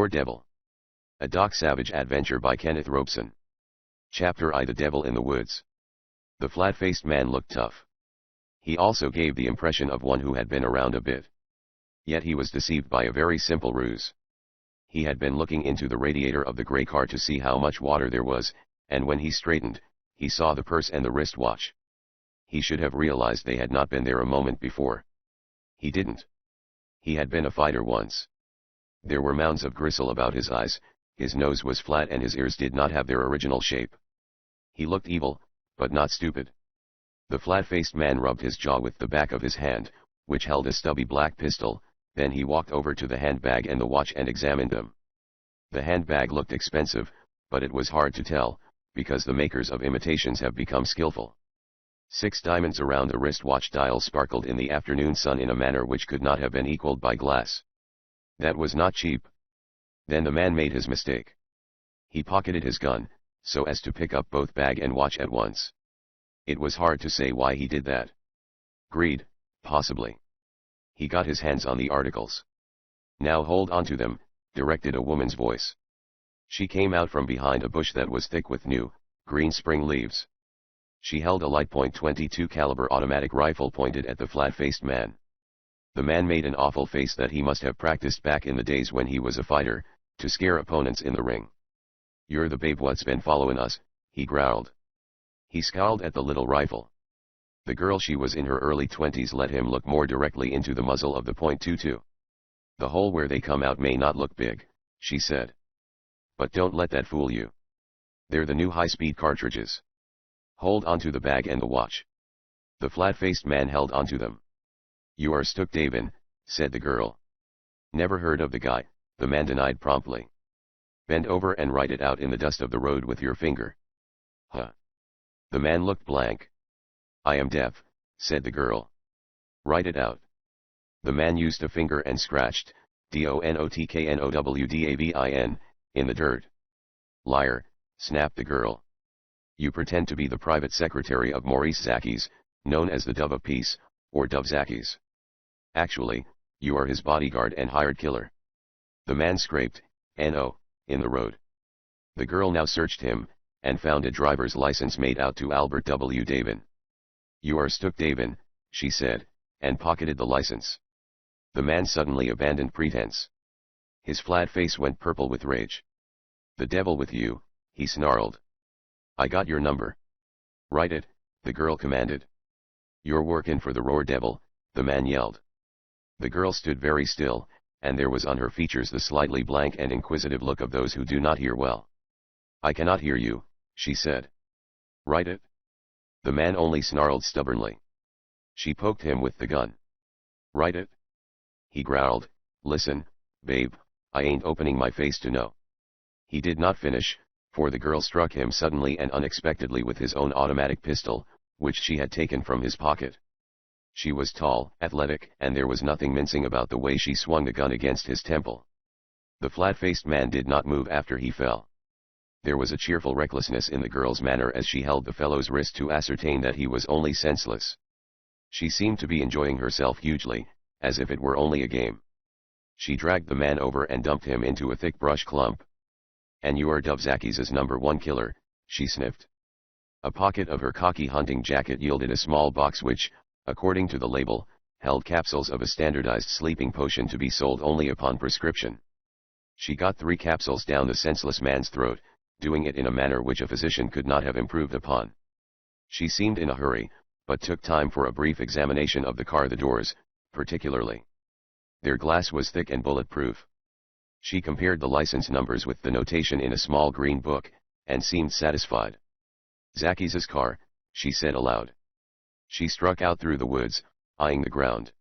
Roar Devil. A Doc Savage adventure by Kenneth Robeson. Chapter I. The Devil in the Woods. The flat-faced man looked tough. He also gave the impression of one who had been around a bit. Yet he was deceived by a very simple ruse. He had been looking into the radiator of the gray car to see how much water there was, and when he straightened, he saw the purse and the wristwatch. He should have realized they had not been there a moment before. He didn't. He had been a fighter once. There were mounds of gristle about his eyes, his nose was flat and his ears did not have their original shape. He looked evil, but not stupid. The flat-faced man rubbed his jaw with the back of his hand, which held a stubby black pistol, then he walked over to the handbag and the watch and examined them. The handbag looked expensive, but it was hard to tell, because the makers of imitations have become skillful. 6 diamonds around the wristwatch dial sparkled in the afternoon sun in a manner which could not have been equaled by glass. That was not cheap. Then the man made his mistake. He pocketed his gun, so as to pick up both bag and watch at once. It was hard to say why he did that. Greed, possibly. He got his hands on the articles. Now hold on to them, directed a woman's voice. She came out from behind a bush that was thick with new, green spring leaves. She held a light .22 caliber automatic rifle pointed at the flat-faced man. The man made an awful face that he must have practiced back in the days when he was a fighter, to scare opponents in the ring. "You're the babe what's been following us," he growled. He scowled at the little rifle. The girl, she was in her early 20s, let him look more directly into the muzzle of the .22. "The hole where they come out may not look big," she said. "But don't let that fool you. They're the new high-speed cartridges. Hold onto the bag and the watch." The flat-faced man held onto them. "You are stuck, Davin," said the girl. "Never heard of the guy," the man denied promptly. "Bend over and write it out in the dust of the road with your finger." "Huh?" The man looked blank. "I am deaf," said the girl. "Write it out." The man used a finger and scratched, DONOTKNOWDAVIN, in the dirt. "Liar," snapped the girl. "You pretend to be the private secretary of Maurice Zakis, known as the Dove of Peace, or Dove Zakis. Actually, you are his bodyguard and hired killer." The man scraped, "NO," in the road. The girl now searched him, and found a driver's license made out to Albert W. Davin. "You are stuck, Davin," she said, and pocketed the license. The man suddenly abandoned pretense. His flat face went purple with rage. "The devil with you," he snarled. "I got your number." "Write it," the girl commanded. "You're working for the Roar Devil," the man yelled. The girl stood very still, and there was on her features the slightly blank and inquisitive look of those who do not hear well. "I cannot hear you," she said. "Write it." The man only snarled stubbornly. She poked him with the gun. "Write it." He growled, "Listen, babe, I ain't opening my face to no." He did not finish, for the girl struck him suddenly and unexpectedly with his own automatic pistol, which she had taken from his pocket. She was tall, athletic, and there was nothing mincing about the way she swung the gun against his temple. The flat-faced man did not move after he fell. There was a cheerful recklessness in the girl's manner as she held the fellow's wrist to ascertain that he was only senseless. She seemed to be enjoying herself hugely, as if it were only a game. She dragged the man over and dumped him into a thick brush clump. "And you are Dove Zakis' #1 killer," she sniffed. A pocket of her khaki hunting jacket yielded a small box which, according to the label, held capsules of a standardized sleeping potion to be sold only upon prescription. She got 3 capsules down the senseless man's throat, doing it in a manner which a physician could not have improved upon. She seemed in a hurry, but took time for a brief examination of the car, the doors, particularly. Their glass was thick and bulletproof. She compared the license numbers with the notation in a small green book, and seemed satisfied. "Zakis's car," she said aloud. She struck out through the woods, eyeing the ground.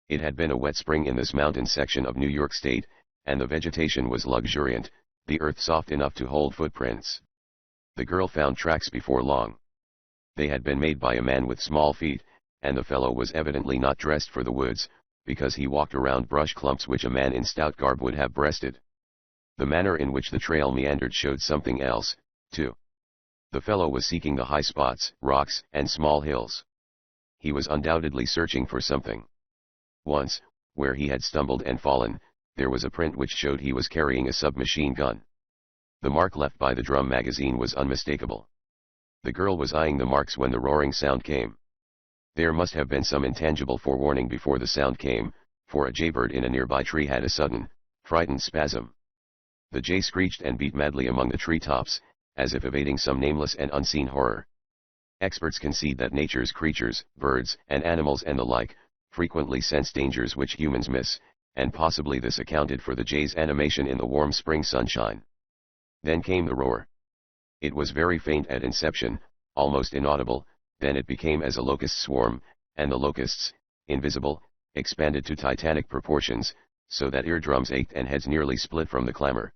It had been a wet spring in this mountain section of New York State, and the vegetation was luxuriant, the earth soft enough to hold footprints. The girl found tracks before long. They had been made by a man with small feet, and the fellow was evidently not dressed for the woods, because he walked around brush clumps which a man in stout garb would have breasted. The manner in which the trail meandered showed something else, too. The fellow was seeking the high spots, rocks, and small hills. He was undoubtedly searching for something. Once, where he had stumbled and fallen, there was a print which showed he was carrying a submachine gun. The mark left by the drum magazine was unmistakable. The girl was eyeing the marks when the roaring sound came. There must have been some intangible forewarning before the sound came, for a jaybird in a nearby tree had a sudden, frightened spasm. The jay screeched and beat madly among the treetops, as if evading some nameless and unseen horror. Experts concede that nature's creatures, birds and animals and the like, frequently sense dangers which humans miss, and possibly this accounted for the jay's animation in the warm spring sunshine. Then came the roar. It was very faint at inception, almost inaudible, then it became as a locust swarm, and the locusts, invisible, expanded to titanic proportions, so that eardrums ached and heads nearly split from the clamor.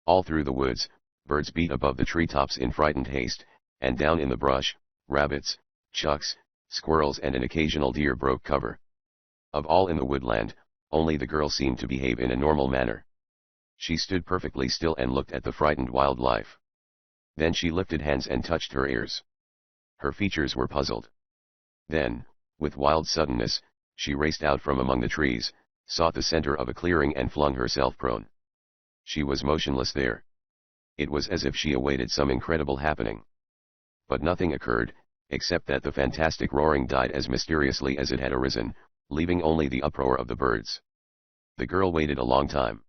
All through the woods, birds beat above the treetops in frightened haste, and down in the brush, rabbits, chucks, squirrels and an occasional deer broke cover. Of all in the woodland, only the girl seemed to behave in a normal manner. She stood perfectly still and looked at the frightened wildlife. Then she lifted hands and touched her ears. Her features were puzzled. Then, with wild suddenness, she raced out from among the trees, sought the center of a clearing and flung herself prone. She was motionless there. It was as if she awaited some incredible happening. But nothing occurred, except that the fantastic roaring died as mysteriously as it had arisen, leaving only the uproar of the birds. The girl waited a long time.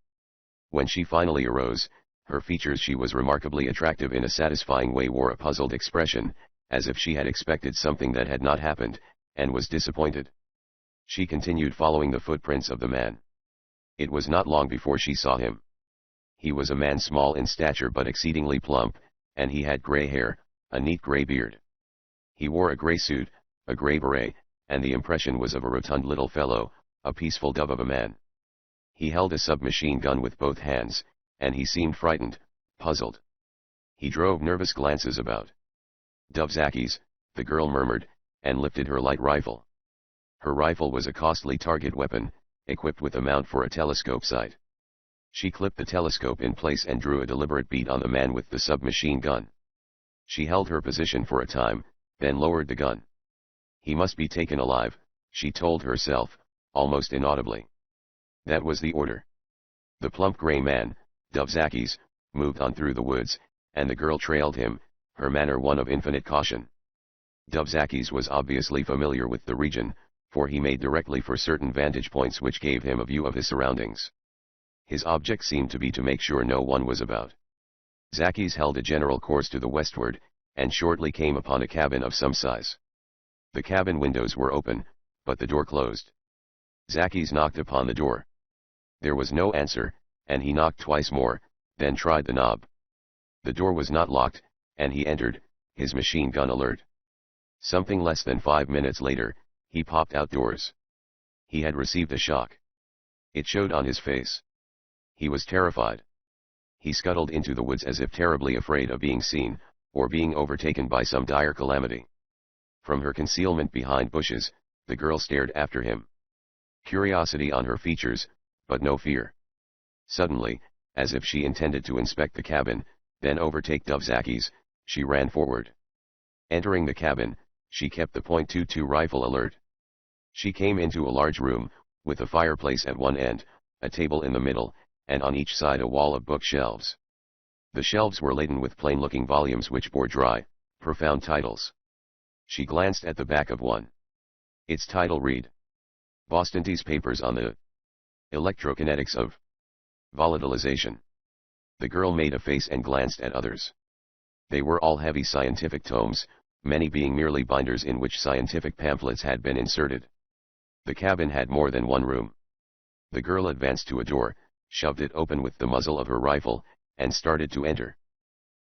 When she finally arose, her features, she was remarkably attractive in a satisfying way, wore a puzzled expression, as if she had expected something that had not happened, and was disappointed. She continued following the footprints of the man. It was not long before she saw him. He was a man small in stature but exceedingly plump, and he had gray hair, a neat gray beard. He wore a gray suit, a gray beret, and the impression was of a rotund little fellow, a peaceful dove of a man. He held a submachine gun with both hands, and he seemed frightened, puzzled. He drove nervous glances about. "Dovzakis," the girl murmured, and lifted her light rifle. Her rifle was a costly target weapon, equipped with a mount for a telescope sight. She clipped the telescope in place and drew a deliberate bead on the man with the submachine gun. She held her position for a time, then lowered the gun. "He must be taken alive," she told herself, almost inaudibly. That was the order. The plump gray man, Dovzakis, moved on through the woods, and the girl trailed him, her manner one of infinite caution. Dovzakis was obviously familiar with the region, for he made directly for certain vantage points which gave him a view of his surroundings. His object seemed to be to make sure no one was about. Zakis held a general course to the westward, and shortly came upon a cabin of some size. The cabin windows were open, but the door closed. Zakis knocked upon the door. There was no answer, and he knocked twice more, then tried the knob. The door was not locked, and he entered, his machine gun alert. Something less than 5 minutes later, he popped outdoors. He had received a shock. It showed on his face. He was terrified. He scuttled into the woods as if terribly afraid of being seen, or being overtaken by some dire calamity. From her concealment behind bushes, the girl stared after him. Curiosity on her features, but no fear. Suddenly, as if she intended to inspect the cabin, then overtake Dovzakis, she ran forward. Entering the cabin, she kept the .22 rifle alert. She came into a large room, with a fireplace at one end, a table in the middle, and on each side a wall of bookshelves. The shelves were laden with plain-looking volumes which bore dry, profound titles. She glanced at the back of one. Its title read, "Boston's Papers on the Electrokinetics of Volatilization." The girl made a face and glanced at others. They were all heavy scientific tomes, many being merely binders in which scientific pamphlets had been inserted. The cabin had more than one room. The girl advanced to a door, shoved it open with the muzzle of her rifle, and started to enter.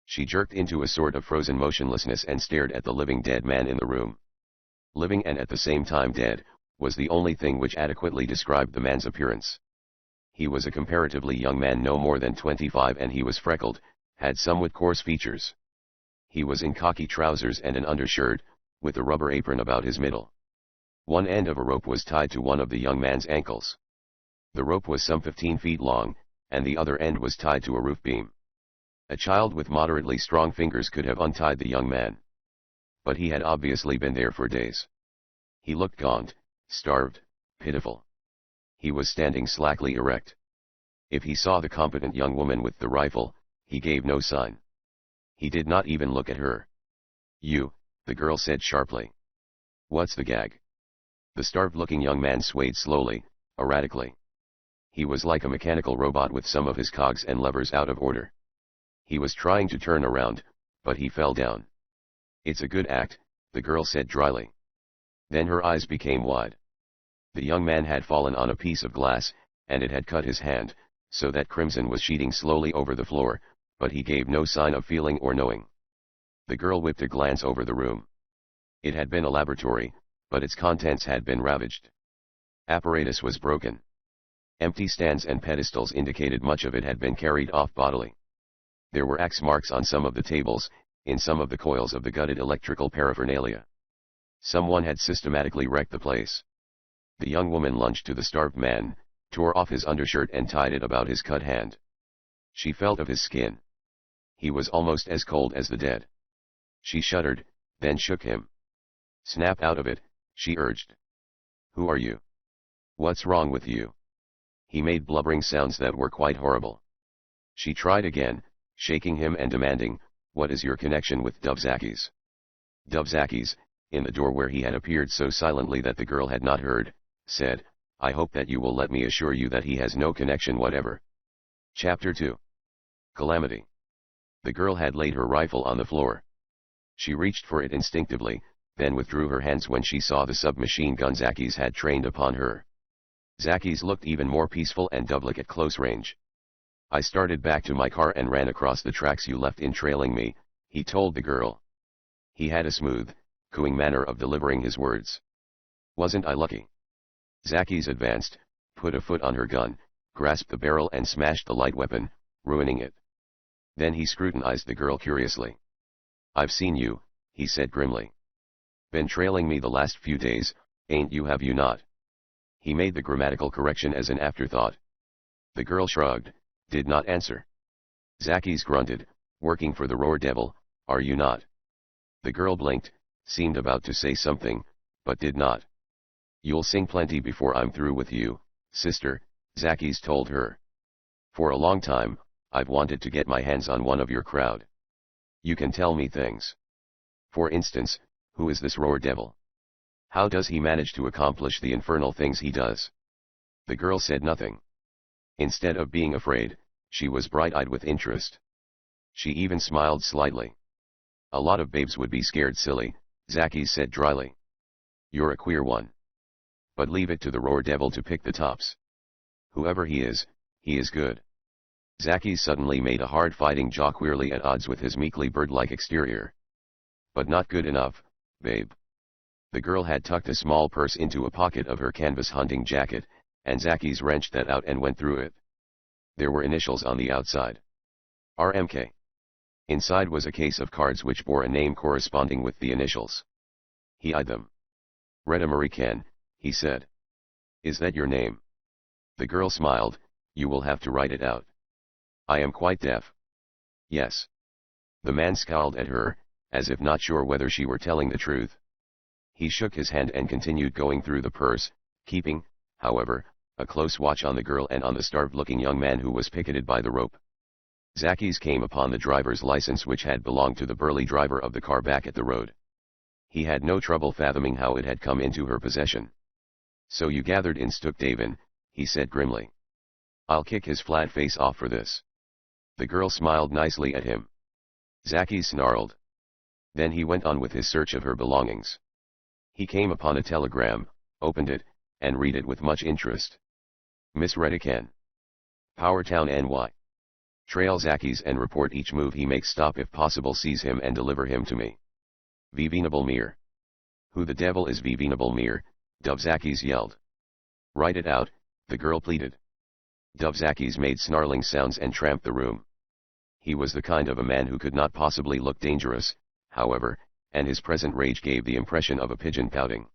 She jerked into a sort of frozen motionlessness and stared at the living dead man in the room. Living and at the same time dead, was the only thing which adequately described the man's appearance. He was a comparatively young man, no more than 25, and he was freckled, had somewhat coarse features. He was in khaki trousers and an undershirt, with a rubber apron about his middle. One end of a rope was tied to one of the young man's ankles. The rope was some 15 feet long, and the other end was tied to a roof beam. A child with moderately strong fingers could have untied the young man. But he had obviously been there for days. He looked gaunt, starved, pitiful. He was standing slackly erect. If he saw the competent young woman with the rifle, he gave no sign. He did not even look at her. "You," the girl said sharply. "What's the gag?" The starved-looking young man swayed slowly, erratically. He was like a mechanical robot with some of his cogs and levers out of order. He was trying to turn around, but he fell down. "It's a good act," the girl said dryly. Then her eyes became wide. The young man had fallen on a piece of glass, and it had cut his hand, so that crimson was sheeting slowly over the floor, but he gave no sign of feeling or knowing. The girl whipped a glance over the room. It had been a laboratory, but its contents had been ravaged. Apparatus was broken. Empty stands and pedestals indicated much of it had been carried off bodily. There were axe marks on some of the tables, in some of the coils of the gutted electrical paraphernalia. Someone had systematically wrecked the place. The young woman lunged to the starved man, tore off his undershirt and tied it about his cut hand. She felt of his skin. He was almost as cold as the dead. She shuddered, then shook him. "Snap out of it," she urged. "Who are you? What's wrong with you?" He made blubbering sounds that were quite horrible. She tried again, shaking him and demanding, "What is your connection with Dubzakis?" Dubzakis, in the door where he had appeared so silently that the girl had not heard, said, "I hope that you will let me assure you that he has no connection whatever." Chapter 2. Calamity. The girl had laid her rifle on the floor. She reached for it instinctively, then withdrew her hands when she saw the submachine gun Zakis had trained upon her. Zakis looked even more peaceful and doubled at close range. "I started back to my car and ran across the tracks you left in trailing me," he told the girl. He had a smooth, cooing manner of delivering his words. "Wasn't I lucky?" Zakis advanced, put a foot on her gun, grasped the barrel and smashed the light weapon, ruining it. Then he scrutinized the girl curiously. "I've seen you," he said grimly. "Been trailing me the last few days, ain't you, have you not?" He made the grammatical correction as an afterthought. The girl shrugged, did not answer. Zakis grunted, "Working for the Roar Devil, are you not?" The girl blinked, seemed about to say something, but did not. "You'll sing plenty before I'm through with you, sister," Zakis told her. "For a long time, I've wanted to get my hands on one of your crowd. You can tell me things. For instance, who is this Roar Devil? How does he manage to accomplish the infernal things he does?" The girl said nothing. Instead of being afraid, she was bright-eyed with interest. She even smiled slightly. "A lot of babes would be scared silly," Zakis said dryly. "You're a queer one. But leave it to the Roar Devil to pick the tops. Whoever he is good." Zakis suddenly made a hard-fighting jaw queerly at odds with his meekly bird-like exterior. "But not good enough, babe." The girl had tucked a small purse into a pocket of her canvas hunting jacket, and Zakis wrenched that out and went through it. There were initials on the outside. RMK. Inside was a case of cards which bore a name corresponding with the initials. He eyed them. "Red American," he said. "Is that your name?" The girl smiled. "You will have to write it out." "I am quite deaf." "Yes." The man scowled at her, as if not sure whether she were telling the truth. He shook his hand and continued going through the purse, keeping, however, a close watch on the girl and on the starved-looking young man who was picketed by the rope. Zakis came upon the driver's license which had belonged to the burly driver of the car back at the road. He had no trouble fathoming how it had come into her possession. "So you gathered in Stookdaven," he said grimly. "I'll kick his flat face off for this." The girl smiled nicely at him. Zakis snarled. Then he went on with his search of her belongings. He came upon a telegram, opened it, and read it with much interest. "Miss Redican. Powertown NY. Trail Zakis and report each move he makes, stop if possible, seize him and deliver him to me. Venerable Mir." "Who the devil is Venerable Mir?" Dubzakis yelled. "Write it out," the girl pleaded. Dubzakis made snarling sounds and tramped the room. He was the kind of a man who could not possibly look dangerous, however, and his present rage gave the impression of a pigeon pouting.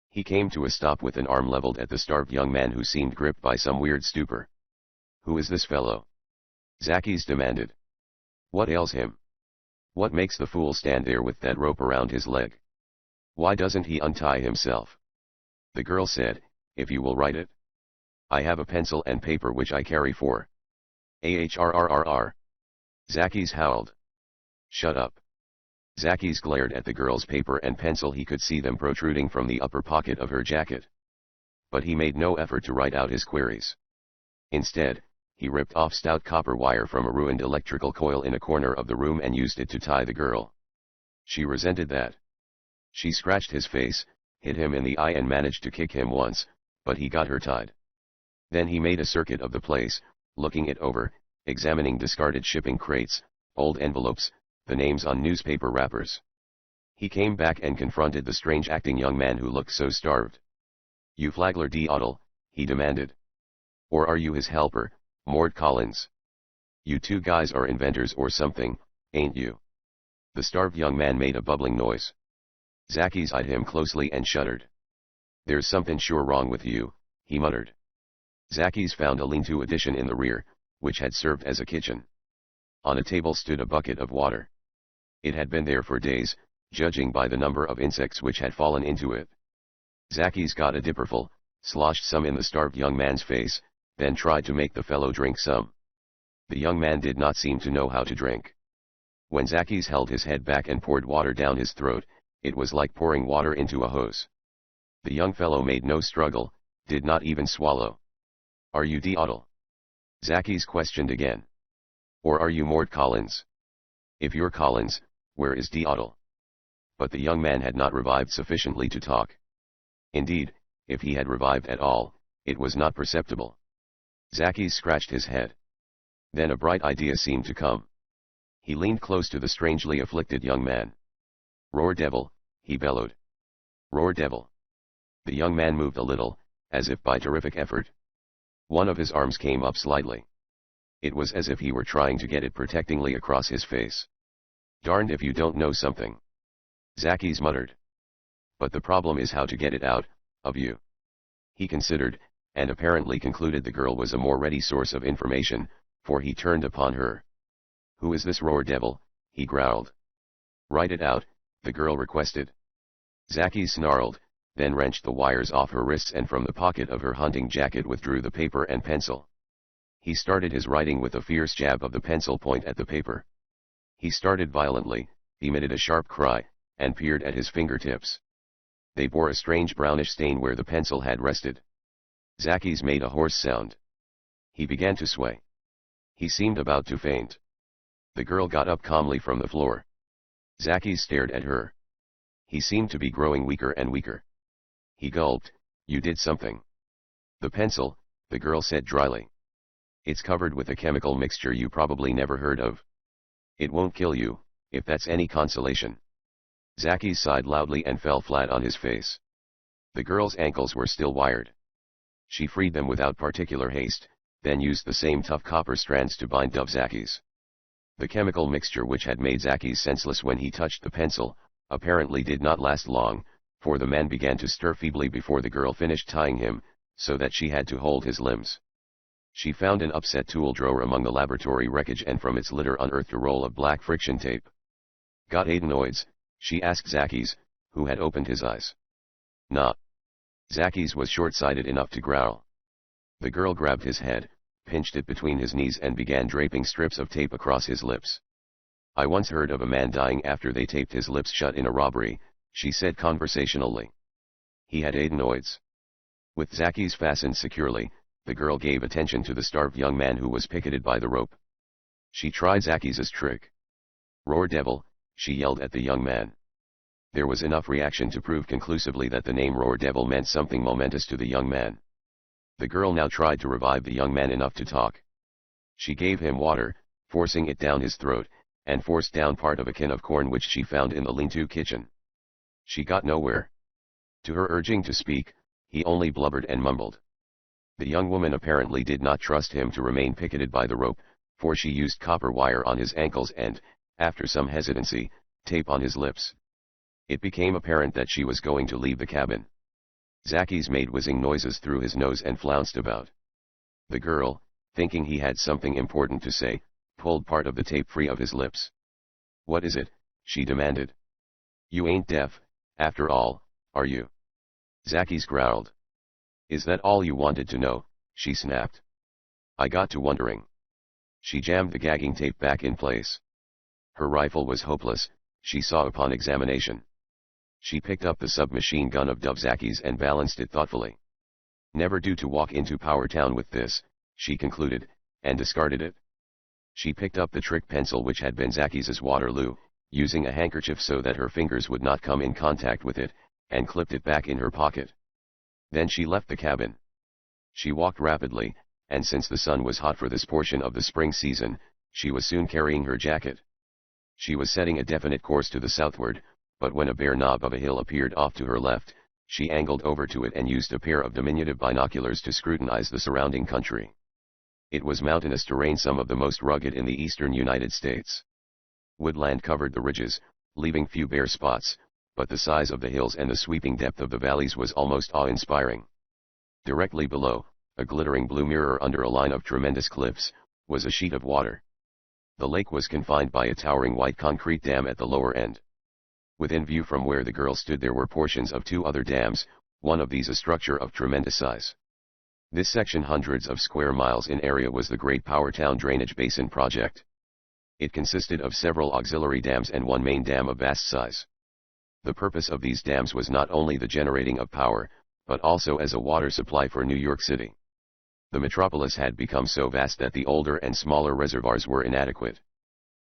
He came to a stop with an arm leveled at the starved young man who seemed gripped by some weird stupor. "Who is this fellow?" Zakis demanded. "What ails him? What makes the fool stand there with that rope around his leg? Why doesn't he untie himself?" The girl said, "If you will write it." I have a pencil and paper which I carry for. Ahrrrr. Zackies howled. Shut up. Zackies glared at the girl's paper and pencil. He could see them protruding from the upper pocket of her jacket. But he made no effort to write out his queries. Instead, he ripped off stout copper wire from a ruined electrical coil in a corner of the room and used it to tie the girl. She resented that. She scratched his face, hit him in the eye and managed to kick him once, but he got her tied. Then he made a circuit of the place, looking it over, examining discarded shipping crates, old envelopes, the names on newspaper wrappers. He came back and confronted the strange-acting young man who looked so starved. "You Flagler D'Ottle," he demanded. "Or are you his helper, Mort Collins? You two guys are inventors or something, ain't you?" The starved young man made a bubbling noise. Zackies eyed him closely and shuddered. "There's something sure wrong with you," he muttered. Zackies found a lean-to addition in the rear, which had served as a kitchen. On a table stood a bucket of water. It had been there for days, judging by the number of insects which had fallen into it. Zackies got a dipperful, sloshed some in the starved young man's face, then tried to make the fellow drink some. The young man did not seem to know how to drink. When Zackies held his head back and poured water down his throat, it was like pouring water into a hose. The young fellow made no struggle, did not even swallow. "Are you D'Ottle?" Zackies questioned again. "Or are you Mort Collins? If you're Collins, where is D'Ottle?" But the young man had not revived sufficiently to talk. Indeed, if he had revived at all, it was not perceptible. Zackies scratched his head. Then a bright idea seemed to come. He leaned close to the strangely afflicted young man. "Roar devil," he bellowed. "Roar devil." The young man moved a little, as if by terrific effort. One of his arms came up slightly. It was as if he were trying to get it protectingly across his face. "Darned if you don't know something," Zackies muttered. "But the problem is how to get it out of you." He considered, and apparently concluded the girl was a more ready source of information, for he turned upon her. "Who is this Roar devil?" he growled. "Write it out," the girl requested. Zackies snarled, then wrenched the wires off her wrists and from the pocket of her hunting jacket withdrew the paper and pencil. He started his writing with a fierce jab of the pencil point at the paper. He started violently, emitted a sharp cry, and peered at his fingertips. They bore a strange brownish stain where the pencil had rested. Zackies made a hoarse sound. He began to sway. He seemed about to faint. The girl got up calmly from the floor. Zackies stared at her. He seemed to be growing weaker and weaker. He gulped. "You did something." "The pencil," the girl said dryly. "It's covered with a chemical mixture you probably never heard of. It won't kill you, if that's any consolation." Zackies sighed loudly and fell flat on his face. The girl's ankles were still wired. She freed them without particular haste, then used the same tough copper strands to bind up Zackies. The chemical mixture which had made Zackies senseless when he touched the pencil, apparently did not last long, for the man began to stir feebly before the girl finished tying him, so that she had to hold his limbs. She found an upset tool drawer among the laboratory wreckage and from its litter unearthed a roll of black friction tape. "Got adenoids?" she asked Zackies, who had opened his eyes. "Nah." Zackies was short-sighted enough to growl. The girl grabbed his head, pinched it between his knees and began draping strips of tape across his lips. "I once heard of a man dying after they taped his lips shut in a robbery," she said conversationally. "He had adenoids." With Zackies fastened securely, the girl gave attention to the starved young man who was picketed by the rope. She tried Zackies' trick. "Roar devil," she yelled at the young man. There was enough reaction to prove conclusively that the name Roar devil meant something momentous to the young man. The girl now tried to revive the young man enough to talk. She gave him water, forcing it down his throat, and forced down part of a can of corn which she found in the lean-to kitchen. She got nowhere. To her urging to speak, he only blubbered and mumbled. The young woman apparently did not trust him to remain picketed by the rope, for she used copper wire on his ankles and, after some hesitancy, tape on his lips. It became apparent that she was going to leave the cabin. Zackies made whizzing noises through his nose and flounced about. The girl, thinking he had something important to say, pulled part of the tape free of his lips. "What is it?" she demanded. "You ain't deaf, after all, are you?" Zackies growled. "Is that all you wanted to know?" she snapped. I got to wondering. She jammed the gagging tape back in place. Her rifle was hopeless, she saw upon examination. She picked up the submachine gun of Dubzaki's and balanced it thoughtfully. Never do to walk into Powertown with this, she concluded, and discarded it. She picked up the trick pencil which had been Zaki's Waterloo, using a handkerchief so that her fingers would not come in contact with it, and clipped it back in her pocket. Then she left the cabin. She walked rapidly, and since the sun was hot for this portion of the spring season, she was soon carrying her jacket. She was setting a definite course to the southward, but when a bare knob of a hill appeared off to her left, she angled over to it and used a pair of diminutive binoculars to scrutinize the surrounding country. It was mountainous terrain, some of the most rugged in the eastern United States. Woodland covered the ridges, leaving few bare spots, but the size of the hills and the sweeping depth of the valleys was almost awe-inspiring. Directly below, a glittering blue mirror under a line of tremendous cliffs, was a sheet of water. The lake was confined by a towering white concrete dam at the lower end. Within view from where the girl stood there were portions of two other dams, one of these a structure of tremendous size. This section, hundreds of square miles in area, was the Great Powertown Drainage Basin Project. It consisted of several auxiliary dams and one main dam of vast size. The purpose of these dams was not only the generating of power, but also as a water supply for New York City. The metropolis had become so vast that the older and smaller reservoirs were inadequate.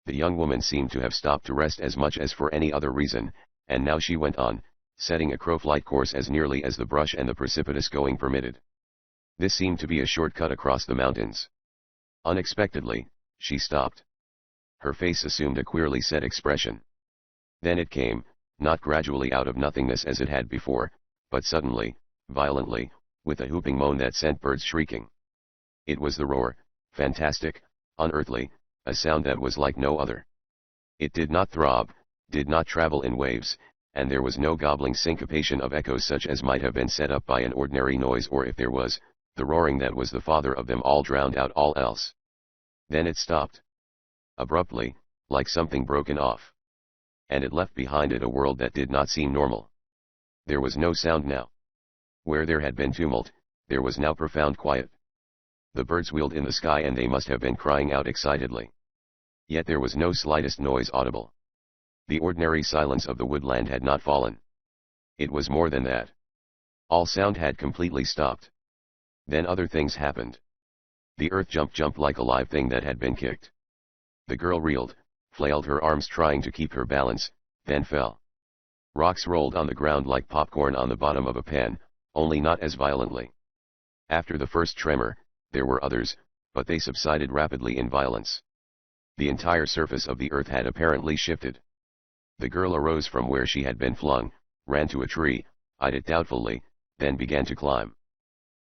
The young woman seemed to have stopped to rest as much as for any other reason, and now she went on, setting a crow-flight course as nearly as the brush and the precipitous going permitted. This seemed to be a shortcut across the mountains. Unexpectedly, she stopped. Her face assumed a queerly set expression. Then it came, not gradually out of nothingness as it had before, but suddenly, violently, with a whooping moan that sent birds shrieking. It was the roar, fantastic, unearthly, a sound that was like no other. It did not throb, did not travel in waves, and there was no gobbling syncopation of echoes such as might have been set up by an ordinary noise, or if there was, the roaring that was the father of them all drowned out all else. Then it stopped. Abruptly, like something broken off. And it left behind it a world that did not seem normal. There was no sound now. Where there had been tumult, there was now profound quiet. The birds wheeled in the sky and they must have been crying out excitedly. Yet there was no slightest noise audible. The ordinary silence of the woodland had not fallen. It was more than that. All sound had completely stopped. Then other things happened. The earth jumped like a live thing that had been kicked. The girl reeled, flailed her arms trying to keep her balance, then fell. Rocks rolled on the ground like popcorn on the bottom of a pan, only not as violently. After the first tremor, there were others, but they subsided rapidly in violence. The entire surface of the earth had apparently shifted. The girl arose from where she had been flung, ran to a tree, eyed it doubtfully, then began to climb.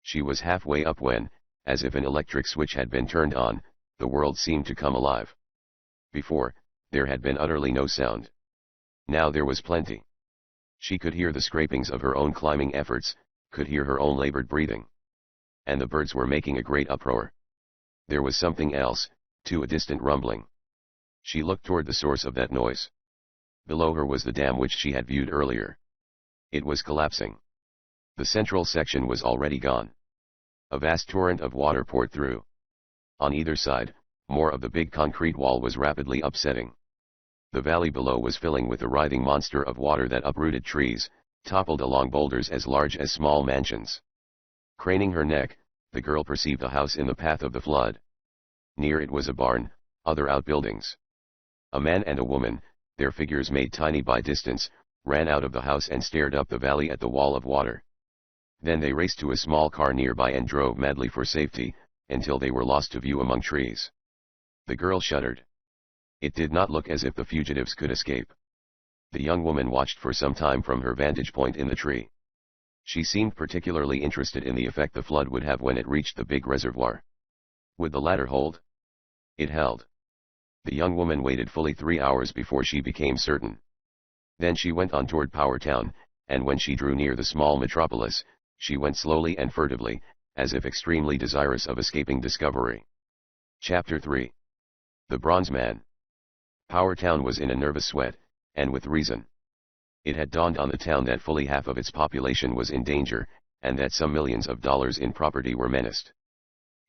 She was halfway up when, as if an electric switch had been turned on, the world seemed to come alive. Before, there had been utterly no sound. Now there was plenty. She could hear the scrapings of her own climbing efforts, could hear her own labored breathing. And the birds were making a great uproar. There was something else, too, a distant rumbling. She looked toward the source of that noise. Below her was the dam which she had viewed earlier. It was collapsing. The central section was already gone. A vast torrent of water poured through. On either side, more of the big concrete wall was rapidly upsetting. The valley below was filling with a writhing monster of water that uprooted trees, toppled along boulders as large as small mansions. Craning her neck, the girl perceived a house in the path of the flood. Near it was a barn, other outbuildings. A man and a woman, their figures made tiny by distance, ran out of the house and stared up the valley at the wall of water. Then they raced to a small car nearby and drove madly for safety, until they were lost to view among trees. The girl shuddered. It did not look as if the fugitives could escape. The young woman watched for some time from her vantage point in the tree. She seemed particularly interested in the effect the flood would have when it reached the big reservoir. Would the latter hold? It held. The young woman waited fully 3 hours before she became certain. Then she went on toward Powertown, and when she drew near the small metropolis, she went slowly and furtively, as if extremely desirous of escaping discovery. Chapter 3. The Bronze Man. Powertown was in a nervous sweat, and with reason. It had dawned on the town that fully half of its population was in danger, and that some millions of dollars in property were menaced.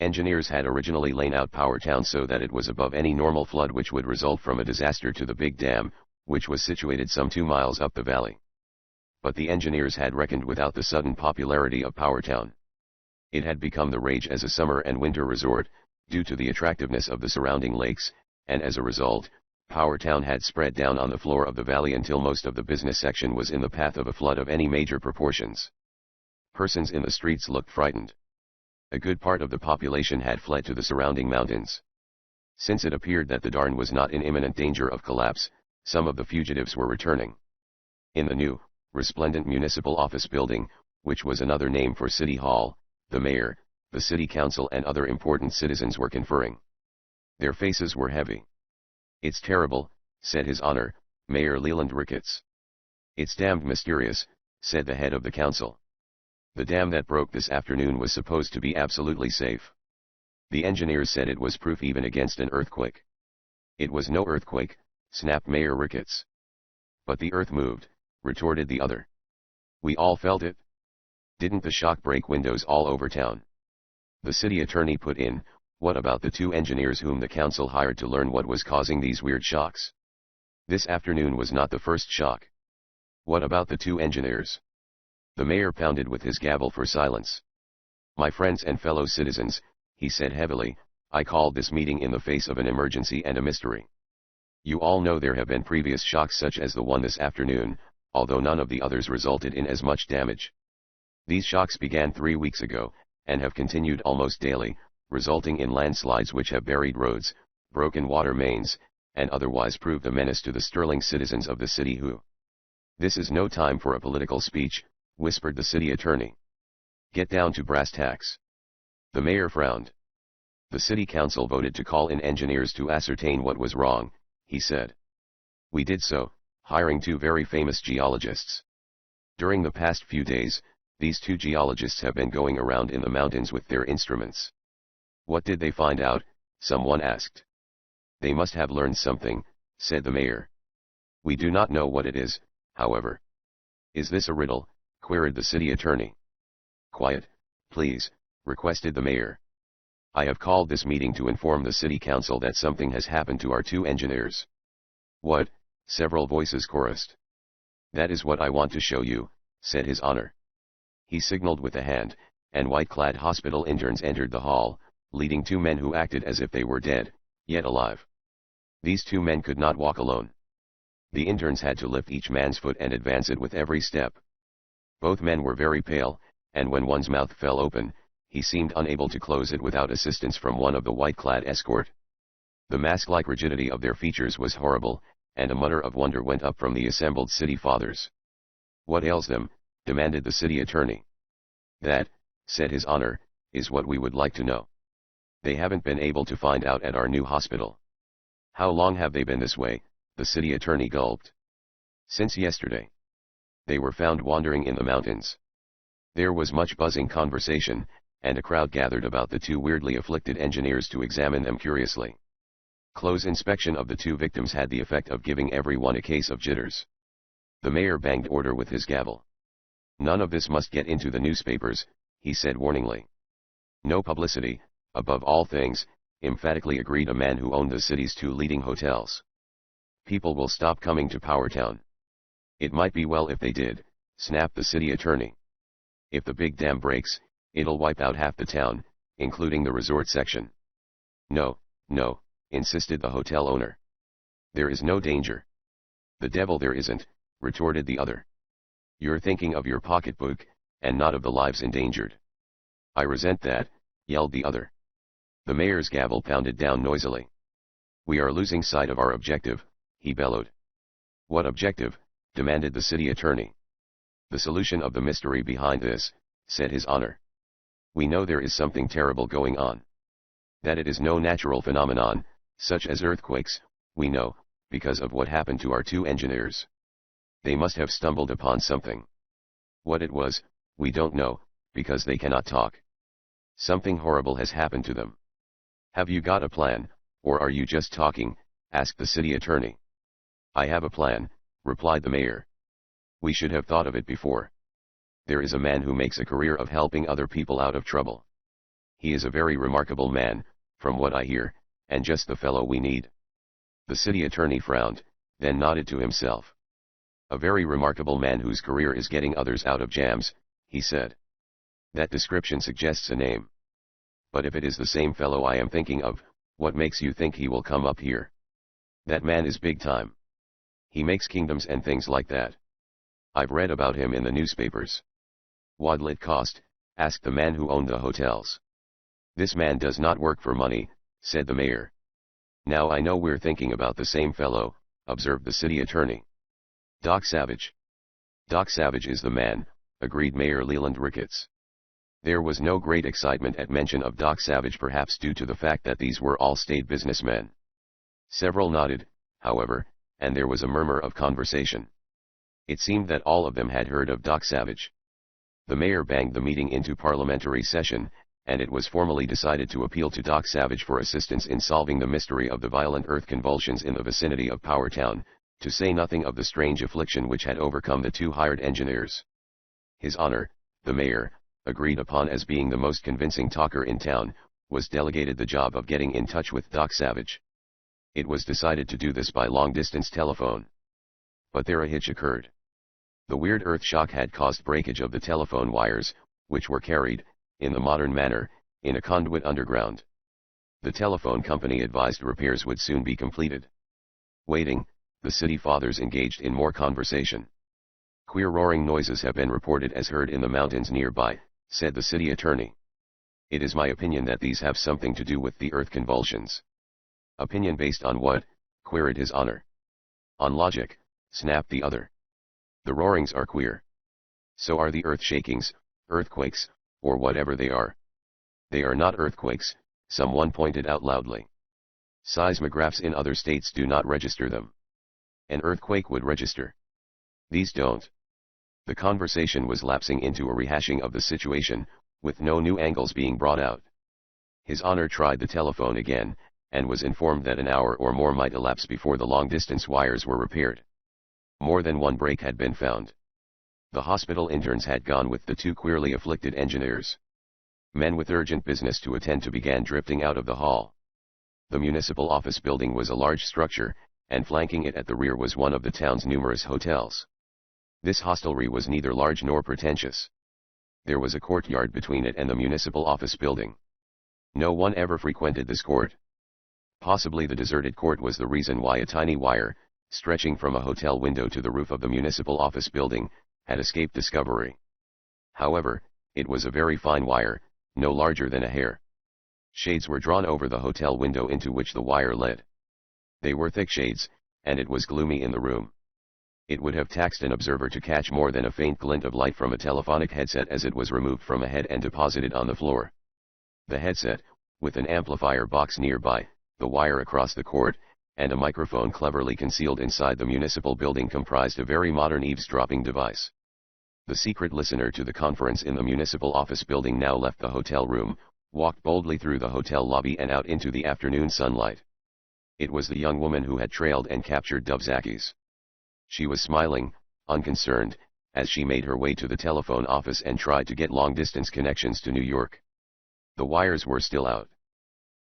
Engineers had originally laid out Powertown so that it was above any normal flood which would result from a disaster to the big dam, which was situated some 2 miles up the valley. But the engineers had reckoned without the sudden popularity of Powertown. It had become the rage as a summer and winter resort, due to the attractiveness of the surrounding lakes, and as a result, Powertown had spread down on the floor of the valley until most of the business section was in the path of a flood of any major proportions. Persons in the streets looked frightened. A good part of the population had fled to the surrounding mountains. Since it appeared that the Darn was not in imminent danger of collapse, some of the fugitives were returning. In the new, resplendent municipal office building, which was another name for City Hall, the mayor, the city council and other important citizens were conferring. Their faces were heavy. "It's terrible," said His Honor, Mayor Leland Ricketts. "It's damned mysterious," said the head of the council. "The dam that broke this afternoon was supposed to be absolutely safe. The engineers said it was proof even against an earthquake." "It was no earthquake," snapped Mayor Ricketts. "But the earth moved," retorted the other. "We all felt it. Didn't the shock break windows all over town?" The city attorney put in, "What about the 2 engineers whom the council hired to learn what was causing these weird shocks? This afternoon was not the first shock. What about the 2 engineers?" The mayor pounded with his gavel for silence. "My friends and fellow citizens," he said heavily, "I called this meeting in the face of an emergency and a mystery. You all know there have been previous shocks such as the one this afternoon, although none of the others resulted in as much damage. These shocks began 3 weeks ago, and have continued almost daily, resulting in landslides which have buried roads, broken water mains, and otherwise proved a menace to the sterling citizens of the city who—" "This is no time for a political speech," whispered the city attorney. "Get down to brass tacks." The mayor frowned. "The city council voted to call in engineers to ascertain what was wrong," he said. "We did so, hiring 2 very famous geologists. During the past few days, these 2 geologists have been going around in the mountains with their instruments." "What did they find out?" someone asked. "They must have learned something," said the mayor. "We do not know what it is, however." "Is this a riddle?" queried the city attorney. "Quiet, please," requested the mayor. "I have called this meeting to inform the city council that something has happened to our 2 engineers." "What?" several voices chorused. "That is what I want to show you," said His Honor. He signaled with a hand, and white-clad hospital interns entered the hall, leading 2 men who acted as if they were dead, yet alive. These 2 men could not walk alone. The interns had to lift each man's foot and advance it with every step. Both men were very pale, and when one's mouth fell open, he seemed unable to close it without assistance from one of the white-clad escort. The mask-like rigidity of their features was horrible, and a mutter of wonder went up from the assembled city fathers. "What ails them?" demanded the city attorney. "That," said His Honor, "is what we would like to know. They haven't been able to find out at our new hospital." "How long have they been this way?" the city attorney gulped. "Since yesterday. They were found wandering in the mountains." There was much buzzing conversation, and a crowd gathered about the 2 weirdly afflicted engineers to examine them curiously. Close inspection of the 2 victims had the effect of giving everyone a case of jitters. The mayor banged order with his gavel. "None of this must get into the newspapers," he said warningly. "No publicity, above all things," emphatically agreed a man who owned the city's 2 leading hotels. "People will stop coming to Powertown." "It might be well if they did," snapped the city attorney. "If the big dam breaks, it'll wipe out half the town, including the resort section." "No, no," insisted the hotel owner. "There is no danger." "The devil there isn't," retorted the other. "You're thinking of your pocketbook, and not of the lives endangered." "I resent that," yelled the other. The mayor's gavel pounded down noisily. "We are losing sight of our objective," he bellowed. "What objective?" demanded the city attorney. "The solution of the mystery behind this," said His Honor. "We know there is something terrible going on. That it is no natural phenomenon, such as earthquakes, we know, because of what happened to our 2 engineers. They must have stumbled upon something. What it was, we don't know, because they cannot talk. Something horrible has happened to them." "Have you got a plan, or are you just talking?" asked the city attorney. "I have a plan," replied the mayor. "We should have thought of it before. There is a man who makes a career of helping other people out of trouble. He is a very remarkable man, from what I hear, and just the fellow we need. The city attorney frowned, then nodded to himself. A very remarkable man whose career is getting others out of jams, he said. That description suggests a name. But if it is the same fellow I am thinking of, what makes you think he will come up here? That man is big time. He makes kingdoms and things like that. I've read about him in the newspapers. What'll it cost? Asked the man who owned the hotels. This man does not work for money, said the mayor. Now I know we're thinking about the same fellow, observed the city attorney. Doc Savage. Doc Savage is the man, agreed Mayor Leland Ricketts. There was no great excitement at mention of Doc Savage, perhaps due to the fact that these were all state businessmen. Several nodded, however, and there was a murmur of conversation. It seemed that all of them had heard of Doc Savage. The mayor banged the meeting into parliamentary session, and it was formally decided to appeal to Doc Savage for assistance in solving the mystery of the violent earth convulsions in the vicinity of Powertown, to say nothing of the strange affliction which had overcome the two hired engineers. His Honor, the mayor, agreed upon as being the most convincing talker in town, was delegated the job of getting in touch with Doc Savage. It was decided to do this by long-distance telephone. But there a hitch occurred. The weird earth shock had caused breakage of the telephone wires, which were carried, in the modern manner, in a conduit underground. The telephone company advised repairs would soon be completed. Waiting, the city fathers engaged in more conversation. Queer roaring noises have been reported as heard in the mountains nearby, said the city attorney. It is my opinion that these have something to do with the earth convulsions. Opinion based on what? Queried His Honor. On logic, snapped the other. The roarings are queer. So are the earth shakings, earthquakes, or whatever they are. They are not earthquakes, someone pointed out loudly. Seismographs in other states do not register them. An earthquake would register. These don't. The conversation was lapsing into a rehashing of the situation, with no new angles being brought out. His Honor tried the telephone again, and was informed that an hour or more might elapse before the long-distance wires were repaired. More than one break had been found. The hospital interns had gone with the two queerly afflicted engineers. Men with urgent business to attend to began drifting out of the hall. The municipal office building was a large structure, and flanking it at the rear was one of the town's numerous hotels. This hostelry was neither large nor pretentious. There was a courtyard between it and the municipal office building. No one ever frequented this court. Possibly the deserted court was the reason why a tiny wire, stretching from a hotel window to the roof of the municipal office building, had escaped discovery. However, it was a very fine wire, no larger than a hair. Shades were drawn over the hotel window into which the wire led. They were thick shades, and it was gloomy in the room. It would have taxed an observer to catch more than a faint glint of light from a telephonic headset as it was removed from a head and deposited on the floor. The headset, with an amplifier box nearby, the wire across the court, and a microphone cleverly concealed inside the municipal building comprised a very modern eavesdropping device. The secret listener to the conference in the municipal office building now left the hotel room, walked boldly through the hotel lobby and out into the afternoon sunlight. It was the young woman who had trailed and captured Dubzakis. She was smiling, unconcerned, as she made her way to the telephone office and tried to get long-distance connections to New York. The wires were still out.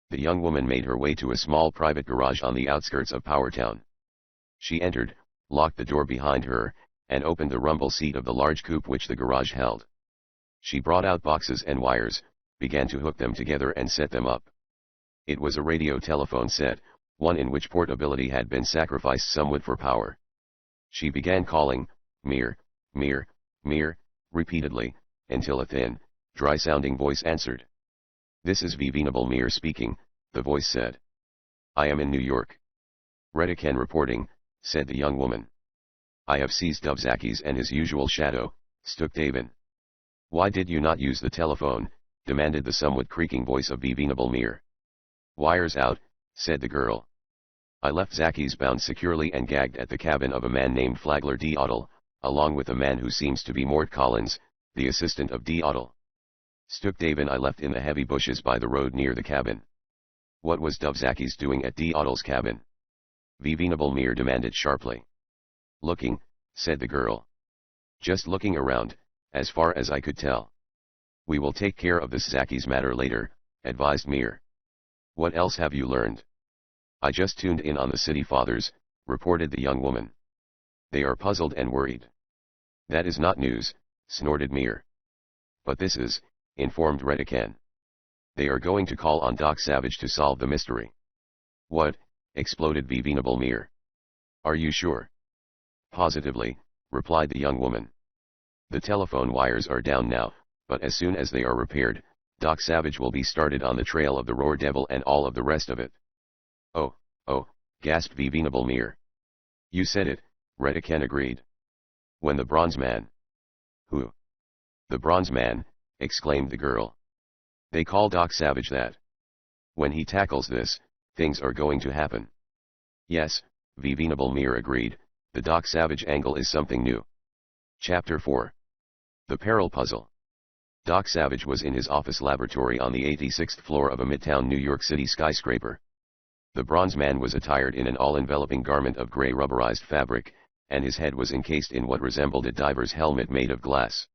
The young woman made her way to a small private garage on the outskirts of Powertown. She entered, locked the door behind her, and opened the rumble seat of the large coupe which the garage held. She brought out boxes and wires, began to hook them together and set them up. It was a radio telephone set, one in which portability had been sacrificed somewhat for power. She began calling, "Mir, Mir, Mir," repeatedly, until a thin, dry-sounding voice answered. "This is Venerable Mir speaking," the voice said. "I am in New York." "Redican reporting," said the young woman. "I have seized Dubzakis and his usual shadow, Stukdaven." "Why did you not use the telephone?" demanded the somewhat creaking voice of Venerable Mir. "Wires out," said the girl. "I left Zakis bound securely and gagged at the cabin of a man named Flagler D. Ottle, along with a man who seems to be Mort Collins, the assistant of D. Ottle. Stukdaven I left in the heavy bushes by the road near the cabin." "What was Dubzakis doing at D. Ottle's cabin?" Venerable Mir demanded sharply. "Looking," said the girl. "Just looking around, as far as I could tell. We will take care of this Zakis matter later," advised Mir. What else have you learned? I just tuned in on the city fathers, reported the young woman. They are puzzled and worried. That is not news, snorted Mir. But this is, informed Redican. They are going to call on Doc Savage to solve the mystery. What? Exploded Venerable Mir. Are you sure? Positively, replied the young woman. The telephone wires are down now, but as soon as they are repaired, Doc Savage will be started on the trail of the Roar Devil and all of the rest of it. Oh, gasped Venerable Mir. You said it, Redican agreed. When the Bronze Man. Who? The Bronze Man, exclaimed the girl. They call Doc Savage that. When he tackles this, things are going to happen. Yes, Venerable Mir agreed, the Doc Savage angle is something new. Chapter 4. The Peril Puzzle. Doc Savage was in his office laboratory on the 86th floor of a midtown New York City skyscraper. The Bronze Man was attired in an all-enveloping garment of gray rubberized fabric, and his head was encased in what resembled a diver's helmet made of glass.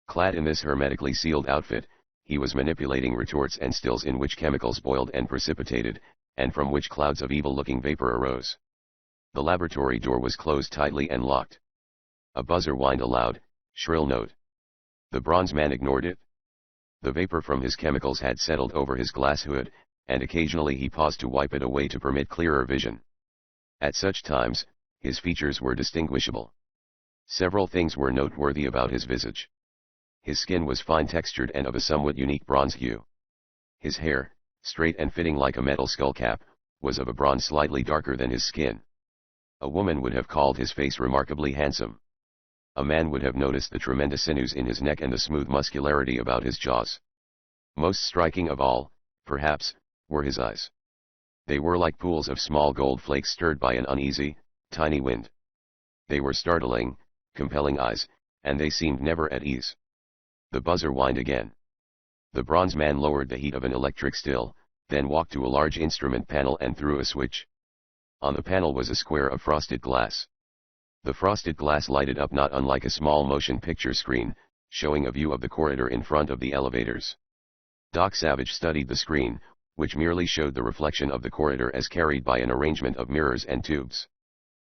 Clad in this hermetically sealed outfit, he was manipulating retorts and stills in which chemicals boiled and precipitated, and from which clouds of evil-looking vapor arose. The laboratory door was closed tightly and locked. A buzzer whined a loud, shrill note. The Bronze Man ignored it. The vapor from his chemicals had settled over his glass hood, and occasionally he paused to wipe it away to permit clearer vision. At such times, his features were distinguishable. Several things were noteworthy about his visage. His skin was fine-textured and of a somewhat unique bronze hue. His hair, straight and fitting like a metal skullcap, was of a bronze slightly darker than his skin. A woman would have called his face remarkably handsome. A man would have noticed the tremendous sinews in his neck and the smooth muscularity about his jaws. Most striking of all, perhaps, were his eyes. They were like pools of small gold flakes stirred by an uneasy, tiny wind. They were startling, compelling eyes, and they seemed never at ease. The buzzer whined again. The Bronze Man lowered the heat of an electric still, then walked to a large instrument panel and threw a switch. On the panel was a square of frosted glass. The frosted glass lighted up not unlike a small motion picture screen, showing a view of the corridor in front of the elevators. Doc Savage studied the screen, which merely showed the reflection of the corridor as carried by an arrangement of mirrors and tubes.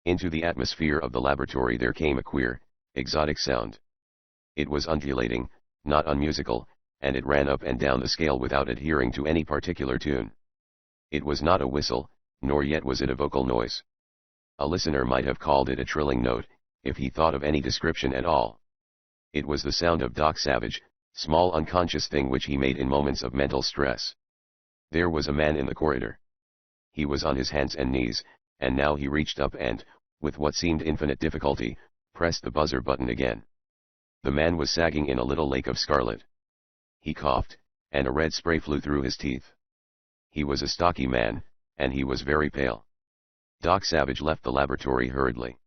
Into the atmosphere of the laboratory there came a queer, exotic sound. It was undulating, not unmusical, and it ran up and down the scale without adhering to any particular tune. It was not a whistle, nor yet was it a vocal noise. A listener might have called it a trilling note, if he thought of any description at all. It was the sound of Doc Savage, small unconscious thing which he made in moments of mental stress. There was a man in the corridor. He was on his hands and knees, and now he reached up and, with what seemed infinite difficulty, pressed the buzzer button again. The man was sagging in a little lake of scarlet. He coughed, and a red spray flew through his teeth. He was a stocky man, and he was very pale. Doc Savage left the laboratory hurriedly.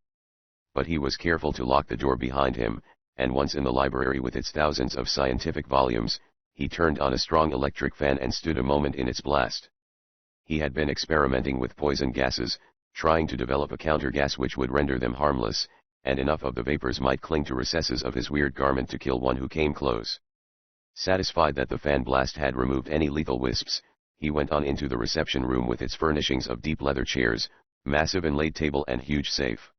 But he was careful to lock the door behind him, and once in the library with its thousands of scientific volumes, he turned on a strong electric fan and stood a moment in its blast. He had been experimenting with poison gases, trying to develop a counter-gas which would render them harmless, and enough of the vapors might cling to recesses of his weird garment to kill one who came close. Satisfied that the fan blast had removed any lethal wisps, he went on into the reception room with its furnishings of deep leather chairs, massive inlaid table and huge safe.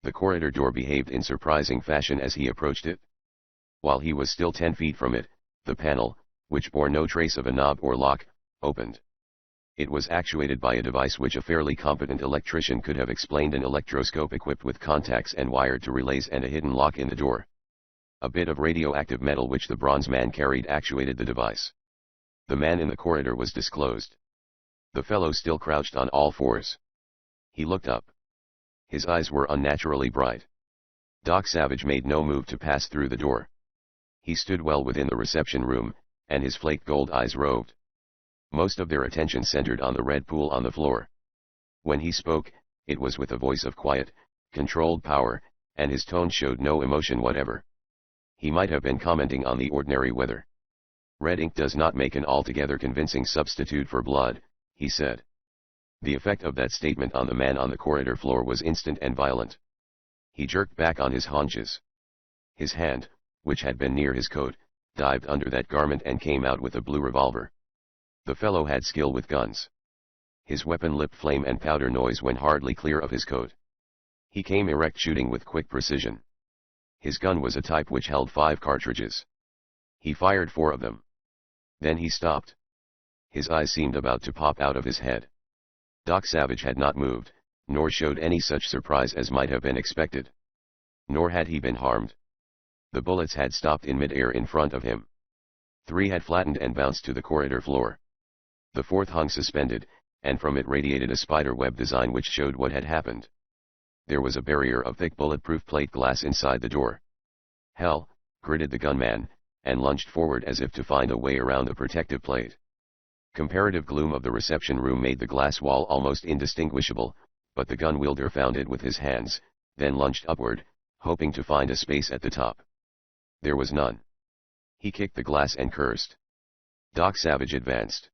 The corridor door behaved in surprising fashion as he approached it. While he was still 10 feet from it, the panel, which bore no trace of a knob or lock, opened. It was actuated by a device which a fairly competent electrician could have explained, an electroscope equipped with contacts and wired to relays and a hidden lock in the door. A bit of radioactive metal which the Bronze Man carried actuated the device. The man in the corridor was disclosed. The fellow still crouched on all fours. He looked up. His eyes were unnaturally bright. Doc Savage made no move to pass through the door. He stood well within the reception room, and his flaked gold eyes roved. Most of their attention centered on the red pool on the floor. When he spoke, it was with a voice of quiet, controlled power, and his tone showed no emotion whatever. He might have been commenting on the ordinary weather. Red ink does not make an altogether convincing substitute for blood, he said. The effect of that statement on the man on the corridor floor was instant and violent. He jerked back on his haunches. His hand, which had been near his coat, dived under that garment and came out with a blue revolver. The fellow had skill with guns. His weapon lipped flame and powder noise when hardly clear of his coat. He came erect, shooting with quick precision. His gun was a type which held 5 cartridges. He fired 4 of them. Then he stopped. His eyes seemed about to pop out of his head. Doc Savage had not moved, nor showed any such surprise as might have been expected. Nor had he been harmed. The bullets had stopped in mid-air in front of him. 3 had flattened and bounced to the corridor floor. The 4th hung suspended, and from it radiated a spider web design which showed what had happened. There was a barrier of thick bulletproof plate glass inside the door. "Hell," gritted the gunman, and lunged forward as if to find a way around the protective plate. Comparative gloom of the reception room made the glass wall almost indistinguishable, but the gun wielder found it with his hands, then lunged upward, hoping to find a space at the top. There was none. He kicked the glass and cursed. Doc Savage advanced.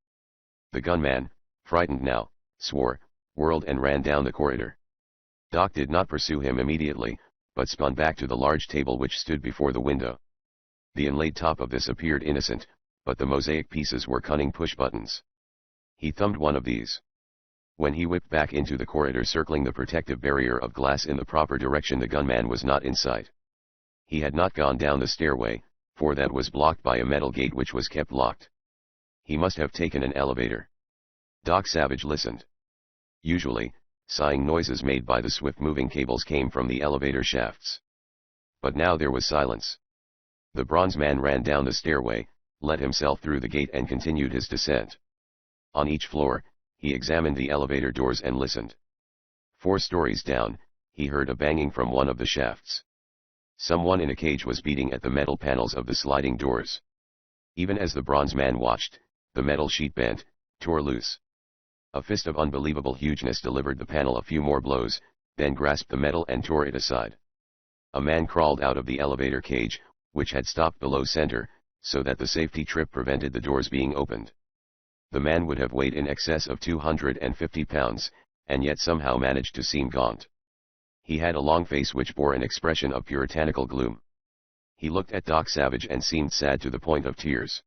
The gunman, frightened now, swore, whirled and ran down the corridor. Doc did not pursue him immediately, but spun back to the large table which stood before the window. The inlaid top of this appeared innocent, but the mosaic pieces were cunning push buttons. He thumbed one of these. When he whipped back into the corridor circling the protective barrier of glass in the proper direction, the gunman was not in sight. He had not gone down the stairway, for that was blocked by a metal gate which was kept locked. He must have taken an elevator. Doc Savage listened. Usually, sighing noises made by the swift-moving cables came from the elevator shafts. But now there was silence. The bronze man ran down the stairway, let himself through the gate and continued his descent. On each floor, he examined the elevator doors and listened. 4 stories down, he heard a banging from one of the shafts. Someone in a cage was beating at the metal panels of the sliding doors. Even as the bronze man watched, the metal sheet bent, tore loose. A fist of unbelievable hugeness delivered the panel a few more blows, then grasped the metal and tore it aside. A man crawled out of the elevator cage, which had stopped below center, so that the safety trip prevented the doors being opened. The man would have weighed in excess of 250 pounds, and yet somehow managed to seem gaunt. He had a long face which bore an expression of puritanical gloom. He looked at Doc Savage and seemed sad to the point of tears.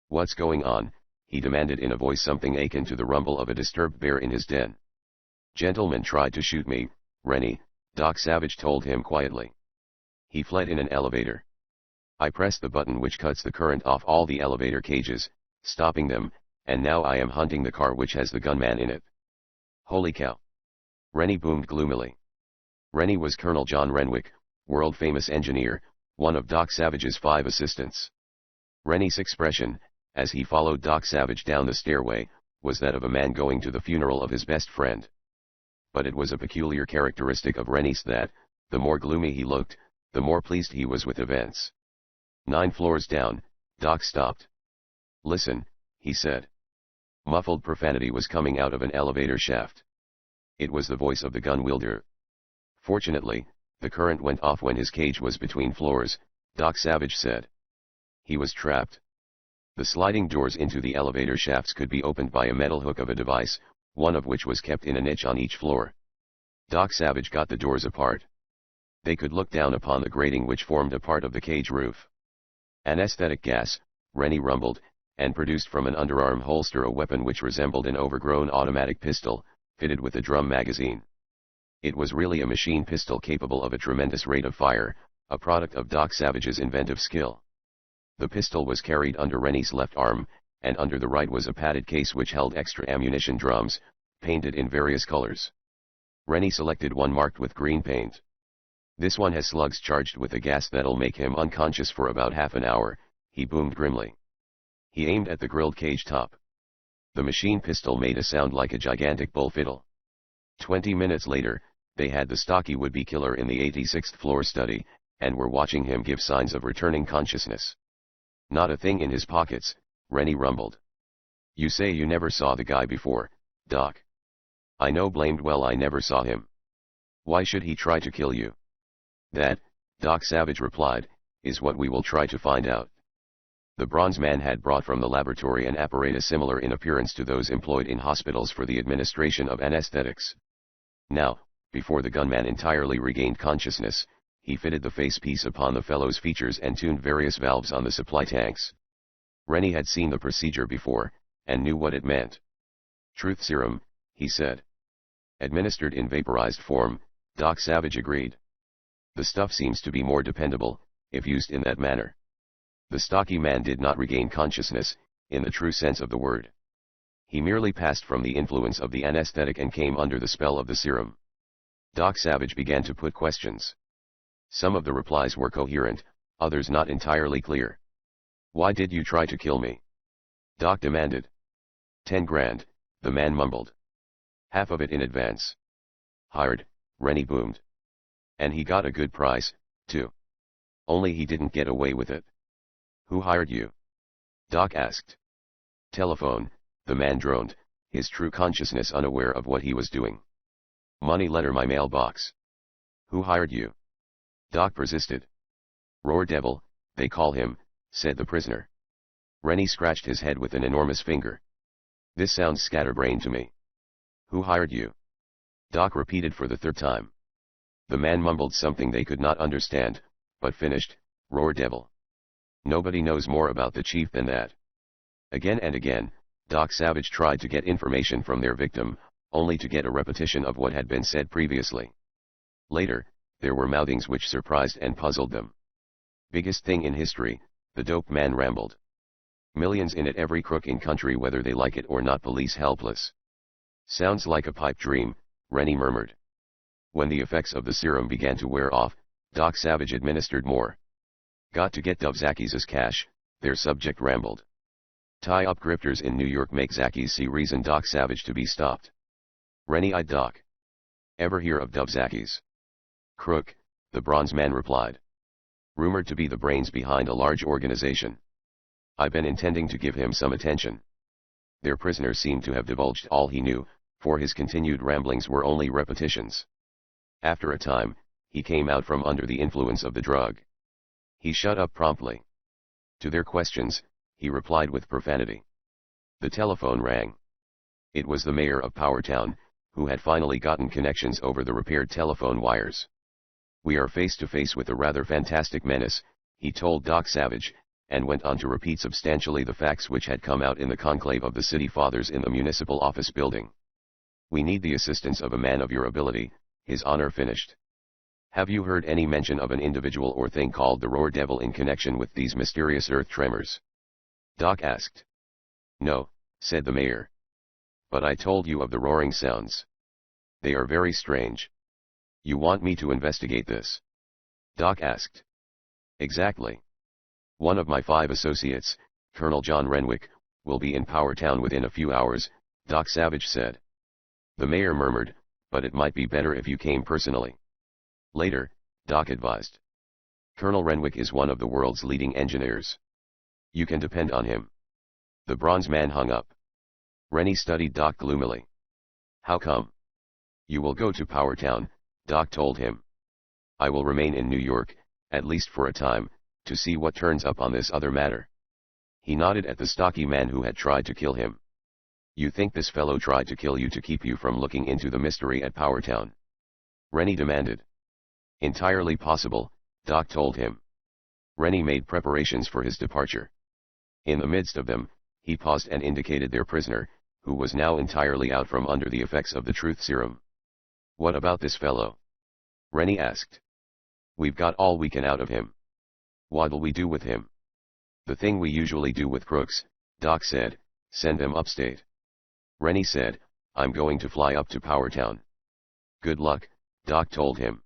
"What's going on?" he demanded in a voice something akin to the rumble of a disturbed bear in his den. "Gentleman tried to shoot me, Rennie," Doc Savage told him quietly. "He fled in an elevator. I pressed the button which cuts the current off all the elevator cages, stopping them, and now I am hunting the car which has the gunman in it." "Holy cow!" Rennie boomed gloomily. Rennie was Colonel John Renwick, world-famous engineer, one of Doc Savage's 5 assistants. Rennie's expression, as he followed Doc Savage down the stairway, was that of a man going to the funeral of his best friend. But it was a peculiar characteristic of Rennie's that, the more gloomy he looked, the more pleased he was with events. 9 floors down, Doc stopped. "Listen," he said. Muffled profanity was coming out of an elevator shaft. It was the voice of the gun wielder. "Fortunately, the current went off when his cage was between floors," Doc Savage said. "He was trapped. The sliding doors into the elevator shafts could be opened by a metal hook of a device, one of which was kept in a niche on each floor. Doc Savage got the doors apart. They could look down upon the grating which formed a part of the cage roof. Anesthetic gas," Rennie rumbled, and produced from an underarm holster a weapon which resembled an overgrown automatic pistol, fitted with a drum magazine. It was really a machine pistol capable of a tremendous rate of fire, a product of Doc Savage's inventive skill. The pistol was carried under Rennie's left arm, and under the right was a padded case which held extra ammunition drums, painted in various colors. Rennie selected one marked with green paint. "This one has slugs charged with a gas that'll make him unconscious for about half an hour," he boomed grimly. He aimed at the grilled cage top. The machine pistol made a sound like a gigantic bull fiddle. 20 minutes later, they had the stocky would-be killer in the 86th floor study, and were watching him give signs of returning consciousness. "Not a thing in his pockets," Rennie rumbled. "You say you never saw the guy before, Doc?" "I know blamed well I never saw him. Why should he try to kill you?" "That," Doc Savage replied, "is what we will try to find out." The bronze man had brought from the laboratory an apparatus similar in appearance to those employed in hospitals for the administration of anesthetics. Now, before the gunman entirely regained consciousness, he fitted the facepiece upon the fellow's features and tuned various valves on the supply tanks. Rennie had seen the procedure before, and knew what it meant. Truth serum, he said. Administered in vaporized form, Doc Savage agreed. The stuff seems to be more dependable, if used in that manner. The stocky man did not regain consciousness, in the true sense of the word. He merely passed from the influence of the anesthetic and came under the spell of the serum. Doc Savage began to put questions. Some of the replies were coherent, others not entirely clear. "Why did you try to kill me?" Doc demanded. 10 grand, the man mumbled. "Half of it in advance." "Hired," Rennie boomed. "And he got a good price, too. Only he didn't get away with it." "Who hired you?" Doc asked. "Telephone," the man droned, his true consciousness unaware of what he was doing. "Money letter my mailbox." "Who hired you?" Doc persisted. "Roar Devil, they call him," said the prisoner. Rennie scratched his head with an enormous finger. "This sounds scatterbrained to me." "Who hired you?" Doc repeated for the third time. The man mumbled something they could not understand, but finished, "Roar Devil. Nobody knows more about the chief than that." Again and again, Doc Savage tried to get information from their victim, only to get a repetition of what had been said previously. Later, there were mouthings which surprised and puzzled them. "Biggest thing in history," the dope man rambled. "Millions in it, every crook in country whether they like it or not, police helpless." "Sounds like a pipe dream," Rennie murmured. When the effects of the serum began to wear off, Doc Savage administered more. "Got to get Dubzakis' cash," their subject rambled. "Tie up grifters in New York, make Zakis see reason Doc Savage to be stopped." Rennie eyed Doc. "Ever hear of Dubzakis?" "Crook," the bronze man replied. "Rumored to be the brains behind a large organization. I've been intending to give him some attention." Their prisoner seemed to have divulged all he knew, for his continued ramblings were only repetitions. After a time, he came out from under the influence of the drug. He shut up promptly. To their questions, he replied with profanity. The telephone rang. It was the mayor of Powertown, who had finally gotten connections over the repaired telephone wires. "We are face to face with a rather fantastic menace," he told Doc Savage, and went on to repeat substantially the facts which had come out in the conclave of the city fathers in the municipal office building. "We need the assistance of a man of your ability," His Honor finished. "Have you heard any mention of an individual or thing called the Roar Devil in connection with these mysterious earth tremors?" Doc asked. "No," said the mayor. "But I told you of the roaring sounds. They are very strange. You want me to investigate this?" Doc asked. "Exactly. One of my 5 associates, Colonel John Renwick, will be in Powertown within a few hours," Doc Savage said. The mayor murmured, "But it might be better if you came personally." Later, Doc advised. "Colonel Renwick is one of the world's leading engineers. You can depend on him." The bronze man hung up. Rennie studied Doc gloomily. "How come?" "You will go to Powertown," Doc told him. "I will remain in New York, at least for a time, to see what turns up on this other matter." He nodded at the stocky man who had tried to kill him. "You think this fellow tried to kill you to keep you from looking into the mystery at Powertown?" Rennie demanded. "Entirely possible," Doc told him. Rennie made preparations for his departure. In the midst of them, he paused and indicated their prisoner, who was now entirely out from under the effects of the truth serum. "What about this fellow?" Rennie asked. "We've got all we can out of him." "What'll we do with him?" "The thing we usually do with crooks," Doc said, "send them upstate." Rennie said, "I'm going to fly up to Powertown." "Good luck," Doc told him.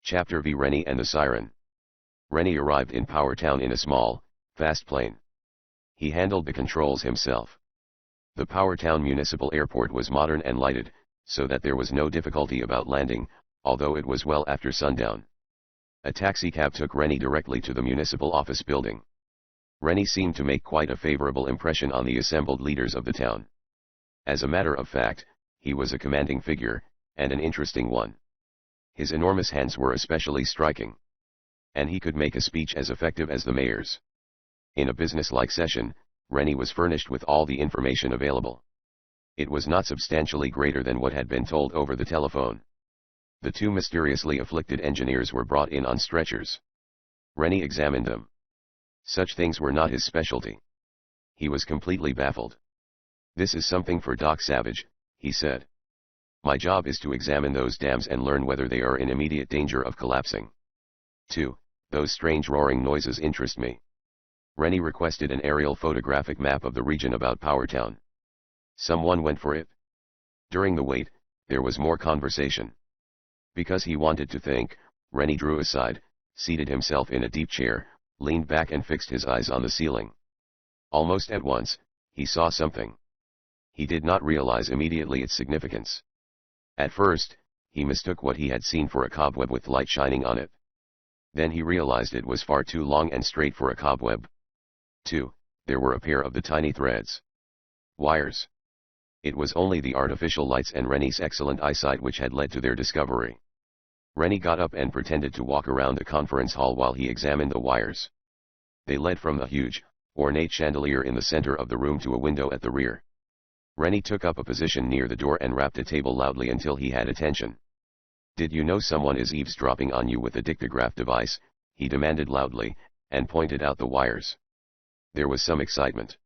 Chapter v. Rennie and the Siren. Rennie arrived in Powertown in a small, fast plane. He handled the controls himself. The Powertown Municipal Airport was modern and lighted, so that there was no difficulty about landing, although it was well after sundown. A taxicab took Rennie directly to the municipal office building. Rennie seemed to make quite a favorable impression on the assembled leaders of the town. As a matter of fact, he was a commanding figure, and an interesting one. His enormous hands were especially striking. And he could make a speech as effective as the mayor's. In a business-like session, Rennie was furnished with all the information available. It was not substantially greater than what had been told over the telephone. The 2 mysteriously afflicted engineers were brought in on stretchers. Rennie examined them. Such things were not his specialty. He was completely baffled. "This is something for Doc Savage," he said. "My job is to examine those dams and learn whether they are in immediate danger of collapsing. 2. Those strange roaring noises interest me." Rennie requested an aerial photographic map of the region about Powertown. Someone went for it. During the wait, there was more conversation. Because he wanted to think, Rennie drew aside, seated himself in a deep chair, leaned back and fixed his eyes on the ceiling. Almost at once, he saw something. He did not realize immediately its significance. At first, he mistook what he had seen for a cobweb with light shining on it. Then he realized it was far too long and straight for a cobweb. 2. There were a pair of the tiny threads. Wires. It was only the artificial lights and Rennie's excellent eyesight which had led to their discovery. Rennie got up and pretended to walk around the conference hall while he examined the wires. They led from the huge, ornate chandelier in the center of the room to a window at the rear. Rennie took up a position near the door and rapped a table loudly until he had attention. "Did you know someone is eavesdropping on you with a dictograph device?" he demanded loudly, and pointed out the wires. There was some excitement.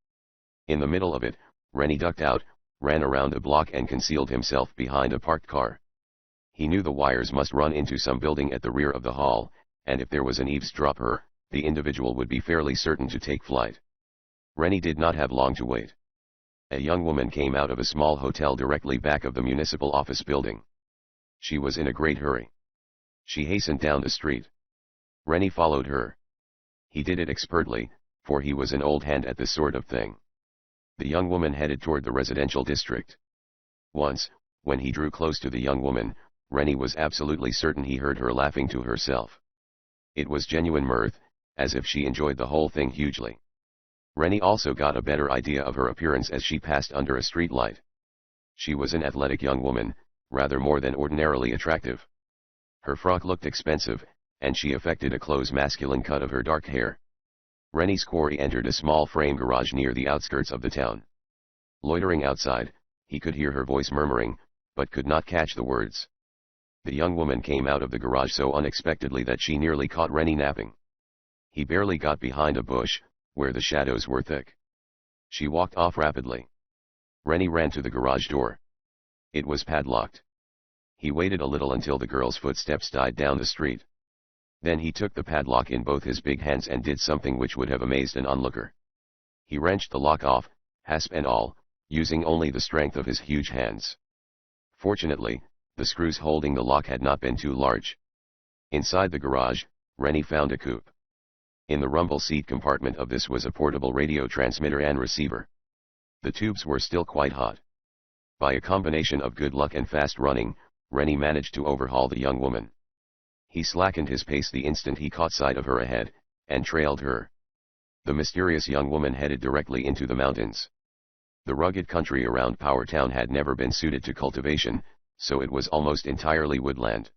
In the middle of it, Rennie ducked out, ran around a block and concealed himself behind a parked car. He knew the wires must run into some building at the rear of the hall, and if there was an eavesdropper, the individual would be fairly certain to take flight. Rennie did not have long to wait. A young woman came out of a small hotel directly back of the municipal office building. She was in a great hurry. She hastened down the street. Rennie followed her. He did it expertly, for he was an old hand at this sort of thing. The young woman headed toward the residential district. Once, when he drew close to the young woman, Rennie was absolutely certain he heard her laughing to herself. It was genuine mirth, as if she enjoyed the whole thing hugely. Rennie also got a better idea of her appearance as she passed under a street light. She was an athletic young woman, rather more than ordinarily attractive. Her frock looked expensive, and she affected a close masculine cut of her dark hair. Rennie's quarry entered a small frame garage near the outskirts of the town. Loitering outside, he could hear her voice murmuring, but could not catch the words. The young woman came out of the garage so unexpectedly that she nearly caught Rennie napping. He barely got behind a bush, where the shadows were thick. She walked off rapidly. Rennie ran to the garage door. It was padlocked. He waited a little until the girl's footsteps died down the street. Then he took the padlock in both his big hands and did something which would have amazed an onlooker. He wrenched the lock off, hasp and all, using only the strength of his huge hands. Fortunately, the screws holding the lock had not been too large. Inside the garage, Rennie found a coupe. In the rumble seat compartment of this was a portable radio transmitter and receiver. The tubes were still quite hot. By a combination of good luck and fast running, Rennie managed to overhaul the young woman. He slackened his pace the instant he caught sight of her ahead, and trailed her. The mysterious young woman headed directly into the mountains. The rugged country around Powertown had never been suited to cultivation, so it was almost entirely woodland.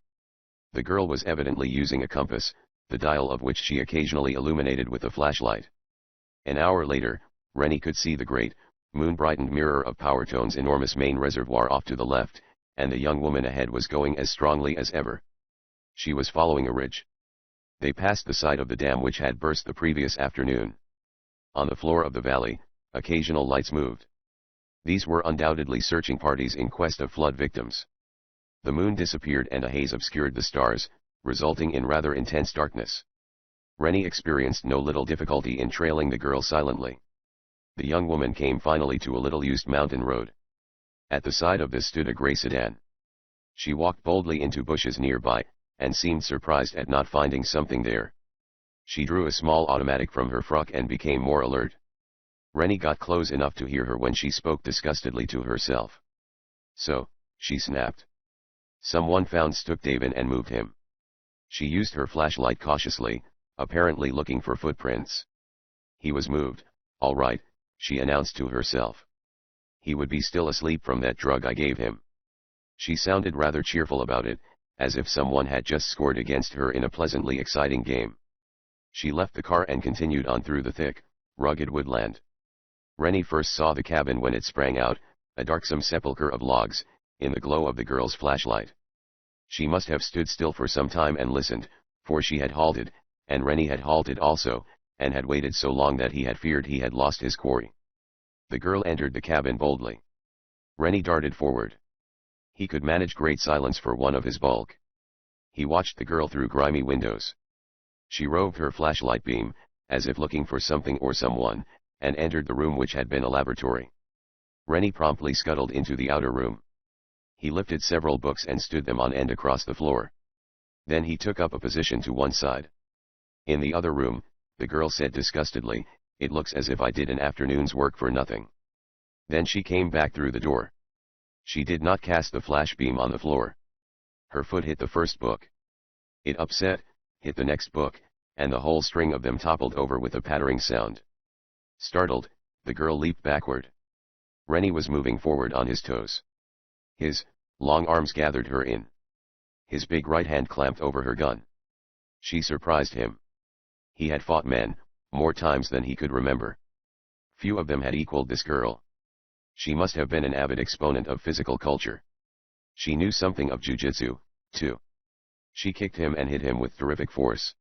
The girl was evidently using a compass, the dial of which she occasionally illuminated with a flashlight. An hour later, Rennie could see the great, moon-brightened mirror of Powertown's enormous main reservoir off to the left, and the young woman ahead was going as strongly as ever. She was following a ridge. They passed the side of the dam which had burst the previous afternoon. On the floor of the valley, occasional lights moved. These were undoubtedly searching parties in quest of flood victims. The moon disappeared and a haze obscured the stars, resulting in rather intense darkness. Rennie experienced no little difficulty in trailing the girl silently. The young woman came finally to a little-used mountain road. At the side of this stood a gray sedan. She walked boldly into bushes nearby, and seemed surprised at not finding something there. She drew a small automatic from her frock and became more alert. Rennie got close enough to hear her when she spoke disgustedly to herself. "So," she snapped. "Someone found Stuckdaven and moved him." She used her flashlight cautiously, apparently looking for footprints. "He was moved, all right," she announced to herself. "He would be still asleep from that drug I gave him." She sounded rather cheerful about it, as if someone had just scored against her in a pleasantly exciting game. She left the car and continued on through the thick, rugged woodland. Rennie first saw the cabin when it sprang out, a darksome sepulchre of logs, in the glow of the girl's flashlight. She must have stood still for some time and listened, for she had halted, and Rennie had halted also, and had waited so long that he had feared he had lost his quarry. The girl entered the cabin boldly. Rennie darted forward. He could manage great silence for one of his bulk. He watched the girl through grimy windows. She roved her flashlight beam, as if looking for something or someone, and entered the room which had been a laboratory. Rennie promptly scuttled into the outer room. He lifted several books and stood them on end across the floor. Then he took up a position to one side. In the other room, the girl said disgustedly, "It looks as if I did an afternoon's work for nothing." Then she came back through the door. She did not cast the flash beam on the floor. Her foot hit the first book. It upset, hit the next book, and the whole string of them toppled over with a pattering sound. Startled, the girl leaped backward. Rennie was moving forward on his toes. His long arms gathered her in. His big right hand clamped over her gun. She surprised him. He had fought men, more times than he could remember. Few of them had equaled this girl. She must have been an avid exponent of physical culture. She knew something of jiu-jitsu, too. She kicked him and hit him with terrific force.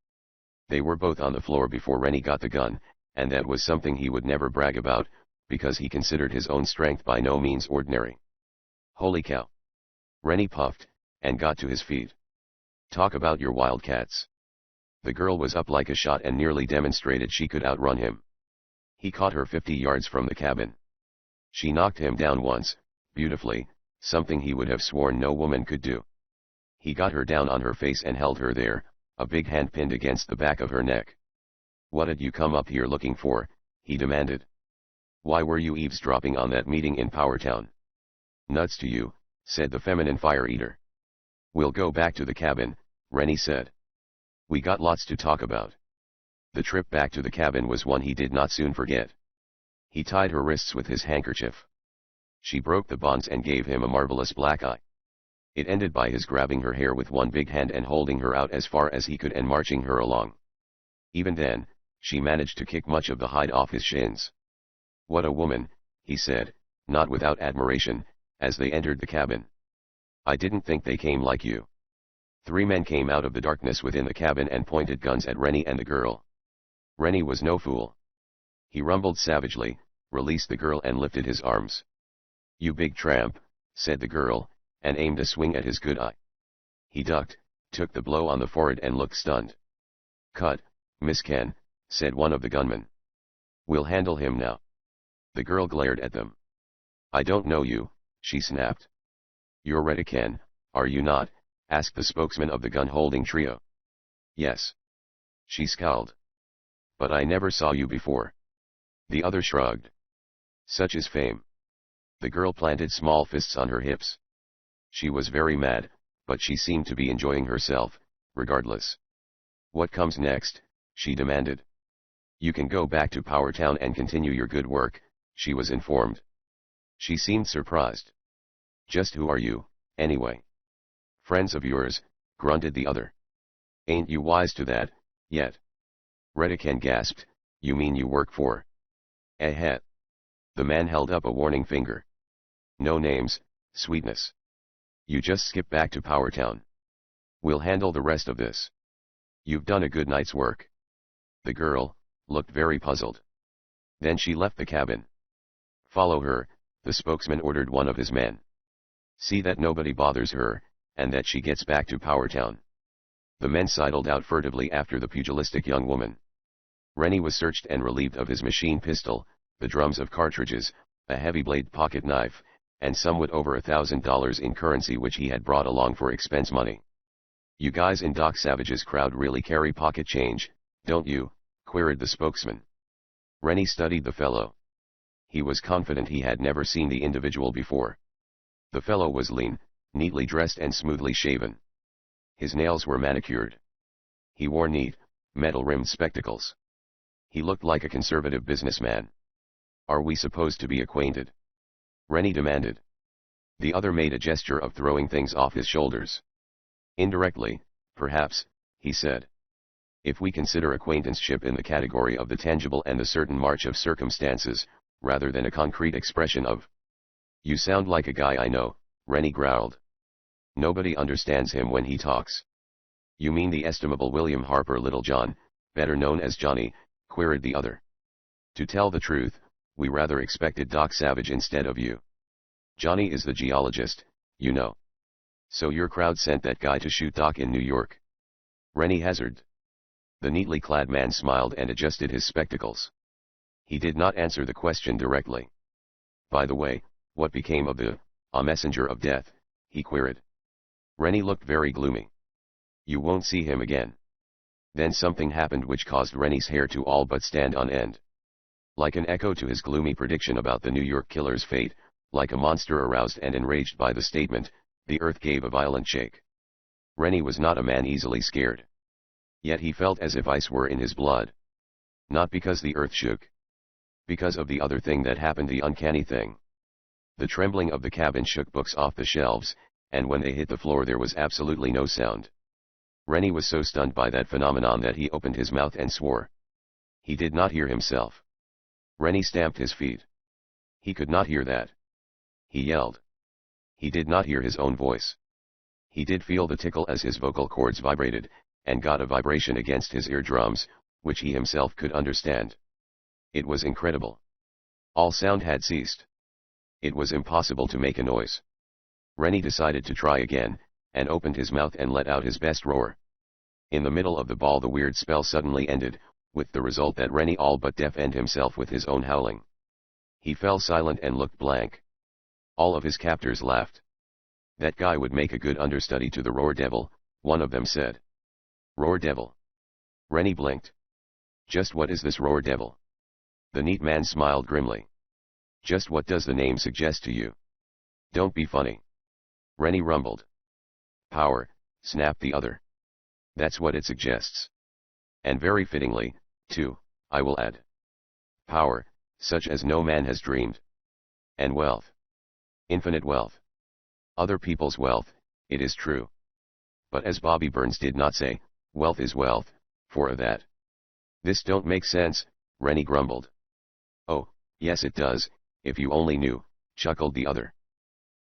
They were both on the floor before Rennie got the gun, and that was something he would never brag about, because he considered his own strength by no means ordinary. Holy cow! Rennie puffed, and got to his feet. Talk about your wildcats. The girl was up like a shot and nearly demonstrated she could outrun him. He caught her 50 yards from the cabin. She knocked him down once, beautifully, something he would have sworn no woman could do. He got her down on her face and held her there, a big hand pinned against the back of her neck. "What did you come up here looking for?" he demanded. "Why were you eavesdropping on that meeting in Powertown?" "Nuts to you," said the feminine fire eater. "We'll go back to the cabin," Rennie said. "We got lots to talk about." The trip back to the cabin was one he did not soon forget. He tied her wrists with his handkerchief. She broke the bonds and gave him a marvelous black eye. It ended by his grabbing her hair with one big hand and holding her out as far as he could and marching her along. Even then, she managed to kick much of the hide off his shins. "What a woman," he said, not without admiration, as they entered the cabin. "I didn't think they came like you." 3 men came out of the darkness within the cabin and pointed guns at Rennie and the girl. Rennie was no fool. He rumbled savagely, released the girl and lifted his arms. "You big tramp," said the girl, and aimed a swing at his good eye. He ducked, took the blow on the forehead and looked stunned. "Cut, Miss Ken," said one of the gunmen. "We'll handle him now." The girl glared at them. "I don't know you," she snapped. "You're Retta Ken, are you not?" asked the spokesman of the gun-holding trio. "Yes." She scowled. "But I never saw you before." The other shrugged. "Such is fame." The girl planted small fists on her hips. She was very mad, but she seemed to be enjoying herself, regardless. "What comes next?" she demanded. "You can go back to Powertown and continue your good work," she was informed. She seemed surprised. "Just who are you, anyway?" "Friends of yours," grunted the other. "Ain't you wise to that, yet?" Redican gasped, "You mean you work for?" "Eh." The man held up a warning finger. "No names, sweetness. You just skip back to Powertown. We'll handle the rest of this. You've done a good night's work." The girl looked very puzzled. Then she left the cabin. "Follow her," the spokesman ordered one of his men. "See that nobody bothers her, and that she gets back to Powertown." The men sidled out furtively after the pugilistic young woman. Rennie was searched and relieved of his machine pistol, the drums of cartridges, a heavy blade pocket knife, and somewhat over $1,000 in currency which he had brought along for expense money. "You guys in Doc Savage's crowd really carry pocket change, don't you?" queried the spokesman. Rennie studied the fellow. He was confident he had never seen the individual before. The fellow was lean, neatly dressed and smoothly shaven. His nails were manicured. He wore neat, metal-rimmed spectacles. He looked like a conservative businessman. "Are we supposed to be acquainted?" Rennie demanded. The other made a gesture of throwing things off his shoulders. "Indirectly, perhaps," he said. "If we consider acquaintanceship in the category of the tangible and the certain march of circumstances, rather than a concrete expression of." "You sound like a guy I know," Rennie growled. "Nobody understands him when he talks." "You mean the estimable William Harper Littlejohn, better known as Johnny?" queried the other. "To tell the truth, We rather expected Doc Savage instead of you. Johnny is the geologist, you know. So your crowd sent that guy to shoot Doc in New York? Rennie hazarded. The neatly clad man smiled and adjusted his spectacles. He did not answer the question directly. By the way, what became of a messenger of death, he queried. Rennie looked very gloomy. You won't see him again. Then something happened which caused Rennie's hair to all but stand on end. Like an echo to his gloomy prediction about the New York killer's fate, like a monster aroused and enraged by the statement, the earth gave a violent shake. Rennie was not a man easily scared. Yet he felt as if ice were in his blood. Not because the earth shook. Because of the other thing that happened, the uncanny thing. The trembling of the cabin shook books off the shelves, and when they hit the floor there was absolutely no sound. Rennie was so stunned by that phenomenon that he opened his mouth and swore. He did not hear himself. Rennie stamped his feet. He could not hear that. He yelled. He did not hear his own voice. He did feel the tickle as his vocal cords vibrated, and got a vibration against his eardrums, which he himself could understand. It was incredible. All sound had ceased. It was impossible to make a noise. Rennie decided to try again, and opened his mouth and let out his best roar. In the middle of the ball the weird spell suddenly ended, with the result that Rennie all but deafened himself with his own howling. He fell silent and looked blank. All of his captors laughed. That guy would make a good understudy to the Roar Devil, one of them said. Roar Devil. Rennie blinked. Just what is this Roar Devil? The neat man smiled grimly. Just what does the name suggest to you? Don't be funny. Rennie rumbled. Power, snapped the other. That's what it suggests. And very fittingly, too, I will add. Power, such as no man has dreamed. And wealth. Infinite wealth. Other people's wealth, it is true. But as Bobby Burns did not say, wealth is wealth, for a that. This don't make sense, Rennie grumbled. Oh, yes it does, if you only knew, chuckled the other.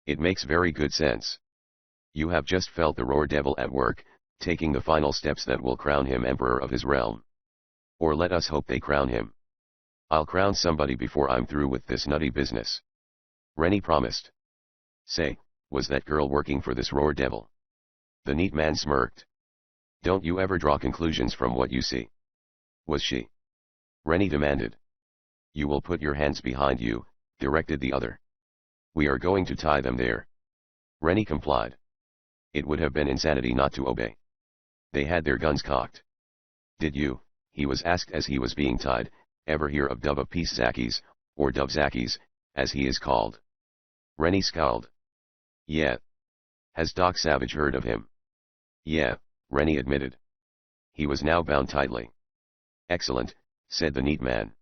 It makes very good sense. You have just felt the Roar Devil at work, taking the final steps that will crown him emperor of his realm. Or let us hope they crown him. I'll crown somebody before I'm through with this nutty business. Rennie promised. Say, was that girl working for this Roar Devil? The neat man smirked. Don't you ever draw conclusions from what you see? Was she? Rennie demanded. You will put your hands behind you, directed the other. We are going to tie them there. Rennie complied. It would have been insanity not to obey. They had their guns cocked. Did you, he was asked as he was being tied, ever hear of Dove of Peace Zackies, or Dove Zackies, as he is called? Rennie scowled. Yeah. Has Doc Savage heard of him? Yeah, Rennie admitted. He was now bound tightly. Excellent, said the neat man.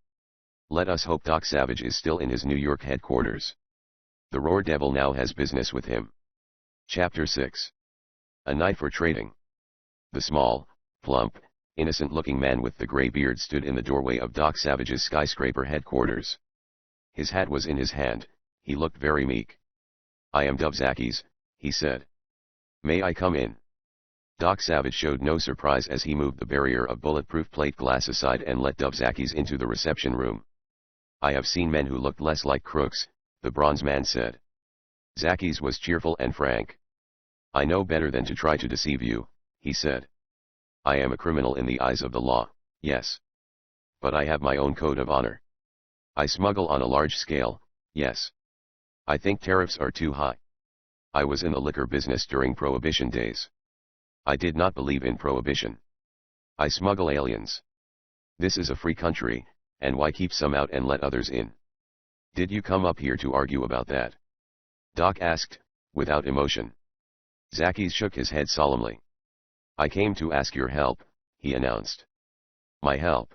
Let us hope Doc Savage is still in his New York headquarters. The Roar Devil now has business with him. Chapter 6. A night for trading. The small, plump, innocent-looking man with the gray beard stood in the doorway of Doc Savage's skyscraper headquarters. His hat was in his hand, he looked very meek. I am Dove Zackies, he said. May I come in? Doc Savage showed no surprise as he moved the barrier of bulletproof plate glass aside and let Dove Zackies into the reception room. I have seen men who looked less like crooks, the bronze man said. Zackies was cheerful and frank. I know better than to try to deceive you, he said. I am a criminal in the eyes of the law, yes. But I have my own code of honor. I smuggle on a large scale, yes. I think tariffs are too high. I was in the liquor business during Prohibition days. I did not believe in Prohibition. I smuggle aliens. This is a free country, and why keep some out and let others in? Did you come up here to argue about that? Doc asked, without emotion. Zackies shook his head solemnly. I came to ask your help, he announced. My help?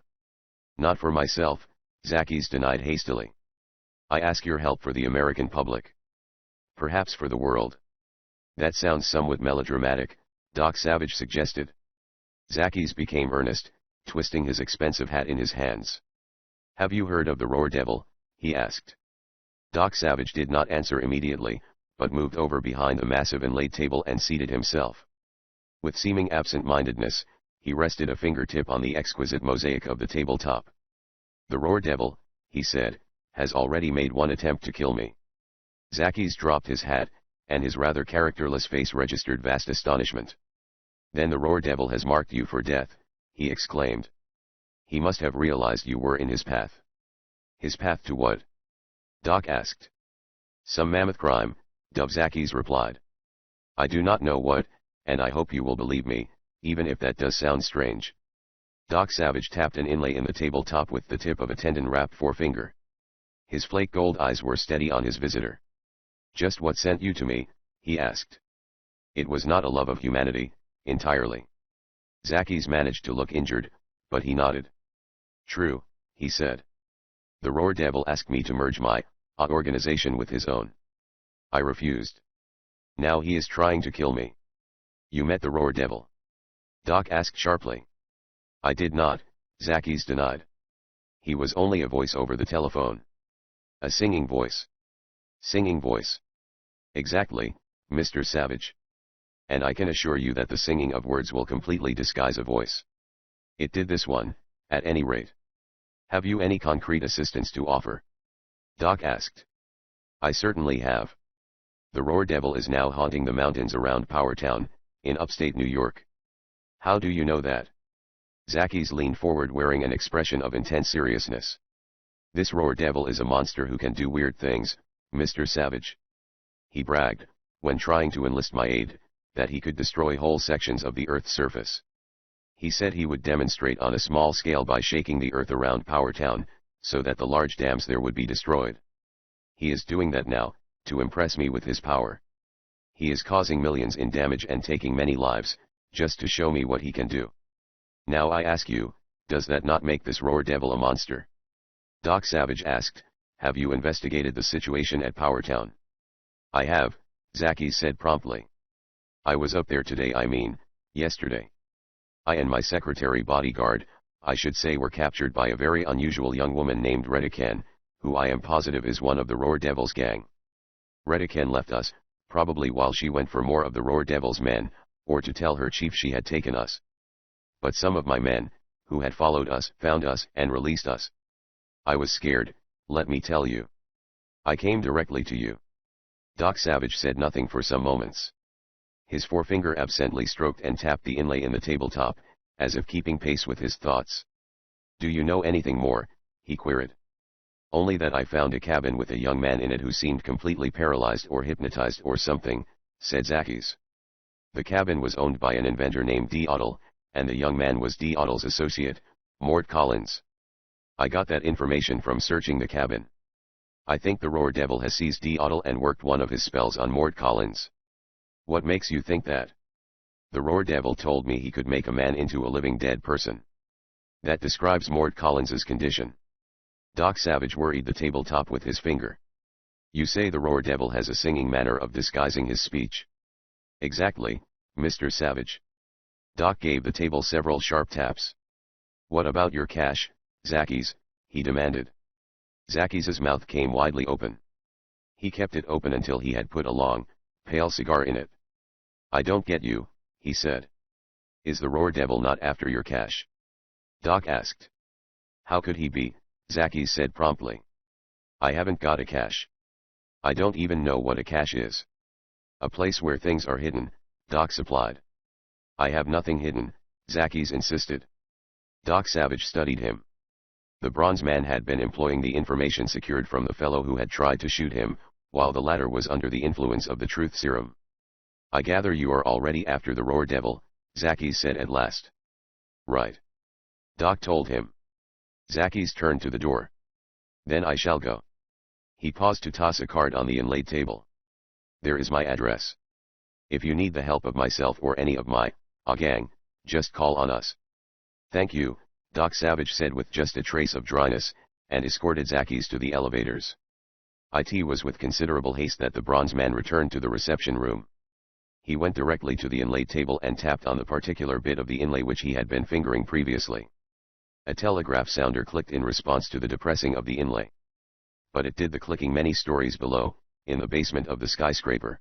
Not for myself, Zackies denied hastily. I ask your help for the American public. Perhaps for the world. That sounds somewhat melodramatic, Doc Savage suggested. Zackies became earnest, twisting his expensive hat in his hands. Have you heard of the Roar Devil? He asked. Doc Savage did not answer immediately, but moved over behind the massive inlaid table and seated himself. With seeming absent-mindedness, he rested a fingertip on the exquisite mosaic of the tabletop. The Roar Devil, he said, has already made one attempt to kill me. Zackies dropped his hat, and his rather characterless face registered vast astonishment. Then the Roar Devil has marked you for death, he exclaimed. He must have realized you were in his path. His path to what? Doc asked. Some mammoth crime, Zackies replied. I do not know what, and I hope you will believe me, even if that does sound strange. Doc Savage tapped an inlay in the tabletop with the tip of a tendon-wrapped forefinger. His flake gold eyes were steady on his visitor. Just what sent you to me, he asked. It was not a love of humanity, entirely. Zackies managed to look injured, but he nodded. True, he said. The Roar Devil asked me to merge my organization with his own. I refused. Now he is trying to kill me. You met the Roar Devil? Doc asked sharply. I did not, Zackies denied. He was only a voice over the telephone. A singing voice. Singing voice. Exactly, Mr. Savage. And I can assure you that the singing of words will completely disguise a voice. It did this one, at any rate. Have you any concrete assistance to offer? Doc asked. I certainly have. The Roar Devil is now haunting the mountains around Powertown, in upstate New York. How do you know that? Zackies leaned forward wearing an expression of intense seriousness. This Roar Devil is a monster who can do weird things, Mr. Savage. He bragged, when trying to enlist my aid, that he could destroy whole sections of the Earth's surface. He said he would demonstrate on a small scale by shaking the Earth around Powertown, so that the large dams there would be destroyed. He is doing that now, to impress me with his power. He is causing millions in damage and taking many lives, just to show me what he can do. Now I ask you, does that not make this Roar Devil a monster? Doc Savage asked, have you investigated the situation at Powertown? I have, Zackies said promptly. I was up there today, yesterday. I and my secretary bodyguard, I should say, were captured by a very unusual young woman named Redican, who I am positive is one of the Roar Devil's gang. Redican left us, probably while she went for more of the Roar Devil's men, or to tell her chief she had taken us. But some of my men, who had followed us, found us and released us. I was scared, let me tell you. I came directly to you. Doc Savage said nothing for some moments. His forefinger absently stroked and tapped the inlay in the tabletop, as if keeping pace with his thoughts. Do you know anything more? He queried. Only that I found a cabin with a young man in it who seemed completely paralyzed or hypnotized or something, said Zackies. The cabin was owned by an inventor named D. Ottle, and the young man was D. Ottle's associate, Mort Collins. I got that information from searching the cabin. I think the Roar Devil has seized D. Ottle and worked one of his spells on Mort Collins. What makes you think that? The Roar Devil told me he could make a man into a living dead person. That describes Mort Collins's condition. Doc Savage worried the tabletop with his finger. You say the Roar Devil has a singing manner of disguising his speech? Exactly, Mr. Savage. Doc gave the table several sharp taps. What about your cash, Zackies? He demanded. Zackies' mouth came widely open. He kept it open until he had put a long, pale cigar in it. I don't get you, he said. Is the Roar Devil not after your cash? Doc asked. How could he be? Zackies said promptly. I haven't got a cache. I don't even know what a cache is. A place where things are hidden, Doc supplied. I have nothing hidden, Zackies insisted. Doc Savage studied him. The bronze man had been employing the information secured from the fellow who had tried to shoot him, while the latter was under the influence of the truth serum. I gather you are already after the Roar Devil, Zackies said at last. Right. Doc told him. Zackies turned to the door. Then I shall go. He paused to toss a card on the inlaid table. There is my address. If you need the help of myself or any of my gang, just call on us. Thank you, Doc Savage said with just a trace of dryness, and escorted Zackies to the elevators. It was with considerable haste that the bronze man returned to the reception room. He went directly to the inlaid table and tapped on the particular bit of the inlay which he had been fingering previously. A telegraph sounder clicked in response to the depressing of the inlay. But it did the clicking many stories below, in the basement of the skyscraper.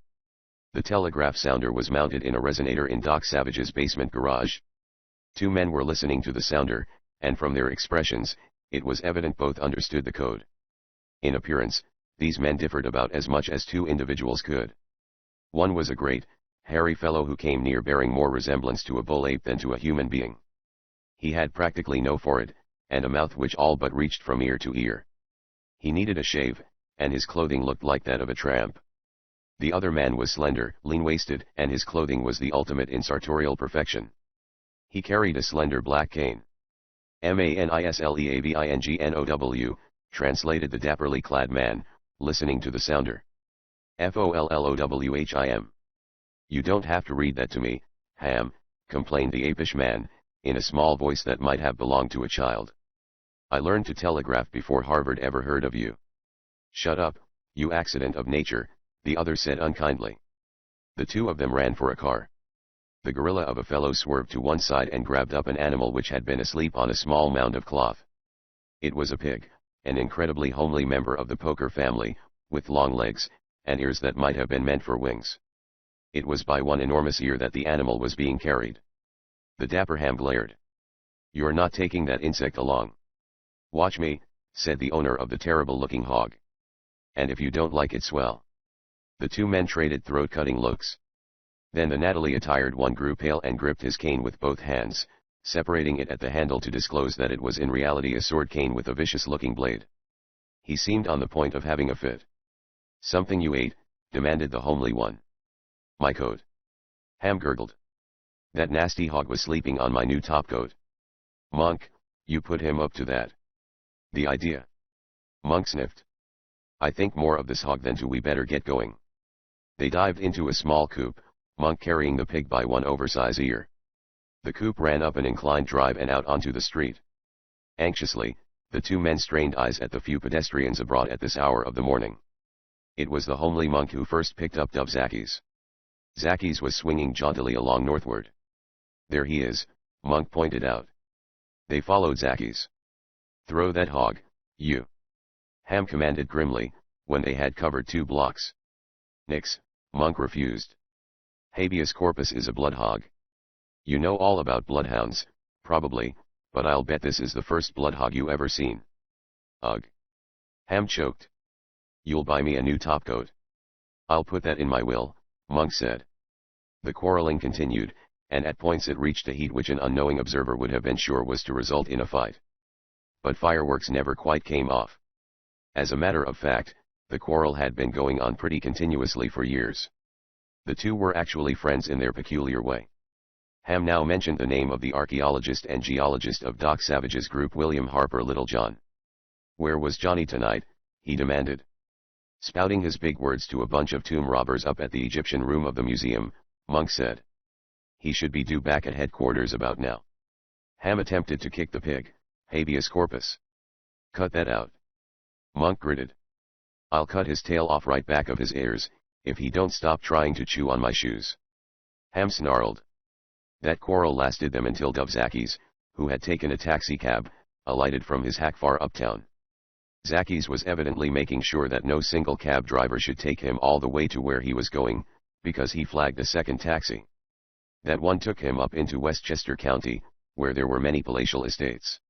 The telegraph sounder was mounted in a resonator in Doc Savage's basement garage. Two men were listening to the sounder, and from their expressions, it was evident both understood the code. In appearance, these men differed about as much as two individuals could. One was a great, hairy fellow who came near bearing more resemblance to a bull ape than to a human being. He had practically no forehead, and a mouth which all but reached from ear to ear. He needed a shave, and his clothing looked like that of a tramp. The other man was slender, lean-waisted, and his clothing was the ultimate in sartorial perfection. He carried a slender black cane. Manisleavingnow, translated the dapperly clad man, listening to the sounder. Followhim. You don't have to read that to me, Ham, complained the apish man, in a small voice that might have belonged to a child. I learned to telegraph before Harvard ever heard of you. Shut up, you accident of nature, the other said unkindly. The two of them ran for a car. The gorilla of a fellow swerved to one side and grabbed up an animal which had been asleep on a small mound of cloth. It was a pig, an incredibly homely member of the poker family, with long legs, and ears that might have been meant for wings. It was by one enormous ear that the animal was being carried. The dapper Ham glared. You're not taking that insect along. Watch me, said the owner of the terrible-looking hog. And if you don't like it, swell. The two men traded throat-cutting looks. Then the nattily-attired one grew pale and gripped his cane with both hands, separating it at the handle to disclose that it was in reality a sword cane with a vicious-looking blade. He seemed on the point of having a fit. Something you ate, demanded the homely one. My coat. Ham gurgled. That nasty hog was sleeping on my new topcoat. Monk, you put him up to that. The idea. Monk sniffed. I think more of this hog than to we better get going. They dived into a small coop, Monk carrying the pig by one oversized ear. The coop ran up an inclined drive and out onto the street. Anxiously, the two men strained eyes at the few pedestrians abroad at this hour of the morning. It was the homely Monk who first picked up Dub Zackies. Zackies was swinging jauntily along northward. There he is, Monk pointed out. They followed Zackies. Throw that hog, you. Ham commanded grimly, when they had covered 2 blocks. Nix, Monk refused. Habeas corpus is a blood hog. You know all about bloodhounds, probably, but I'll bet this is the first blood hog you ever seen. Ugh. Ham choked. You'll buy me a new topcoat. I'll put that in my will, Monk said. The quarreling continued, and at points it reached a heat which an unknowing observer would have been sure was to result in a fight. But fireworks never quite came off. As a matter of fact, the quarrel had been going on pretty continuously for years. The two were actually friends in their peculiar way. Ham now mentioned the name of the archaeologist and geologist of Doc Savage's group, William Harper Littlejohn. Where was Johnny tonight? He demanded. Spouting his big words to a bunch of tomb robbers up at the Egyptian room of the museum, Monk said. He should be due back at headquarters about now. Ham attempted to kick the pig, habeas corpus. Cut that out. Monk gritted. I'll cut his tail off right back of his ears, if he don't stop trying to chew on my shoes. Ham snarled. That quarrel lasted them until Dub Zackies, who had taken a taxicab, alighted from his hack far uptown. Zackies was evidently making sure that no single cab driver should take him all the way to where he was going, because he flagged a second taxi. That one took him up into Westchester County, where there were many palatial estates.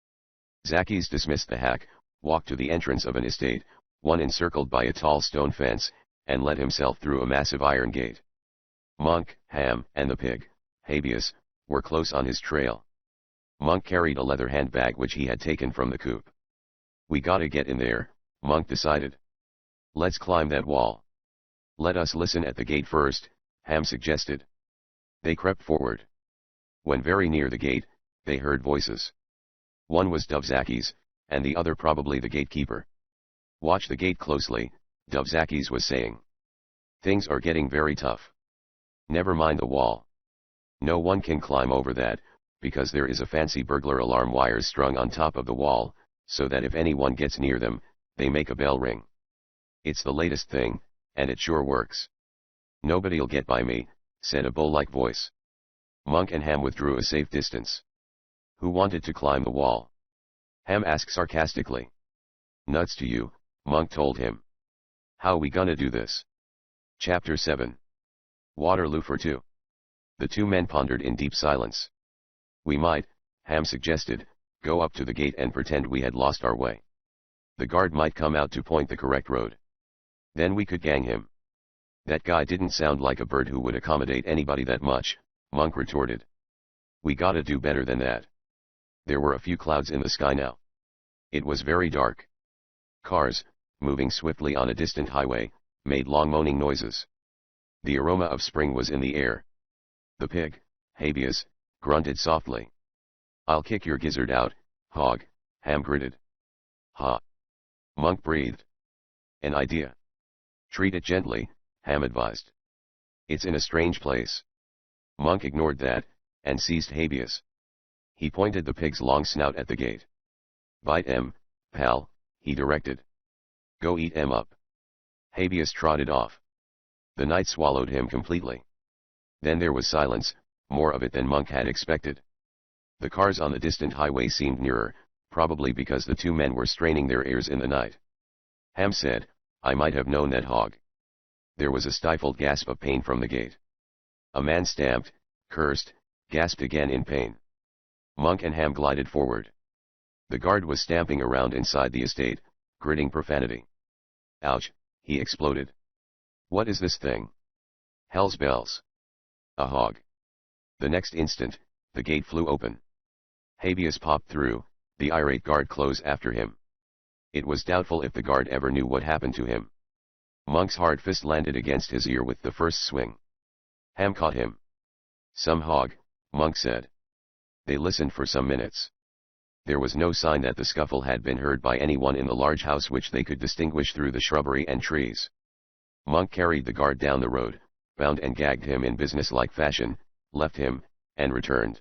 Zackies dismissed the hack, walked to the entrance of an estate, one encircled by a tall stone fence, and let himself through a massive iron gate. Monk, Ham, and the pig, habeas, were close on his trail. Monk carried a leather handbag which he had taken from the coop. We gotta get in there, Monk decided. Let's climb that wall. Let us listen at the gate first, Ham suggested. They crept forward. When very near the gate, they heard voices. One was Dub Zackies, and the other probably the gatekeeper. Watch the gate closely, Dub Zackies was saying. Things are getting very tough. Never mind the wall. No one can climb over that, because there is a fancy burglar alarm wires strung on top of the wall, so that if anyone gets near them, they make a bell ring. It's the latest thing, and it sure works. Nobody'll get by me, said a bull-like voice. Monk and Ham withdrew a safe distance. Who wanted to climb the wall? Ham asked sarcastically. Nuts to you, Monk told him. How we gonna do this? Chapter 7. Waterloo for 2. The two men pondered in deep silence. We might, Ham suggested, go up to the gate and pretend we had lost our way. The guard might come out to point the correct road. Then we could gang him. That guy didn't sound like a bird who would accommodate anybody that much, Monk retorted. We gotta do better than that. There were a few clouds in the sky now. It was very dark. Cars, moving swiftly on a distant highway, made long moaning noises. The aroma of spring was in the air. The pig, Habeas, grunted softly. I'll kick your gizzard out, hog, Ham gritted. Ha! Monk breathed. An idea. Treat it gently, Ham advised. It's in a strange place. Monk ignored that, and seized Habeas. He pointed the pig's long snout at the gate. Bite em, pal, he directed. Go eat em up. Habeas trotted off. The night swallowed him completely. Then there was silence, more of it than Monk had expected. The cars on the distant highway seemed nearer, probably because the two men were straining their ears in the night. Ham said, I might have known that hog. There was a stifled gasp of pain from the gate. A man stamped, cursed, gasped again in pain. Monk and Ham glided forward. The guard was stamping around inside the estate, gritting profanity. Ouch, he exploded. What is this thing? Hell's bells. A hog. The next instant, the gate flew open. Habeas popped through, the irate guard close after him. It was doubtful if the guard ever knew what happened to him. Monk's hard fist landed against his ear with the first swing. Ham caught him. Some hog, Monk said. They listened for some minutes. There was no sign that the scuffle had been heard by anyone in the large house which they could distinguish through the shrubbery and trees. Monk carried the guard down the road, bound and gagged him in business-like fashion, left him, and returned.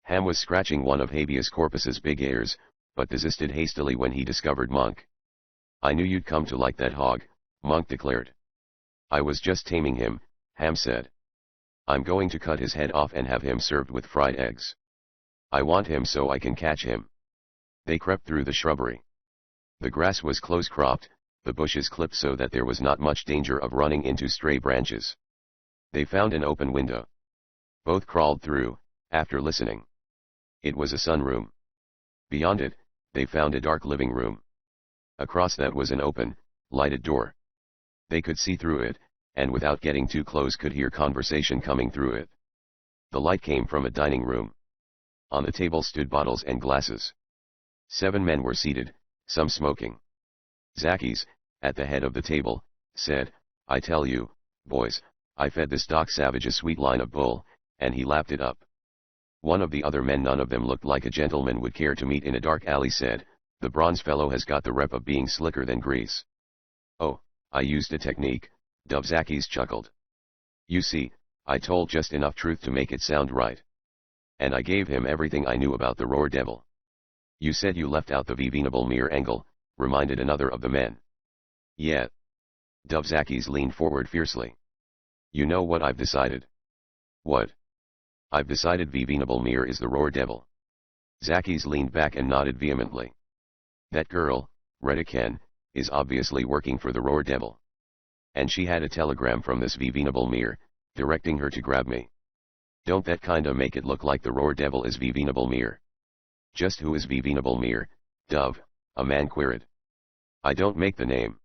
Ham was scratching one of Habeas Corpus's big ears, but desisted hastily when he discovered Monk. I knew you'd come to like that hog, Monk declared. I was just taming him, Ham said. I'm going to cut his head off and have him served with fried eggs. I want him so I can catch him. They crept through the shrubbery. The grass was close-cropped, the bushes clipped so that there was not much danger of running into stray branches. They found an open window. Both crawled through, after listening. It was a sunroom. Beyond it, they found a dark living room. Across that was an open, lighted door. They could see through it, and without getting too close could hear conversation coming through it. The light came from a dining room. On the table stood bottles and glasses. 7 men were seated, some smoking. Zackies, at the head of the table, said, I tell you, boys, I fed this Doc Savage a sweet line of bull, and he lapped it up. One of the other men, none of them looked like a gentleman would care to meet in a dark alley, said, the bronze fellow has got the rep of being slicker than grease. Oh, I used a technique, Dub Zackies chuckled. You see, I told just enough truth to make it sound right. And I gave him everything I knew about the Roar Devil. You said you left out the Venerable Mere angle, reminded another of the men. Yeah. Dub Zackies leaned forward fiercely. You know what I've decided? What? I've decided Venerable Mere is the Roar Devil. Zackies leaned back and nodded vehemently. That girl, Retta Ken, is obviously working for the Roar Devil. And she had a telegram from this Venerable Mere, directing her to grab me. Don't that kinda make it look like the Roar Devil is Venerable Mere? Just who is Venerable Mere, Dove? A man queried. I don't make the name.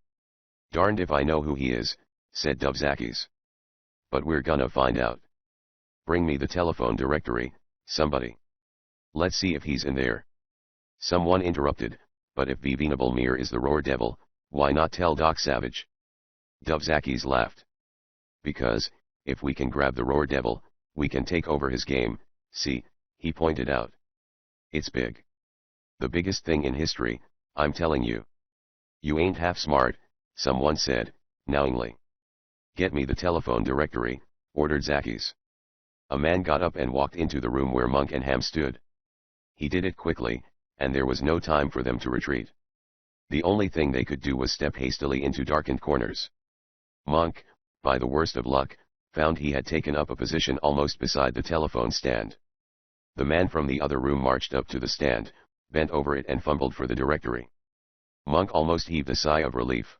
Darned if I know who he is, said Dub Zackies. But we're gonna find out. Bring me the telephone directory, somebody. Let's see if he's in there. Someone interrupted, but if Venerable Mere is the Roar Devil, why not tell Doc Savage? Dub Zackies laughed. Because, if we can grab the Roar Devil, we can take over his game, see, he pointed out. It's big. The biggest thing in history, I'm telling you. You ain't half smart, someone said, knowingly. Get me the telephone directory, ordered Zackies. A man got up and walked into the room where Monk and Ham stood. He did it quickly, and there was no time for them to retreat. The only thing they could do was step hastily into darkened corners. Monk, by the worst of luck, found he had taken up a position almost beside the telephone stand. The man from the other room marched up to the stand, bent over it and fumbled for the directory. Monk almost heaved a sigh of relief.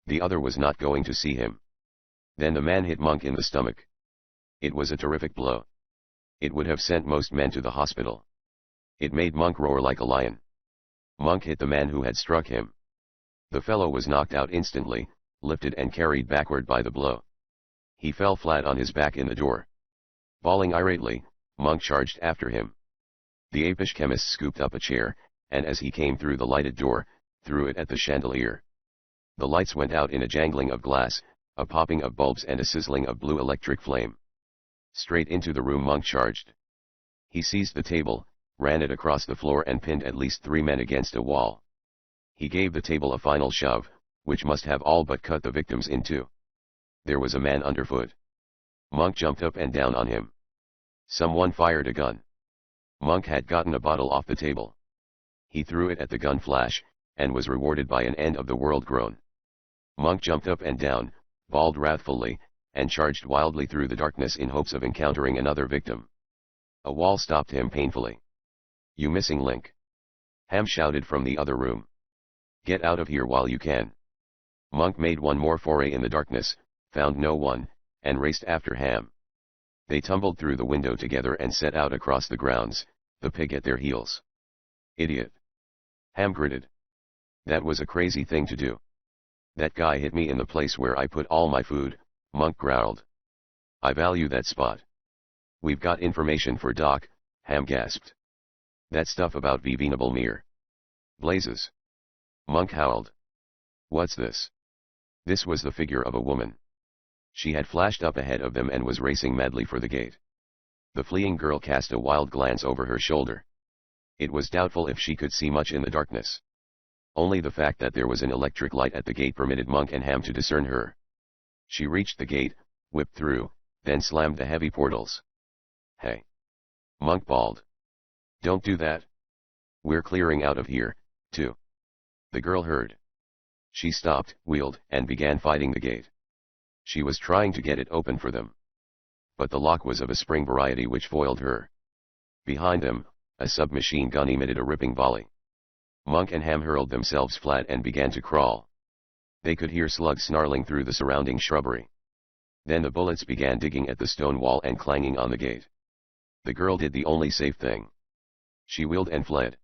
The other was not going to see him. Then the man hit Monk in the stomach. It was a terrific blow. It would have sent most men to the hospital. It made Monk roar like a lion. Monk hit the man who had struck him. The fellow was knocked out instantly, lifted and carried backward by the blow. He fell flat on his back in the door. Bawling irately, Monk charged after him. The apish chemist scooped up a chair, and as he came through the lighted door, threw it at the chandelier. The lights went out in a jangling of glass, a popping of bulbs and a sizzling of blue electric flame. Straight into the room Monk charged. He seized the table, ran it across the floor and pinned at least 3 men against a wall. He gave the table a final shove, which must have all but cut the victims in two. There was a man underfoot. Monk jumped up and down on him. Someone fired a gun. Monk had gotten a bottle off the table. He threw it at the gun flash, and was rewarded by an end-of-the-world groan. Monk jumped up and down, bawled wrathfully, and charged wildly through the darkness in hopes of encountering another victim. A wall stopped him painfully. "You missing link!" Ham shouted from the other room. "Get out of here while you can." Monk made one more foray in the darkness, found no one, and raced after Ham. They tumbled through the window together and set out across the grounds, the pig at their heels. "Idiot!" Ham gritted. "That was a crazy thing to do." "That guy hit me in the place where I put all my food," Monk growled. "I value that spot." "We've got information for Doc," Ham gasped. "That stuff about Venerable Mere." "Blazes!" Monk howled. "What's this?" This was the figure of a woman. She had flashed up ahead of them and was racing madly for the gate. The fleeing girl cast a wild glance over her shoulder. It was doubtful if she could see much in the darkness. Only the fact that there was an electric light at the gate permitted Monk and Ham to discern her. She reached the gate, whipped through, then slammed the heavy portals. "Hey!" Monk bawled. "Don't do that. We're clearing out of here, too." The girl heard. She stopped, wheeled, and began fighting the gate. She was trying to get it open for them. But the lock was of a spring variety which foiled her. Behind them, a submachine gun emitted a ripping volley. Monk and Ham hurled themselves flat and began to crawl. They could hear slugs snarling through the surrounding shrubbery. Then the bullets began digging at the stone wall and clanging on the gate. The girl did the only safe thing. She wheeled and fled.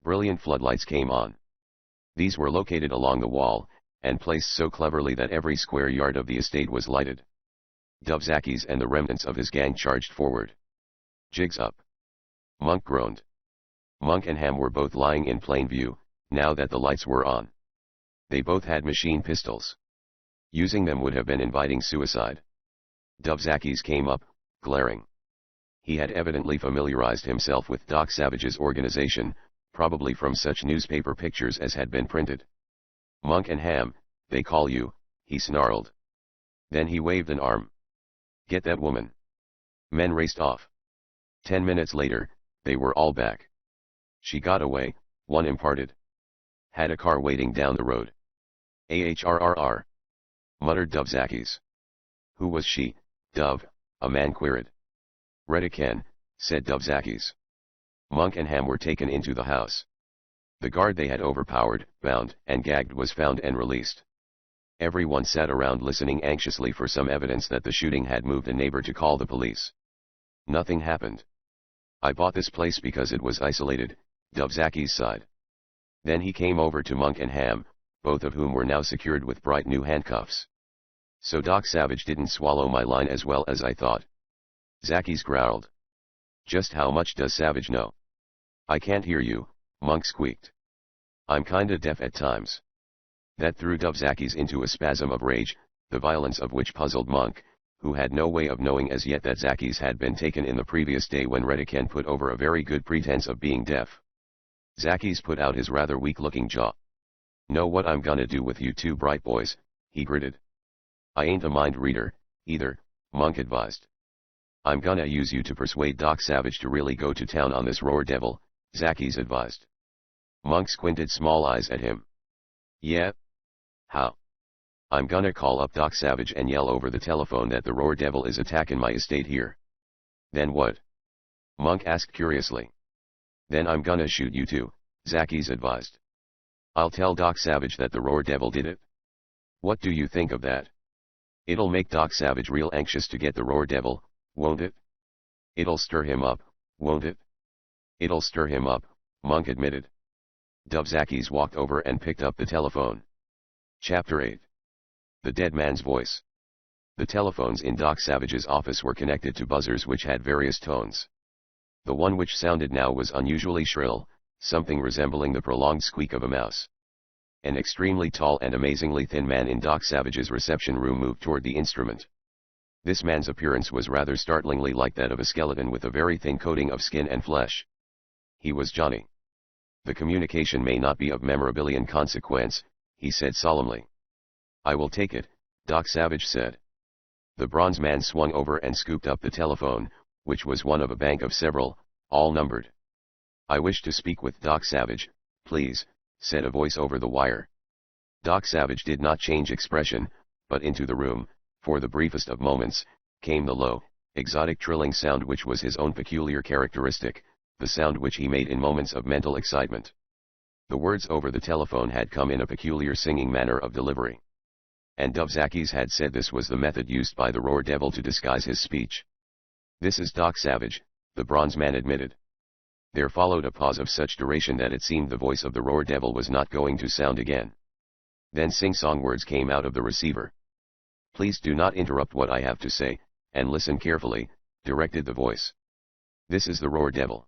Brilliant floodlights came on. These were located along the wall, and placed so cleverly that every square yard of the estate was lighted. Dubzakis and the remnants of his gang charged forward. "Jigs up!" Monk groaned. Monk and Ham were both lying in plain view, now that the lights were on. They both had machine pistols. Using them would have been inviting suicide. Dubzakis came up, glaring. He had evidently familiarized himself with Doc Savage's organization, probably from such newspaper pictures as had been printed. "Monk and Ham, they call you," he snarled. Then he waved an arm. "Get that woman." Men raced off. 10 minutes later, they were all back. "She got away," one imparted. "Had a car waiting down the road." "Ahrrr," muttered Dubzakis. "Who was she, Dub?" a man queried. "Redican," said Dubzakis. Monk and Ham were taken into the house. The guard they had overpowered, bound, and gagged was found and released. Everyone sat around listening anxiously for some evidence that the shooting had moved a neighbor to call the police. Nothing happened. "I bought this place because it was isolated," Dubzakis sighed. Then he came over to Monk and Ham, both of whom were now secured with bright new handcuffs. "So Doc Savage didn't swallow my line as well as I thought." Zakis growled. "Just how much does Savage know?" "I can't hear you," Monk squeaked. "I'm kinda deaf at times." That threw Dubzakis into a spasm of rage, the violence of which puzzled Monk, who had no way of knowing as yet that Zakis had been taken in the previous day when Redican put over a very good pretense of being deaf. Zakis put out his rather weak-looking jaw. "Know what I'm gonna do with you two bright boys," he gritted. "I ain't a mind reader, either," Monk advised. "I'm gonna use you to persuade Doc Savage to really go to town on this roar devil," Zakis advised. Monk squinted small eyes at him. "Yeah? How?" "I'm gonna call up Doc Savage and yell over the telephone that the roar devil is attacking my estate here." "Then what?" Monk asked curiously. "Then I'm gonna shoot you too," Zakis advised. "I'll tell Doc Savage that the roar devil did it. What do you think of that? It'll make Doc Savage real anxious to get the roar devil, won't it?" "It'll stir him up, won't it?" "It'll stir him up," Monk admitted. Dubzakis walked over and picked up the telephone. Chapter 8. The Dead Man's Voice. The telephones in Doc Savage's office were connected to buzzers which had various tones. The one which sounded now was unusually shrill, something resembling the prolonged squeak of a mouse. An extremely tall and amazingly thin man in Doc Savage's reception room moved toward the instrument. This man's appearance was rather startlingly like that of a skeleton with a very thin coating of skin and flesh. He was Johnny. "The communication may not be of memorabilia consequence," he said solemnly. "I will take it," Doc Savage said. The bronze man swung over and scooped up the telephone, which was one of a bank of several, all numbered. "I wish to speak with Doc Savage, please," said a voice over the wire. Doc Savage did not change expression, but into the room, for the briefest of moments, came the low, exotic trilling sound which was his own peculiar characteristic, the sound which he made in moments of mental excitement. The words over the telephone had come in a peculiar singing manner of delivery. And Dubzakis had said this was the method used by the Roar Devil to disguise his speech. "This is Doc Savage," the bronze man admitted. There followed a pause of such duration that it seemed the voice of the Roar Devil was not going to sound again. Then sing-song words came out of the receiver. "Please do not interrupt what I have to say, and listen carefully," directed the voice. "This is the Roar Devil.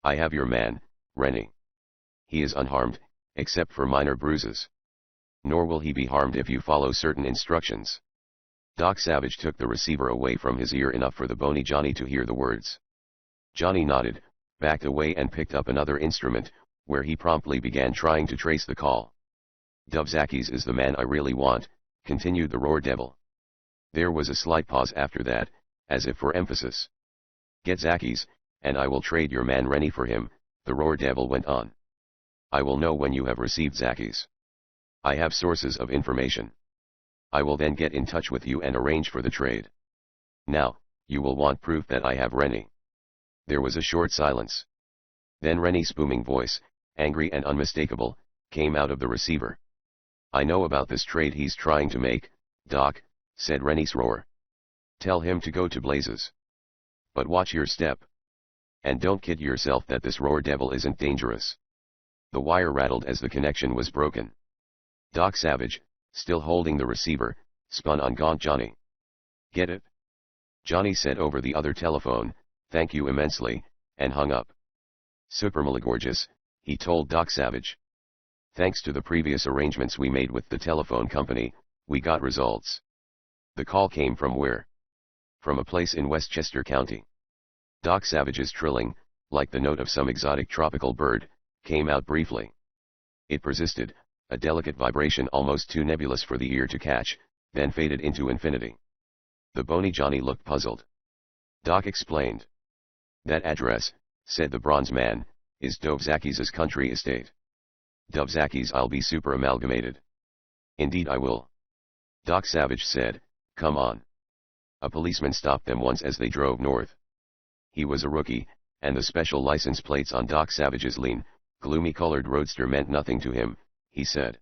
I have your man, Rennie. He is unharmed, except for minor bruises. Nor will he be harmed if you follow certain instructions." Doc Savage took the receiver away from his ear enough for the bony Johnny to hear the words. Johnny nodded, backed away and picked up another instrument, where he promptly began trying to trace the call. "Dubzakis is the man I really want," continued the Roar Devil. There was a slight pause after that, as if for emphasis. "Get Zakis, and I will trade your man Rennie for him," the Roar Devil went on. "I will know when you have received Zakis. I have sources of information. I will then get in touch with you and arrange for the trade. Now, you will want proof that I have Rennie." There was a short silence. Then Rennie's booming voice, angry and unmistakable, came out of the receiver. "I know about this trade he's trying to make, Doc," said Rennie's roar. "Tell him to go to blazes. But watch your step. And don't kid yourself that this Roar Devil isn't dangerous." The wire rattled as the connection was broken. Doc Savage, still holding the receiver, spun on Gaunt Johnny. "Get it?" Johnny said over the other telephone, "Thank you immensely," and hung up. "Supermalagorgeous," he told Doc Savage. "Thanks to the previous arrangements we made with the telephone company, we got results." "The call came from where?" "From a place in Westchester County." Doc Savage's trilling, like the note of some exotic tropical bird, came out briefly. It persisted, a delicate vibration almost too nebulous for the ear to catch, then faded into infinity. The bony Johnny looked puzzled. Doc explained. "That address," said the bronze man, "is Dubzakis' country estate." "Dubzakis, I'll be super amalgamated." "Indeed I will." Doc Savage said, "Come on." A policeman stopped them once as they drove north. He was a rookie, and the special license plates on Doc Savage's lean, gloomy-colored roadster meant nothing to him, he said.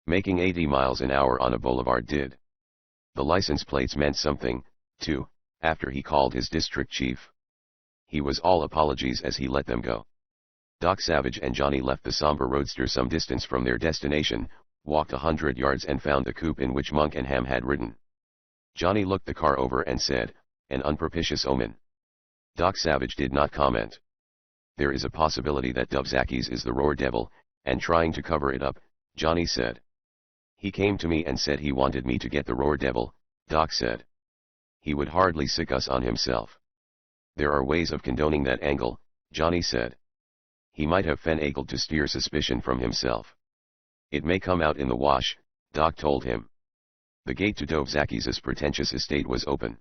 Making 80 miles an hour on a boulevard did. The license plates meant something, too, after he called his district chief. He was all apologies as he let them go. Doc Savage and Johnny left the somber roadster some distance from their destination, walked 100 yards and found the coupe in which Monk and Ham had ridden. Johnny looked the car over and said, "An unpropitious omen." Doc Savage did not comment. "There is a possibility that Dubzakis is the Roar Devil, and trying to cover it up," Johnny said. "He came to me and said he wanted me to get the Roar Devil," Doc said. "He would hardly sick us on himself." "There are ways of condoning that angle," Johnny said. "He might have finagled to steer suspicion from himself." "It may come out in the wash," Doc told him. The gate to Dubzakis' pretentious estate was open.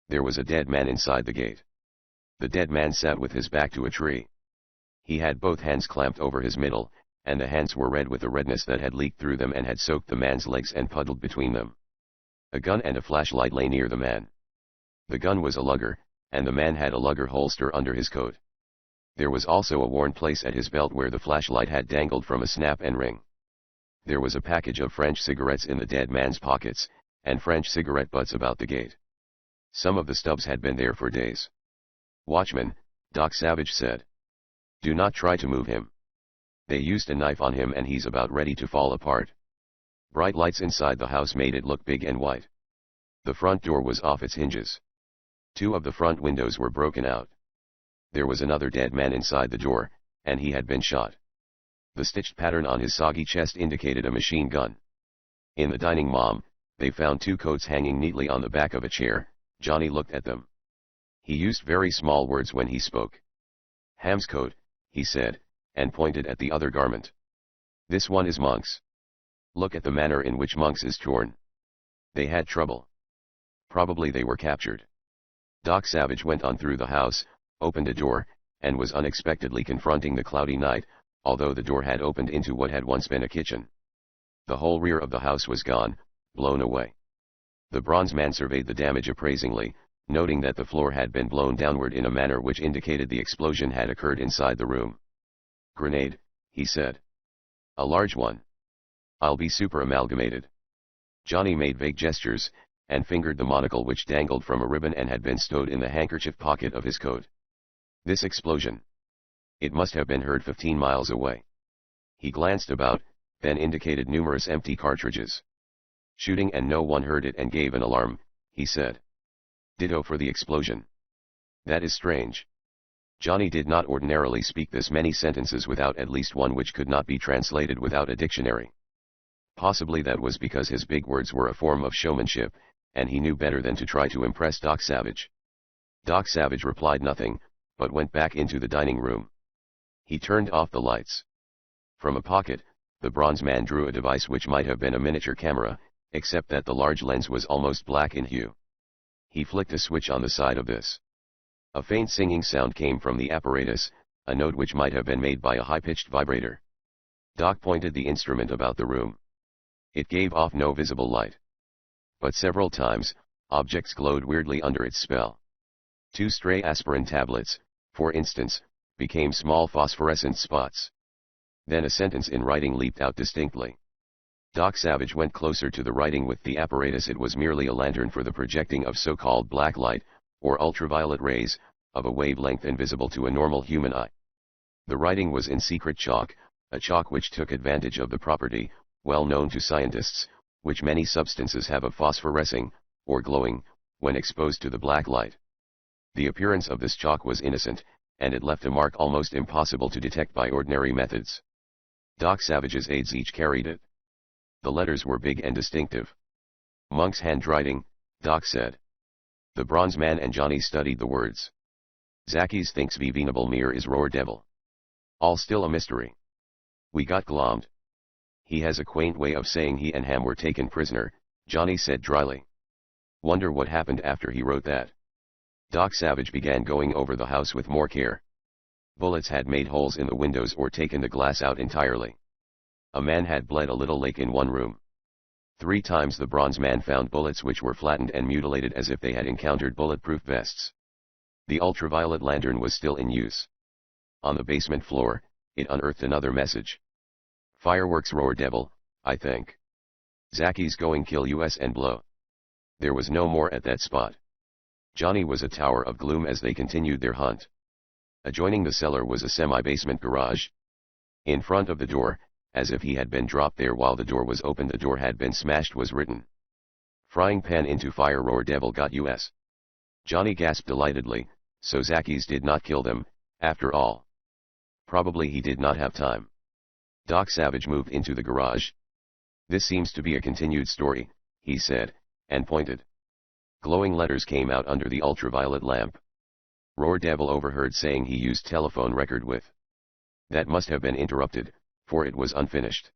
There was a dead man inside the gate. The dead man sat with his back to a tree. He had both hands clamped over his middle, and the hands were red with the redness that had leaked through them and had soaked the man's legs and puddled between them. A gun and a flashlight lay near the man. The gun was a lugger, and the man had a lugger holster under his coat. There was also a worn place at his belt where the flashlight had dangled from a snap and ring. There was a package of French cigarettes in the dead man's pockets, and French cigarette butts about the gate. Some of the stubs had been there for days. "Watchman," Doc Savage said. "Do not try to move him. They used a knife on him and he's about ready to fall apart. Bright lights inside the house made it look big and white. The front door was off its hinges. 2 of the front windows were broken out. There was another dead man inside the door, and he had been shot. The stitched pattern on his soggy chest indicated a machine gun. In the dining room, they found 2 coats hanging neatly on the back of a chair. Johnny looked at them. He used very small words when he spoke. "Ham's coat," he said, and pointed at the other garment. "This one is Monk's. Look at the manner in which Monk's is torn. They had trouble. Probably they were captured." Doc Savage went on through the house, opened a door, and was unexpectedly confronting the cloudy night, although the door had opened into what had once been a kitchen. The whole rear of the house was gone, blown away. The bronze man surveyed the damage appraisingly, noting that the floor had been blown downward in a manner which indicated the explosion had occurred inside the room. "Grenade," he said. "A large one. I'll be super amalgamated." Johnny made vague gestures, and fingered the monocle which dangled from a ribbon and had been stowed in the handkerchief pocket of his coat. "This explosion. It must have been heard 15 miles away." He glanced about, then indicated numerous empty cartridges. "Shooting and no one heard it and gave an alarm," he said. "Ditto for the explosion. That is strange." Johnny did not ordinarily speak this many sentences without at least one which could not be translated without a dictionary. Possibly that was because his big words were a form of showmanship, and he knew better than to try to impress Doc Savage. Doc Savage replied nothing, but went back into the dining room. He turned off the lights. From a pocket, the bronze man drew a device which might have been a miniature camera, except that the large lens was almost black in hue. He flicked a switch on the side of this. A faint singing sound came from the apparatus, a note which might have been made by a high-pitched vibrator. Doc pointed the instrument about the room. It gave off no visible light. But several times, objects glowed weirdly under its spell. 2 stray aspirin tablets, for instance, became small phosphorescent spots. Then a sentence in writing leaped out distinctly. Doc Savage went closer to the writing with the apparatus. It was merely a lantern for the projecting of so-called black light, or ultraviolet rays, of a wavelength invisible to a normal human eye. The writing was in secret chalk, a chalk which took advantage of the property, well known to scientists, which many substances have of phosphorescing, or glowing, when exposed to the black light. The appearance of this chalk was innocent, and it left a mark almost impossible to detect by ordinary methods. Doc Savage's aides each carried it. The letters were big and distinctive. "Monk's handwriting," Doc said. The bronze man and Johnny studied the words. "Zackies thinks V. Venable Mir is Roar Devil. All still a mystery. We got glommed. He has a quaint way of saying he and Ham were taken prisoner," Johnny said dryly. "Wonder what happened after he wrote that." Doc Savage began going over the house with more care. Bullets had made holes in the windows or taken the glass out entirely. A man had bled a little lake in one room. 3 times the bronze man found bullets which were flattened and mutilated as if they had encountered bulletproof vests. The ultraviolet lantern was still in use. On the basement floor, it unearthed another message. "Fireworks Roar Devil, I think. Zackies going kill us and blow." There was no more at that spot. Johnny was a tower of gloom as they continued their hunt. Adjoining the cellar was a semi-basement garage. In front of the door, as if he had been dropped there while the door was open, the door had been smashed, was written. "Frying pan into fire, Roar Devil got us." Johnny gasped delightedly, so Zackies did not kill them, after all. Probably he did not have time. Doc Savage moved into the garage. "This seems to be a continued story," he said, and pointed. Glowing letters came out under the ultraviolet lamp. "Roar Devil overheard saying he used telephone record with." That must have been interrupted, for it was unfinished.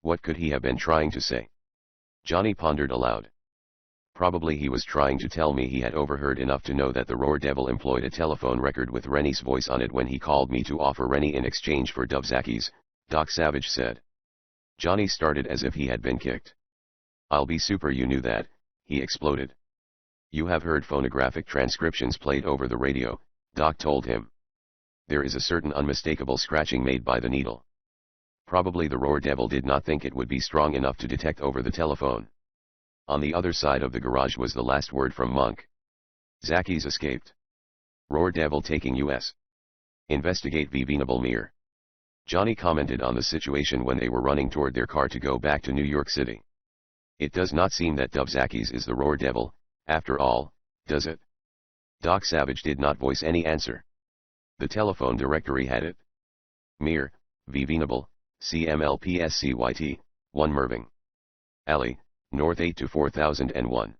What could he have been trying to say? Johnny pondered aloud. Probably he was trying to tell me he had overheard enough to know that the Roar Devil employed a telephone record with Rennie's voice on it when he called me to offer Rennie in exchange for Dove Zackies, Doc Savage said. Johnny started as if he had been kicked. "I'll be super, you knew that," he exploded. "You have heard phonographic transcriptions played over the radio," Doc told him. "There is a certain unmistakable scratching made by the needle. Probably the Roar Devil did not think it would be strong enough to detect over the telephone." On the other side of the garage was the last word from Monk. "Zackies escaped. Roar Devil taking us. Investigate V. Venable Mir." Johnny commented on the situation when they were running toward their car to go back to New York City. It does not seem that Dubzakis is the Roar Devil, after all, does it? Doc Savage did not voice any answer. The telephone directory had it. Mir, V. Venable, CMLPSCYT, 1 Merving Alley, North 8 to 4001.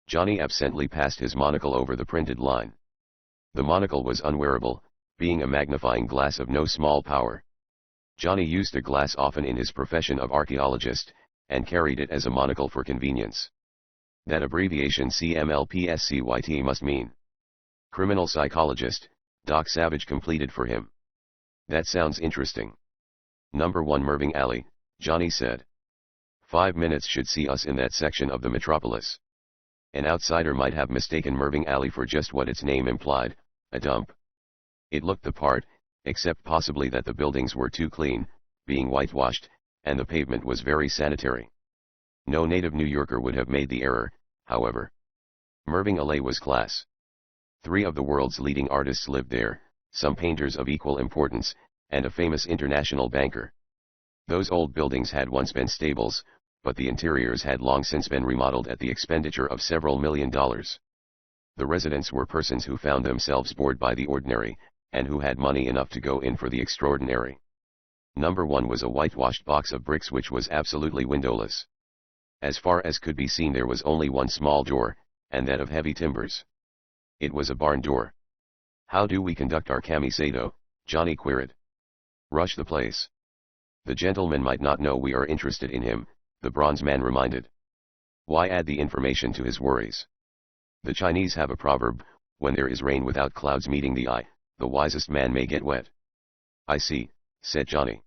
Johnny absently passed his monocle over the printed line. The monocle was unwearable, being a magnifying glass of no small power. Johnny used a glass often in his profession of archaeologist, and carried it as a monocle for convenience. That abbreviation CMLPSCYT must mean criminal psychologist, Doc Savage completed for him. That sounds interesting. Number 1 Merving Alley, Johnny said. 5 minutes should see us in that section of the metropolis. An outsider might have mistaken Merving Alley for just what its name implied, a dump. It looked the part, except possibly that the buildings were too clean, being whitewashed, and the pavement was very sanitary. No native New Yorker would have made the error, however. Merving Alley was class. 3 of the world's leading artists lived there, some painters of equal importance, and a famous international banker. Those old buildings had once been stables, but the interiors had long since been remodeled at the expenditure of several $1 million. The residents were persons who found themselves bored by the ordinary, and who had money enough to go in for the extraordinary. Number 1 was a whitewashed box of bricks which was absolutely windowless. As far as could be seen there was only one small door, and that of heavy timbers. It was a barn door. How do we conduct our camisado? Johnny queried. Rush the place. The gentleman might not know we are interested in him, the bronze man reminded. Why add the information to his worries? The Chinese have a proverb, when there is rain without clouds meeting the eye, the wisest man may get wet. I see, said Johnny.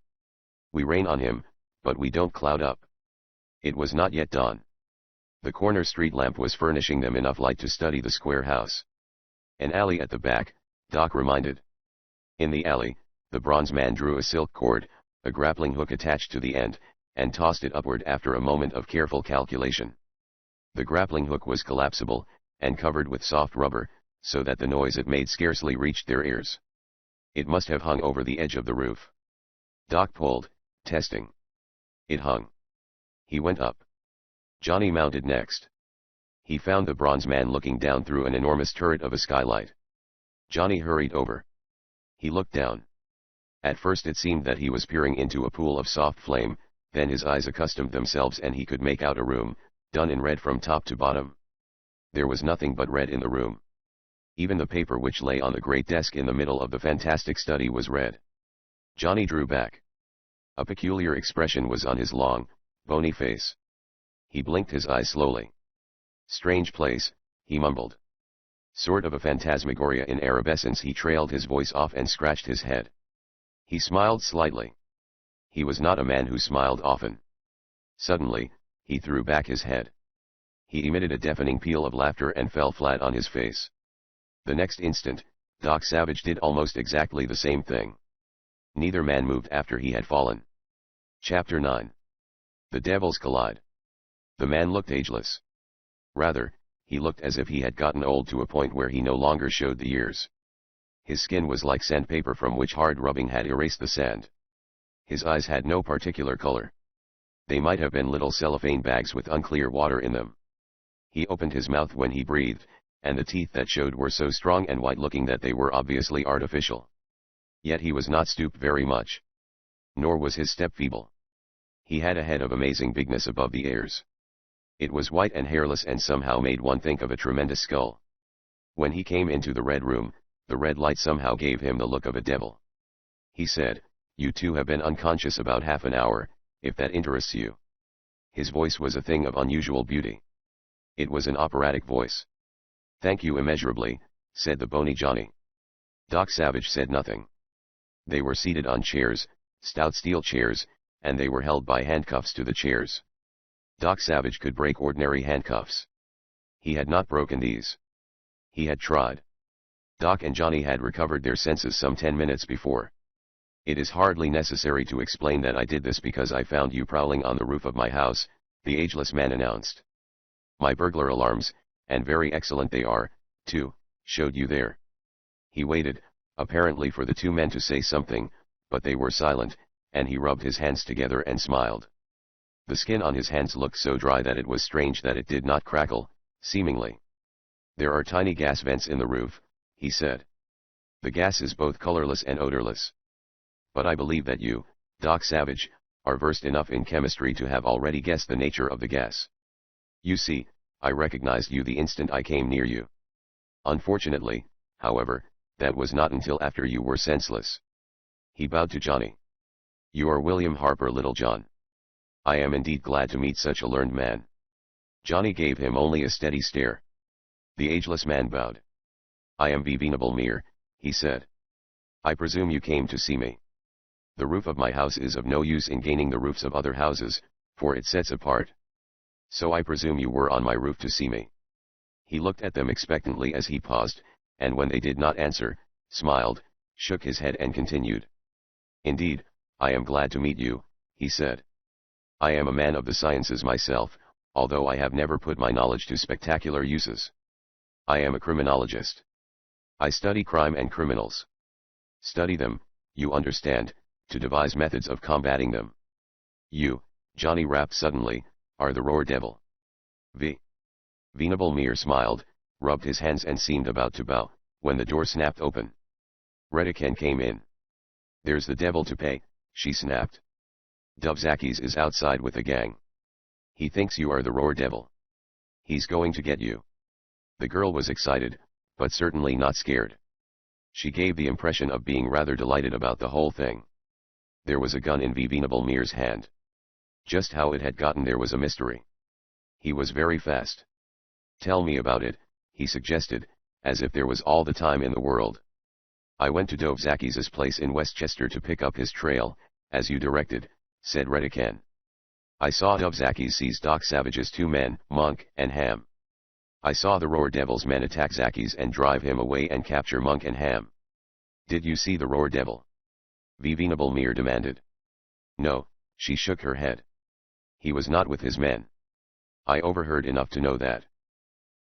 We rain on him, but we don't cloud up. It was not yet dawn. The corner street lamp was furnishing them enough light to study the square house. An alley at the back, Doc reminded. In the alley, the bronze man drew a silk cord, a grappling hook attached to the end, and tossed it upward after a moment of careful calculation. The grappling hook was collapsible, and covered with soft rubber, so that the noise it made scarcely reached their ears. It must have hung over the edge of the roof. Doc pulled, testing. It hung. He went up. Johnny mounted next. He found the bronze man looking down through an enormous turret of a skylight. Johnny hurried over. He looked down. At first it seemed that he was peering into a pool of soft flame, then his eyes accustomed themselves and he could make out a room, done in red from top to bottom. There was nothing but red in the room. Even the paper which lay on the great desk in the middle of the fantastic study was red. Johnny drew back. A peculiar expression was on his long, bony face. He blinked his eyes slowly. Strange place, he mumbled. Sort of a phantasmagoria in arabescence. He trailed his voice off and scratched his head. He smiled slightly. He was not a man who smiled often. Suddenly, he threw back his head. He emitted a deafening peal of laughter and fell flat on his face. The next instant, Doc Savage did almost exactly the same thing. Neither man moved after he had fallen. Chapter 9. The Devils Collide. The man looked ageless. Rather, he looked as if he had gotten old to a point where he no longer showed the years. His skin was like sandpaper from which hard rubbing had erased the sand. His eyes had no particular color. They might have been little cellophane bags with unclear water in them. He opened his mouth when he breathed, and the teeth that showed were so strong and white-looking that they were obviously artificial. Yet he was not stooped very much. Nor was his step feeble. He had a head of amazing bigness above the ears. It was white and hairless and somehow made one think of a tremendous skull. When he came into the red room, the red light somehow gave him the look of a devil. He said, "You two have been unconscious about half an hour, if that interests you." His voice was a thing of unusual beauty. It was an operatic voice. "Thank you immeasurably," said the bony Johnny. Doc Savage said nothing. They were seated on chairs, stout steel chairs, and they were held by handcuffs to the chairs. Doc Savage could break ordinary handcuffs. He had not broken these. He had tried. Doc and Johnny had recovered their senses some 10 minutes before. "It is hardly necessary to explain that I did this because I found you prowling on the roof of my house," the ageless man announced. "My burglar alarms, and very excellent they are, too, showed you there." He waited, apparently for the two men to say something, but they were silent, and he rubbed his hands together and smiled. The skin on his hands looked so dry that it was strange that it did not crackle, seemingly. There are tiny gas vents in the roof, he said. The gas is both colorless and odorless. But I believe that you, Doc Savage, are versed enough in chemistry to have already guessed the nature of the gas. You see, I recognized you the instant I came near you. Unfortunately, however, that was not until after you were senseless. He bowed to Johnny. You are William Harper, Little John. I am indeed glad to meet such a learned man. Johnny gave him only a steady stare. The ageless man bowed. I am Venerable Mere, he said. I presume you came to see me. The roof of my house is of no use in gaining the roofs of other houses, for it sets apart. So I presume you were on my roof to see me. He looked at them expectantly as he paused, and when they did not answer, smiled, shook his head and continued. Indeed, I am glad to meet you, he said. I am a man of the sciences myself, although I have never put my knowledge to spectacular uses. I am a criminologist. I study crime and criminals. Study them, you understand, to devise methods of combating them. You, Johnny rapped suddenly, are the Roar Devil. Venerable Mere smiled, rubbed his hands and seemed about to bow, when the door snapped open. Redican came in. There's the devil to pay, she snapped. Dubzakis is outside with a gang. He thinks you are the Roar Devil. He's going to get you. The girl was excited, but certainly not scared. She gave the impression of being rather delighted about the whole thing. There was a gun in Venerable Mere's hand. Just how it had gotten there was a mystery. He was very fast. Tell me about it, he suggested, as if there was all the time in the world. I went to Dovzakis' place in Westchester to pick up his trail, as you directed, said Redican. I saw Dovzakis seize Doc Savage's 2 men, Monk and Ham. I saw the Roar Devil's men attack Zakis and drive him away and capture Monk and Ham. Did you see the Roar Devil? Venerable Mere demanded. No, she shook her head. He was not with his men. I overheard enough to know that.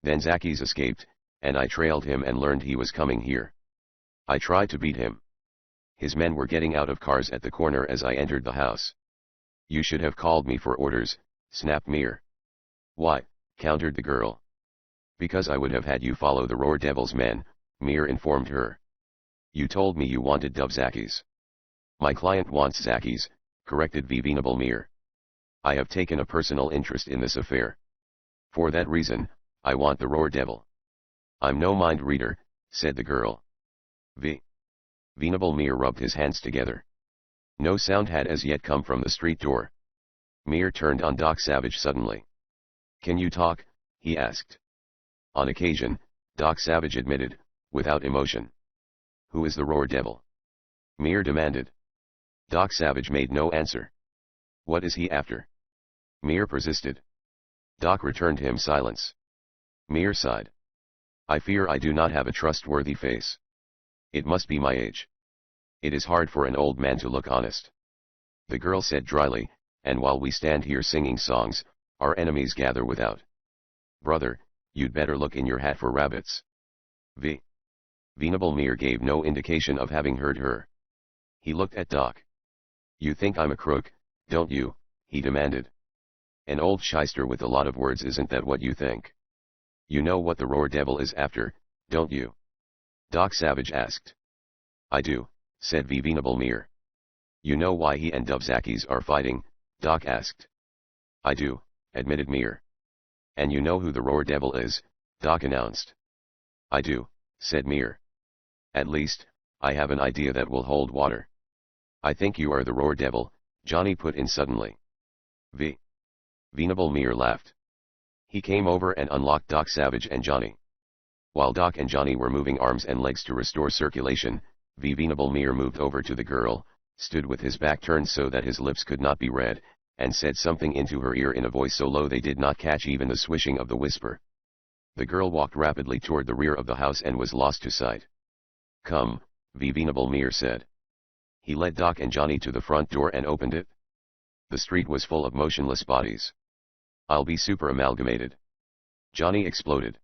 Then Zakis escaped, and I trailed him and learned he was coming here. I tried to beat him. His men were getting out of cars at the corner as I entered the house. You should have called me for orders, snapped Mere. Why? Countered the girl. Because I would have had you follow the Roar Devil's men, Mere informed her. You told me you wanted Dubzakis. My client wants Zakis, corrected Venerable Mere. I have taken a personal interest in this affair. For that reason, I want the Roar Devil. I'm no mind reader, said the girl. Venerable Mere rubbed his hands together. No sound had as yet come from the street door. Mere turned on Doc Savage suddenly. Can you talk? He asked. On occasion, Doc Savage admitted, without emotion. Who is the Roar Devil? Mere demanded. Doc Savage made no answer. What is he after? Mere persisted. Doc returned him silence. Mere sighed. I fear I do not have a trustworthy face. It must be my age. It is hard for an old man to look honest. The girl said dryly, and while we stand here singing songs, our enemies gather without. Brother, you'd better look in your hat for rabbits. Venerable Mere gave no indication of having heard her. He looked at Doc. You think I'm a crook, don't you? He demanded. An old shyster with a lot of words, isn't that what you think? You know what the Roar Devil is after, don't you? Doc Savage asked. I do, said Venerable Mere. You know why he and Dubzakis are fighting? Doc asked. I do, admitted Mere. And you know who the Roar Devil is? Doc announced. I do, said Mere. At least, I have an idea that will hold water. I think you are the Roar Devil, Johnny put in suddenly. Venerable Mere laughed. He came over and unlocked Doc Savage and Johnny. While Doc and Johnny were moving arms and legs to restore circulation, Venerable Mere moved over to the girl, stood with his back turned so that his lips could not be read, and said something into her ear in a voice so low they did not catch even the swishing of the whisper. The girl walked rapidly toward the rear of the house and was lost to sight. Come, Venerable Mere said. He led Doc and Johnny to the front door and opened it. The street was full of motionless bodies. I'll be super amalgamated. Johnny exploded.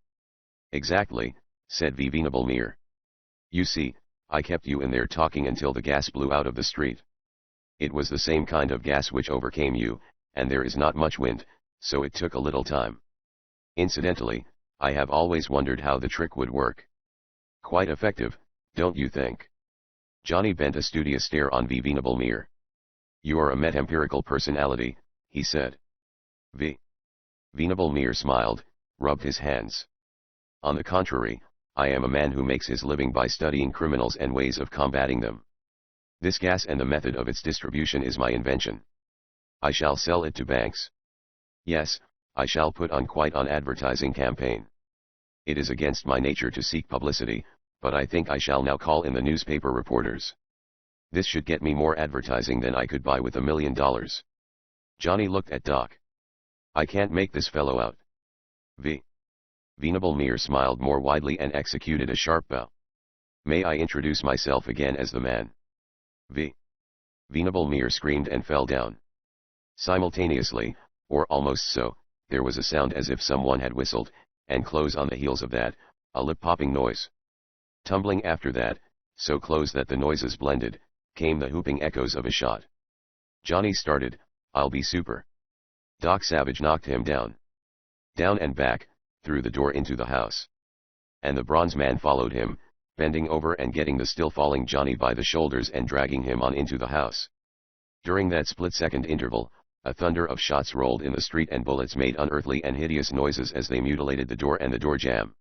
Exactly, said Venerable Mere. You see, I kept you in there talking until the gas blew out of the street. It was the same kind of gas which overcame you, and there is not much wind, so it took a little time. Incidentally, I have always wondered how the trick would work. Quite effective, don't you think? Johnny bent a studious stare on the Venable Mere. You're a metaempirical personality, he said. Venable Mere smiled, rubbed his hands. On the contrary, I am a man who makes his living by studying criminals and ways of combating them. This gas and the method of its distribution is my invention. I shall sell it to banks. Yes, I shall put on quite an advertising campaign. It is against my nature to seek publicity, but I think I shall now call in the newspaper reporters. This should get me more advertising than I could buy with $1 million. Johnny looked at Doc. I can't make this fellow out. Venable Mere smiled more widely and executed a sharp bow. May I introduce myself again as the man? Venable Mere screamed and fell down. Simultaneously, or almost so, there was a sound as if someone had whistled, and close on the heels of that, a lip-popping noise. Tumbling after that, so close that the noises blended, came the whooping echoes of a shot. Johnny started, I'll be super. Doc Savage knocked him down. Down and back, through the door into the house. And the bronze man followed him, bending over and getting the still falling Johnny by the shoulders and dragging him on into the house. During that split-second interval, a thunder of shots rolled in the street and bullets made unearthly and hideous noises as they mutilated the door and the door jamb.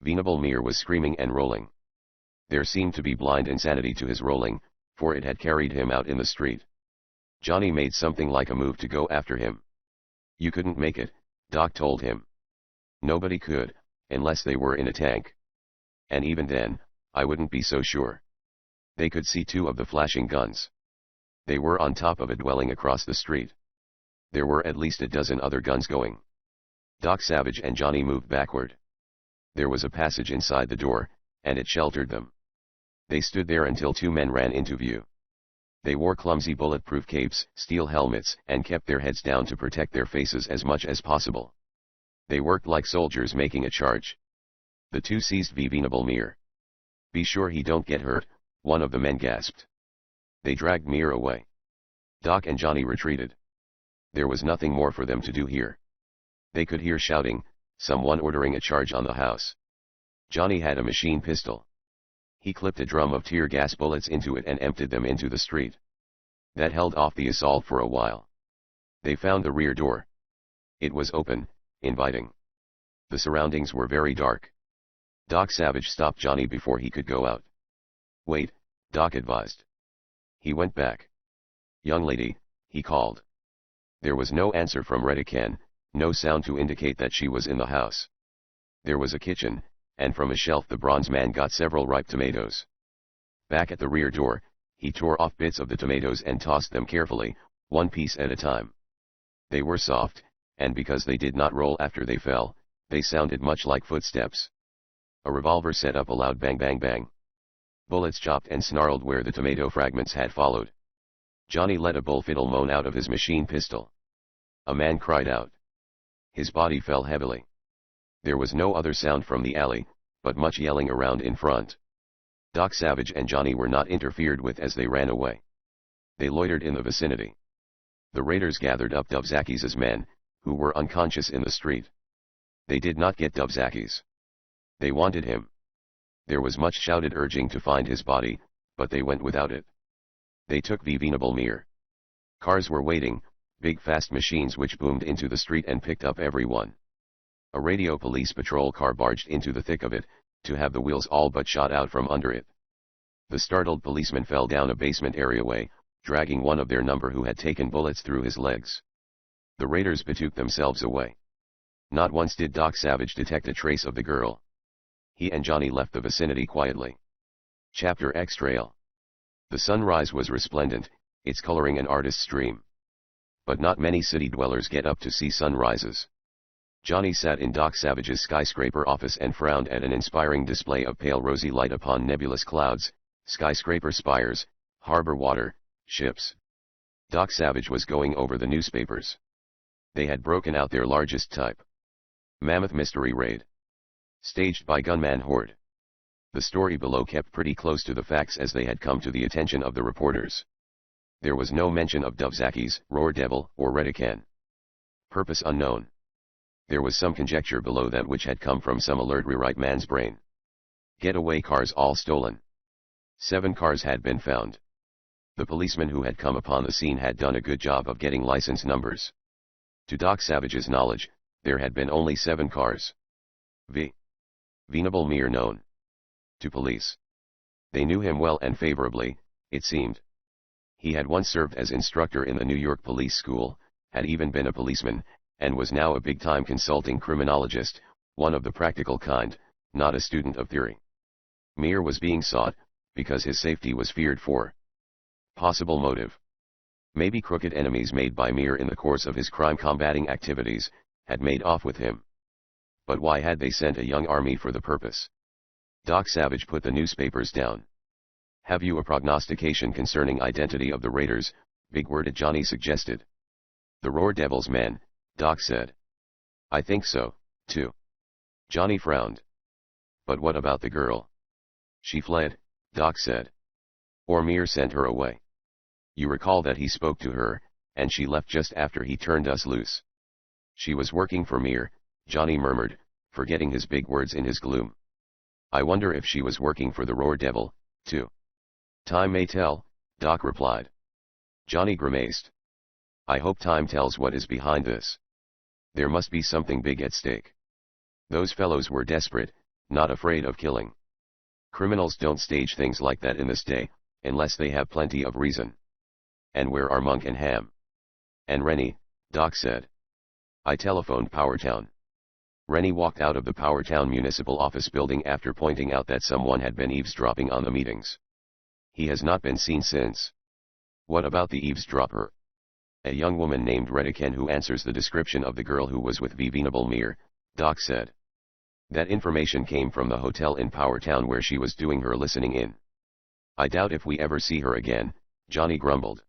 Venable Mere was screaming and rolling. There seemed to be blind insanity to his rolling, for it had carried him out in the street. Johnny made something like a move to go after him. You couldn't make it, Doc told him. Nobody could, unless they were in a tank. And even then, I wouldn't be so sure. They could see two of the flashing guns. They were on top of a dwelling across the street. There were at least a dozen other guns going. Doc Savage and Johnny moved backward. There was a passage inside the door, and it sheltered them. They stood there until two men ran into view. They wore clumsy bulletproof capes, steel helmets, and kept their heads down to protect their faces as much as possible. They worked like soldiers making a charge. The two seized Venable Mere. Be sure he don't get hurt, one of the men gasped. They dragged Mere away. Doc and Johnny retreated. There was nothing more for them to do here. They could hear shouting, someone ordering a charge on the house. Johnny had a machine pistol. He clipped a drum of tear gas bullets into it and emptied them into the street. That held off the assault for a while. They found the rear door. It was open, inviting. The surroundings were very dark. Doc Savage stopped Johnny before he could go out. Wait, Doc advised. He went back. Young lady, he called. There was no answer from Redican, no sound to indicate that she was in the house. There was a kitchen, and from a shelf the bronze man got several ripe tomatoes. Back at the rear door, he tore off bits of the tomatoes and tossed them carefully, one piece at a time. They were soft, and because they did not roll after they fell, they sounded much like footsteps. A revolver set up a loud bang bang bang. Bullets chopped and snarled where the tomato fragments had followed. Johnny let a bullfiddle moan out of his machine pistol. A man cried out. His body fell heavily. There was no other sound from the alley, but much yelling around in front. Doc Savage and Johnny were not interfered with as they ran away. They loitered in the vicinity. The raiders gathered up Dubzakis' men, who were unconscious in the street. They did not get Dubzakis. They wanted him. There was much shouted urging to find his body, but they went without it. They took Venable Mere. Cars were waiting, big fast machines which boomed into the street and picked up everyone. A radio police patrol car barged into the thick of it, to have the wheels all but shot out from under it. The startled policeman fell down a basement areaway, dragging one of their number who had taken bullets through his legs. The raiders betook themselves away. Not once did Doc Savage detect a trace of the girl. He and Johnny left the vicinity quietly. Chapter X Trail. The sunrise was resplendent, its coloring an artist's dream. But not many city dwellers get up to see sunrises. Johnny sat in Doc Savage's skyscraper office and frowned at an inspiring display of pale rosy light upon nebulous clouds, skyscraper spires, harbor water, ships. Doc Savage was going over the newspapers. They had broken out their largest type. Mammoth Mystery Raid. Staged by Gunman Horde. The story below kept pretty close to the facts as they had come to the attention of the reporters. There was no mention of Dovzacki's, Roar Devil, or Redican. Purpose unknown. There was some conjecture below that which had come from some alert rewrite man's brain. Getaway cars all stolen. 7 cars had been found. The policeman who had come upon the scene had done a good job of getting license numbers. To Doc Savage's knowledge, there had been only 7 cars. Venable mere known to police. They knew him well and favorably, it seemed. He had once served as instructor in the New York Police School, had even been a policeman, and was now a big-time consulting criminologist, one of the practical kind, not a student of theory. Mir was being sought, because his safety was feared for. Possible motive. Maybe crooked enemies made by Mir in the course of his crime-combating activities, had made off with him. But why had they sent a young army for the purpose? Doc Savage put the newspapers down. Have you a prognostication concerning identity of the raiders? Big-worded Johnny suggested. The Roar Devil's men, Doc said. I think so, too. Johnny frowned. But what about the girl? She fled, Doc said. Or Mir sent her away. You recall that he spoke to her, and she left just after he turned us loose. She was working for Mir, Johnny murmured, forgetting his big words in his gloom. I wonder if she was working for the Roar Devil, too. Time may tell, Doc replied. Johnny grimaced. I hope time tells what is behind this. There must be something big at stake. Those fellows were desperate, not afraid of killing. Criminals don't stage things like that in this day, unless they have plenty of reason. And where are Monk and Ham? And Rennie, Doc said. I telephoned Powertown. Rennie walked out of the Powertown municipal office building after pointing out that someone had been eavesdropping on the meetings. He has not been seen since. What about the eavesdropper? A young woman named Redican who answers the description of the girl who was with Venable Mir, Doc said. That information came from the hotel in Powertown where she was doing her listening in. I doubt if we ever see her again, Johnny grumbled.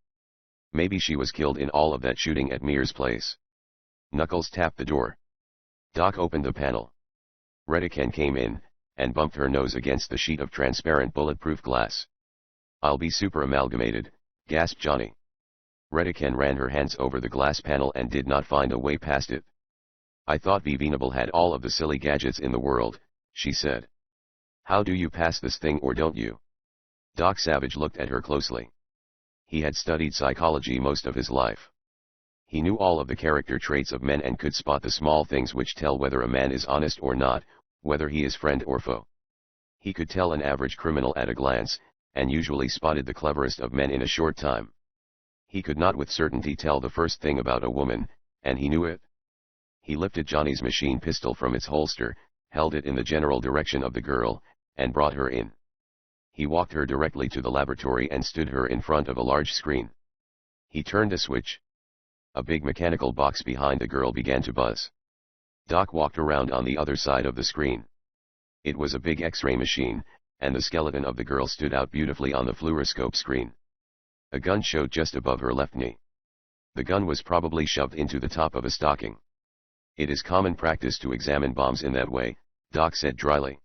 Maybe she was killed in all of that shooting at Mir's place. Knuckles tapped the door. Doc opened the panel. Redican came in, and bumped her nose against the sheet of transparent bulletproof glass. I'll be super amalgamated, gasped Johnny. Redican ran her hands over the glass panel and did not find a way past it. I thought Venable had all of the silly gadgets in the world, she said. How do you pass this thing or don't you? Doc Savage looked at her closely. He had studied psychology most of his life. He knew all of the character traits of men and could spot the small things which tell whether a man is honest or not, whether he is friend or foe. He could tell an average criminal at a glance, and usually spotted the cleverest of men in a short time. He could not with certainty tell the first thing about a woman, and he knew it. He lifted Johnny's machine pistol from its holster, held it in the general direction of the girl, and brought her in. He walked her directly to the laboratory and stood her in front of a large screen. He turned a switch. A big mechanical box behind the girl began to buzz. Doc walked around on the other side of the screen. It was a big X-ray machine, and the skeleton of the girl stood out beautifully on the fluoroscope screen. A gun showed just above her left knee. The gun was probably shoved into the top of a stocking. It is common practice to examine bombs in that way, Doc said dryly.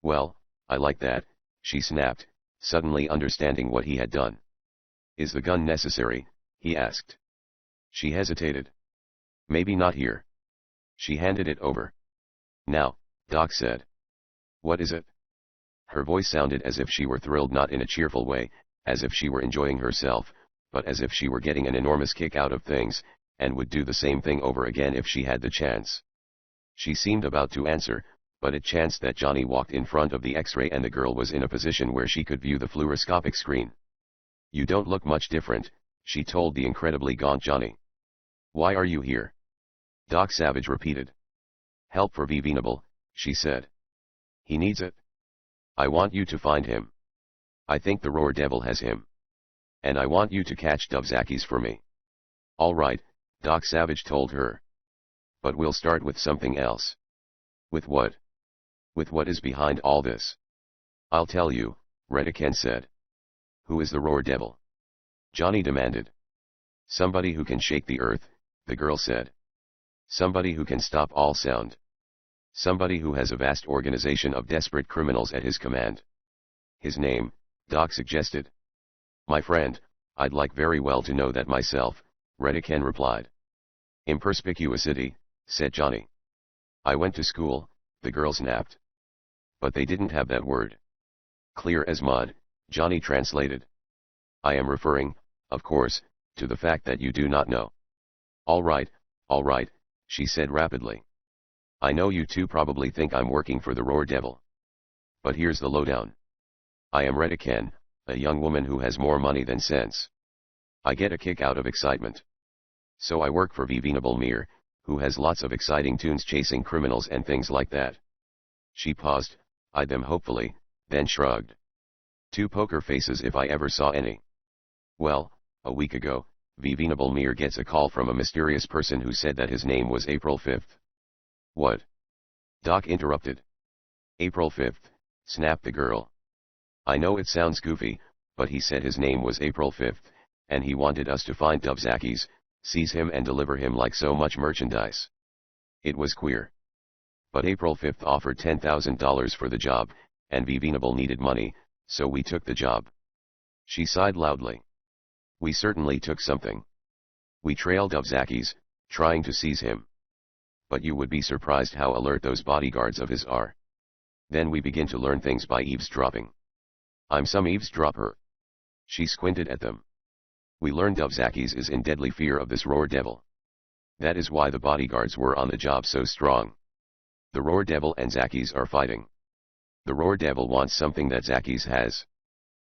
Well, I like that, she snapped, suddenly understanding what he had done. Is the gun necessary? He asked. She hesitated. Maybe not here. She handed it over. Now, Doc said. What is it? Her voice sounded as if she were thrilled, not in a cheerful way, as if she were enjoying herself, but as if she were getting an enormous kick out of things, and would do the same thing over again if she had the chance. She seemed about to answer, but it chanced that Johnny walked in front of the X-ray and the girl was in a position where she could view the fluoroscopic screen. You don't look much different, she told the incredibly gaunt Johnny. Why are you here? Doc Savage repeated. Help for Venable, she said. He needs it. I want you to find him. I think the Roar Devil has him. And I want you to catch Dovzacki's for me. All right, Doc Savage told her. But we'll start with something else. With what? With what is behind all this? I'll tell you, Redican said. Who is the Roar Devil? Johnny demanded. Somebody who can shake the earth, the girl said. Somebody who can stop all sound. Somebody who has a vast organization of desperate criminals at his command. His name, Doc suggested. My friend, I'd like very well to know that myself, Redican replied. Imperspicuity, said Johnny. I went to school, the girl snapped. But they didn't have that word. Clear as mud, Johnny translated. I am referring, of course, to the fact that you do not know. All right, she said rapidly. I know you two probably think I'm working for the Roar Devil. But here's the lowdown. I am Redican, a young woman who has more money than sense. I get a kick out of excitement. So I work for Venerable Mir, who has lots of exciting tunes chasing criminals and things like that. She paused, eyed them hopefully, then shrugged. Two poker faces if I ever saw any. Well, a week ago, Venerable Mir gets a call from a mysterious person who said that his name was April 5th. What? Doc interrupted. April 5th, snapped the girl. I know it sounds goofy, but he said his name was April 5th, and he wanted us to find Dubzakis, seize him and deliver him like so much merchandise. It was queer. But April 5th offered $10,000 for the job, and Venerable needed money, so we took the job. She sighed loudly. We certainly took something. We trailed Dubzakis, trying to seize him. But you would be surprised how alert those bodyguards of his are. Then we begin to learn things by eavesdropping. I'm some eavesdropper. She squinted at them. We learned Dubzakis is in deadly fear of this Roar Devil. That is why the bodyguards were on the job so strong. The Roar Devil and Zakis are fighting. The Roar Devil wants something that Zakis has.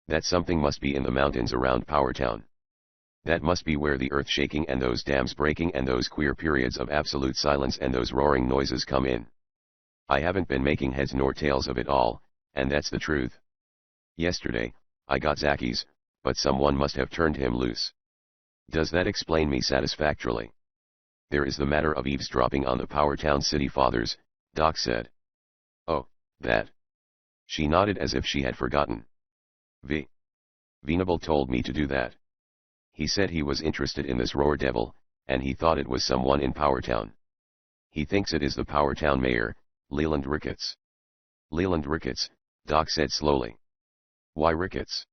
That something must be in the mountains around Powertown. That must be where the earth shaking and those dams breaking and those queer periods of absolute silence and those roaring noises come in. I haven't been making heads nor tails of it all, and that's the truth. Yesterday, I got Zakis, but someone must have turned him loose. Does that explain me satisfactorily? There is the matter of eavesdropping on the Powertown city fathers, Doc said. Oh, that. She nodded as if she had forgotten. Venable told me to do that. He said he was interested in this Roar Devil, and he thought it was someone in Powertown. He thinks it is the Powertown mayor, Leland Ricketts. Leland Ricketts, Doc said slowly. Why Ricketts?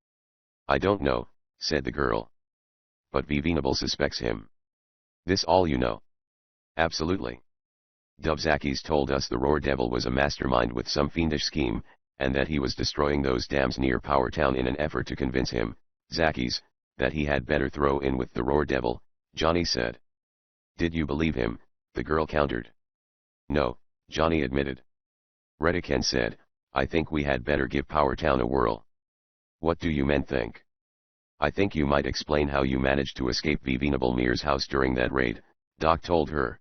I don't know, said the girl. But Venable suspects him. This all you know? Absolutely. Dubzakis told us the Roar Devil was a mastermind with some fiendish scheme, and that he was destroying those dams near Powertown in an effort to convince him, Zakis, that he had better throw in with the Roar Devil, Johnny said. Did you believe him? The girl countered. No, Johnny admitted. Redican said, I think we had better give Powertown a whirl. What do you men think? I think you might explain how you managed to escape Venerable Mir's house during that raid, Doc told her.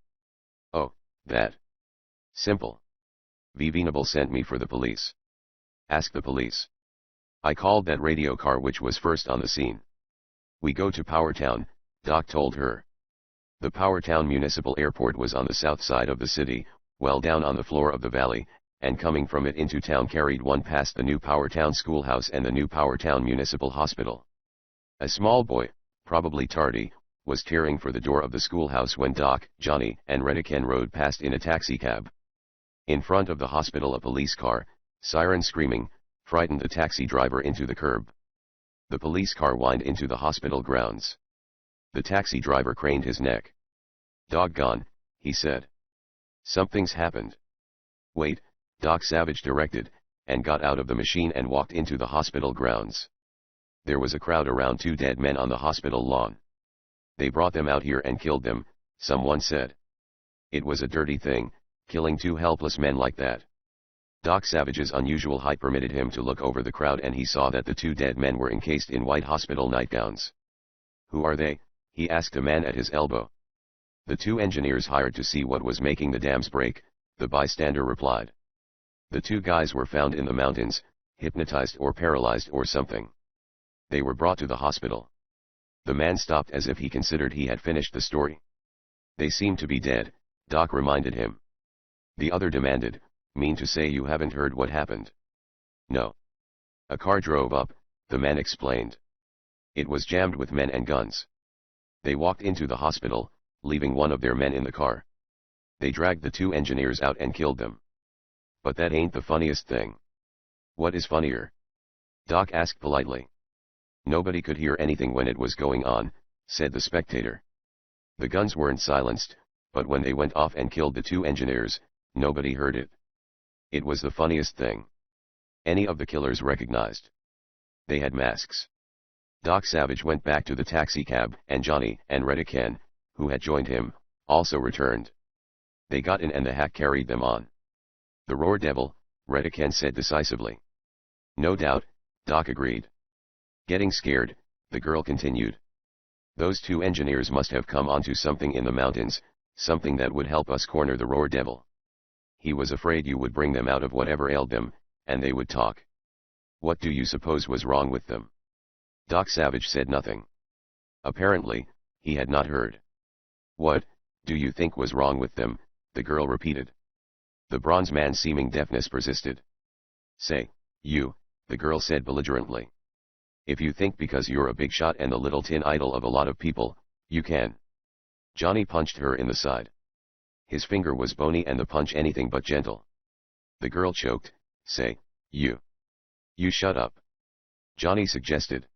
Oh, that. Simple. Venerable sent me for the police. Ask the police. I called that radio car which was first on the scene. We go to Powertown, Doc told her. The Powertown Municipal Airport was on the south side of the city, well down on the floor of the valley, and coming from it into town carried one past the new Powertown Schoolhouse and the new Powertown Municipal Hospital. A small boy, probably tardy, was tearing for the door of the schoolhouse when Doc, Johnny, and Redican rode past in a taxicab. In front of the hospital a police car, siren screaming, frightened the taxi driver into the curb. The police car whined into the hospital grounds. The taxi driver craned his neck. Doggone, he said. Something's happened. Wait, Doc Savage directed, and got out of the machine and walked into the hospital grounds. There was a crowd around two dead men on the hospital lawn. They brought them out here and killed them, someone said. It was a dirty thing, killing two helpless men like that. Doc Savage's unusual height permitted him to look over the crowd and he saw that the two dead men were encased in white hospital nightgowns. Who are they? He asked a man at his elbow. The two engineers hired to see what was making the dams break, the bystander replied. The two guys were found in the mountains, hypnotized or paralyzed or something. They were brought to the hospital. The man stopped as if he considered he had finished the story. They seem to be dead, Doc reminded him. The other demanded, mean to say you haven't heard what happened? No. A car drove up, the man explained. It was jammed with men and guns. They walked into the hospital, leaving one of their men in the car. They dragged the two engineers out and killed them. But that ain't the funniest thing. What is funnier? Doc asked politely. Nobody could hear anything when it was going on, said the spectator. The guns weren't silenced, but when they went off and killed the two engineers, nobody heard it. It was the funniest thing. Any of the killers recognized. They had masks. Doc Savage went back to the taxicab, and Johnny and Redican, who had joined him, also returned. They got in and the hack carried them on. The Roar Devil, Redican said decisively. No doubt, Doc agreed. Getting scared, the girl continued. Those two engineers must have come onto something in the mountains, something that would help us corner the Roar Devil. He was afraid you would bring them out of whatever ailed them, and they would talk. What do you suppose was wrong with them? Doc Savage said nothing. Apparently, he had not heard. What do you think was wrong with them? The girl repeated. The bronze man's seeming deafness persisted. Say, you, the girl said belligerently. If you think because you're a big shot and the little tin idol of a lot of people, you can. Johnny punched her in the side. His finger was bony and the punch anything but gentle. The girl choked. Say, you. You shut up. Johnny suggested.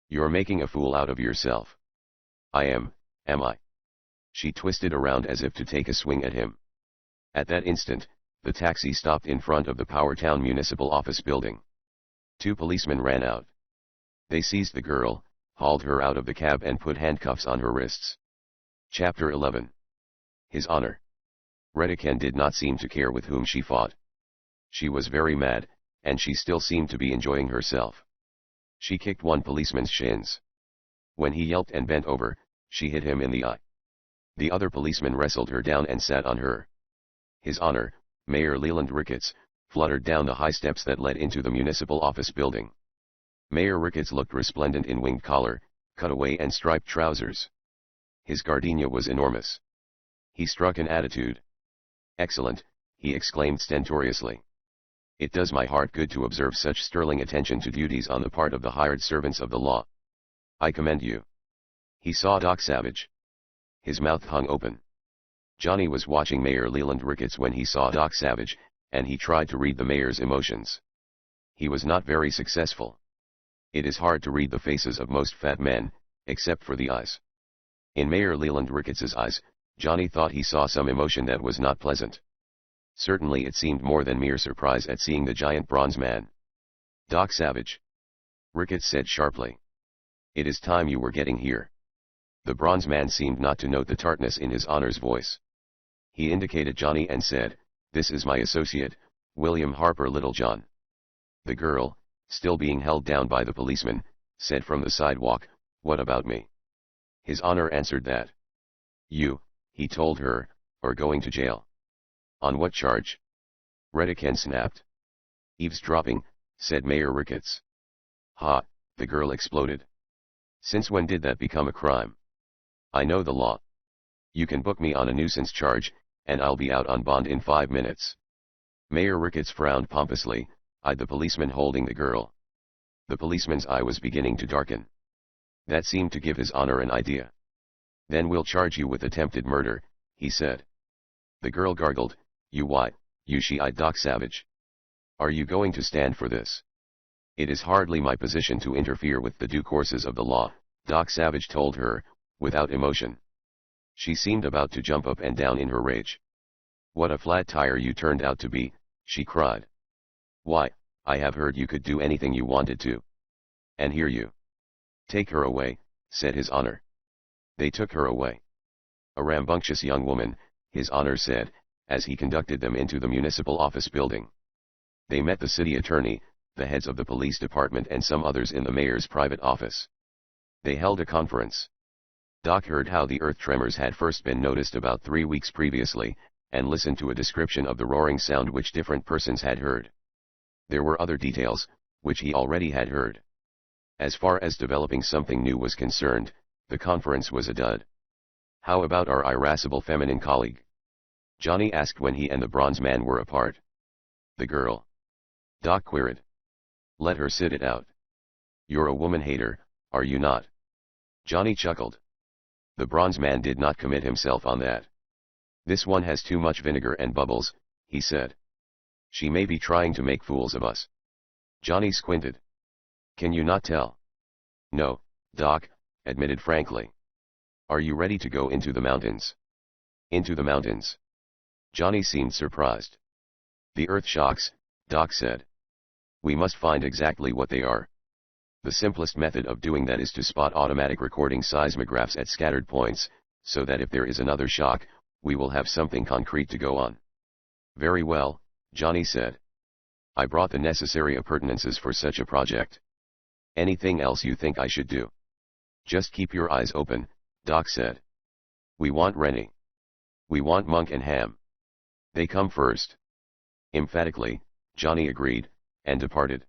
You're making a fool out of yourself. I am I? She twisted around as if to take a swing at him. At that instant, the taxi stopped in front of the Powertown municipal office building. Two policemen ran out. They seized the girl, hauled her out of the cab and put handcuffs on her wrists. Chapter 11. His Honor. Redican did not seem to care with whom she fought. She was very mad, and she still seemed to be enjoying herself. She kicked one policeman's shins. When he yelped and bent over, she hit him in the eye. The other policeman wrestled her down and sat on her. His Honor, Mayor Leland Ricketts, fluttered down the high steps that led into the municipal office building. Mayor Ricketts looked resplendent in winged collar, cutaway and striped trousers. His gardenia was enormous. He struck an attitude. Excellent, he exclaimed stentoriously. It does my heart good to observe such sterling attention to duties on the part of the hired servants of the law. I commend you. He saw Doc Savage. His mouth hung open. Johnny was watching Mayor Leland Ricketts when he saw Doc Savage, and he tried to read the mayor's emotions. He was not very successful. It is hard to read the faces of most fat men, except for the eyes. In Mayor Leland Ricketts's eyes, Johnny thought he saw some emotion that was not pleasant. Certainly it seemed more than mere surprise at seeing the giant bronze man. Doc Savage. Ricketts said sharply. It is time you were getting here. The bronze man seemed not to note the tartness in His Honor's voice. He indicated Johnny and said, This is my associate, William Harper Littlejohn. The girl, still being held down by the policeman, said from the sidewalk, What about me? His Honor answered that. You, he told her, are going to jail. On what charge? Redican snapped. Eavesdropping, said Mayor Ricketts. Ha, the girl exploded. Since when did that become a crime? I know the law. You can book me on a nuisance charge, and I'll be out on bond in 5 minutes. Mayor Ricketts frowned pompously, eyed the policeman holding the girl. The policeman's eye was beginning to darken. That seemed to give His Honor an idea. Then we'll charge you with attempted murder, he said. The girl gargled, you she-eyed Doc Savage. Are you going to stand for this? It is hardly my position to interfere with the due courses of the law, Doc Savage told her, without emotion. She seemed about to jump up and down in her rage. What a flat tire you turned out to be, she cried. Why, I have heard you could do anything you wanted to. And here you. Take her away, said His Honor. They took her away. A rambunctious young woman, His Honor said, as he conducted them into the municipal office building. They met the city attorney, the heads of the police department and some others in the mayor's private office. They held a conference. Doc heard how the earth tremors had first been noticed about 3 weeks previously, and listened to a description of the roaring sound which different persons had heard. There were other details, which he already had heard. As far as developing something new was concerned, the conference was a dud. How about our irascible feminine colleague? Johnny asked when he and the bronze man were apart. The girl. Doc queried. Let her sit it out. You're a woman hater, are you not? Johnny chuckled. The bronze man did not commit himself on that. This one has too much vinegar and bubbles, he said. She may be trying to make fools of us. Johnny squinted. Can you not tell? No, Doc admitted frankly. Are you ready to go into the mountains? Into the mountains? Johnny seemed surprised. The earth shocks, Doc said. We must find exactly what they are. The simplest method of doing that is to spot automatic recording seismographs at scattered points, so that if there is another shock, we will have something concrete to go on. Very well, Johnny said. I brought the necessary appurtenances for such a project. Anything else you think I should do? Just keep your eyes open, Doc said. We want Rennie. We want Monk and Ham. They come first. Emphatically, Johnny agreed, and departed.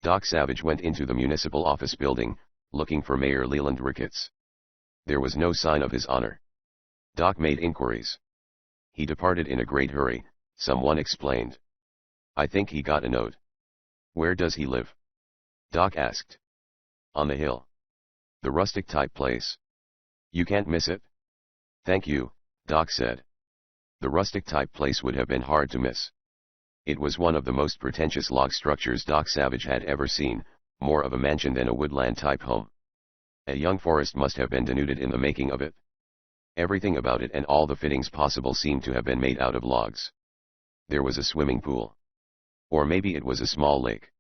Doc Savage went into the municipal office building, looking for Mayor Leland Ricketts. There was no sign of his honor. Doc made inquiries. He departed in a great hurry, someone explained. I think he got a note. Where does he live? Doc asked. On the hill. The rustic type place. You can't miss it. Thank you, Doc said. The rustic type place would have been hard to miss. It was one of the most pretentious log structures Doc Savage had ever seen, more of a mansion than a woodland type home. A young forest must have been denuded in the making of it. Everything about it and all the fittings possible seemed to have been made out of logs. There was a swimming pool. Or maybe it was a small lake.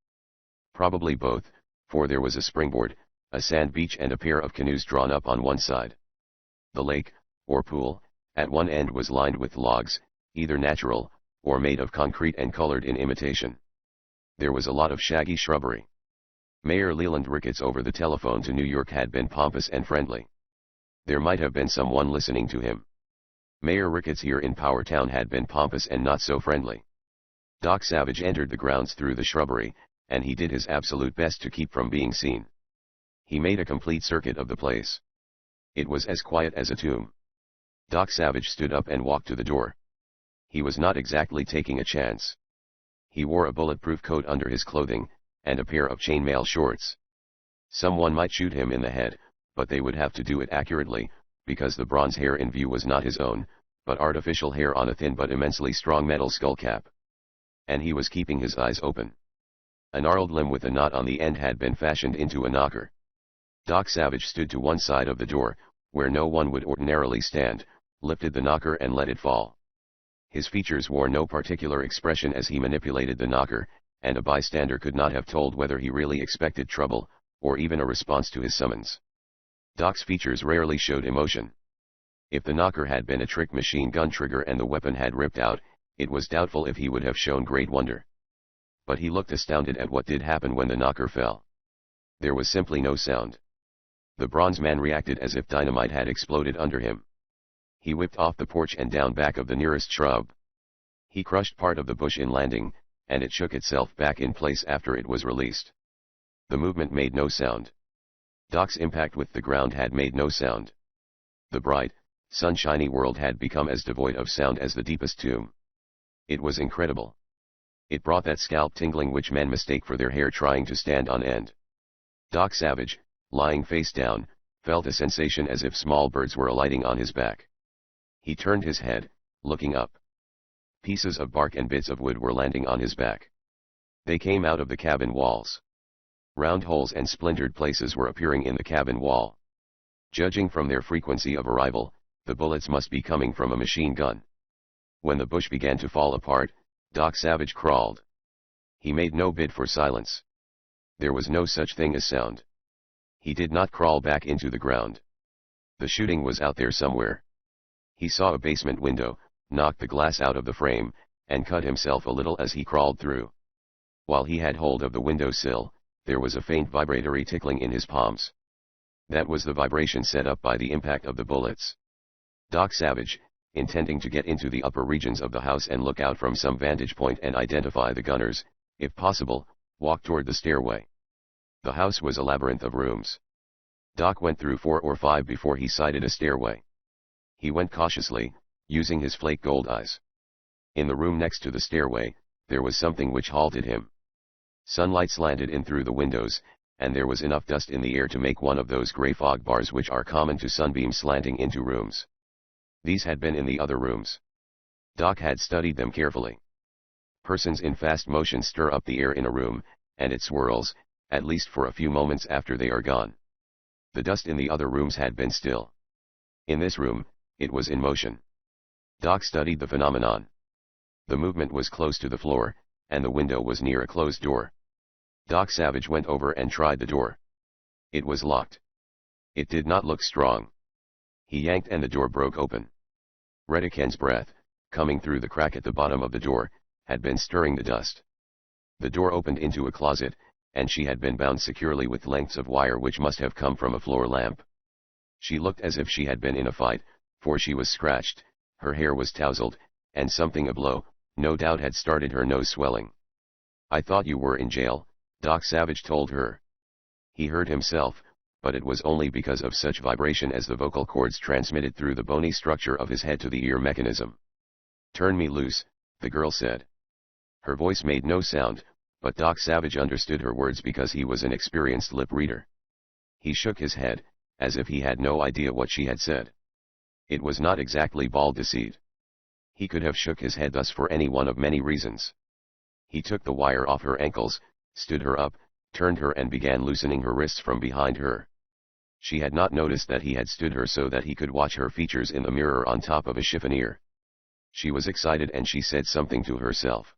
Probably both, for there was a springboard, a sand beach and a pair of canoes drawn up on one side. The lake, or pool, at one end was lined with logs, either natural, or made of concrete and colored in imitation. There was a lot of shaggy shrubbery. Mayor Leland Ricketts over the telephone to New York had been pompous and friendly. There might have been someone listening to him. Mayor Ricketts here in Powertown had been pompous and not so friendly. Doc Savage entered the grounds through the shrubbery, and he did his absolute best to keep from being seen. He made a complete circuit of the place. It was as quiet as a tomb. Doc Savage stood up and walked to the door. He was not exactly taking a chance. He wore a bulletproof coat under his clothing, and a pair of chainmail shorts. Someone might shoot him in the head, but they would have to do it accurately, because the bronze hair in view was not his own, but artificial hair on a thin but immensely strong metal skull cap. And he was keeping his eyes open. A gnarled limb with a knot on the end had been fashioned into a knocker. Doc Savage stood to one side of the door, where no one would ordinarily stand, lifted the knocker and let it fall. His features wore no particular expression as he manipulated the knocker, and a bystander could not have told whether he really expected trouble, or even a response to his summons. Doc's features rarely showed emotion. If the knocker had been a trick machine gun trigger and the weapon had ripped out, it was doubtful if he would have shown great wonder. But he looked astounded at what did happen when the knocker fell. There was simply no sound. The bronze man reacted as if dynamite had exploded under him. He whipped off the porch and down back of the nearest shrub. He crushed part of the bush in landing, and it shook itself back in place after it was released. The movement made no sound. Doc's impact with the ground had made no sound. The bright, sunshiny world had become as devoid of sound as the deepest tomb. It was incredible. It brought that scalp tingling which men mistake for their hair trying to stand on end. Doc Savage, lying face down, felt a sensation as if small birds were alighting on his back. He turned his head, looking up. Pieces of bark and bits of wood were landing on his back. They came out of the cabin walls. Round holes and splintered places were appearing in the cabin wall. Judging from their frequency of arrival, the bullets must be coming from a machine gun. When the bush began to fall apart, Doc Savage crawled. He made no bid for silence. There was no such thing as sound. He did not crawl back into the ground. The shooting was out there somewhere. He saw a basement window, knocked the glass out of the frame, and cut himself a little as he crawled through. While he had hold of the window sill, there was a faint vibratory tickling in his palms. That was the vibration set up by the impact of the bullets. Doc Savage, intending to get into the upper regions of the house and look out from some vantage point and identify the gunners, if possible, walked toward the stairway. The house was a labyrinth of rooms. Doc went through 4 or 5 before he sighted a stairway. He went cautiously, using his flake gold eyes. In the room next to the stairway, there was something which halted him. Sunlight slanted in through the windows, and there was enough dust in the air to make one of those gray fog bars which are common to sunbeams slanting into rooms. These had been in the other rooms. Doc had studied them carefully. Persons in fast motion stir up the air in a room, and it swirls, at least for a few moments after they are gone. The dust in the other rooms had been still. In this room, it was in motion. Doc studied the phenomenon. The movement was close to the floor, and the window was near a closed door. Doc Savage went over and tried the door. It was locked. It did not look strong. He yanked and the door broke open. Redican's breath, coming through the crack at the bottom of the door, had been stirring the dust. The door opened into a closet, and she had been bound securely with lengths of wire which must have come from a floor lamp. She looked as if she had been in a fight, for she was scratched, her hair was tousled, and something a blow, no doubt had started her nose swelling. "I thought you were in jail," Doc Savage told her. He heard himself, but it was only because of such vibration as the vocal cords transmitted through the bony structure of his head to the ear mechanism. "Turn me loose," the girl said. Her voice made no sound, but Doc Savage understood her words because he was an experienced lip reader. He shook his head, as if he had no idea what she had said. It was not exactly bald deceit. He could have shook his head thus for any one of many reasons. He took the wire off her ankles, stood her up, turned her and began loosening her wrists from behind her. She had not noticed that he had stood her so that he could watch her features in the mirror on top of a chiffonier. She was excited and she said something to herself.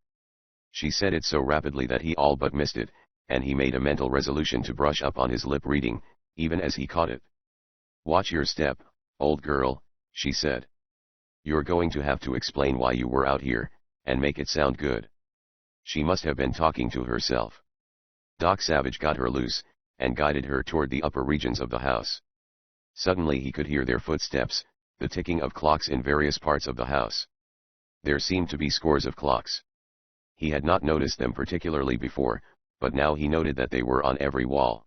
She said it so rapidly that he all but missed it, and he made a mental resolution to brush up on his lip reading, even as he caught it. "Watch your step, old girl," she said. "You're going to have to explain why you were out here, and make it sound good." She must have been talking to herself. Doc Savage got her loose, and guided her toward the upper regions of the house. Suddenly he could hear their footsteps, the ticking of clocks in various parts of the house. There seemed to be scores of clocks. He had not noticed them particularly before, but now he noted that they were on every wall.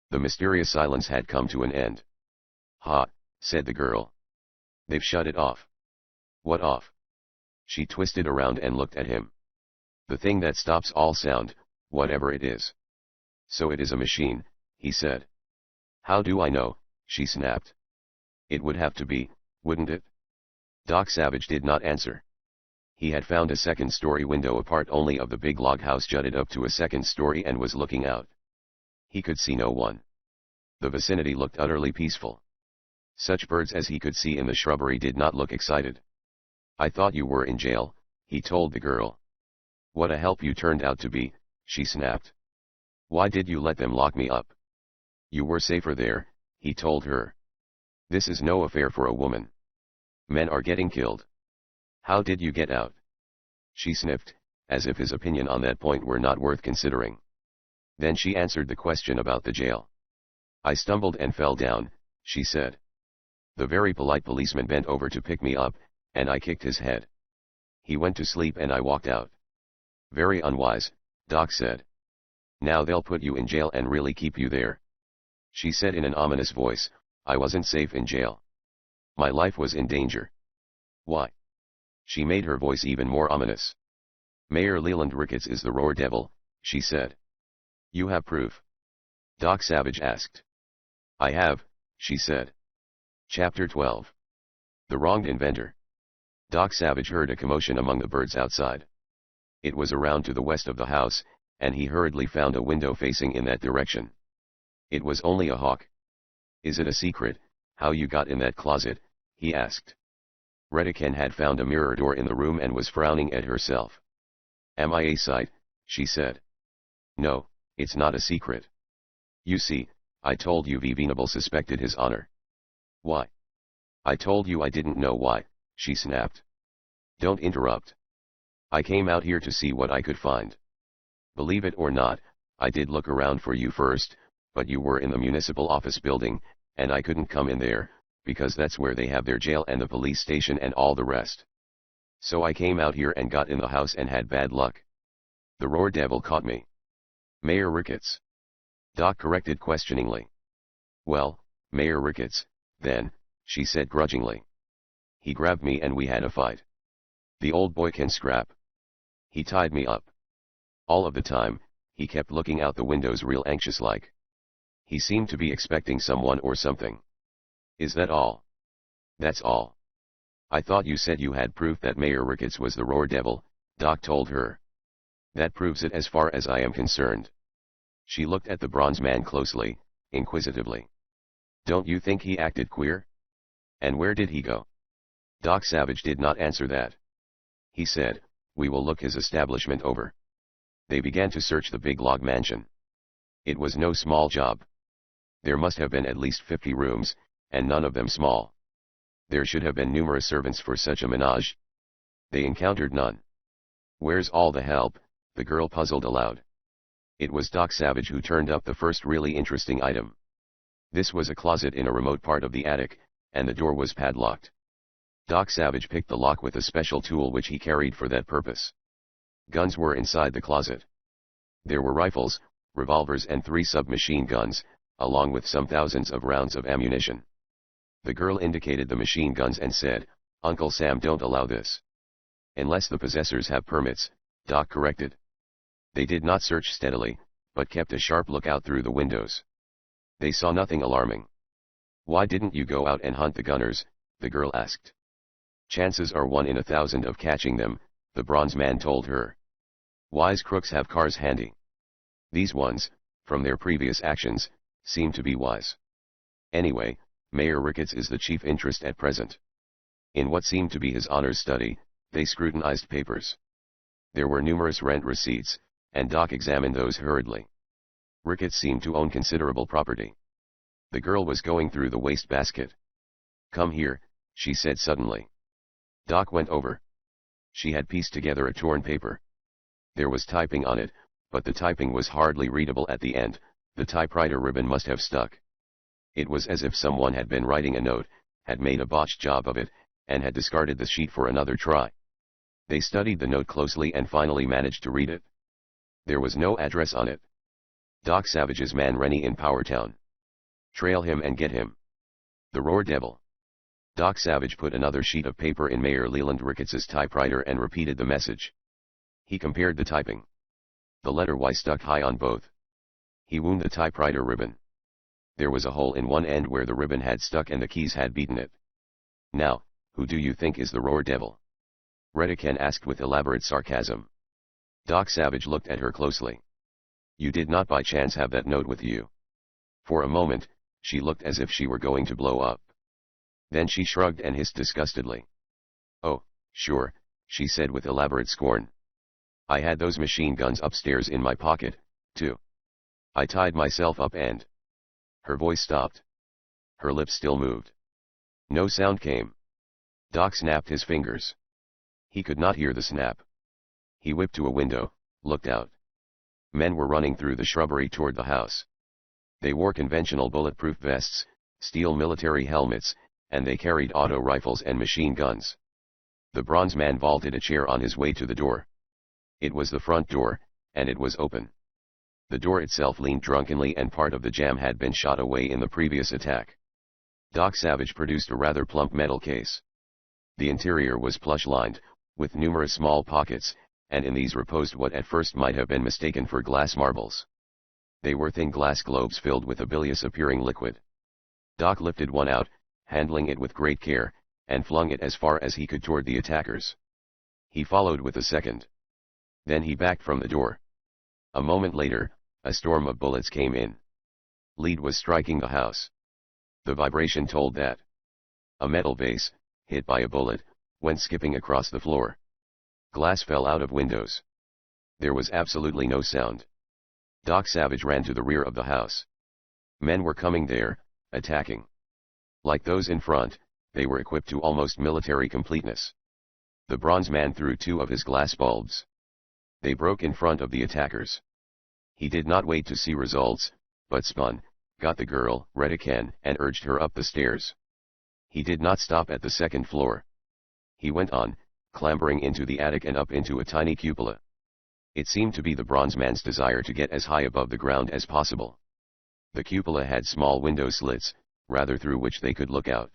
The mysterious silence had come to an end. "Ha," said the girl. "They've shut it off." "What off?" She twisted around and looked at him. "The thing that stops all sound, whatever it is." "So it is a machine," he said. "How do I know?" she snapped. "It would have to be, wouldn't it?" Doc Savage did not answer. He had found a second-story window, a part only of the big log house jutted up to a second story, and was looking out. He could see no one. The vicinity looked utterly peaceful. Such birds as he could see in the shrubbery did not look excited. "I thought you were in jail," he told the girl. "What a help you turned out to be," she snapped. "Why did you let them lock me up?" "You were safer there," he told her. "This is no affair for a woman. Men are getting killed. How did you get out?" She sniffed, as if his opinion on that point were not worth considering. Then she answered the question about the jail. "I stumbled and fell down," she said. "The very polite policeman bent over to pick me up, and I kicked his head. He went to sleep and I walked out." "Very unwise," Doc said. "Now they'll put you in jail and really keep you there." She said in an ominous voice, "I wasn't safe in jail. My life was in danger." "Why?" She made her voice even more ominous. "Mayor Leland Ricketts is the Roar Devil," she said. "You have proof?" Doc Savage asked. "I have," she said. Chapter 12. The Wronged Inventor. Doc Savage heard a commotion among the birds outside. It was around to the west of the house, and he hurriedly found a window facing in that direction. It was only a hawk. "Is it a secret, how you got in that closet?" he asked. Redican had found a mirror door in the room and was frowning at herself. "Am I a sight?" she said. "No, it's not a secret. You see, I told you Venable suspected his honor." "Why?" "I told you I didn't know why," she snapped. "Don't interrupt. I came out here to see what I could find. Believe it or not, I did look around for you first, but you were in the municipal office building, and I couldn't come in there, because that's where they have their jail and the police station and all the rest. So I came out here and got in the house and had bad luck. The Roar Devil caught me." "Mayor Ricketts?" Doc corrected questioningly. "Well, Mayor Ricketts, then," she said grudgingly. "He grabbed me and we had a fight. The old boy can scrap. He tied me up. All of the time, he kept looking out the windows real anxious like. He seemed to be expecting someone or something." "Is that all?" "That's all." "I thought you said you had proof that Mayor Ricketts was the Roar Devil," Doc told her. That proves it as far as I am concerned. She looked at the bronze man closely, inquisitively. Don't you think he acted queer? And where did he go? Doc Savage did not answer that. He said, we will look his establishment over. They began to search the big log mansion. It was no small job. There must have been at least 50 rooms, and none of them small. There should have been numerous servants for such a menage. They encountered none. Where's all the help? The girl puzzled aloud. It was Doc Savage who turned up the first really interesting item. This was a closet in a remote part of the attic, and the door was padlocked. Doc Savage picked the lock with a special tool which he carried for that purpose. Guns were inside the closet. There were rifles, revolvers and 3 submachine guns, along with some thousands of rounds of ammunition. The girl indicated the machine guns and said, Uncle Sam, don't allow this. Unless the possessors have permits, Doc corrected. They did not search steadily, but kept a sharp lookout through the windows. They saw nothing alarming. Why didn't you go out and hunt the gunners? The girl asked. Chances are 1 in 1,000 of catching them, the bronze man told her. Wise crooks have cars handy. These ones, from their previous actions, seem to be wise. Anyway, Mayor Ricketts is the chief interest at present. In what seemed to be his honors study, they scrutinized papers. There were numerous rent receipts, and Doc examined those hurriedly. Ricketts seemed to own considerable property. The girl was going through the wastebasket. Come here, she said suddenly. Doc went over. She had pieced together a torn paper. There was typing on it, but the typing was hardly readable at the end. The typewriter ribbon must have stuck. It was as if someone had been writing a note, had made a botched job of it, and had discarded the sheet for another try. They studied the note closely and finally managed to read it. There was no address on it. Doc Savage's man Rennie in Powertown. Trail him and get him. The Roar Devil. Doc Savage put another sheet of paper in Mayor Leland Ricketts's typewriter and repeated the message. He compared the typing. The letter Y stuck high on both. He wound the typewriter ribbon. There was a hole in one end where the ribbon had stuck and the keys had beaten it. Now, who do you think is the Roar Devil? Redican asked with elaborate sarcasm. Doc Savage looked at her closely. You did not by chance have that note with you? For a moment, she looked as if she were going to blow up. Then she shrugged and hissed disgustedly. Oh, sure, she said with elaborate scorn. I had those machine guns upstairs in my pocket, too. I tied myself up and... Her voice stopped. Her lips still moved. No sound came. Doc snapped his fingers. He could not hear the snap. He whipped to a window, looked out. Men were running through the shrubbery toward the house. They wore conventional bulletproof vests, steel military helmets, and they carried auto rifles and machine guns. The bronze man vaulted a chair on his way to the door. It was the front door, and it was open. The door itself leaned drunkenly and part of the jamb had been shot away in the previous attack. Doc Savage produced a rather plump metal case. The interior was plush-lined, with numerous small pockets, and in these reposed what at first might have been mistaken for glass marbles. They were thin glass globes filled with a bilious-appearing liquid. Doc lifted one out, handling it with great care, and flung it as far as he could toward the attackers. He followed with a second. Then he backed from the door. A moment later, a storm of bullets came in. Lead was striking the house. The vibration told that a metal vase, hit by a bullet, went skipping across the floor. Glass fell out of windows. There was absolutely no sound. Doc Savage ran to the rear of the house. Men were coming there, attacking. Like those in front, they were equipped to almost military completeness. The bronze man threw 2 of his glass bulbs. They broke in front of the attackers. He did not wait to see results, but spun, got the girl, Redican, and urged her up the stairs. He did not stop at the second floor. He went on, clambering into the attic and up into a tiny cupola. It seemed to be the bronze man's desire to get as high above the ground as possible. The cupola had small window slits, rather through which they could look out.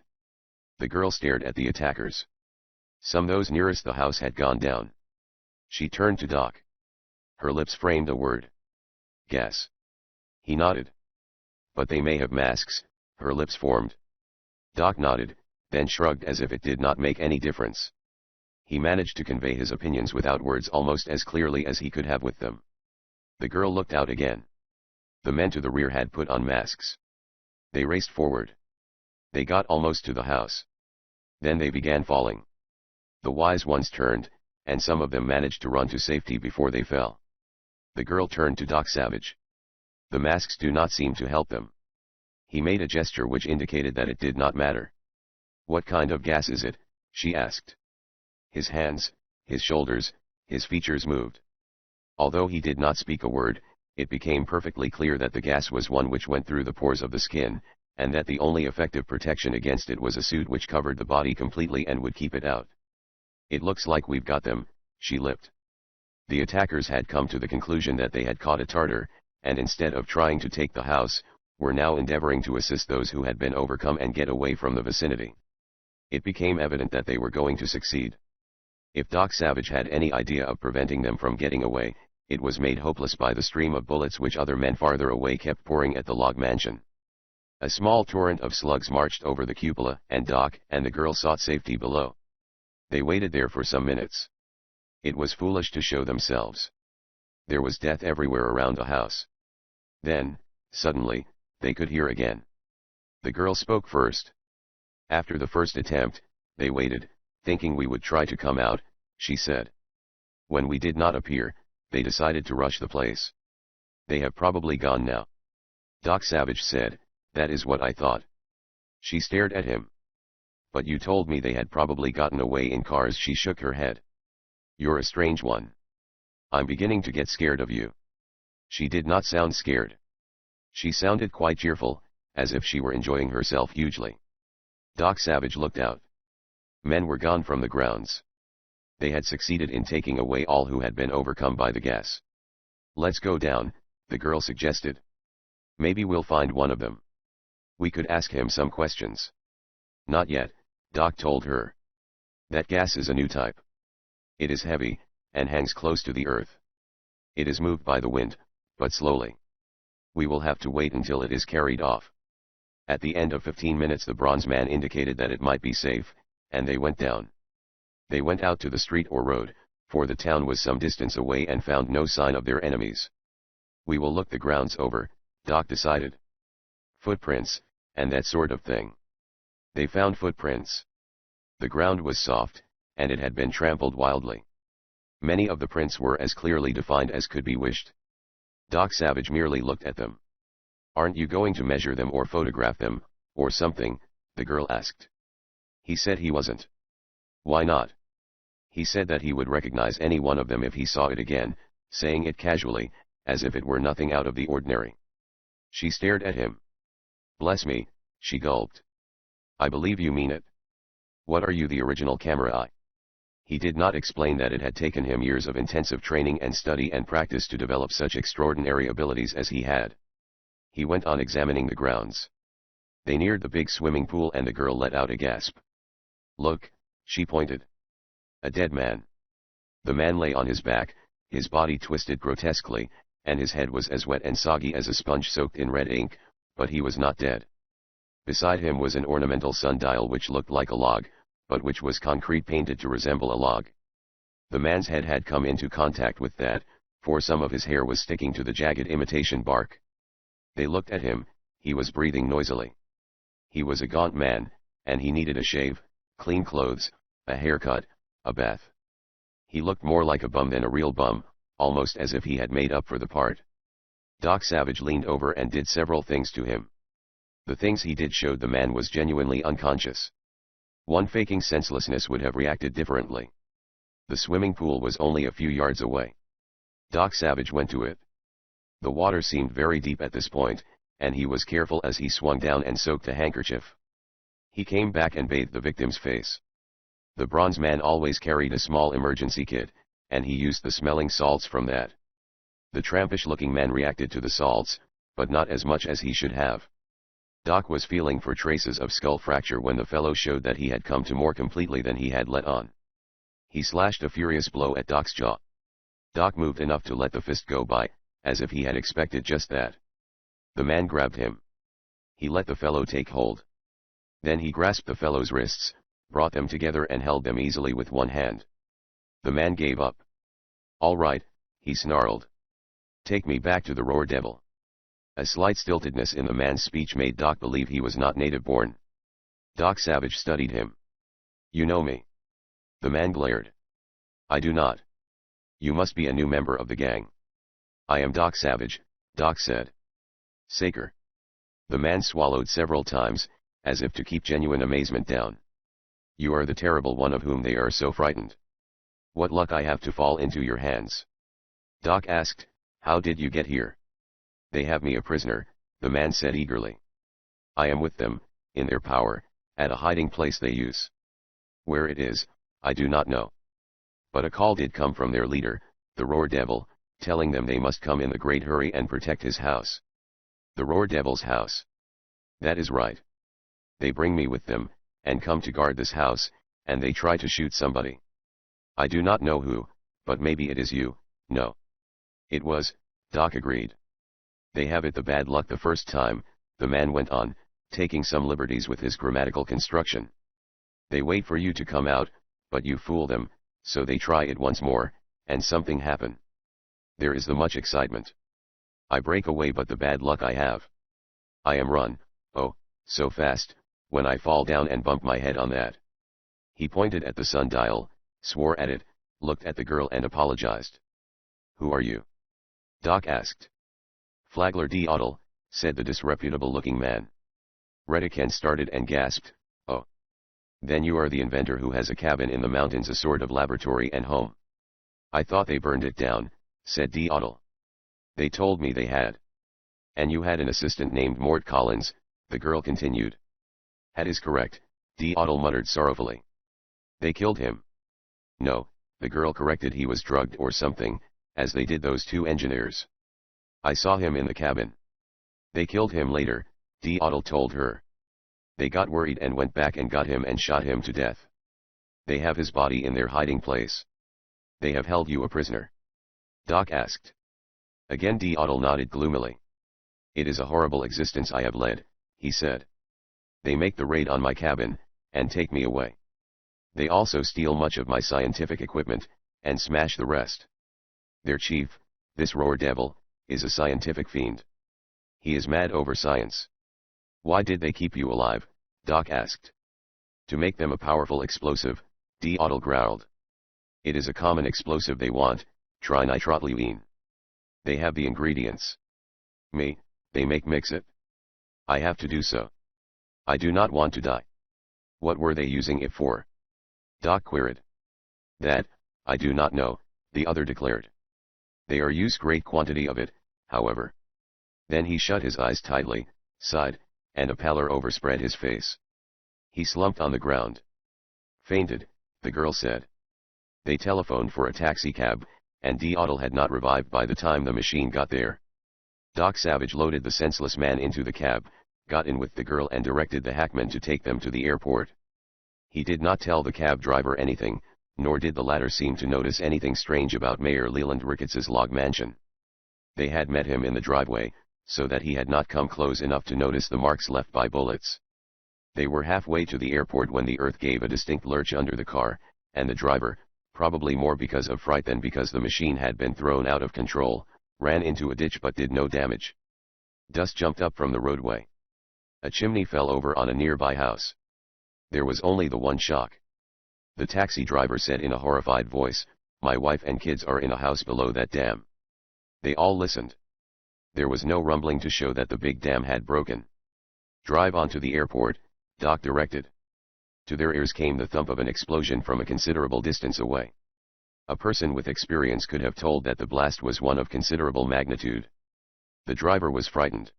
The girl stared at the attackers. Some those nearest the house had gone down. She turned to Doc. Her lips framed a word. Gas. He nodded. But they may have masks, her lips formed. Doc nodded, then shrugged as if it did not make any difference. He managed to convey his opinions without words almost as clearly as he could have with them. The girl looked out again. The men to the rear had put on masks. They raced forward. They got almost to the house. Then they began falling. The wise ones turned, and some of them managed to run to safety before they fell. The girl turned to Doc Savage. The masks do not seem to help them. He made a gesture which indicated that it did not matter. What kind of gas is it? She asked. His hands, his shoulders, his features moved. Although he did not speak a word, it became perfectly clear that the gas was one which went through the pores of the skin, and that the only effective protection against it was a suit which covered the body completely and would keep it out. It looks like we've got them, she lipped. The attackers had come to the conclusion that they had caught a Tartar, and instead of trying to take the house, were now endeavoring to assist those who had been overcome and get away from the vicinity. It became evident that they were going to succeed. If Doc Savage had any idea of preventing them from getting away, it was made hopeless by the stream of bullets which other men farther away kept pouring at the log mansion. A small torrent of slugs marched over the cupola, and Doc and the girl sought safety below. They waited there for some minutes. It was foolish to show themselves. There was death everywhere around the house. Then, suddenly, they could hear again. The girl spoke first. After the first attempt, they waited, thinking we would try to come out, she said. When we did not appear, they decided to rush the place. They have probably gone now. Doc Savage said, that is what I thought. She stared at him. But you told me they had probably gotten away in cars. She shook her head. You're a strange one. I'm beginning to get scared of you. She did not sound scared. She sounded quite cheerful, as if she were enjoying herself hugely. Doc Savage looked out. Men were gone from the grounds. They had succeeded in taking away all who had been overcome by the gas. Let's go down, the girl suggested. Maybe we'll find one of them. We could ask him some questions. Not yet, Doc told her. That gas is a new type. It is heavy, and hangs close to the earth. It is moved by the wind, but slowly. We will have to wait until it is carried off. At the end of 15 minutes the bronze man indicated that it might be safe, and they went down. They went out to the street or road, for the town was some distance away, and found no sign of their enemies. We will look the grounds over, Doc decided. Footprints, and that sort of thing. They found footprints. The ground was soft, and it had been trampled wildly. Many of the prints were as clearly defined as could be wished. Doc Savage merely looked at them. Aren't you going to measure them or photograph them, or something? The girl asked. He said he wasn't. Why not? He said that he would recognize any one of them if he saw it again, saying it casually, as if it were nothing out of the ordinary. She stared at him. Bless me, she gulped. I believe you mean it. What are you, the original camera eye? He did not explain that it had taken him years of intensive training and study and practice to develop such extraordinary abilities as he had. He went on examining the grounds. They neared the big swimming pool and the girl let out a gasp. Look, she pointed. A dead man. The man lay on his back, his body twisted grotesquely, and his head was as wet and soggy as a sponge soaked in red ink, but he was not dead. Beside him was an ornamental sundial which looked like a log, but which was concrete painted to resemble a log. The man's head had come into contact with that, for some of his hair was sticking to the jagged imitation bark. They looked at him. He was breathing noisily. He was a gaunt man, and he needed a shave, clean clothes, a haircut, a bath. He looked more like a bum than a real bum, almost as if he had made up for the part. Doc Savage leaned over and did several things to him. The things he did showed the man was genuinely unconscious. One faking senselessness would have reacted differently. The swimming pool was only a few yards away. Doc Savage went to it. The water seemed very deep at this point, and he was careful as he swung down and soaked a handkerchief. He came back and bathed the victim's face. The bronze man always carried a small emergency kit, and he used the smelling salts from that. The trampish-looking man reacted to the salts, but not as much as he should have. Doc was feeling for traces of skull fracture when the fellow showed that he had come to more completely than he had let on. He slashed a furious blow at Doc's jaw. Doc moved enough to let the fist go by, as if he had expected just that. The man grabbed him. He let the fellow take hold. Then he grasped the fellow's wrists, brought them together and held them easily with one hand. The man gave up. "All right," he snarled. "Take me back to the Roar Devil." A slight stiltedness in the man's speech made Doc believe he was not native-born. Doc Savage studied him. "You know me?" The man glared. "I do not. You must be a new member of the gang." "I am Doc Savage," Doc said. "Saker." The man swallowed several times, as if to keep genuine amazement down. "You are the terrible one of whom they are so frightened. What luck I have to fall into your hands." Doc asked, "How did you get here?" "They have me a prisoner," the man said eagerly. "I am with them, in their power, at a hiding place they use. Where it is, I do not know. But a call did come from their leader, the Roar Devil, telling them they must come in the great hurry and protect his house." "The Roar Devil's house?" "That is right. They bring me with them, and come to guard this house, and they try to shoot somebody. I do not know who, but maybe it is you." "No. It was," Doc agreed. "They have it the bad luck the first time," the man went on, taking some liberties with his grammatical construction. "They wait for you to come out, but you fool them, so they try it once more, and something happen. There is the much excitement. I break away, but the bad luck I have. I am run, oh, so fast, when I fall down and bump my head on that." He pointed at the sundial, swore at it, looked at the girl and apologized. "Who are you?" Doc asked. "Flagler D'Ottle," said the disreputable-looking man. Redican started and gasped, "Oh. Then you are the inventor who has a cabin in the mountains, a sort of laboratory and home." "I thought they burned it down," said D'Ottle. "They told me they had." "And you had an assistant named Mort Collins," the girl continued. "That is correct," D'Ottle muttered sorrowfully. "They killed him." "No," the girl corrected, "he was drugged or something, as they did those two engineers. I saw him in the cabin." "They killed him later," D'Ottle told her. "They got worried and went back and got him and shot him to death. They have his body in their hiding place." "They have held you a prisoner?" Doc asked. Again D'Ottle nodded gloomily. "It is a horrible existence I have led," he said. "They make the raid on my cabin, and take me away. They also steal much of my scientific equipment, and smash the rest. Their chief, this Roar Devil, is a scientific fiend. He is mad over science." "Why did they keep you alive?" Doc asked. "To make them a powerful explosive," D'Ottle growled. "It is a common explosive they want, trinitrotoluene. They have the ingredients. They mix it. I have to do so. I do not want to die." "What were they using it for?" Doc queried. "That, I do not know," the other declared. "They are used great quantity of it, however." Then he shut his eyes tightly, sighed, and a pallor overspread his face. He slumped on the ground. "Fainted," the girl said. They telephoned for a taxicab, and D'Ottle had not revived by the time the machine got there. Doc Savage loaded the senseless man into the cab, got in with the girl and directed the hackman to take them to the airport. He did not tell the cab driver anything, nor did the latter seem to notice anything strange about Mayor Leland Ricketts's log mansion. They had met him in the driveway, so that he had not come close enough to notice the marks left by bullets. They were halfway to the airport when the earth gave a distinct lurch under the car, and the driver, probably more because of fright than because the machine had been thrown out of control, ran into a ditch but did no damage. Dust jumped up from the roadway. A chimney fell over on a nearby house. There was only the one shock. The taxi driver said in a horrified voice, "My wife and kids are in a house below that dam." They all listened. There was no rumbling to show that the big dam had broken. "Drive on to the airport," Doc directed. To their ears came the thump of an explosion from a considerable distance away. A person with experience could have told that the blast was one of considerable magnitude. The driver was frightened.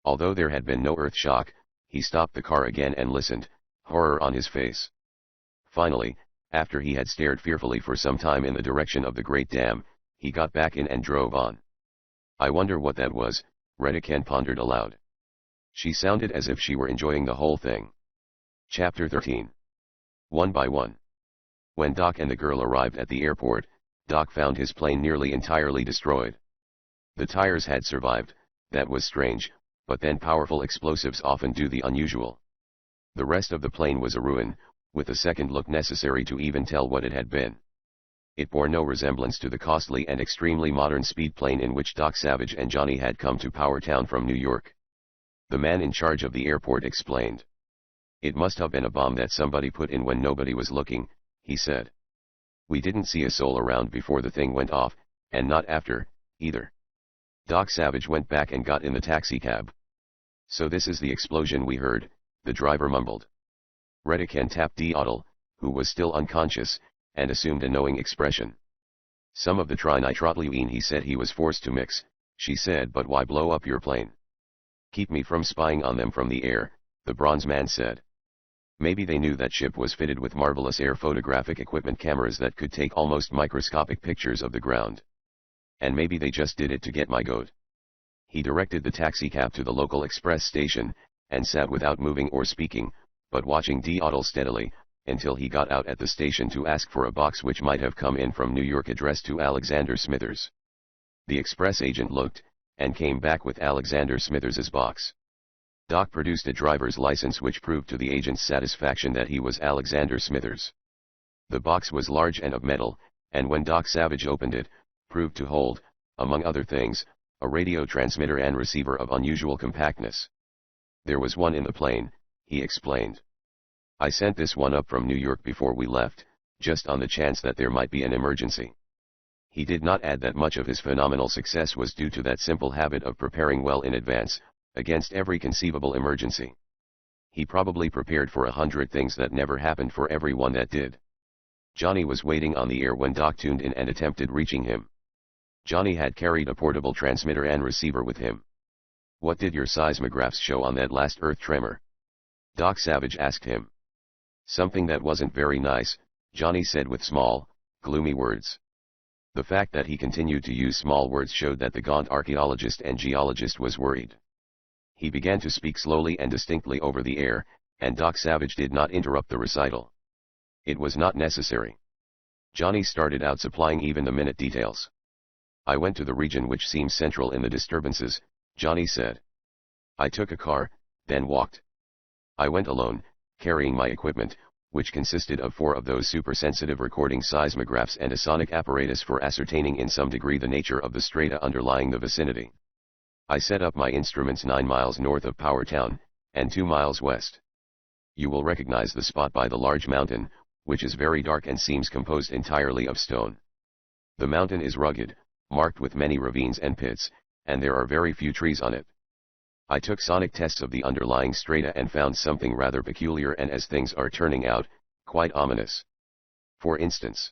Although there had been no earth shock, he stopped the car again and listened, horror on his face. Finally, after he had stared fearfully for some time in the direction of the great dam, he got back in and drove on. "I wonder what that was," Redican pondered aloud. She sounded as if she were enjoying the whole thing. Chapter 13. One by one. When Doc and the girl arrived at the airport, Doc found his plane nearly entirely destroyed. The tires had survived, that was strange, but then powerful explosives often do the unusual. The rest of the plane was a ruin, with a second look necessary to even tell what it had been. It bore no resemblance to the costly and extremely modern speedplane in which Doc Savage and Johnny had come to Powertown from New York. The man in charge of the airport explained. "It must have been a bomb that somebody put in when nobody was looking," he said. "We didn't see a soul around before the thing went off, and not after, either." Doc Savage went back and got in the taxicab. "So this is the explosion we heard," the driver mumbled. Redican tapped Deottle, who was still unconscious, and assumed a knowing expression. "Some of the trinitrotoluene he said he was forced to mix," she said. "But why blow up your plane?" "Keep me from spying on them from the air," the bronze man said. "Maybe they knew that ship was fitted with marvelous air photographic equipment, cameras that could take almost microscopic pictures of the ground. And maybe they just did it to get my goat." He directed the taxicab to the local express station, and sat without moving or speaking, but watching Deottle steadily, until he got out at the station to ask for a box which might have come in from New York addressed to Alexander Smithers. The express agent looked, and came back with Alexander Smithers's box. Doc produced a driver's license which proved to the agent's satisfaction that he was Alexander Smithers. The box was large and of metal, and when Doc Savage opened it, proved to hold, among other things, a radio transmitter and receiver of unusual compactness. "There was one in the plane," he explained. "I sent this one up from New York before we left, just on the chance that there might be an emergency." He did not add that much of his phenomenal success was due to that simple habit of preparing well in advance, against every conceivable emergency. He probably prepared for 100 things that never happened for every one that did. Johnny was waiting on the air when Doc tuned in and attempted reaching him. Johnny had carried a portable transmitter and receiver with him. "What did your seismographs show on that last earth tremor?" Doc Savage asked him. "Something that wasn't very nice," Johnny said with small, gloomy words. The fact that he continued to use small words showed that the gaunt archaeologist and geologist was worried. He began to speak slowly and distinctly over the air, and Doc Savage did not interrupt the recital. It was not necessary. Johnny started out supplying even the minute details. "I went to the region which seems central in the disturbances," Johnny said. "I took a car, then walked. I went alone, carrying my equipment, which consisted of 4 of those supersensitive recording seismographs and a sonic apparatus for ascertaining in some degree the nature of the strata underlying the vicinity. I set up my instruments 9 miles north of Powertown, and 2 miles west. You will recognize the spot by the large mountain, which is very dark and seems composed entirely of stone. The mountain is rugged, marked with many ravines and pits, and there are very few trees on it. I took sonic tests of the underlying strata and found something rather peculiar and, as things are turning out, quite ominous. For instance."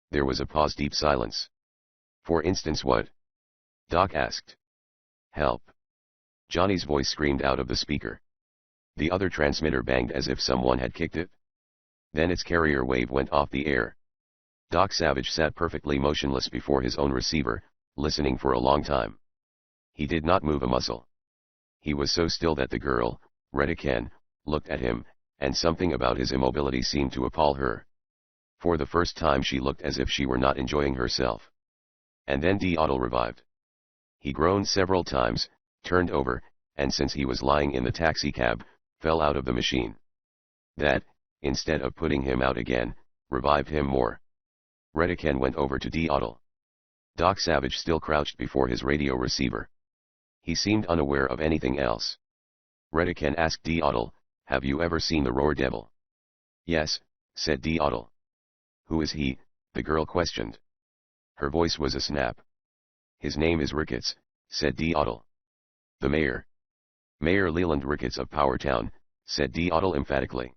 There was a pause, deep silence. "For instance what?" Doc asked. "Help!" Johnny's voice screamed out of the speaker. The other transmitter banged as if someone had kicked it. Then its carrier wave went off the air. Doc Savage sat perfectly motionless before his own receiver, listening for a long time. He did not move a muscle. He was so still that the girl, Redican, looked at him, and something about his immobility seemed to appall her. For the first time she looked as if she were not enjoying herself. And then Deottle revived. He groaned several times, turned over, and since he was lying in the taxicab, fell out of the machine. That, instead of putting him out again, revived him more. Redican went over to Deottle. Doc Savage still crouched before his radio receiver. He seemed unaware of anything else. Redican asked Deottle, "Have you ever seen the Roar Devil?" "Yes," said Deottle. "Who is he?" the girl questioned. Her voice was a snap. "His name is Ricketts," said Deottle. "The mayor." "Mayor Leland Ricketts of Powertown," said Deottle emphatically.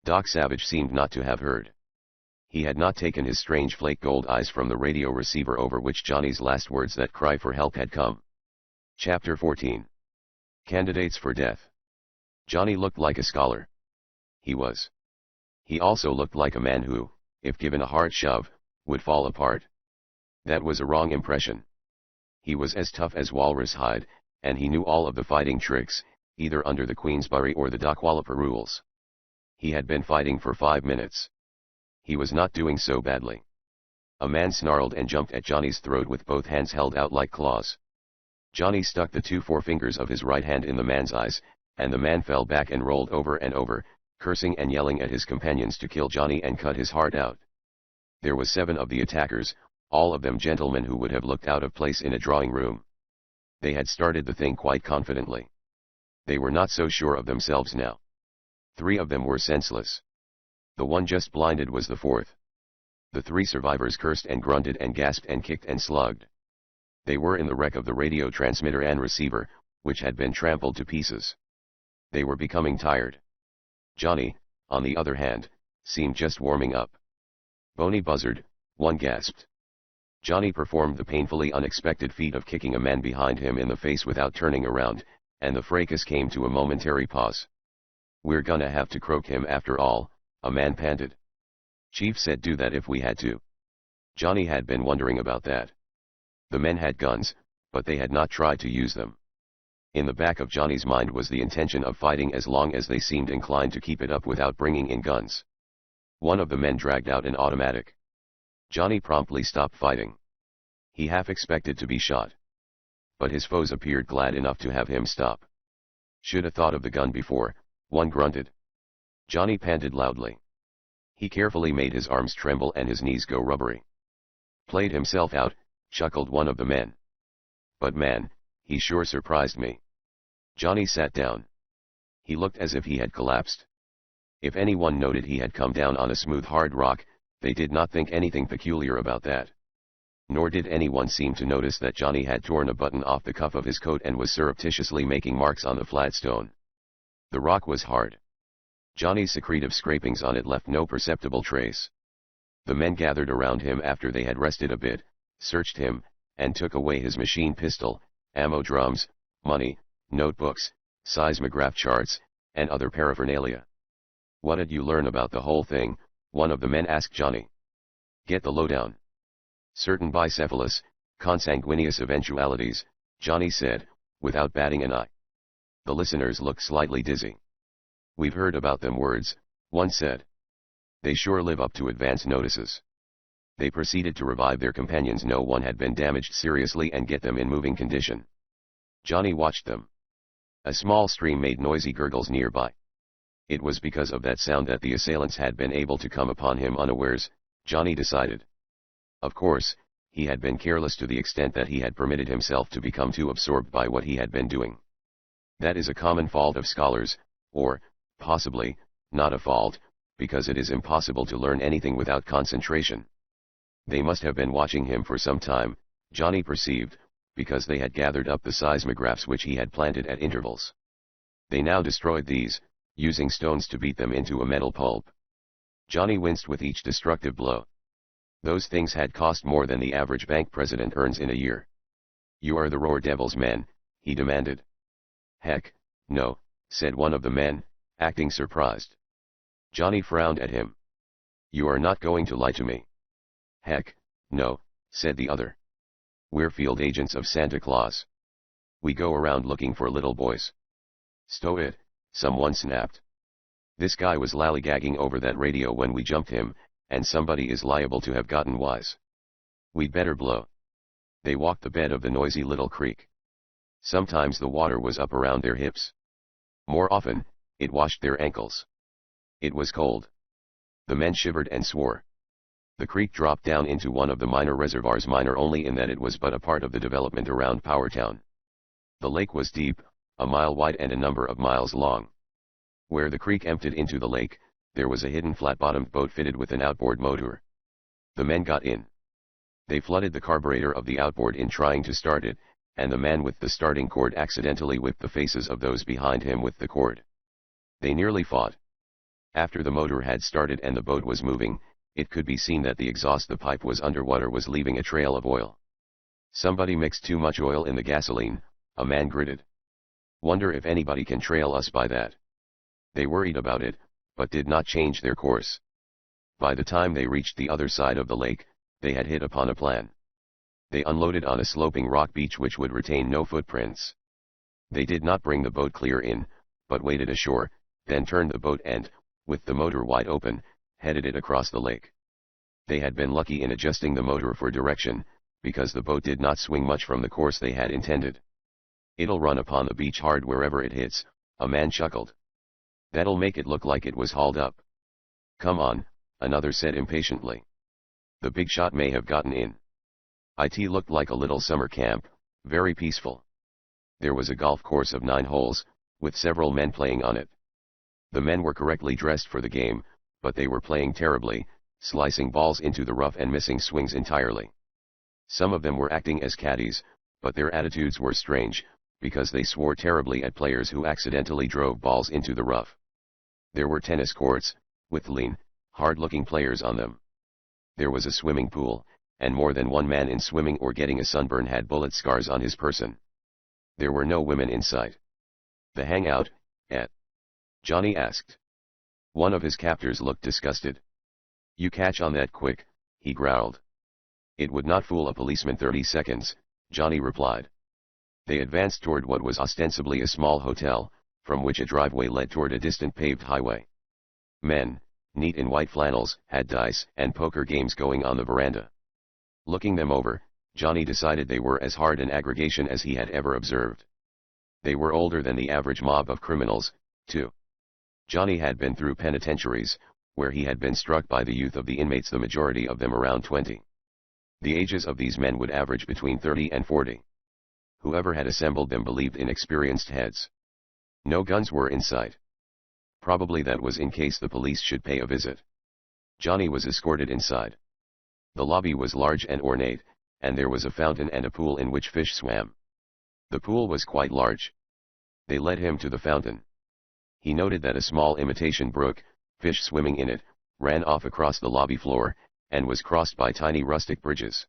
Doc Savage seemed not to have heard. He had not taken his strange flake gold eyes from the radio receiver over which Johnny's last words, that cry for help, had come. Chapter 14. Candidates for Death. Johnny looked like a scholar. He was. He also looked like a man who, if given a hard shove, would fall apart. That was a wrong impression. He was as tough as walrus hide, and he knew all of the fighting tricks, either under the Queensbury or the Dockwalloper rules. He had been fighting for 5 minutes. He was not doing so badly. A man snarled and jumped at Johnny's throat with both hands held out like claws. Johnny stuck the 2 forefingers of his right hand in the man's eyes, and the man fell back and rolled over and over, cursing and yelling at his companions to kill Johnny and cut his heart out. There was 7 of the attackers, all of them gentlemen who would have looked out of place in a drawing room. They had started the thing quite confidently. They were not so sure of themselves now. 3 of them were senseless. The one just blinded was the 4th. The 3 survivors cursed and grunted and gasped and kicked and slugged. They were in the wreck of the radio transmitter and receiver, which had been trampled to pieces. They were becoming tired. Johnny, on the other hand, seemed just warming up. Boney buzzard, one gasped. Johnny performed the painfully unexpected feat of kicking a man behind him in the face without turning around, and the fracas came to a momentary pause. "We're gonna have to croak him after all," a man panted. "Chief said do that if we had to." Johnny had been wondering about that. The men had guns, but they had not tried to use them. In the back of Johnny's mind was the intention of fighting as long as they seemed inclined to keep it up without bringing in guns. One of the men dragged out an automatic. Johnny promptly stopped fighting. He half expected to be shot. But his foes appeared glad enough to have him stop. "Should have thought of the gun before," one grunted. Johnny panted loudly. He carefully made his arms tremble and his knees go rubbery. "Played himself out," chuckled one of the men. "But man, he sure surprised me." Johnny sat down. He looked as if he had collapsed. If anyone noted he had come down on a smooth hard rock, they did not think anything peculiar about that. Nor did anyone seem to notice that Johnny had torn a button off the cuff of his coat and was surreptitiously making marks on the flat stone. The rock was hard. Johnny's secretive scrapings on it left no perceptible trace. The men gathered around him after they had rested a bit, searched him, and took away his machine pistol, ammo drums, money, notebooks, seismograph charts, and other paraphernalia. "What did you learn about the whole thing?" one of the men asked Johnny. "Get the lowdown." "Certain bicephalous, consanguineous eventualities," Johnny said, without batting an eye. The listeners looked slightly dizzy. "We've heard about them words," one said. "They sure live up to advance notices." They proceeded to revive their companions. No one had been damaged seriously and get them in moving condition. Johnny watched them. A small stream made noisy gurgles nearby. It was because of that sound that the assailants had been able to come upon him unawares, Johnny decided. Of course, he had been careless to the extent that he had permitted himself to become too absorbed by what he had been doing. That is a common fault of scholars, or, possibly, not a fault, because it is impossible to learn anything without concentration. They must have been watching him for some time, Johnny perceived, because they had gathered up the seismographs which he had planted at intervals. They now destroyed these, using stones to beat them into a metal pulp. Johnny winced with each destructive blow. Those things had cost more than the average bank president earns in a year. "You are the Roar Devil's men?" he demanded. "Heck, no," said one of the men, acting surprised. Johnny frowned at him. "You are not going to lie to me?" "Heck, no," said the other. "We're field agents of Santa Claus. We go around looking for little boys." "Stow it," someone snapped. "This guy was lollygagging over that radio when we jumped him, and somebody is liable to have gotten wise. We'd better blow." They walked the bed of the noisy little creek. Sometimes the water was up around their hips. More often, it washed their ankles. It was cold. The men shivered and swore. The creek dropped down into one of the minor reservoirs, minor only in that it was but a part of the development around Powertown. The lake was deep, a mile wide and a number of miles long. Where the creek emptied into the lake, there was a hidden flat-bottomed boat fitted with an outboard motor. The men got in. They flooded the carburetor of the outboard in trying to start it, and the man with the starting cord accidentally whipped the faces of those behind him with the cord. They nearly fought. After the motor had started and the boat was moving, it could be seen that the exhaust the pipe was underwater was leaving a trail of oil. "Somebody mixed too much oil in the gasoline," a man gritted. "Wonder if anybody can trail us by that." They worried about it, but did not change their course. By the time they reached the other side of the lake, they had hit upon a plan. They unloaded on a sloping rock beach which would retain no footprints. They did not bring the boat clear in, but waded ashore, then turned the boat and, with the motor wide open, headed it across the lake. They had been lucky in adjusting the motor for direction, because the boat did not swing much from the course they had intended. "It'll run upon the beach hard wherever it hits," a man chuckled. "That'll make it look like it was hauled up." "Come on," another said impatiently. The big shot may have gotten in. It looked like a little summer camp, very peaceful. There was a golf course of 9 holes, with several men playing on it. The men were correctly dressed for the game, but they were playing terribly, slicing balls into the rough and missing swings entirely. Some of them were acting as caddies, but their attitudes were strange, because they swore terribly at players who accidentally drove balls into the rough. There were tennis courts, with lean, hard-looking players on them. There was a swimming pool, and more than one man in swimming or getting a sunburn had bullet scars on his person. There were no women in sight. The hangout, at? Johnny asked. One of his captors looked disgusted. You catch on that quick, he growled. It would not fool a policeman 30 seconds, Johnny replied. They advanced toward what was ostensibly a small hotel, from which a driveway led toward a distant paved highway. Men, neat in white flannels, had dice and poker games going on the veranda. Looking them over, Johnny decided they were as hard an aggregation as he had ever observed. They were older than the average mob of criminals, too. Johnny had been through penitentiaries, where he had been struck by the youth of the inmates, the majority of them around 20. The ages of these men would average between 30 and 40. Whoever had assembled them believed in experienced heads. No guns were in sight. Probably that was in case the police should pay a visit. Johnny was escorted inside. The lobby was large and ornate, and there was a fountain and a pool in which fish swam. The pool was quite large. They led him to the fountain. He noted that a small imitation brook, fish swimming in it, ran off across the lobby floor, and was crossed by tiny rustic bridges.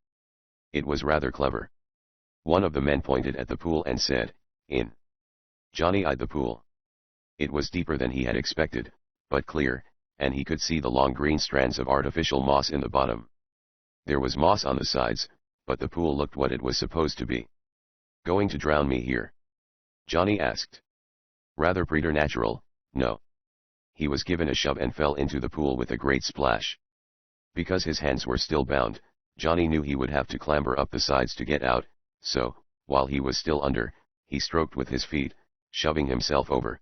It was rather clever. One of the men pointed at the pool and said, "In." Johnny eyed the pool. It was deeper than he had expected, but clear, and he could see the long green strands of artificial moss in the bottom. There was moss on the sides, but the pool looked what it was supposed to be. Going to drown me here? Johnny asked. Rather preternatural, no. He was given a shove and fell into the pool with a great splash. Because his hands were still bound, Johnny knew he would have to clamber up the sides to get out, so, while he was still under, he stroked with his feet, shoving himself over.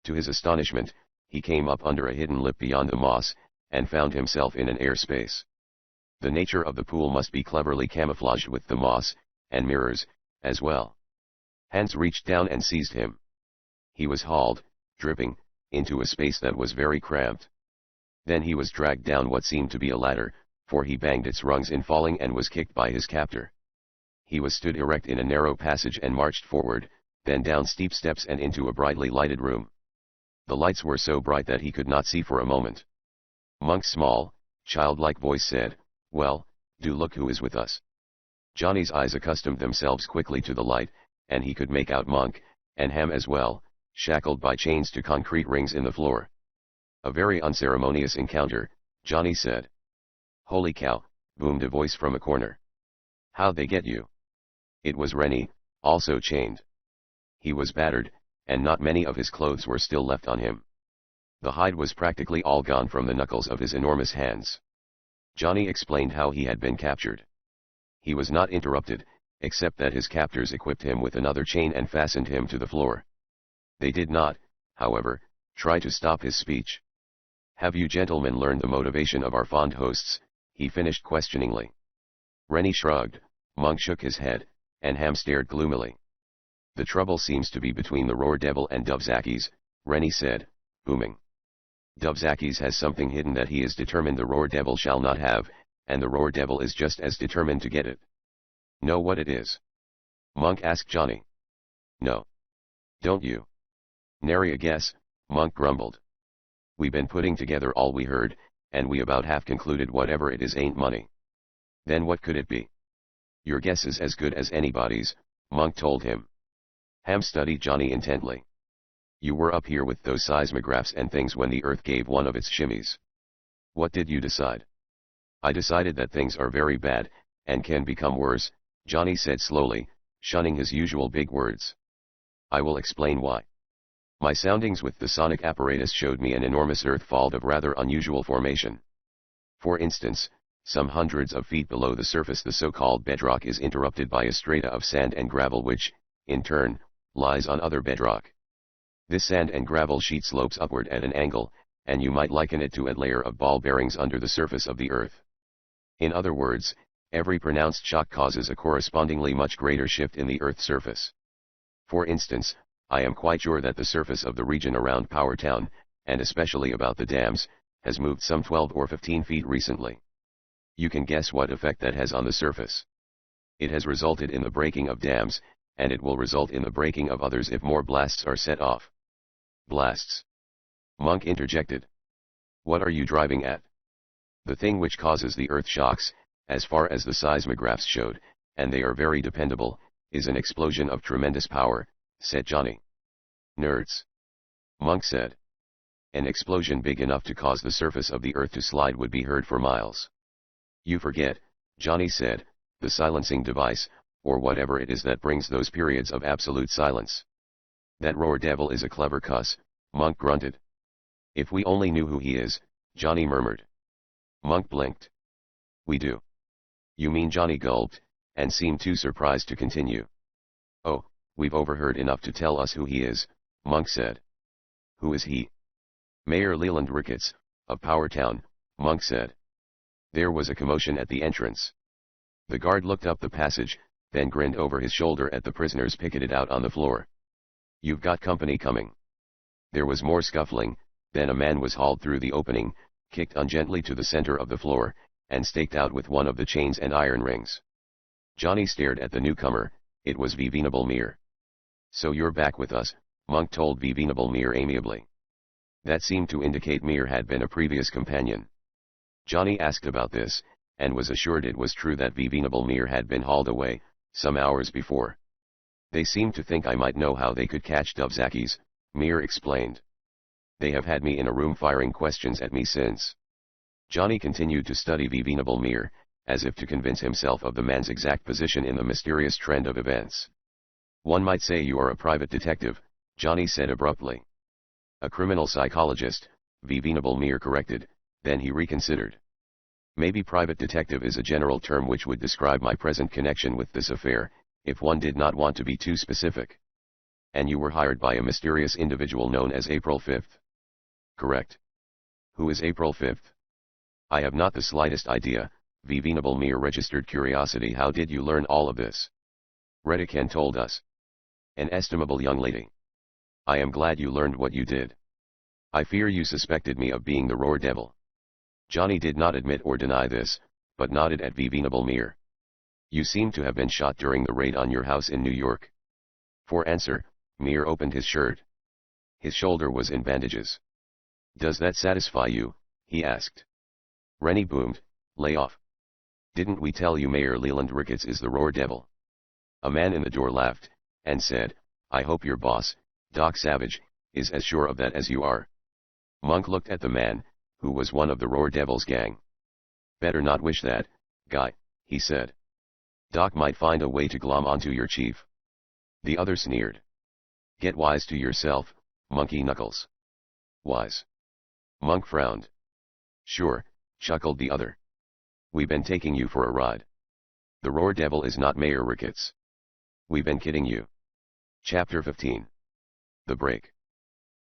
To his astonishment, he came up under a hidden lip beyond the moss, and found himself in an airspace. The nature of the pool must be cleverly camouflaged with the moss, and mirrors, as well. Hands reached down and seized him. He was hauled, dripping, into a space that was very cramped. Then he was dragged down what seemed to be a ladder, for he banged its rungs in falling and was kicked by his captor. He was stood erect in a narrow passage and marched forward, then down steep steps and into a brightly lighted room. The lights were so bright that he could not see for a moment. Monk's small, childlike voice said, "Well, do look who is with us." Johnny's eyes accustomed themselves quickly to the light, and he could make out Monk, and Ham as well, shackled by chains to concrete rings in the floor. A very unceremonious encounter, Johnny said. "Holy cow," boomed a voice from a corner. "How'd they get you?" It was Rennie, also chained. He was battered, and not many of his clothes were still left on him. The hide was practically all gone from the knuckles of his enormous hands. Johnny explained how he had been captured. He was not interrupted, except that his captors equipped him with another chain and fastened him to the floor. They did not, however, try to stop his speech. "Have you gentlemen learned the motivation of our fond hosts?" he finished questioningly. Rennie shrugged, Monk shook his head, and Ham stared gloomily. "The trouble seems to be between the Roar Devil and Dubzakis," Rennie said, booming. "Dubzakis has something hidden that he is determined the Roar Devil shall not have, and the Roar Devil is just as determined to get it." "Know what it is?" Monk asked Johnny. "No. Don't you?" "Nary a guess," Monk grumbled. "We been putting together all we heard, and we about half concluded whatever it is ain't money." "Then what could it be?" "Your guess is as good as anybody's," Monk told him. Ham studied Johnny intently. "You were up here with those seismographs and things when the earth gave one of its shimmies. What did you decide?" "I decided that things are very bad, and can become worse," Johnny said slowly, shunning his usual big words. "I will explain why. My soundings with the sonic apparatus showed me an enormous earth fault of rather unusual formation. For instance, some hundreds of feet below the surface the so-called bedrock is interrupted by a strata of sand and gravel which, in turn, lies on other bedrock. This sand and gravel sheet slopes upward at an angle, and you might liken it to a layer of ball bearings under the surface of the earth. In other words, every pronounced shock causes a correspondingly much greater shift in the Earth's surface. For instance, I am quite sure that the surface of the region around Powertown, and especially about the dams, has moved some 12 or 15 feet recently. You can guess what effect that has on the surface. It has resulted in the breaking of dams, and it will result in the breaking of others if more blasts are set off. Blasts. Monk interjected. What are you driving at? The thing which causes the earth shocks, as far as the seismographs showed, and they are very dependable, is an explosion of tremendous power, said Johnny. Nerds. Monk said. An explosion big enough to cause the surface of the earth to slide would be heard for miles. You forget, Johnny said, the silencing device, or whatever it is that brings those periods of absolute silence. That roar devil is a clever cuss, Monk grunted. If we only knew who he is, Johnny murmured. Monk blinked. We do. You mean? Johnny gulped, and seemed too surprised to continue. Oh, we've overheard enough to tell us who he is, Monk said. Who is he? Mayor Leland Ricketts, of Powertown, Monk said. There was a commotion at the entrance. The guard looked up the passage, then grinned over his shoulder at the prisoners picketed out on the floor. You've got company coming. There was more scuffling, then a man was hauled through the opening, kicked ungently to the center of the floor, and staked out with one of the chains and iron rings. Johnny stared at the newcomer. It was Venable Mere. So you're back with us, Monk told Venable Mere amiably. That seemed to indicate Mere had been a previous companion. Johnny asked about this, and was assured it was true that Venable Mere had been hauled away, some hours before. They seemed to think I might know how they could catch Dubzakis, Mere explained. They have had me in a room firing questions at me since. Johnny continued to study Venable Mere, as if to convince himself of the man's exact position in the mysterious trend of events. One might say you are a private detective, Johnny said abruptly. A criminal psychologist, Venable Mere corrected, then he reconsidered. Maybe private detective is a general term which would describe my present connection with this affair, if one did not want to be too specific. And you were hired by a mysterious individual known as April 5th. Correct. Who is April 5th? I have not the slightest idea, Venable Mere registered curiosity. How did you learn all of this? Redican told us. An estimable young lady. I am glad you learned what you did. I fear you suspected me of being the Roar Devil. Johnny did not admit or deny this, but nodded at Venable Mere. You seem to have been shot during the raid on your house in New York. For answer, Mere opened his shirt. His shoulder was in bandages. Does that satisfy you? He asked. Rennie boomed, lay off. Didn't we tell you Mayor Leland Ricketts is the Roar Devil? A man in the door laughed, and said, I hope your boss, Doc Savage, is as sure of that as you are. Monk looked at the man, who was one of the Roar Devil's gang. Better not wish that, guy, he said. Doc might find a way to glom onto your chief. The other sneered. Get wise to yourself, Monkey Knuckles. Wise? Monk frowned. Sure, chuckled the other. We've been taking you for a ride. The Roar Devil is not Mayor Ricketts. We've been kidding you. Chapter 15. The Break.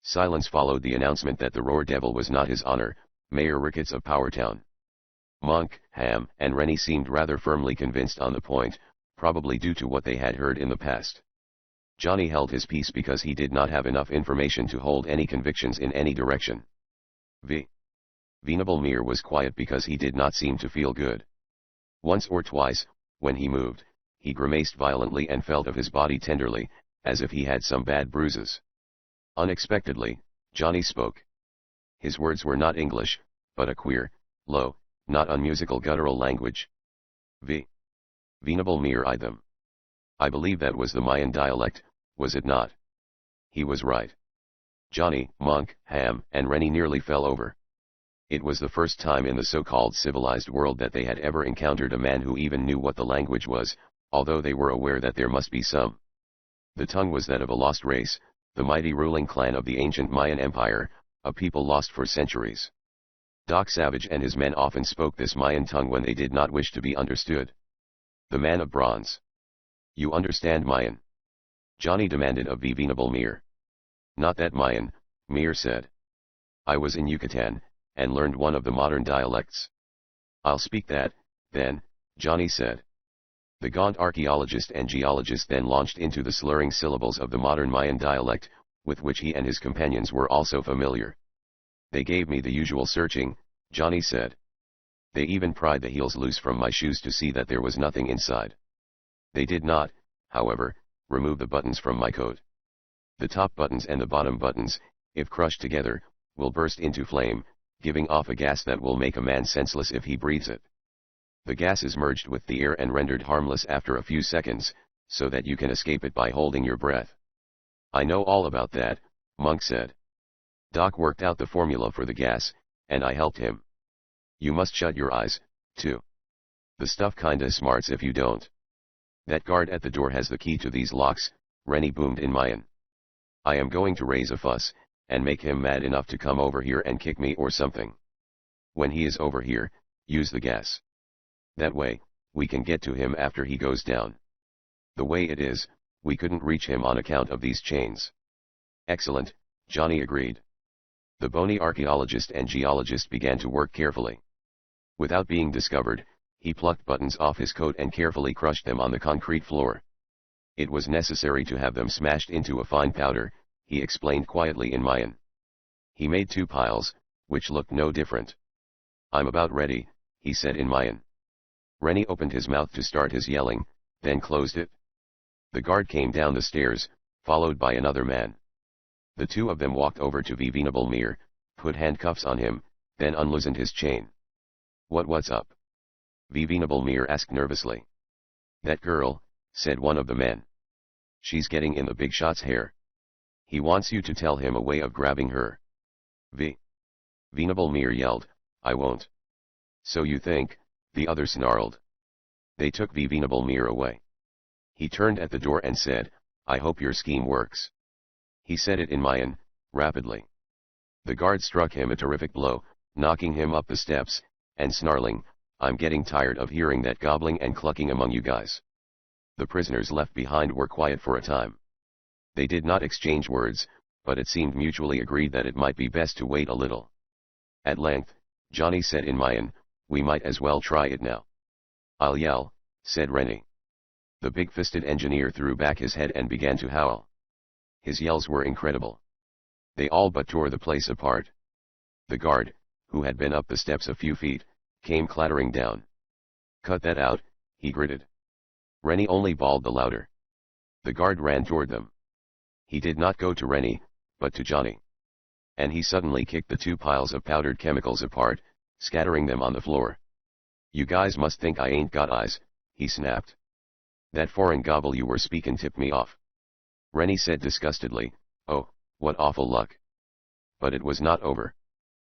Silence followed the announcement that the Roar Devil was not His Honor, Mayor Ricketts of Powertown. Monk, Ham, and Rennie seemed rather firmly convinced on the point, probably due to what they had heard in the past. Johnny held his peace because he did not have enough information to hold any convictions in any direction. Venable Mere was quiet because he did not seem to feel good. Once or twice, when he moved, he grimaced violently and felt of his body tenderly, as if he had some bad bruises. Unexpectedly, Johnny spoke. His words were not English, but a queer, low, not unmusical guttural language. Venable Mere eyed them. I believe that was the Mayan dialect, was it not? He was right. Johnny, Monk, Ham, and Rennie nearly fell over. It was the first time in the so-called civilized world that they had ever encountered a man who even knew what the language was, although they were aware that there must be some. The tongue was that of a lost race, the mighty ruling clan of the ancient Mayan Empire, a people lost for centuries. Doc Savage and his men often spoke this Mayan tongue when they did not wish to be understood. The man of bronze. You understand Mayan? Johnny demanded of Venable Mere. Not that Mayan, Mere said. I was in Yucatan, and learned one of the modern dialects. I'll speak that, Then, Johnny said. The gaunt archaeologist and geologist then launched into the slurring syllables of the modern Mayan dialect, with which he and his companions were also familiar. They gave me the usual searching, Johnny said. They even pried the heels loose from my shoes to see that there was nothing inside. They did not, however, remove the buttons from my coat. The top buttons and the bottom buttons, if crushed together, will burst into flame, giving off a gas that will make a man senseless if he breathes it. The gas is merged with the air and rendered harmless after a few seconds, so that you can escape it by holding your breath. I know all about that, Monk said. Doc worked out the formula for the gas, and I helped him. You must shut your eyes, too. The stuff kinda smarts if you don't. That guard at the door has the key to these locks, Rennie boomed in Mayan. I am going to raise a fuss, and make him mad enough to come over here and kick me or something. When he is over here, use the gas. That way, we can get to him after he goes down. The way it is, we couldn't reach him on account of these chains. Excellent, Johnny agreed. The bony archaeologist and geologist began to work carefully. Without being discovered, he plucked buttons off his coat and carefully crushed them on the concrete floor. It was necessary to have them smashed into a fine powder, he explained quietly in Mayan. He made 2 piles, which looked no different. I'm about ready, he said in Mayan. Rennie opened his mouth to start his yelling, then closed it. The guard came down the stairs, followed by another man. The 2 of them walked over to Venerable Mir, put handcuffs on him, then unloosened his chain. What's up? Venerable Mir asked nervously. That girl, said one of the men. She's getting in the big shot's hair. He wants you to tell him a way of grabbing her. Venerable Mir yelled, I won't. So you think, the other snarled. They took Venerable Mir away. He turned at the door and said, I hope your scheme works. He said it in Mayan, rapidly. The guard struck him a terrific blow, knocking him up the steps, and snarling, I'm getting tired of hearing that gobbling and clucking among you guys. The prisoners left behind were quiet for a time. They did not exchange words, but it seemed mutually agreed that it might be best to wait a little. At length, Johnny said in Mayan, we might as well try it now. I'll yell, said Rennie. The big-fisted engineer threw back his head and began to howl. His yells were incredible. They all but tore the place apart. The guard, who had been up the steps a few feet, came clattering down. Cut that out, he gritted. Rennie only bawled the louder. The guard ran toward them. He did not go to Rennie, but to Johnny. And he suddenly kicked the 2 piles of powdered chemicals apart, scattering them on the floor. You guys must think I ain't got eyes, he snapped. That foreign gobble you were speakin' tipped me off. Rennie said disgustedly, oh, what awful luck. But it was not over.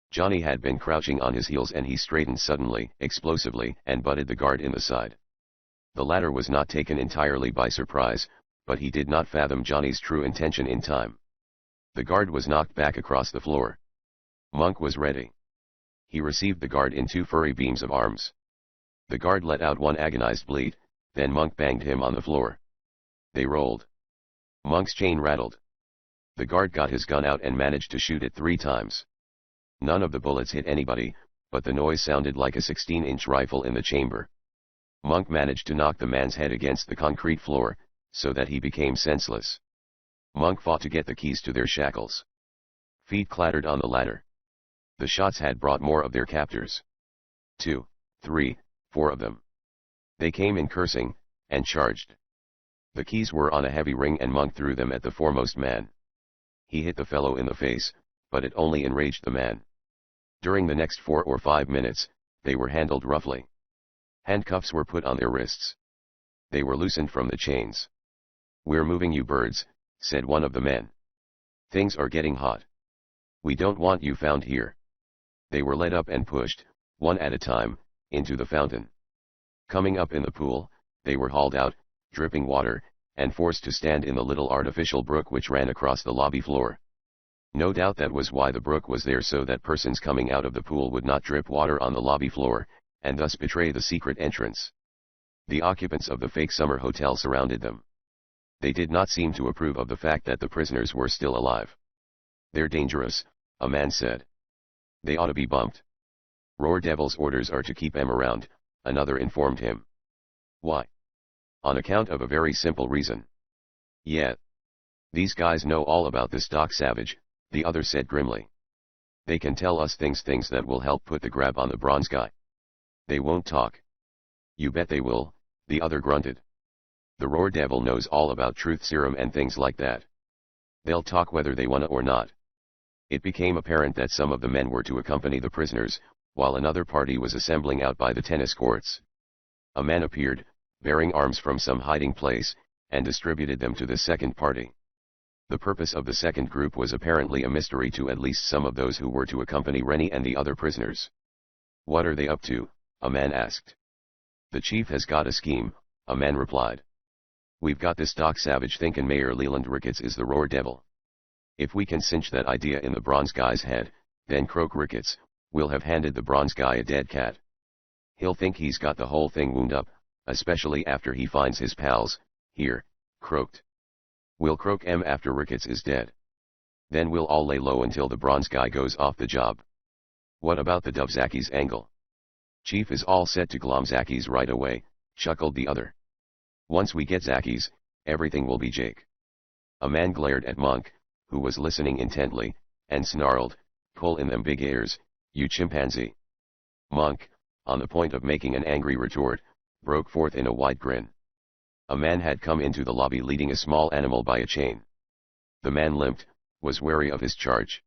Johnny had been crouching on his heels and he straightened suddenly, explosively, and butted the guard in the side. The latter was not taken entirely by surprise, but he did not fathom Johnny's true intention in time. The guard was knocked back across the floor. Monk was ready. He received the guard in 2 furry beams of arms. The guard let out one agonized bleat, then Monk banged him on the floor. They rolled. Monk's chain rattled. The guard got his gun out and managed to shoot it 3 times. None of the bullets hit anybody, but the noise sounded like a 16-inch rifle in the chamber. Monk managed to knock the man's head against the concrete floor, so that he became senseless. Monk fought to get the keys to their shackles. Feet clattered on the ladder. The shots had brought more of their captors. 2, 3, 4 of them. They came in cursing, and charged. The keys were on a heavy ring and Monk threw them at the foremost man. He hit the fellow in the face, but it only enraged the man. During the next 4 or 5 minutes, they were handled roughly. Handcuffs were put on their wrists. They were loosened from the chains. We're moving you birds, said one of the men. Things are getting hot. We don't want you found here. They were led up and pushed, one at a time, into the fountain. Coming up in the pool, they were hauled out, dripping water, and forced to stand in the little artificial brook which ran across the lobby floor. No doubt that was why the brook was there, so that persons coming out of the pool would not drip water on the lobby floor, and thus betray the secret entrance. The occupants of the fake summer hotel surrounded them. They did not seem to approve of the fact that the prisoners were still alive. They're dangerous, a man said. They ought to be bumped. Roar Devil's orders are to keep 'em around, another informed him. Why? On account of a very simple reason. Yeah. These guys know all about this Doc Savage, the other said grimly. They can tell us things that will help put the grab on the bronze guy. They won't talk. You bet they will, the other grunted. The Roar Devil knows all about truth serum and things like that. They'll talk whether they wanna or not. It became apparent that some of the men were to accompany the prisoners, while another party was assembling out by the tennis courts. A man appeared, bearing arms from some hiding place, and distributed them to the second party. The purpose of the second group was apparently a mystery to at least some of those who were to accompany Rennie and the other prisoners. What are they up to? A man asked. The chief has got a scheme, a man replied. We've got this Doc Savage thinkin' Mayor Leland Ricketts is the Roar Devil. If we can cinch that idea in the bronze guy's head, then croak Ricketts, we'll have handed the bronze guy a dead cat. He'll think he's got the whole thing wound up, especially after he finds his pals, here, croaked. We'll croak 'em after Ricketts is dead. Then we'll all lay low until the bronze guy goes off the job. What about the Dubzackies angle? Chief is all set to glom Zackies right away, chuckled the other. Once we get Zackies, everything will be Jake. A man glared at Monk, who was listening intently, and snarled, pull in them big ears, you chimpanzee. Monk, on the point of making an angry retort, broke forth in a wide grin. A man had come into the lobby leading a small animal by a chain. The man limped, was wary of his charge.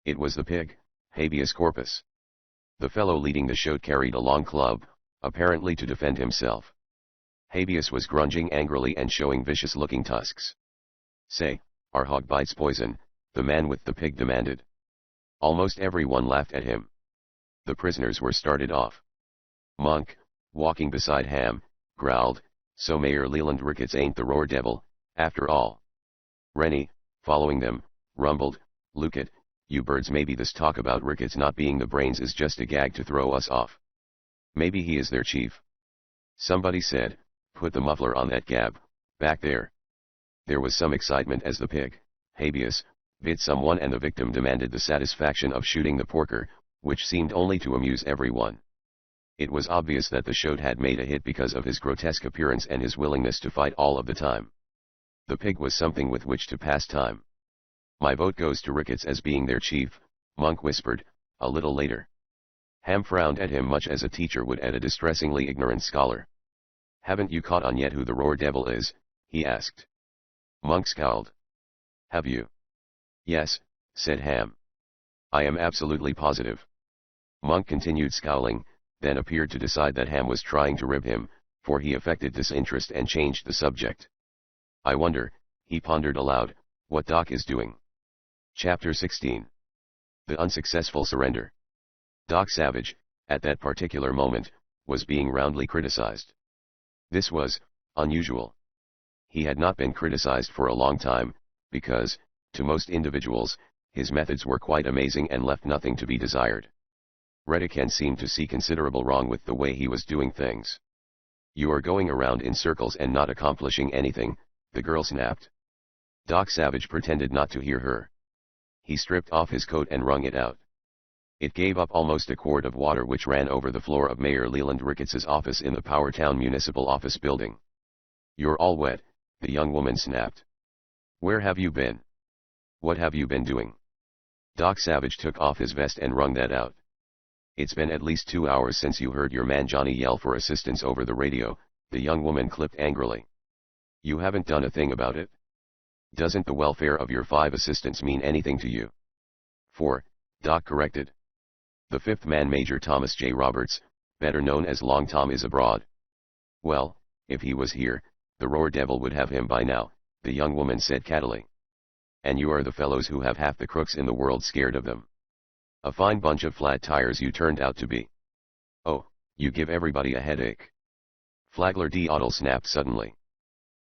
It was the pig, habeas corpus. The fellow leading the show carried a long club, apparently to defend himself. Habeas was grunging angrily and showing vicious-looking tusks. Say, our hog bites poison, the man with the pig demanded. Almost everyone laughed at him. The prisoners were started off. Monk, walking beside Ham, growled, so Mayor Leland Ricketts ain't the Roar Devil, after all. Rennie, following them, rumbled, look it, you birds, maybe this talk about Ricketts not being the brains is just a gag to throw us off. Maybe he is their chief. Somebody said, put the muffler on that gab, back there. There was some excitement as the pig, habeas, bit someone and the victim demanded the satisfaction of shooting the porker, which seemed only to amuse everyone. It was obvious that the show had made a hit because of his grotesque appearance and his willingness to fight all of the time. The pig was something with which to pass time. My vote goes to Ricketts as being their chief, Monk whispered, a little later. Ham frowned at him much as a teacher would at a distressingly ignorant scholar. Haven't you caught on yet who the Roar Devil is? He asked. Monk scowled. Have you? Yes, said Ham. I am absolutely positive. Monk continued scowling, then appeared to decide that Ham was trying to rib him, for he affected disinterest and changed the subject. I wonder, he pondered aloud, what Doc is doing. Chapter 16. The Unsuccessful Surrender. Doc Savage, at that particular moment, was being roundly criticized. This was unusual. He had not been criticized for a long time, because, to most individuals, his methods were quite amazing and left nothing to be desired. Redican seemed to see considerable wrong with the way he was doing things. You are going around in circles and not accomplishing anything, the girl snapped. Doc Savage pretended not to hear her. He stripped off his coat and wrung it out. It gave up almost a quart of water which ran over the floor of Mayor Leland Ricketts' office in the Powertown Municipal Office Building. You're all wet, the young woman snapped. Where have you been? What have you been doing? Doc Savage took off his vest and wrung that out. It's been at least 2 hours since you heard your man Johnny yell for assistance over the radio, the young woman clipped angrily. You haven't done a thing about it? Doesn't the welfare of your 5 assistants mean anything to you? 4, Doc corrected. The 5th man, Major Thomas J. Roberts, better known as Long Tom, is abroad. Well, if he was here, the Roar Devil would have him by now, the young woman said cattily. And you are the fellows who have half the crooks in the world scared of them. A fine bunch of flat tires you turned out to be. Oh, you give everybody a headache. Flagler D. Ottle snapped suddenly.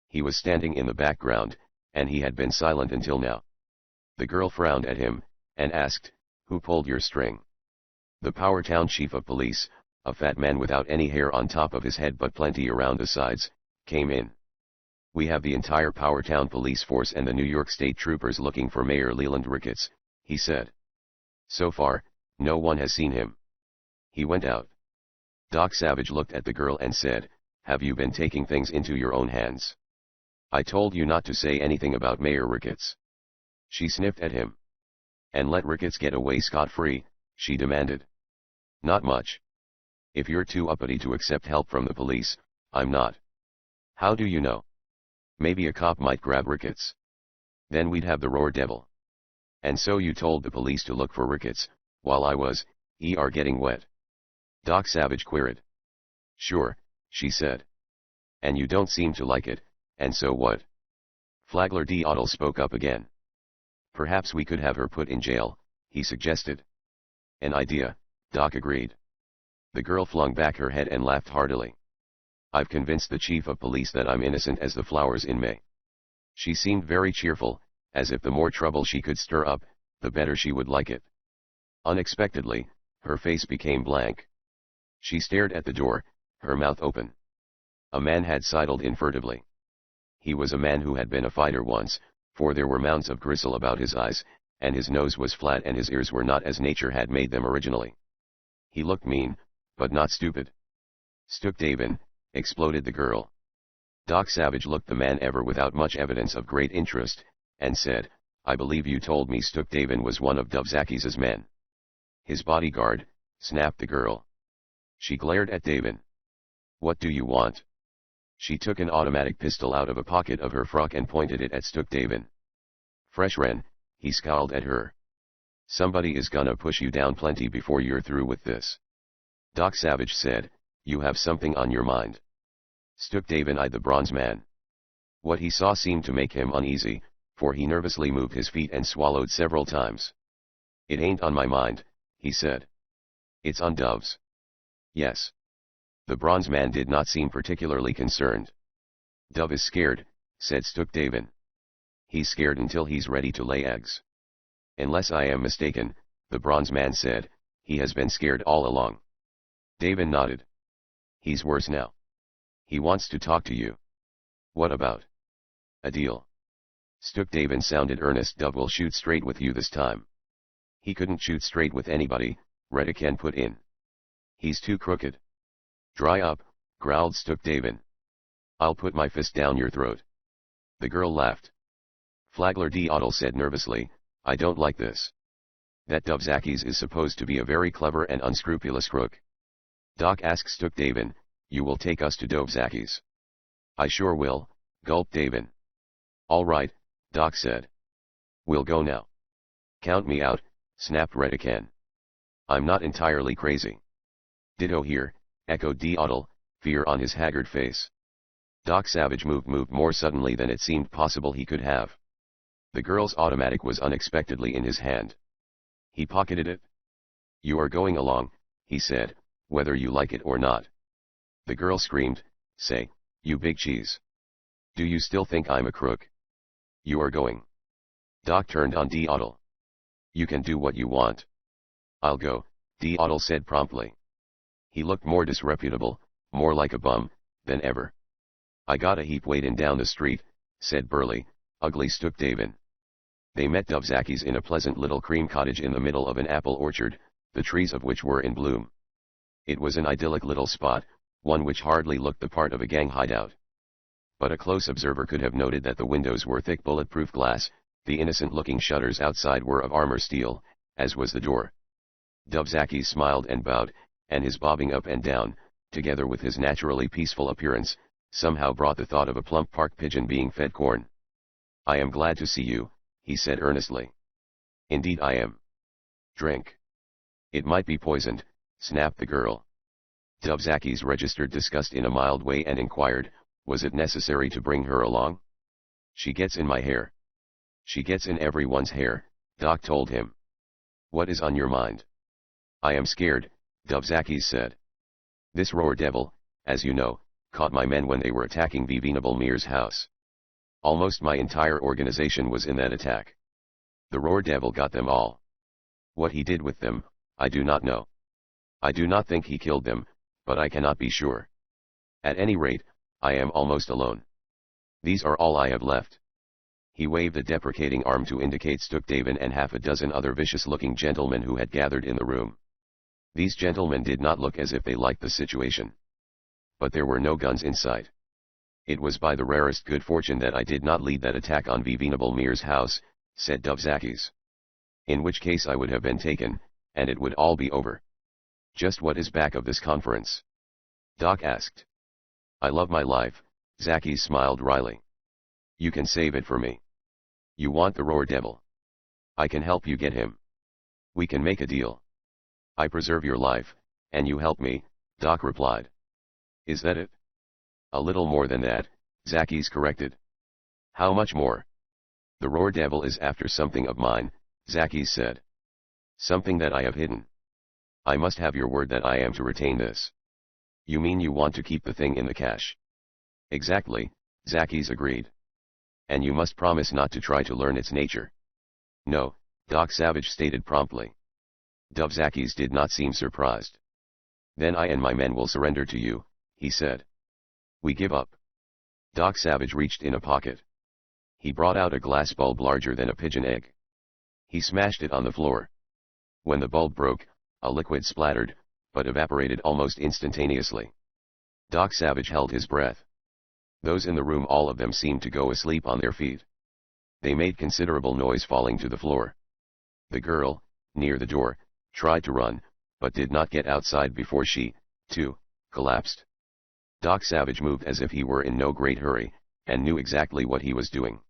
He was standing in the background, and he had been silent until now. The girl frowned at him, and asked, who pulled your string? The Powertown chief of police, a fat man without any hair on top of his head but plenty around the sides, came in. We have the entire Powertown police force and the New York State troopers looking for Mayor Leland Ricketts, he said. So far, no one has seen him. He went out. Doc Savage looked at the girl and said, "Have you been taking things into your own hands? I told you not to say anything about Mayor Ricketts." She sniffed at him. "And let Ricketts get away scot-free?" she demanded. "Not much. If you're too uppity to accept help from the police, I'm not." "How do you know? Maybe a cop might grab Ricketts. Then we'd have the Roar Devil." "And so you told the police to look for Ricketts, while I was, getting wet?" Doc Savage queried. "Sure," she said. "And you don't seem to like it, and so what?" Flagler D'Ottle spoke up again. "Perhaps we could have her put in jail," he suggested. "An idea," Doc agreed. The girl flung back her head and laughed heartily. "I've convinced the chief of police that I'm innocent as the flowers in May." She seemed very cheerful, as if the more trouble she could stir up, the better she would like it. Unexpectedly, her face became blank. She stared at the door, her mouth open. A man had sidled in furtively. He was a man who had been a fighter once, for there were mounds of gristle about his eyes, and his nose was flat and his ears were not as nature had made them originally. He looked mean, but not stupid. "Stookdaven," exploded the girl. Doc Savage looked the man over without much evidence of great interest, and said, "I believe you told me Stookdaven was one of Dubzakis's men." "His bodyguard," snapped the girl. She glared at Davin. "What do you want?" She took an automatic pistol out of a pocket of her frock and pointed it at Stookdaven. "Fresh Ren," he scowled at her. "Somebody is gonna push you down plenty before you're through with this." Doc Savage said, "You have something on your mind." Stookdaven eyed the bronze man. What he saw seemed to make him uneasy, for he nervously moved his feet and swallowed several times. "It ain't on my mind," he said. "It's on Dove's." "Yes." The bronze man did not seem particularly concerned. "Dove is scared," said Stookdaven. "He's scared until he's ready to lay eggs." "Unless I am mistaken," the bronze man said, "he has been scared all along." Davin nodded. "He's worse now. He wants to talk to you." "What about?" "A deal." Stookdaven sounded earnest. "Dove will shoot straight with you this time." "He couldn't shoot straight with anybody," Redican put in. "He's too crooked." "Dry up," growled Stookdaven. "I'll put my fist down your throat." The girl laughed. Flagler D'Ottle said nervously, "I don't like this. That Dubzakis is supposed to be a very clever and unscrupulous crook." Doc asked Stookdaven, "You will take us to Dubzakis?" "I sure will," gulped Davin. "All right," Doc said. "We'll go now." "Count me out," snapped Redican. "I'm not entirely crazy." "Ditto here," echoed D'Ottle, fear on his haggard face. Doc Savage moved more suddenly than it seemed possible he could have. The girl's automatic was unexpectedly in his hand. He pocketed it. "You are going along," he said, "whether you like it or not." The girl screamed, "Say, you big cheese. Do you still think I'm a crook?" "You are going." Doc turned on D'Ottle. "You can do what you want." "I'll go," D'Ottle said promptly. He looked more disreputable, more like a bum, than ever. "I got a heap waitin' down the street," said burly, ugly Stookdaven. They met Dubzakis in a pleasant little cream cottage in the middle of an apple orchard, the trees of which were in bloom. It was an idyllic little spot, one which hardly looked the part of a gang hideout. But a close observer could have noted that the windows were thick bulletproof glass, the innocent-looking shutters outside were of armor steel, as was the door. Dubzakis smiled and bowed, and his bobbing up and down, together with his naturally peaceful appearance, somehow brought the thought of a plump park pigeon being fed corn. "I am glad to see you," he said earnestly. "Indeed I am." "Drink." "It might be poisoned," snapped the girl. Dubzakis registered disgust in a mild way and inquired, was it necessary to bring her along? "She gets in my hair." "She gets in everyone's hair," Doc told him. "What is on your mind?" "I am scared," Dubzakis said. "This Roar Devil, as you know, caught my men when they were attacking the Venable Mir's house. Almost my entire organization was in that attack. The Roar Devil got them all. What he did with them, I do not know. I do not think he killed them, but I cannot be sure. At any rate, I am almost alone. These are all I have left." He waved a deprecating arm to indicate Stookdaven and half a dozen other vicious-looking gentlemen who had gathered in the room. These gentlemen did not look as if they liked the situation. But there were no guns in sight. It was by the rarest good fortune that I did not lead that attack on Venerable Mir's house, said Dubzakis. In which case I would have been taken, and it would all be over. Just what is back of this conference? Doc asked. I love my life, Zakis smiled wryly. You can save it for me. You want the Roar Devil. I can help you get him. We can make a deal. I preserve your life, and you help me, Doc replied. Is that it? A little more than that, Zakis corrected. How much more? The Roar Devil is after something of mine, Zakis said. Something that I have hidden. I must have your word that I am to retain this. You mean you want to keep the thing in the cache? Exactly, Zakis agreed. And you must promise not to try to learn its nature. No, Doc Savage stated promptly. Dubzakis did not seem surprised. Then I and my men will surrender to you, he said. We give up. Doc Savage reached in a pocket. He brought out a glass bulb larger than a pigeon egg. He smashed it on the floor. When the bulb broke, a liquid splattered, but evaporated almost instantaneously. Doc Savage held his breath. Those in the room, all of them, seemed to go asleep on their feet. They made considerable noise falling to the floor. The girl, near the door, tried to run, but did not get outside before she, too, collapsed. Doc Savage moved as if he were in no great hurry, and knew exactly what he was doing.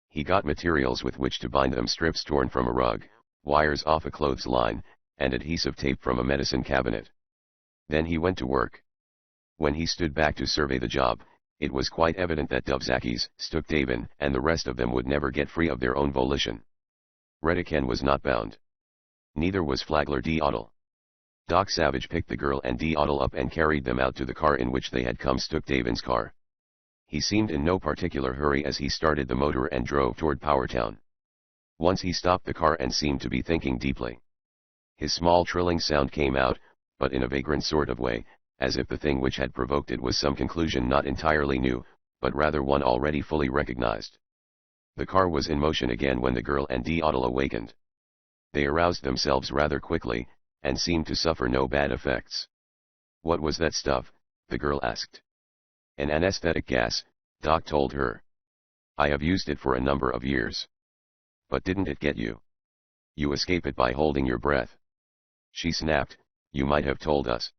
He got materials with which to bind them, strips torn from a rug, wires off a clothesline, and adhesive tape from a medicine cabinet. Then he went to work. When he stood back to survey the job, it was quite evident that Dubzakis, Stukdavin, and the rest of them would never get free of their own volition. Redican was not bound. Neither was Flagler Deodle. Doc Savage picked the girl and Deodle up and carried them out to the car in which they had come, Stukdavin's car. He seemed in no particular hurry as he started the motor and drove toward Powertown. Once he stopped the car and seemed to be thinking deeply. His small trilling sound came out, but in a vagrant sort of way, as if the thing which had provoked it was some conclusion not entirely new, but rather one already fully recognized. The car was in motion again when the girl and Deodle awakened. They aroused themselves rather quickly, and seemed to suffer no bad effects. What was that stuff? The girl asked. An anesthetic gas, Doc told her. I have used it for a number of years. But didn't it get you? You escape it by holding your breath. She snapped, you might have told us.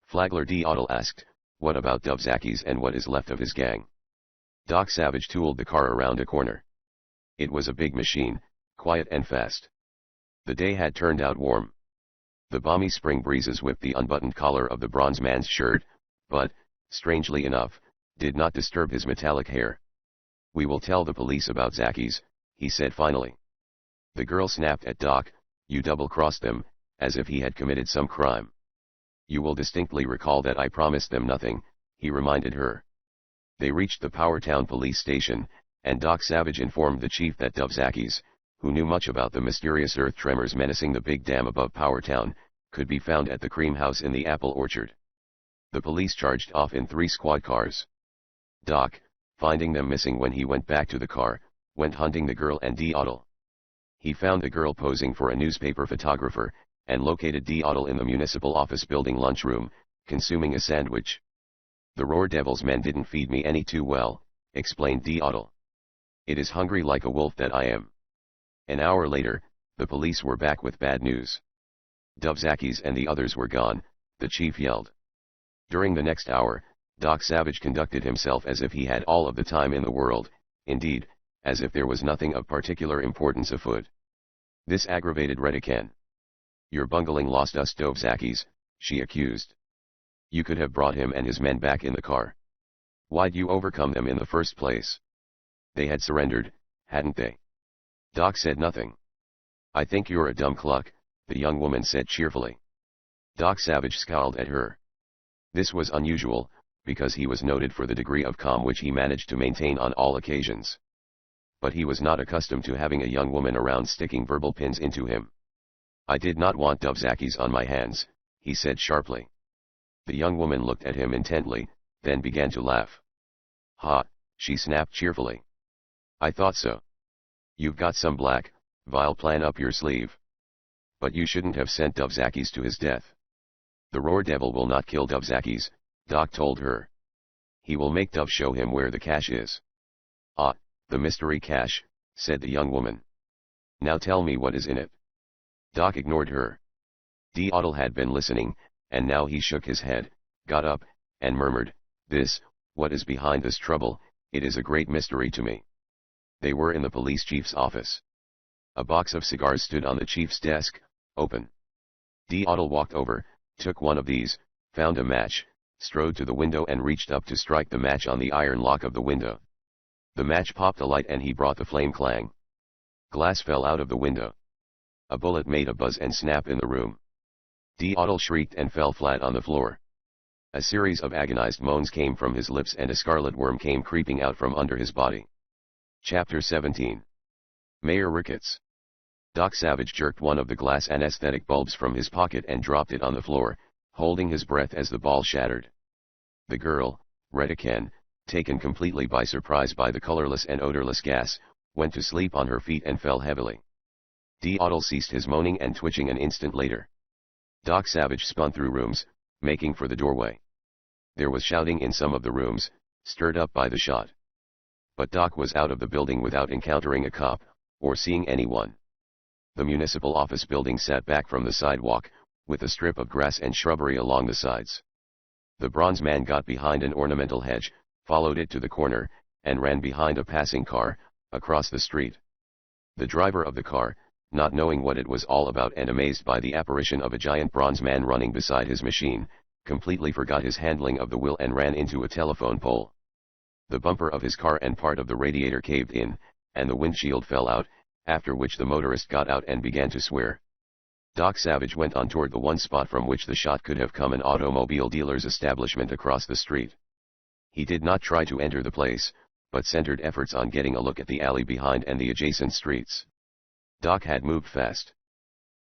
Flagler Deodle asked, what about Dubzakis and what is left of his gang? Doc Savage tooled the car around a corner. It was a big machine, quiet and fast. The day had turned out warm. The balmy spring breezes whipped the unbuttoned collar of the bronze man's shirt, but, strangely enough, did not disturb his metallic hair. We will tell the police about Zakis, he said finally. The girl snapped at Doc, you double-crossed them, as if he had committed some crime. You will distinctly recall that I promised them nothing, he reminded her. They reached the Powertown police station, and Doc Savage informed the chief that Dubzakis, who knew much about the mysterious earth tremors menacing the big dam above Powertown, could be found at the cream house in the apple orchard. The police charged off in 3 squad cars. Doc, finding them missing when he went back to the car, went hunting the girl and Deodle. He found the girl posing for a newspaper photographer, and located Deodle in the municipal office building lunchroom, consuming a sandwich. The Roar Devil's men didn't feed me any too well, explained Deodle. It is hungry like a wolf that I am. An hour later, the police were back with bad news. Dubzakis and the others were gone, the chief yelled. During the next hour, Doc Savage conducted himself as if he had all of the time in the world, indeed, as if there was nothing of particular importance afoot. This aggravated Redican. Your bungling lost us Dubzakis, she accused. You could have brought him and his men back in the car. Why'd you overcome them in the first place? They had surrendered, hadn't they? Doc said nothing. I think you're a dumb cluck, the young woman said cheerfully. Doc Savage scowled at her. This was unusual, because he was noted for the degree of calm which he managed to maintain on all occasions. But he was not accustomed to having a young woman around sticking verbal pins into him. I did not want Dubzakis on my hands, he said sharply. The young woman looked at him intently, then began to laugh. Ha, she snapped cheerfully. I thought so. You've got some black, vile plan up your sleeve. But you shouldn't have sent Dovzakis to his death. The Roar Devil will not kill Dovzakis, Doc told her. He will make Dov show him where the cash is. Ah, the mystery cache, said the young woman. Now tell me what is in it. Doc ignored her. Otto had been listening, and now he shook his head, got up, and murmured, what is behind this trouble, it is a great mystery to me. They were in the police chief's office. A box of cigars stood on the chief's desk, open. Otto walked over, took one of these, found a match, strode to the window and reached up to strike the match on the iron lock of the window. The match popped alight and he brought the flame clang. Glass fell out of the window. A bullet made a buzz and snap in the room. Otto shrieked and fell flat on the floor. A series of agonized moans came from his lips and a scarlet worm came creeping out from under his body. Chapter 17. Mayor Ricketts. Doc Savage jerked one of the glass anesthetic bulbs from his pocket and dropped it on the floor, holding his breath as the ball shattered. The girl, Retta Ken, taken completely by surprise by the colorless and odorless gas, went to sleep on her feet and fell heavily. Otto ceased his moaning and twitching an instant later. Doc Savage spun through rooms, making for the doorway. There was shouting in some of the rooms, stirred up by the shot. But Doc was out of the building without encountering a cop, or seeing anyone. The municipal office building sat back from the sidewalk, with a strip of grass and shrubbery along the sides. The bronze man got behind an ornamental hedge, followed it to the corner, and ran behind a passing car, across the street. The driver of the car, not knowing what it was all about and amazed by the apparition of a giant bronze man running beside his machine, completely forgot his handling of the wheel and ran into a telephone pole. The bumper of his car and part of the radiator caved in, and the windshield fell out, after which the motorist got out and began to swear. Doc Savage went on toward the one spot from which the shot could have come, an automobile dealer's establishment across the street. He did not try to enter the place, but centered efforts on getting a look at the alley behind and the adjacent streets. Doc had moved fast.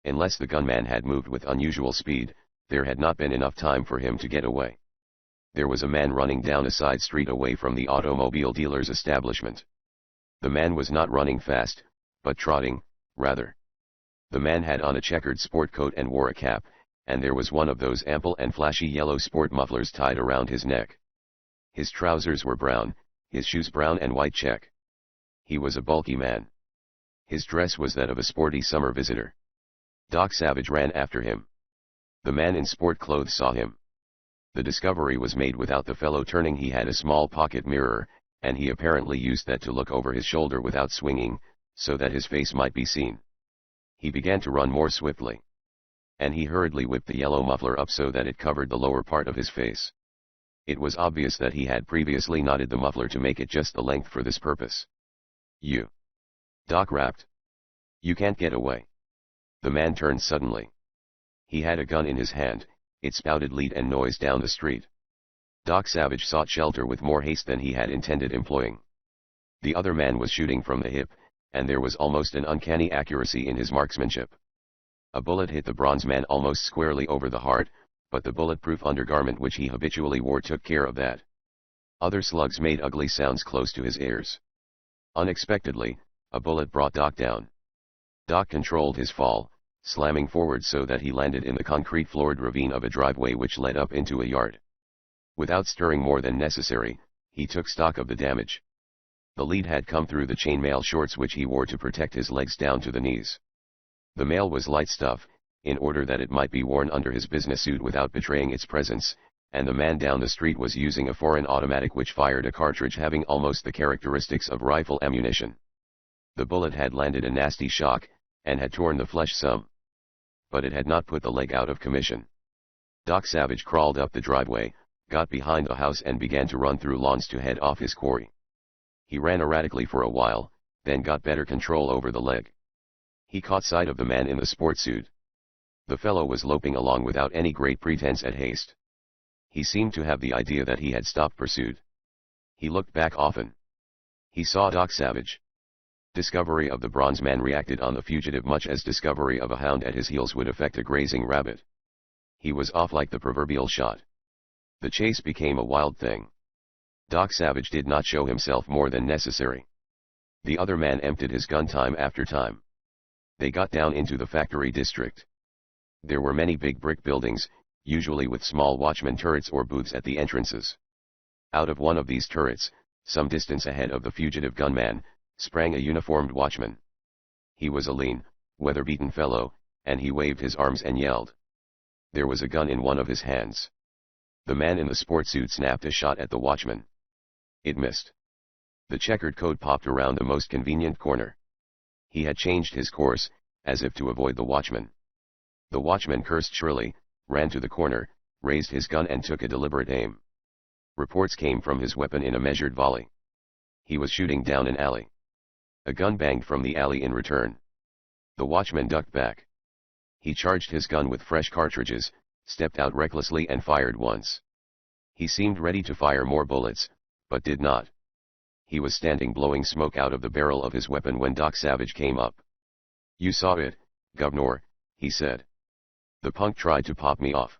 Unless the gunman had moved with unusual speed, there had not been enough time for him to get away. There was a man running down a side street away from the automobile dealer's establishment. The man was not running fast, but trotting, rather. The man had on a checkered sport coat and wore a cap, and there was one of those ample and flashy yellow sport mufflers tied around his neck. His trousers were brown, his shoes brown and white check. He was a bulky man. His dress was that of a sporty summer visitor. Doc Savage ran after him. The man in sport clothes saw him. The discovery was made without the fellow turning. He had a small pocket mirror, and he apparently used that to look over his shoulder without swinging, so that his face might be seen. He began to run more swiftly. And he hurriedly whipped the yellow muffler up so that it covered the lower part of his face. It was obvious that he had previously knotted the muffler to make it just the length for this purpose. "You!" Doc rapped. "You can't get away." The man turned suddenly. He had a gun in his hand, it spouted lead and noise down the street. Doc Savage sought shelter with more haste than he had intended employing. The other man was shooting from the hip, and there was almost an uncanny accuracy in his marksmanship. A bullet hit the bronze man almost squarely over the heart, but the bulletproof undergarment which he habitually wore took care of that. Other slugs made ugly sounds close to his ears. Unexpectedly, a bullet brought Doc down. Doc controlled his fall, slamming forward so that he landed in the concrete-floored ravine of a driveway which led up into a yard. Without stirring more than necessary, he took stock of the damage. The lead had come through the chainmail shorts which he wore to protect his legs down to the knees. The mail was light stuff, in order that it might be worn under his business suit without betraying its presence, and the man down the street was using a foreign automatic which fired a cartridge having almost the characteristics of rifle ammunition. The bullet had landed a nasty shock, and had torn the flesh some. But it had not put the leg out of commission. Doc Savage crawled up the driveway, got behind the house and began to run through lawns to head off his quarry. He ran erratically for a while, then got better control over the leg. He caught sight of the man in the sports suit. The fellow was loping along without any great pretense at haste. He seemed to have the idea that he had stopped pursuit. He looked back often. He saw Doc Savage. Discovery of the bronze man reacted on the fugitive much as discovery of a hound at his heels would affect a grazing rabbit. He was off like the proverbial shot. The chase became a wild thing. Doc Savage did not show himself more than necessary. The other man emptied his gun time after time. They got down into the factory district. There were many big brick buildings, usually with small watchman turrets or booths at the entrances. Out of one of these turrets, some distance ahead of the fugitive gunman, sprang a uniformed watchman. He was a lean, weather-beaten fellow, and he waved his arms and yelled. There was a gun in one of his hands. The man in the sports suit snapped a shot at the watchman. It missed. The checkered coat popped around the most convenient corner. He had changed his course, as if to avoid the watchman. The watchman cursed shrilly, ran to the corner, raised his gun and took a deliberate aim. Reports came from his weapon in a measured volley. He was shooting down an alley. A gun banged from the alley in return. The watchman ducked back. He charged his gun with fresh cartridges, stepped out recklessly and fired once. He seemed ready to fire more bullets, but did not. He was standing blowing smoke out of the barrel of his weapon when Doc Savage came up. "You saw it, Governor," he said. "The punk tried to pop me off."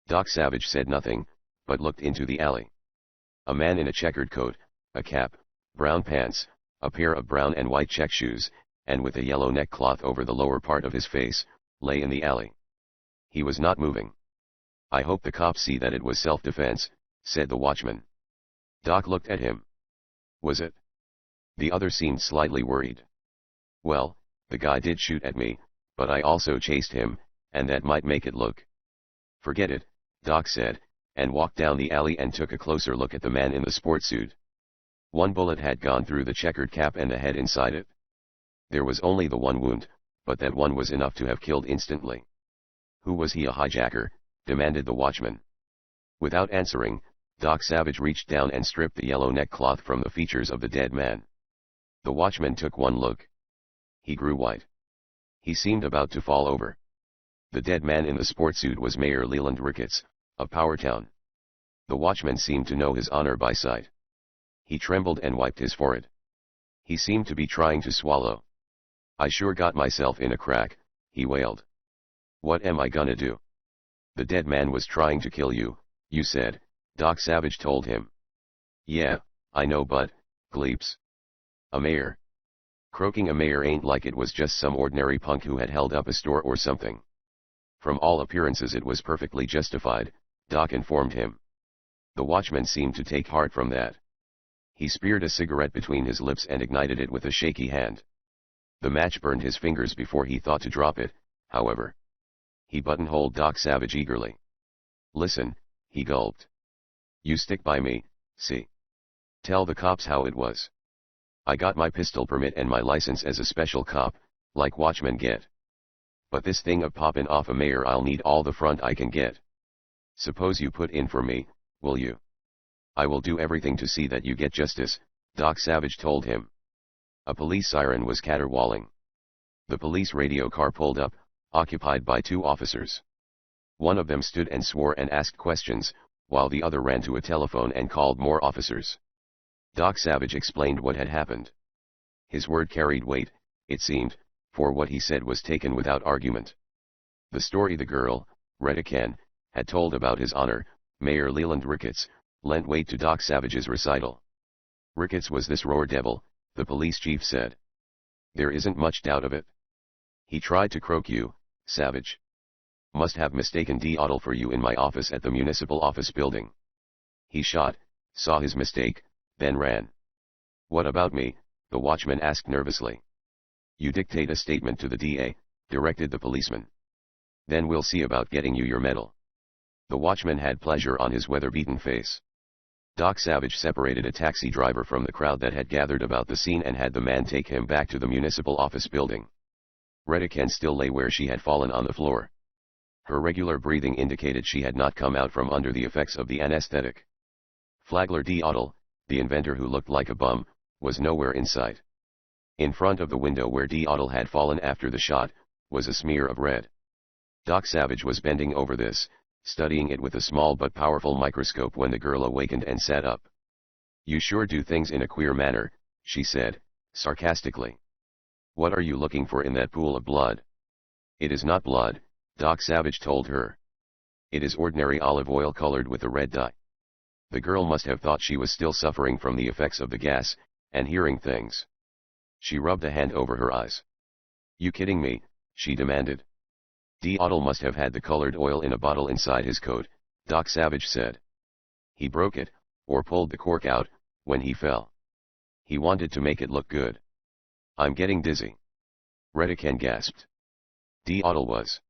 Doc Savage said nothing, but looked into the alley. A man in a checkered coat, a cap, brown pants, a pair of brown and white check shoes, and with a yellow neckcloth over the lower part of his face, lay in the alley. He was not moving. "I hope the cops see that it was self-defense," said the watchman. Doc looked at him. "Was it?" The other seemed slightly worried. "Well, the guy did shoot at me, but I also chased him, and that might make it look." "Forget it," Doc said, and walked down the alley and took a closer look at the man in the sports suit. One bullet had gone through the checkered cap and the head inside it. There was only the one wound, but that one was enough to have killed instantly. "Who was he, a hijacker?" demanded the watchman. Without answering, Doc Savage reached down and stripped the yellow neckcloth from the features of the dead man. The watchman took one look. He grew white. He seemed about to fall over. The dead man in the sports suit was Mayor Leland Ricketts, of Powertown. The watchman seemed to know his honor by sight. He trembled and wiped his forehead. He seemed to be trying to swallow. "I sure got myself in a crack," he wailed. "What am I gonna do?" "The dead man was trying to kill you, you said," Doc Savage told him. "Yeah, I know, but, gleeps. A mayor. Croaking a mayor ain't like it was just some ordinary punk who had held up a store or something." "From all appearances it was perfectly justified," Doc informed him. The watchman seemed to take heart from that. He speared a cigarette between his lips and ignited it with a shaky hand. The match burned his fingers before he thought to drop it, however. He buttonholed Doc Savage eagerly. "Listen," he gulped. "You stick by me, see? Tell the cops how it was. I got my pistol permit and my license as a special cop, like watchmen get. But this thing of poppin' off a mayor, I'll need all the front I can get. Suppose you put in for me, will you?" "I will do everything to see that you get justice," Doc Savage told him. A police siren was caterwauling. The police radio car pulled up, occupied by two officers. One of them stood and swore and asked questions, while the other ran to a telephone and called more officers. Doc Savage explained what had happened. His word carried weight, it seemed, for what he said was taken without argument. The story the girl, Retta Ken, had told about his honor, Mayor Leland Ricketts, lent weight to Doc Savage's recital. Ricketts was this roar devil, the police chief said. "There isn't much doubt of it. He tried to croak you, Savage. Must have mistaken D'Ottle for you in my office at the municipal office building. He shot, saw his mistake, then ran." "What about me?" the watchman asked nervously. "You dictate a statement to the DA, directed the policeman. Then we'll see about getting you your medal." The watchman had pleasure on his weather-beaten face. Doc Savage separated a taxi driver from the crowd that had gathered about the scene and had the man take him back to the municipal office building. Retta Ken still lay where she had fallen on the floor. Her regular breathing indicated she had not come out from under the effects of the anesthetic. Flagler D'Ottle, the inventor who looked like a bum, was nowhere in sight. In front of the window where D'Ottle had fallen after the shot, was a smear of red. Doc Savage was bending over this, studying it with a small but powerful microscope when the girl awakened and sat up. "You sure do things in a queer manner," she said, sarcastically. "What are you looking for in that pool of blood?" "It is not blood," Doc Savage told her. "It is ordinary olive oil colored with a red dye." The girl must have thought she was still suffering from the effects of the gas, and hearing things. She rubbed a hand over her eyes. You kidding me? She demanded. Otto must have had the colored oil in a bottle inside his coat, Doc Savage said. He broke it, or pulled the cork out, when he fell. He wanted to make it look good. I'm getting dizzy. Redican gasped. Otto was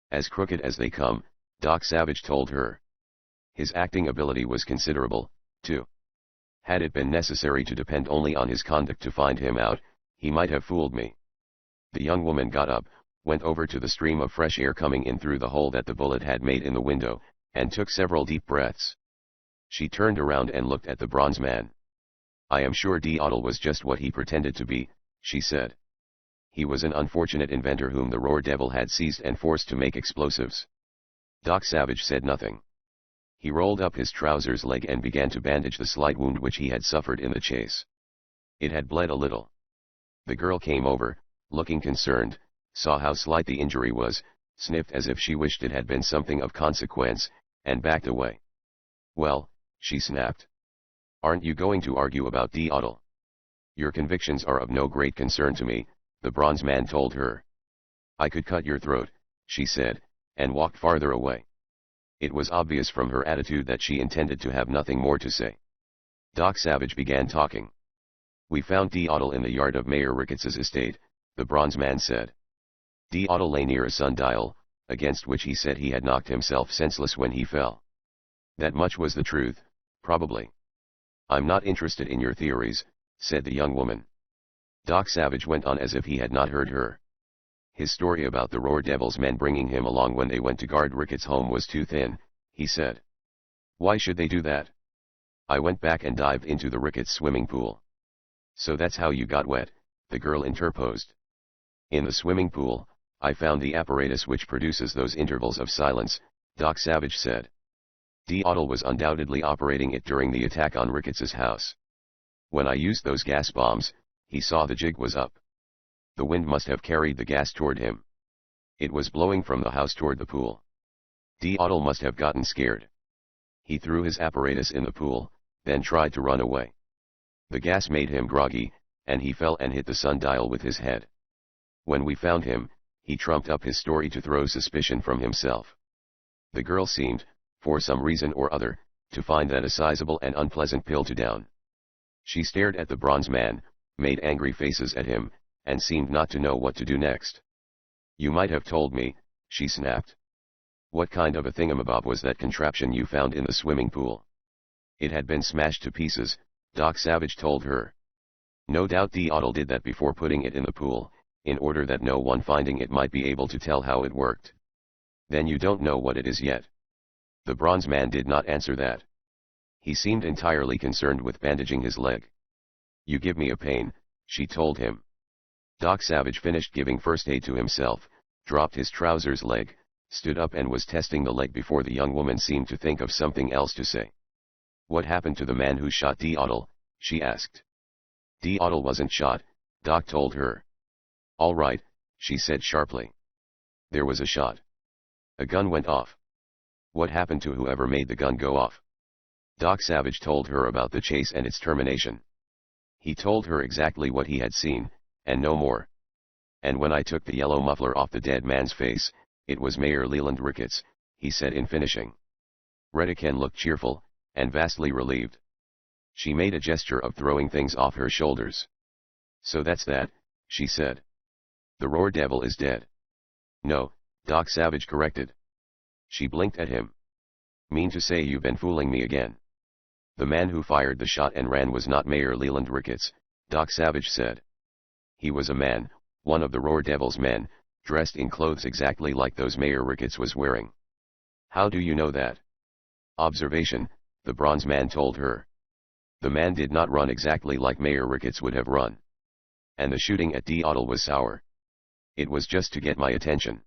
as crooked as they come, Doc Savage told her. His acting ability was considerable, too. Had it been necessary to depend only on his conduct to find him out, he might have fooled me. The young woman got up, went over to the stream of fresh air coming in through the hole that the bullet had made in the window, and took several deep breaths. She turned around and looked at the bronze man. I am sure Otto was just what he pretended to be, she said. He was an unfortunate inventor whom the Roar Devil had seized and forced to make explosives. Doc Savage said nothing. He rolled up his trousers leg and began to bandage the slight wound which he had suffered in the chase. It had bled a little. The girl came over, looking concerned, saw how slight the injury was, sniffed as if she wished it had been something of consequence, and backed away. Well, she snapped. Aren't you going to argue about Otto? Your convictions are of no great concern to me, the bronze man told her. I could cut your throat, she said, and walked farther away. It was obvious from her attitude that she intended to have nothing more to say. Doc Savage began talking. We found Otto in the yard of Mayor Ricketts's estate, the bronze man said. Otto lay near a sundial, against which he said he had knocked himself senseless when he fell. That much was the truth, probably. I'm not interested in your theories, said the young woman. Doc Savage went on as if he had not heard her. His story about the Roar Devil's men bringing him along when they went to guard Ricketts' home was too thin, he said. Why should they do that? I went back and dived into the Ricketts swimming pool. So that's how you got wet, the girl interposed. In the swimming pool, I found the apparatus which produces those intervals of silence, Doc Savage said. Otto was undoubtedly operating it during the attack on Ricketts's house. When I used those gas bombs, he saw the jig was up. The wind must have carried the gas toward him. It was blowing from the house toward the pool. Otto must have gotten scared. He threw his apparatus in the pool, then tried to run away. The gas made him groggy, and he fell and hit the sundial with his head. When we found him, he trumped up his story to throw suspicion from himself. The girl seemed, for some reason or other, to find that a sizable and unpleasant pill to down. She stared at the bronze man, made angry faces at him, and seemed not to know what to do next. You might have told me, she snapped. What kind of a thingamabob was that contraption you found in the swimming pool? It had been smashed to pieces, Doc Savage told her. No doubt Otto did that before putting it in the pool, in order that no one finding it might be able to tell how it worked. Then you don't know what it is yet. The bronze man did not answer that. He seemed entirely concerned with bandaging his leg. You give me a pain, she told him. Doc Savage finished giving first aid to himself, dropped his trousers leg, stood up and was testing the leg before the young woman seemed to think of something else to say. What happened to the man who shot Otto? She asked. Otto wasn't shot, Doc told her. All right, she said sharply. There was a shot. A gun went off. What happened to whoever made the gun go off? Doc Savage told her about the chase and its termination. He told her exactly what he had seen, and no more. And when I took the yellow muffler off the dead man's face, it was Mayor Leland Ricketts, he said in finishing. Redican looked cheerful, and vastly relieved. She made a gesture of throwing things off her shoulders. So that's that, she said. The Roar Devil is dead. No, Doc Savage corrected. She blinked at him. Mean to say you've been fooling me again? The man who fired the shot and ran was not Mayor Leland Ricketts, Doc Savage said. He was a man, one of the Roar Devil's men, dressed in clothes exactly like those Mayor Ricketts was wearing. How do you know that? Observation, the bronze man told her. The man did not run exactly like Mayor Ricketts would have run. And the shooting at Otto was sour. It was just to get my attention.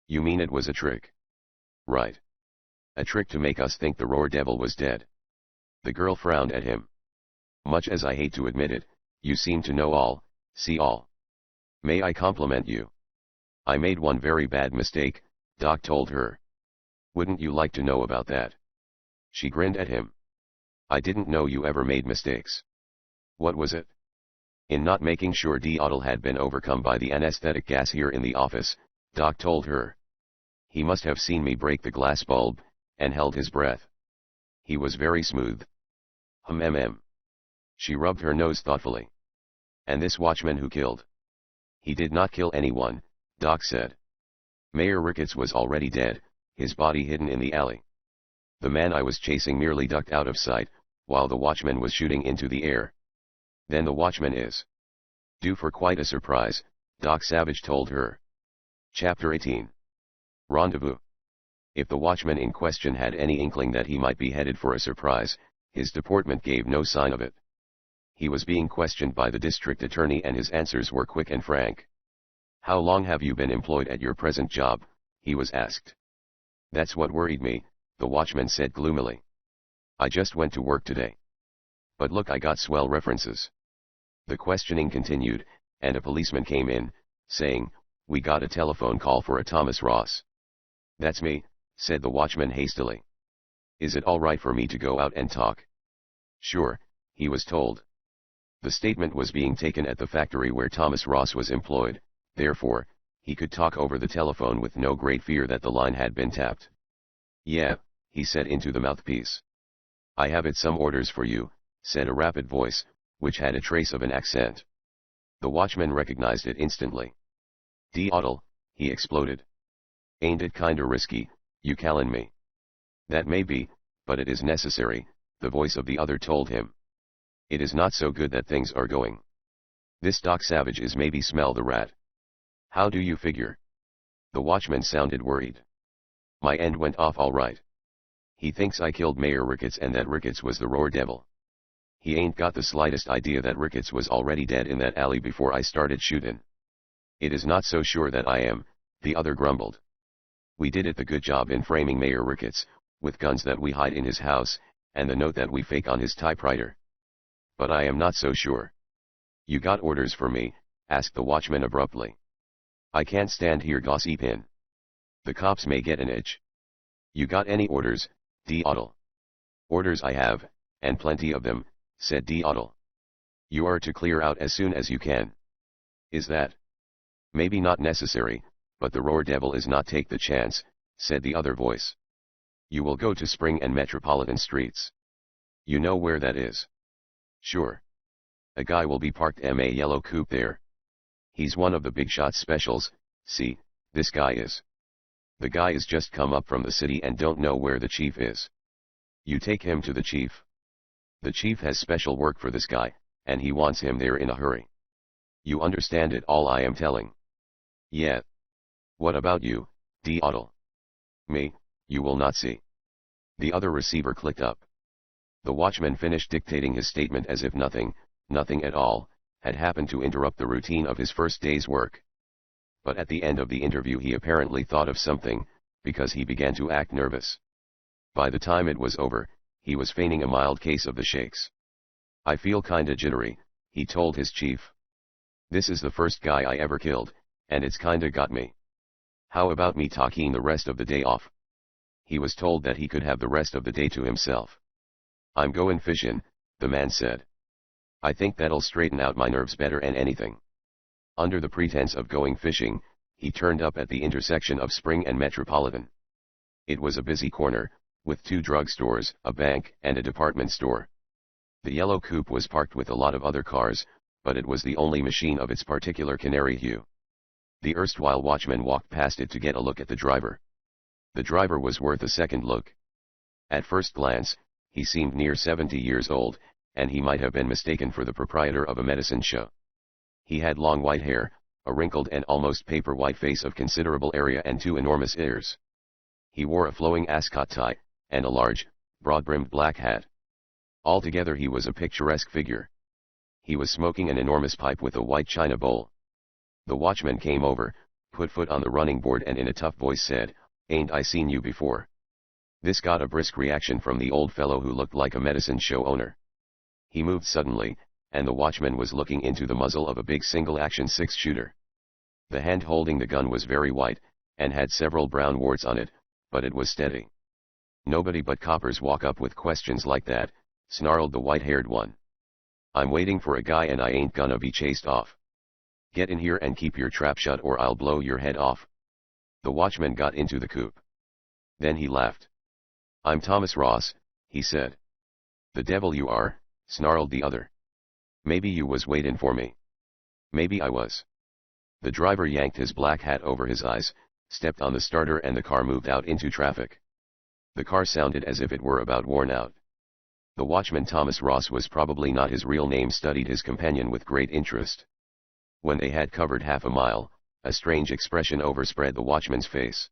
You mean it was a trick? Right. A trick to make us think the Roar Devil was dead. The girl frowned at him. Much as I hate to admit it, you seem to know all, see all. May I compliment you? I made one very bad mistake, Doc told her. Wouldn't you like to know about that? She grinned at him. I didn't know you ever made mistakes. What was it? In not making sure Otto had been overcome by the anesthetic gas here in the office, Doc told her. He must have seen me break the glass bulb, and held his breath. He was very smooth. She rubbed her nose thoughtfully. And this watchman who killed? He did not kill anyone, Doc said. Mayor Ricketts was already dead, his body hidden in the alley. The man I was chasing merely ducked out of sight, while the watchman was shooting into the air. Then the watchman is due for quite a surprise, Doc Savage told her. Chapter 18. Rendezvous. If the watchman in question had any inkling that he might be headed for a surprise, his deportment gave no sign of it. He was being questioned by the district attorney and his answers were quick and frank. How long have you been employed at your present job? He was asked. That's what worried me, the watchman said gloomily. I just went to work today. But look, I got swell references. The questioning continued, and a policeman came in, saying, we got a telephone call for a Thomas Ross. That's me, said the watchman hastily. Is it all right for me to go out and talk? Sure, he was told. The statement was being taken at the factory where Thomas Ross was employed, therefore, he could talk over the telephone with no great fear that the line had been tapped. Yeah, he said into the mouthpiece. I have some orders for you, said a rapid voice, which had a trace of an accent. The watchman recognized it instantly. Otto, he exploded. Ain't it kinda risky, you callin' me? That may be, but it is necessary, the voice of the other told him. It is not so good that things are going. This Doc Savage is maybe smell the rat. How do you figure? The watchman sounded worried. My end went off all right. He thinks I killed Mayor Ricketts and that Ricketts was the roar devil. He ain't got the slightest idea that Ricketts was already dead in that alley before I started shootin'. It is not so sure that I am, the other grumbled. We did it the good job in framing Mayor Ricketts, with guns that we hide in his house, and the note that we fake on his typewriter. But I am not so sure. You got orders for me? Asked the watchman abruptly. I can't stand here gossipin'. The cops may get an itch. You got any orders, Otto? Orders I have, and plenty of them, said Otto. You are to clear out as soon as you can. Is that? Maybe not necessary, but the roar devil is not take the chance, said the other voice. You will go to Spring and Metropolitan Streets. You know where that is? Sure. A guy will be parked in a yellow coupe there. He's one of the big shot specials, see, this guy is. The guy is just come up from the city and don't know where the chief is. You take him to the chief. The chief has special work for this guy, and he wants him there in a hurry. You understand it all I am telling? Yeah. What about you, Otto? Me, you will not see. The other receiver clicked up. The watchman finished dictating his statement as if nothing at all, had happened to interrupt the routine of his first day's work. But at the end of the interview he apparently thought of something, because he began to act nervous. By the time it was over, he was feigning a mild case of the shakes. I feel kinda jittery, he told his chief. This is the first guy I ever killed, and it's kinda got me. How about me taking the rest of the day off? He was told that he could have the rest of the day to himself. I'm goin' fishin', the man said. I think that'll straighten out my nerves better than anything. Under the pretense of going fishing, he turned up at the intersection of Spring and Metropolitan. It was a busy corner, with 2 drugstores, a bank, and a department store. The yellow coupe was parked with a lot of other cars, but it was the only machine of its particular canary hue. The erstwhile watchman walked past it to get a look at the driver. The driver was worth a second look. At first glance, he seemed near 70 years old, and he might have been mistaken for the proprietor of a medicine show. He had long white hair, a wrinkled and almost paper-white face of considerable area and 2 enormous ears. He wore a flowing ascot tie, and a large, broad-brimmed black hat. Altogether he was a picturesque figure. He was smoking an enormous pipe with a white china bowl. The watchman came over, put foot on the running board and in a tough voice said, "Ain't I seen you before?" This got a brisk reaction from the old fellow who looked like a medicine show owner. He moved suddenly, and the watchman was looking into the muzzle of a big single-action 6-shooter. The hand holding the gun was very white, and had several brown warts on it, but it was steady. "Nobody but coppers walk up with questions like that," snarled the white-haired one. I'm waiting for a guy and I ain't gonna be chased off. Get in here and keep your trap shut or I'll blow your head off. The watchman got into the coupe. Then he laughed. I'm Thomas Ross, he said. The devil you are, snarled the other. Maybe you was waiting for me. Maybe I was. The driver yanked his black hat over his eyes, stepped on the starter and the car moved out into traffic. The car sounded as if it were about worn out. The watchman Thomas Ross was probably not his real name, studied his companion with great interest. When they had covered half a mile, a strange expression overspread the watchman's face.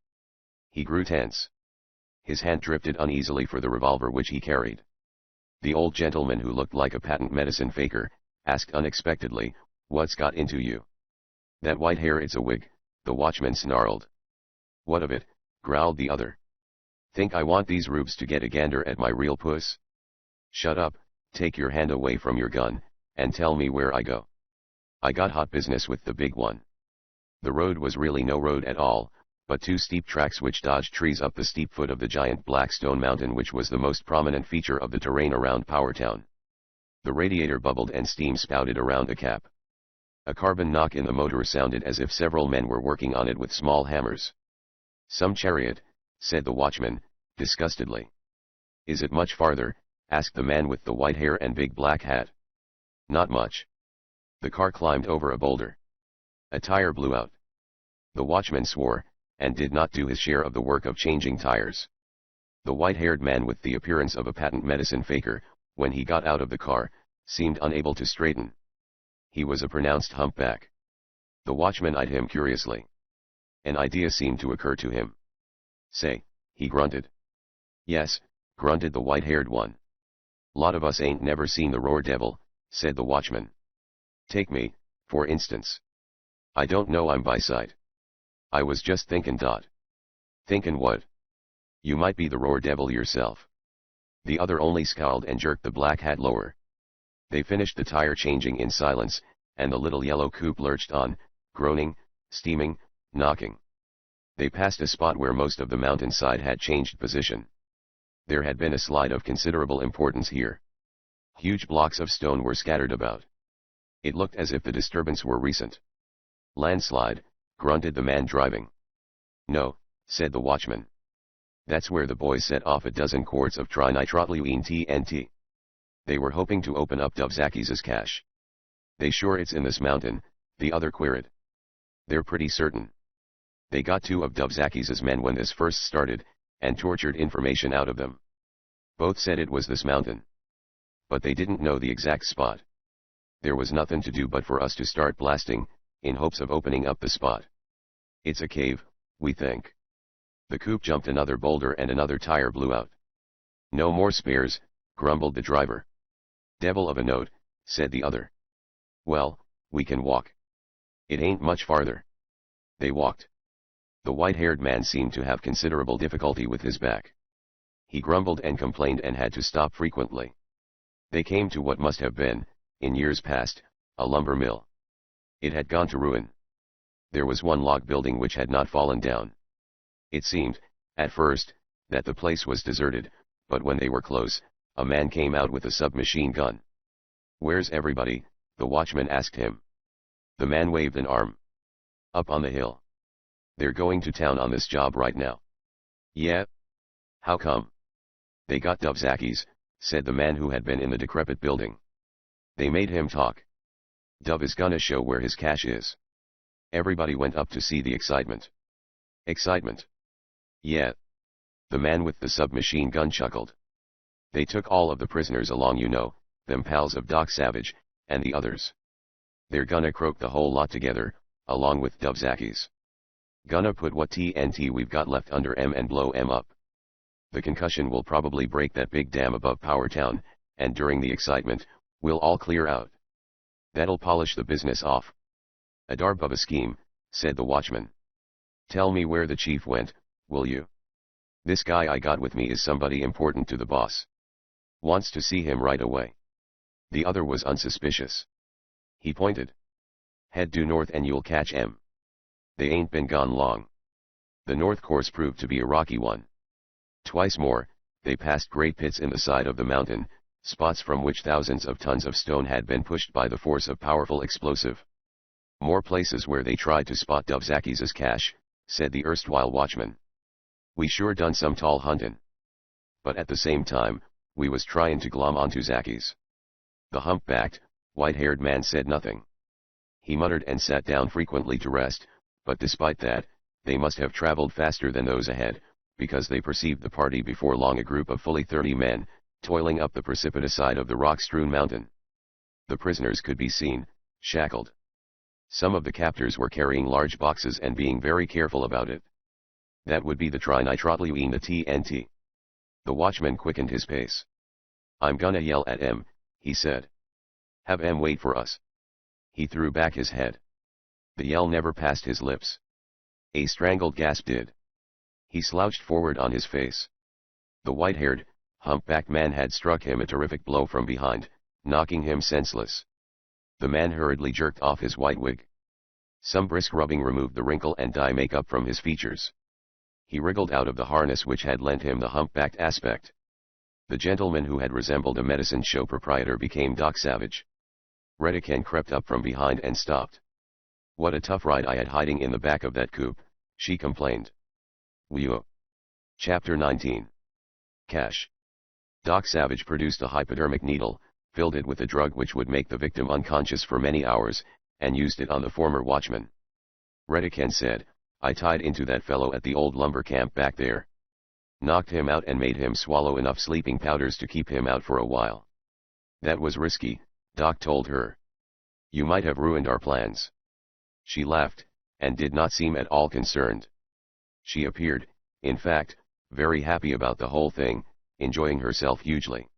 He grew tense. His hand drifted uneasily for the revolver which he carried. The old gentleman, who looked like a patent medicine faker, asked unexpectedly, "What's got into you?" "That white hair, it's a wig," the watchman snarled. "What of it?" growled the other. "Think I want these rubes to get a gander at my real puss?" "Shut up, take your hand away from your gun, and tell me where I go. I got hot business with the big one." The road was really no road at all, but two steep tracks which dodged trees up the steep foot of the giant black stone mountain which was the most prominent feature of the terrain around Powertown. The radiator bubbled and steam spouted around the cap. A carbon knock in the motor sounded as if several men were working on it with small hammers. "Some chariot," said the watchman, disgustedly. "Is it much farther?" asked the man with the white hair and big black hat. "Not much." The car climbed over a boulder. A tire blew out. The watchman swore, and did not do his share of the work of changing tires. The white-haired man, with the appearance of a patent medicine faker, when he got out of the car, seemed unable to straighten. He was a pronounced humpback. The watchman eyed him curiously. An idea seemed to occur to him. "Say," he grunted. "Yes," grunted the white-haired one. "Lot of us ain't never seen the Roar Devil," said the watchman. "Take me, for instance. I don't know I'm by sight. I was just thinkin'. "Thinkin' what?" "You might be the Roar Devil yourself." The other only scowled and jerked the black hat lower. They finished the tire changing in silence, and the little yellow coupe lurched on, groaning, steaming, knocking. They passed a spot where most of the mountainside had changed position. There had been a slide of considerable importance here. Huge blocks of stone were scattered about. It looked as if the disturbance were recent. "Landslide," grunted the man driving. "No," said the watchman. "That's where the boys set off a dozen quarts of trinitrotoluene TNT. They were hoping to open up Dubzakis's cache." "They sure it's in this mountain?" the other queried. "They're pretty certain. They got two of Dubzakis's men when this first started, and tortured information out of them. Both said it was this mountain. But they didn't know the exact spot. There was nothing to do but for us to start blasting, in hopes of opening up the spot. It's a cave, we think." The coupe jumped another boulder and another tire blew out. "No more spares," grumbled the driver. "Devil of a note," said the other. "Well, we can walk. It ain't much farther." They walked. The white-haired man seemed to have considerable difficulty with his back. He grumbled and complained and had to stop frequently. They came to what must have been, in years past, a lumber mill. It had gone to ruin. There was one log building which had not fallen down. It seemed, at first, that the place was deserted, but when they were close, a man came out with a submachine gun. "Where's everybody?" the watchman asked him. The man waved an arm. "Up on the hill. They're going to town on this job right now." "Yeah? How come?" "They got Dubzakis," said the man who had been in the decrepit building. "They made him talk. Dub is gonna show where his cache is." Everybody went up to see the excitement. "Excitement? Yeah." The man with the submachine gun chuckled. "They took all of the prisoners along, you know, them pals of Doc Savage, and the others. They're gonna croak the whole lot together, along with Dubzakis. Gonna put what TNT we've got left under 'em and blow 'em up. The concussion will probably break that big dam above Powertown, and during the excitement, we'll all clear out. That'll polish the business off." "A darb of a scheme," said the watchman. "Tell me where the chief went, will you? This guy I got with me is somebody important to the boss. Wants to see him right away." The other was unsuspicious. He pointed. "Head due north and you'll catch 'em. They ain't been gone long." The north course proved to be a rocky one. Twice more, they passed great pits in the side of the mountain, spots from which thousands of tons of stone had been pushed by the force of powerful explosive. More places where they tried to spot Dubzakis' cache, said the erstwhile watchman. We sure done some tall huntin'. But at the same time, we was tryin' to glom onto Zakis. The humpbacked, white-haired man said nothing. He muttered and sat down frequently to rest, but despite that, they must have traveled faster than those ahead, because they perceived the party before long, a group of fully 30 men, toiling up the precipitous side of the rock-strewn mountain. The prisoners could be seen, shackled. Some of the captors were carrying large boxes and being very careful about it. That would be the trinitrotoluene, the TNT. The watchman quickened his pace. I'm gonna yell at M, he said. Have M wait for us. He threw back his head. The yell never passed his lips. A strangled gasp did. He slouched forward on his face. The white-haired, humpbacked man had struck him a terrific blow from behind, knocking him senseless. The man hurriedly jerked off his white wig. Some brisk rubbing removed the wrinkle and dye makeup from his features. He wriggled out of the harness which had lent him the humpbacked aspect. The gentleman who had resembled a medicine show proprietor became Doc Savage. Redican crept up from behind and stopped. What a tough ride I had hiding in the back of that coupe, she complained. Whew. Chapter 19. Cash. Doc Savage produced a hypodermic needle, filled it with a drug which would make the victim unconscious for many hours, and used it on the former watchman. Redican said, I tied into that fellow at the old lumber camp back there. Knocked him out and made him swallow enough sleeping powders to keep him out for a while. That was risky, Doc told her. You might have ruined our plans. She laughed, and did not seem at all concerned. She appeared, in fact, very happy about the whole thing, enjoying herself hugely.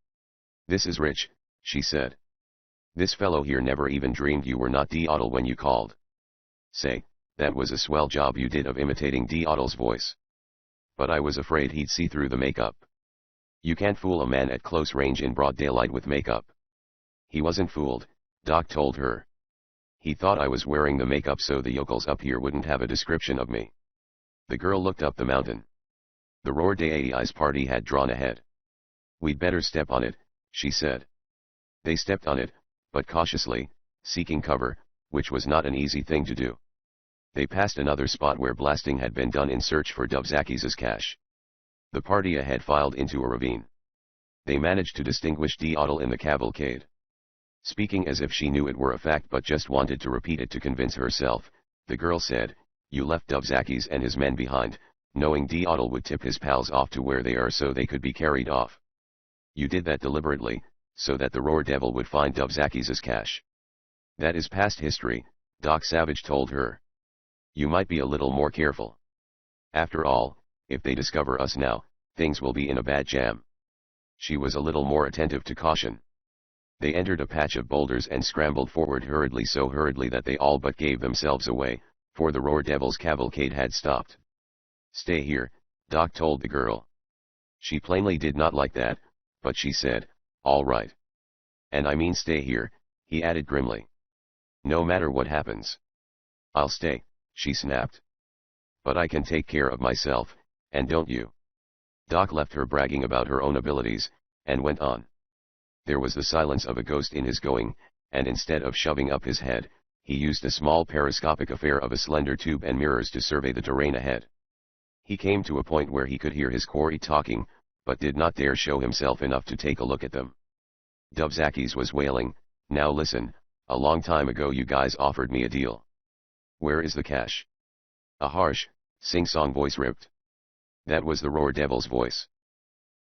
This is rich, she said. This fellow here never even dreamed you were not D'Ottle when you called. Say, that was a swell job you did of imitating D'Ottle's voice. But I was afraid he'd see through the makeup. You can't fool a man at close range in broad daylight with makeup. He wasn't fooled, Doc told her. He thought I was wearing the makeup so the yokels up here wouldn't have a description of me. The girl looked up the mountain. The Roar Dai's party had drawn ahead. We'd better step on it, she said. They stepped on it, but cautiously, seeking cover, which was not an easy thing to do. They passed another spot where blasting had been done in search for Dubzakis' cache. The party ahead filed into a ravine. They managed to distinguish D'Ottle in the cavalcade. Speaking as if she knew it were a fact but just wanted to repeat it to convince herself, the girl said, You left Dubzakis and his men behind, knowing D'Ottle would tip his pals off to where they are so they could be carried off. You did that deliberately, so that the Roar Devil would find Dubzakis' cache. That is past history, Doc Savage told her. You might be a little more careful. After all, if they discover us now, things will be in a bad jam. She was a little more attentive to caution. They entered a patch of boulders and scrambled forward hurriedly, so hurriedly that they all but gave themselves away, for the Roar Devil's cavalcade had stopped. Stay here, Doc told the girl. She plainly did not like that, but she said, All right. And I mean stay here, he added grimly. No matter what happens. I'll stay, she snapped. But I can take care of myself, and don't you? Doc left her bragging about her own abilities, and went on. There was the silence of a ghost in his going, and instead of shoving up his head, he used a small periscopic affair of a slender tube and mirrors to survey the terrain ahead. He came to a point where he could hear his quarry talking, but did not dare show himself enough to take a look at them. Dubzakis was wailing, Now listen, a long time ago you guys offered me a deal. Where is the cache? A harsh, sing-song voice ripped. That was the Roar Devil's voice.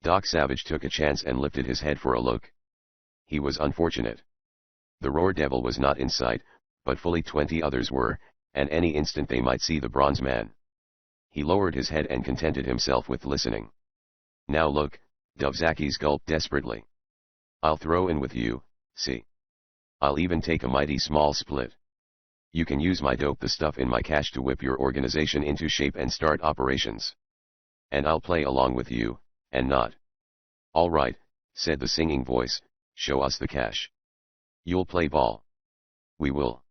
Doc Savage took a chance and lifted his head for a look. He was unfortunate. The Roar Devil was not in sight, but fully 20 others were, and any instant they might see the Bronze Man. He lowered his head and contented himself with listening. Now look, Dubzakis gulped desperately. I'll throw in with you, see. I'll even take a mighty small split. You can use my dope, the stuff in my cache, to whip your organization into shape and start operations. And I'll play along with you, and not. All right, said the singing voice, show us the cache. You'll play ball. We will.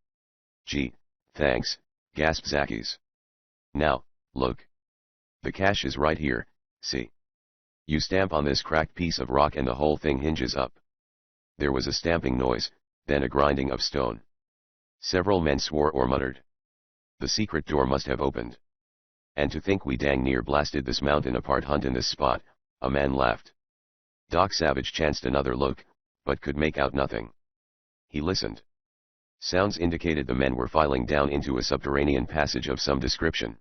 Gee, thanks, gasped Zakis. Now, look. The cache is right here, see. You stamp on this cracked piece of rock and the whole thing hinges up. There was a stamping noise, then a grinding of stone. Several men swore or muttered. The secret door must have opened. And to think we dang near blasted this mountain apart huntin' this spot, a man laughed. Doc Savage chanced another look, but could make out nothing. He listened. Sounds indicated the men were filing down into a subterranean passage of some description.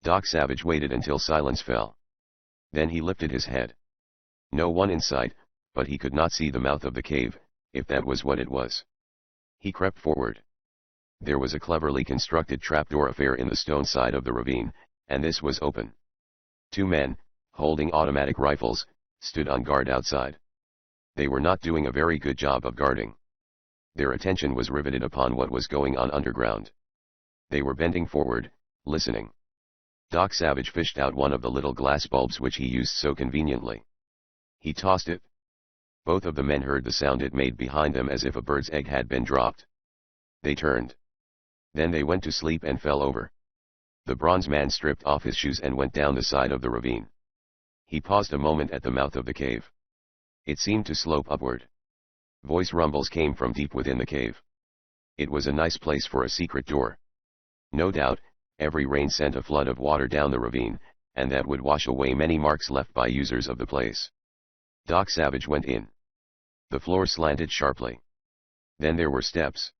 Doc Savage waited until silence fell. Then he lifted his head. No one in sight, but he could not see the mouth of the cave, if that was what it was. He crept forward. There was a cleverly constructed trapdoor affair in the stone side of the ravine, and this was open. Two men, holding automatic rifles, stood on guard outside. They were not doing a very good job of guarding. Their attention was riveted upon what was going on underground. They were bending forward, listening. Doc Savage fished out one of the little glass bulbs which he used so conveniently. He tossed it. Both of the men heard the sound it made behind them as if a bird's egg had been dropped. They turned. Then they went to sleep and fell over. The bronze man stripped off his shoes and went down the side of the ravine. He paused a moment at the mouth of the cave. It seemed to slope upward. Voice rumbles came from deep within the cave. It was a nice place for a secret door. No doubt, every rain sent a flood of water down the ravine, and that would wash away many marks left by users of the place. Doc Savage went in. The floor slanted sharply. Then there were steps.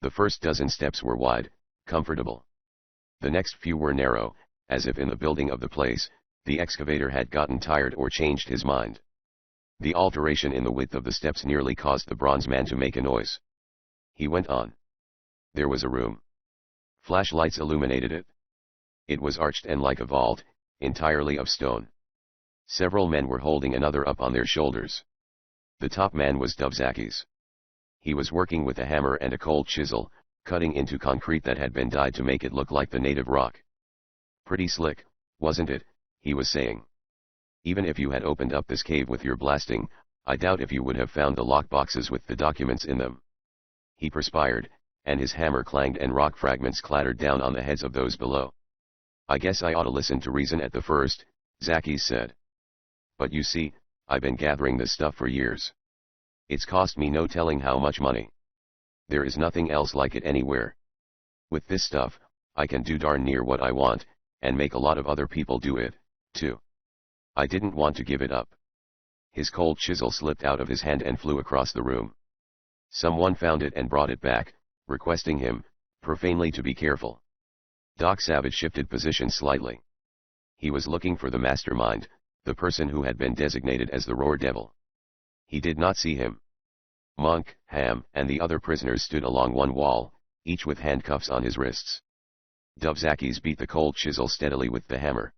The first dozen steps were wide, comfortable. The next few were narrow, as if in the building of the place, the excavator had gotten tired or changed his mind. The alteration in the width of the steps nearly caused the bronze man to make a noise. He went on. There was a room. Flashlights illuminated it. It was arched and like a vault, entirely of stone. Several men were holding another up on their shoulders. The top man was Dubzakis. He was working with a hammer and a cold chisel, cutting into concrete that had been dyed to make it look like the native rock. Pretty slick, wasn't it? He was saying. Even if you had opened up this cave with your blasting, I doubt if you would have found the lockboxes with the documents in them. He perspired, and his hammer clanged and rock fragments clattered down on the heads of those below. I guess I ought to listen to reason at the first, Zakis said. But you see, I've been gathering this stuff for years. It's cost me no telling how much money. There is nothing else like it anywhere. With this stuff, I can do darn near what I want, and make a lot of other people do it, too. I didn't want to give it up. His cold chisel slipped out of his hand and flew across the room. Someone found it and brought it back, requesting him, profanely, to be careful. Doc Savage shifted position slightly. He was looking for the mastermind, the person who had been designated as the Roar Devil. He did not see him. Monk, Ham, and the other prisoners stood along one wall, each with handcuffs on his wrists. Dubzakis beat the cold chisel steadily with the hammer.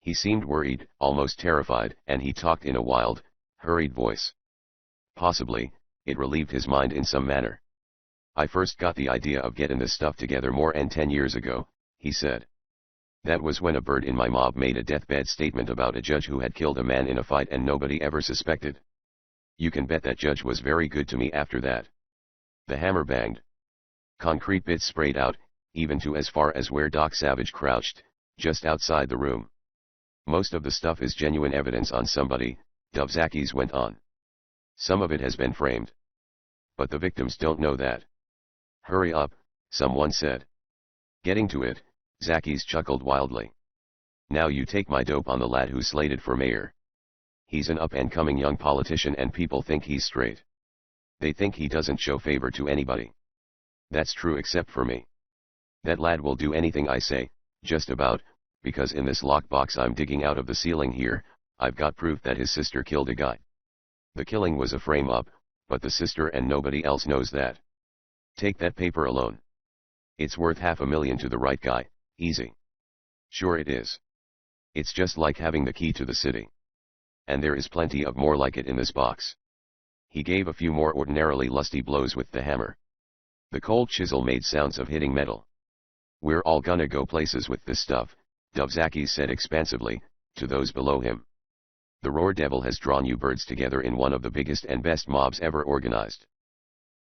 He seemed worried, almost terrified, and he talked in a wild, hurried voice. Possibly, it relieved his mind in some manner. I first got the idea of getting this stuff together more than 10 years ago, he said. That was when a bird in my mob made a deathbed statement about a judge who had killed a man in a fight and nobody ever suspected. You can bet that judge was very good to me after that. The hammer banged. Concrete bits sprayed out, even to as far as where Doc Savage crouched, just outside the room. Most of the stuff is genuine evidence on somebody, Dubzakis went on. Some of it has been framed. But the victims don't know that. Hurry up, someone said. Getting to it, Zakis chuckled wildly. Now you take my dope on the lad who's slated for mayor. He's an up-and-coming young politician and people think he's straight. They think he doesn't show favor to anybody. That's true except for me. That lad will do anything I say, just about, because in this lockbox I'm digging out of the ceiling here, I've got proof that his sister killed a guy. The killing was a frame-up, but the sister and nobody else knows that. Take that paper alone. It's worth $500,000 to the right guy, easy. Sure it is. It's just like having the key to the city. And there is plenty of more like it in this box. He gave a few more ordinarily lusty blows with the hammer. The cold chisel made sounds of hitting metal. We're all gonna go places with this stuff, Dubzakis said expansively, to those below him. The Roar Devil has drawn you birds together in one of the biggest and best mobs ever organized.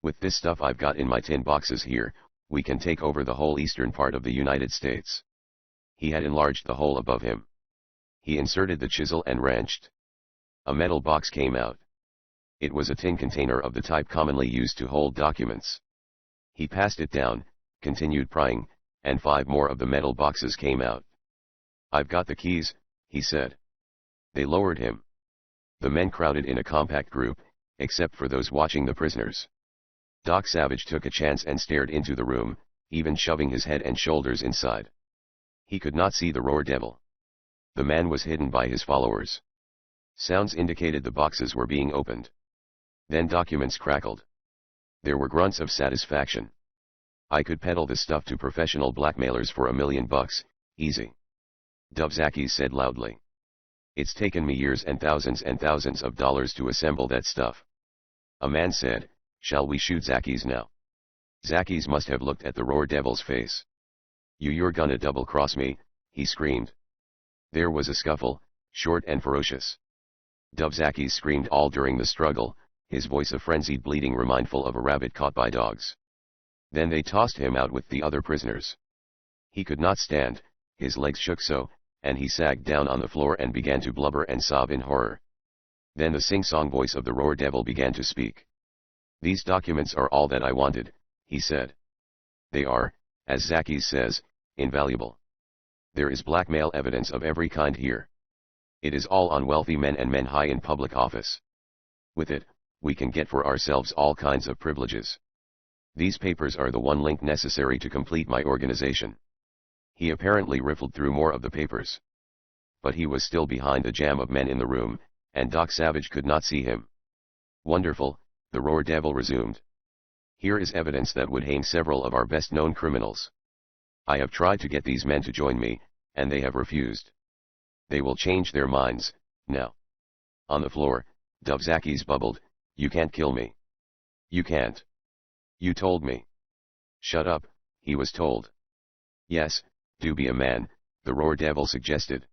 With this stuff I've got in my tin boxes here, we can take over the whole eastern part of the United States. He had enlarged the hole above him. He inserted the chisel and wrenched. A metal box came out. It was a tin container of the type commonly used to hold documents. He passed it down, continued prying, and 5 more of the metal boxes came out. "I've got the keys," he said. They lowered him. The men crowded in a compact group, except for those watching the prisoners. Doc Savage took a chance and stared into the room, even shoving his head and shoulders inside. He could not see the Roar Devil. The man was hidden by his followers. Sounds indicated the boxes were being opened. Then documents crackled. There were grunts of satisfaction. "I could peddle this stuff to professional blackmailers for $1 million, easy," Dubzakis said loudly. "It's taken me years and thousands of dollars to assemble that stuff." A man said, "Shall we shoot Zakis now?" Zakis must have looked at the Roar Devil's face. You're gonna double-cross me," he screamed. There was a scuffle, short and ferocious. Dubzakis screamed all during the struggle, his voice a frenzied bleating remindful of a rabbit caught by dogs. Then they tossed him out with the other prisoners. He could not stand, his legs shook so, and he sagged down on the floor and began to blubber and sob in horror. Then the sing-song voice of the Roar Devil began to speak. "These documents are all that I wanted," he said. "They are, as Zakis says, invaluable. There is blackmail evidence of every kind here. It is all on wealthy men and men high in public office. With it, we can get for ourselves all kinds of privileges. These papers are the one link necessary to complete my organization." He apparently riffled through more of the papers. But he was still behind the jam of men in the room, and Doc Savage could not see him. "Wonderful," the Roar Devil resumed. "Here is evidence that would hang several of our best-known criminals. I have tried to get these men to join me, and they have refused. They will change their minds, now." On the floor, Dubzakis bubbled, "You can't kill me. You can't. You told me." "Shut up," he was told. "Yes, do be a man," the Roar Devil suggested.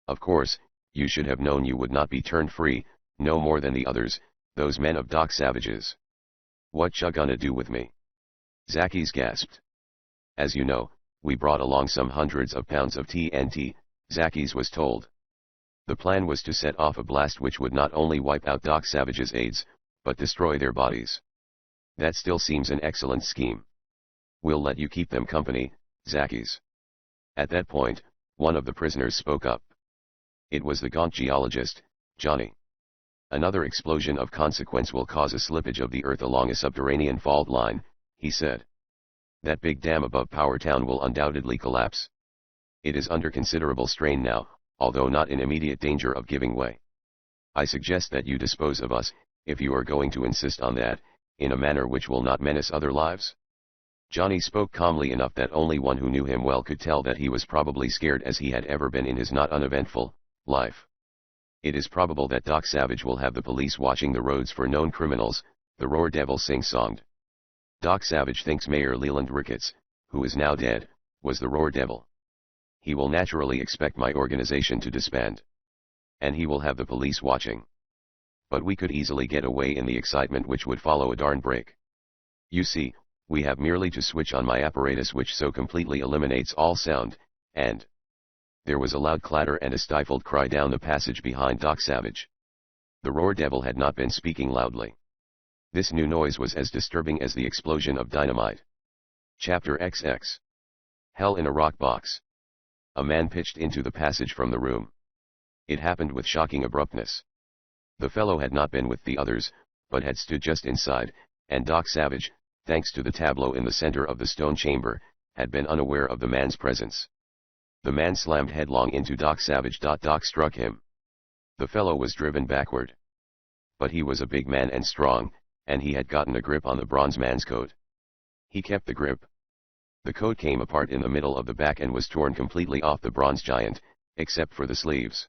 "Of course, you should have known you would not be turned free, no more than the others, those men of Doc Savage's." "What ya gonna do with me?" Zakis gasped. "As you know, we brought along some hundreds of pounds of TNT, Zakis was told. The plan was to set off a blast which would not only wipe out Doc Savage's aides, but destroy their bodies. That still seems an excellent scheme. We'll let you keep them company, Zakis." At that point, one of the prisoners spoke up. It was the gaunt geologist, Johnny. "Another explosion of consequence will cause a slippage of the earth along a subterranean fault line," he said. "That big dam above Powertown will undoubtedly collapse. It is under considerable strain now, although not in immediate danger of giving way. I suggest that you dispose of us, if you are going to insist on that, in a manner which will not menace other lives." Johnny spoke calmly enough that only one who knew him well could tell that he was probably scared as he had ever been in his not uneventful life. "It is probable that Doc Savage will have the police watching the roads for known criminals," the Roar Devil sing-songed. "Doc Savage thinks Mayor Leland Ricketts, who is now dead, was the Roar Devil. He will naturally expect my organization to disband. And he will have the police watching. But we could easily get away in the excitement which would follow a darn break. You see, we have merely to switch on my apparatus which so completely eliminates all sound, and..." There was a loud clatter and a stifled cry down the passage behind Doc Savage. The Roar Devil had not been speaking loudly. This new noise was as disturbing as the explosion of dynamite. Chapter XX. Hell in a Rock Box. A man pitched into the passage from the room. It happened with shocking abruptness. The fellow had not been with the others, but had stood just inside, and Doc Savage, thanks to the tableau in the center of the stone chamber, had been unaware of the man's presence. The man slammed headlong into Doc Savage. Doc struck him. The fellow was driven backward. But he was a big man and strong, and he had gotten a grip on the bronze man's coat. He kept the grip. The coat came apart in the middle of the back and was torn completely off the bronze giant, except for the sleeves.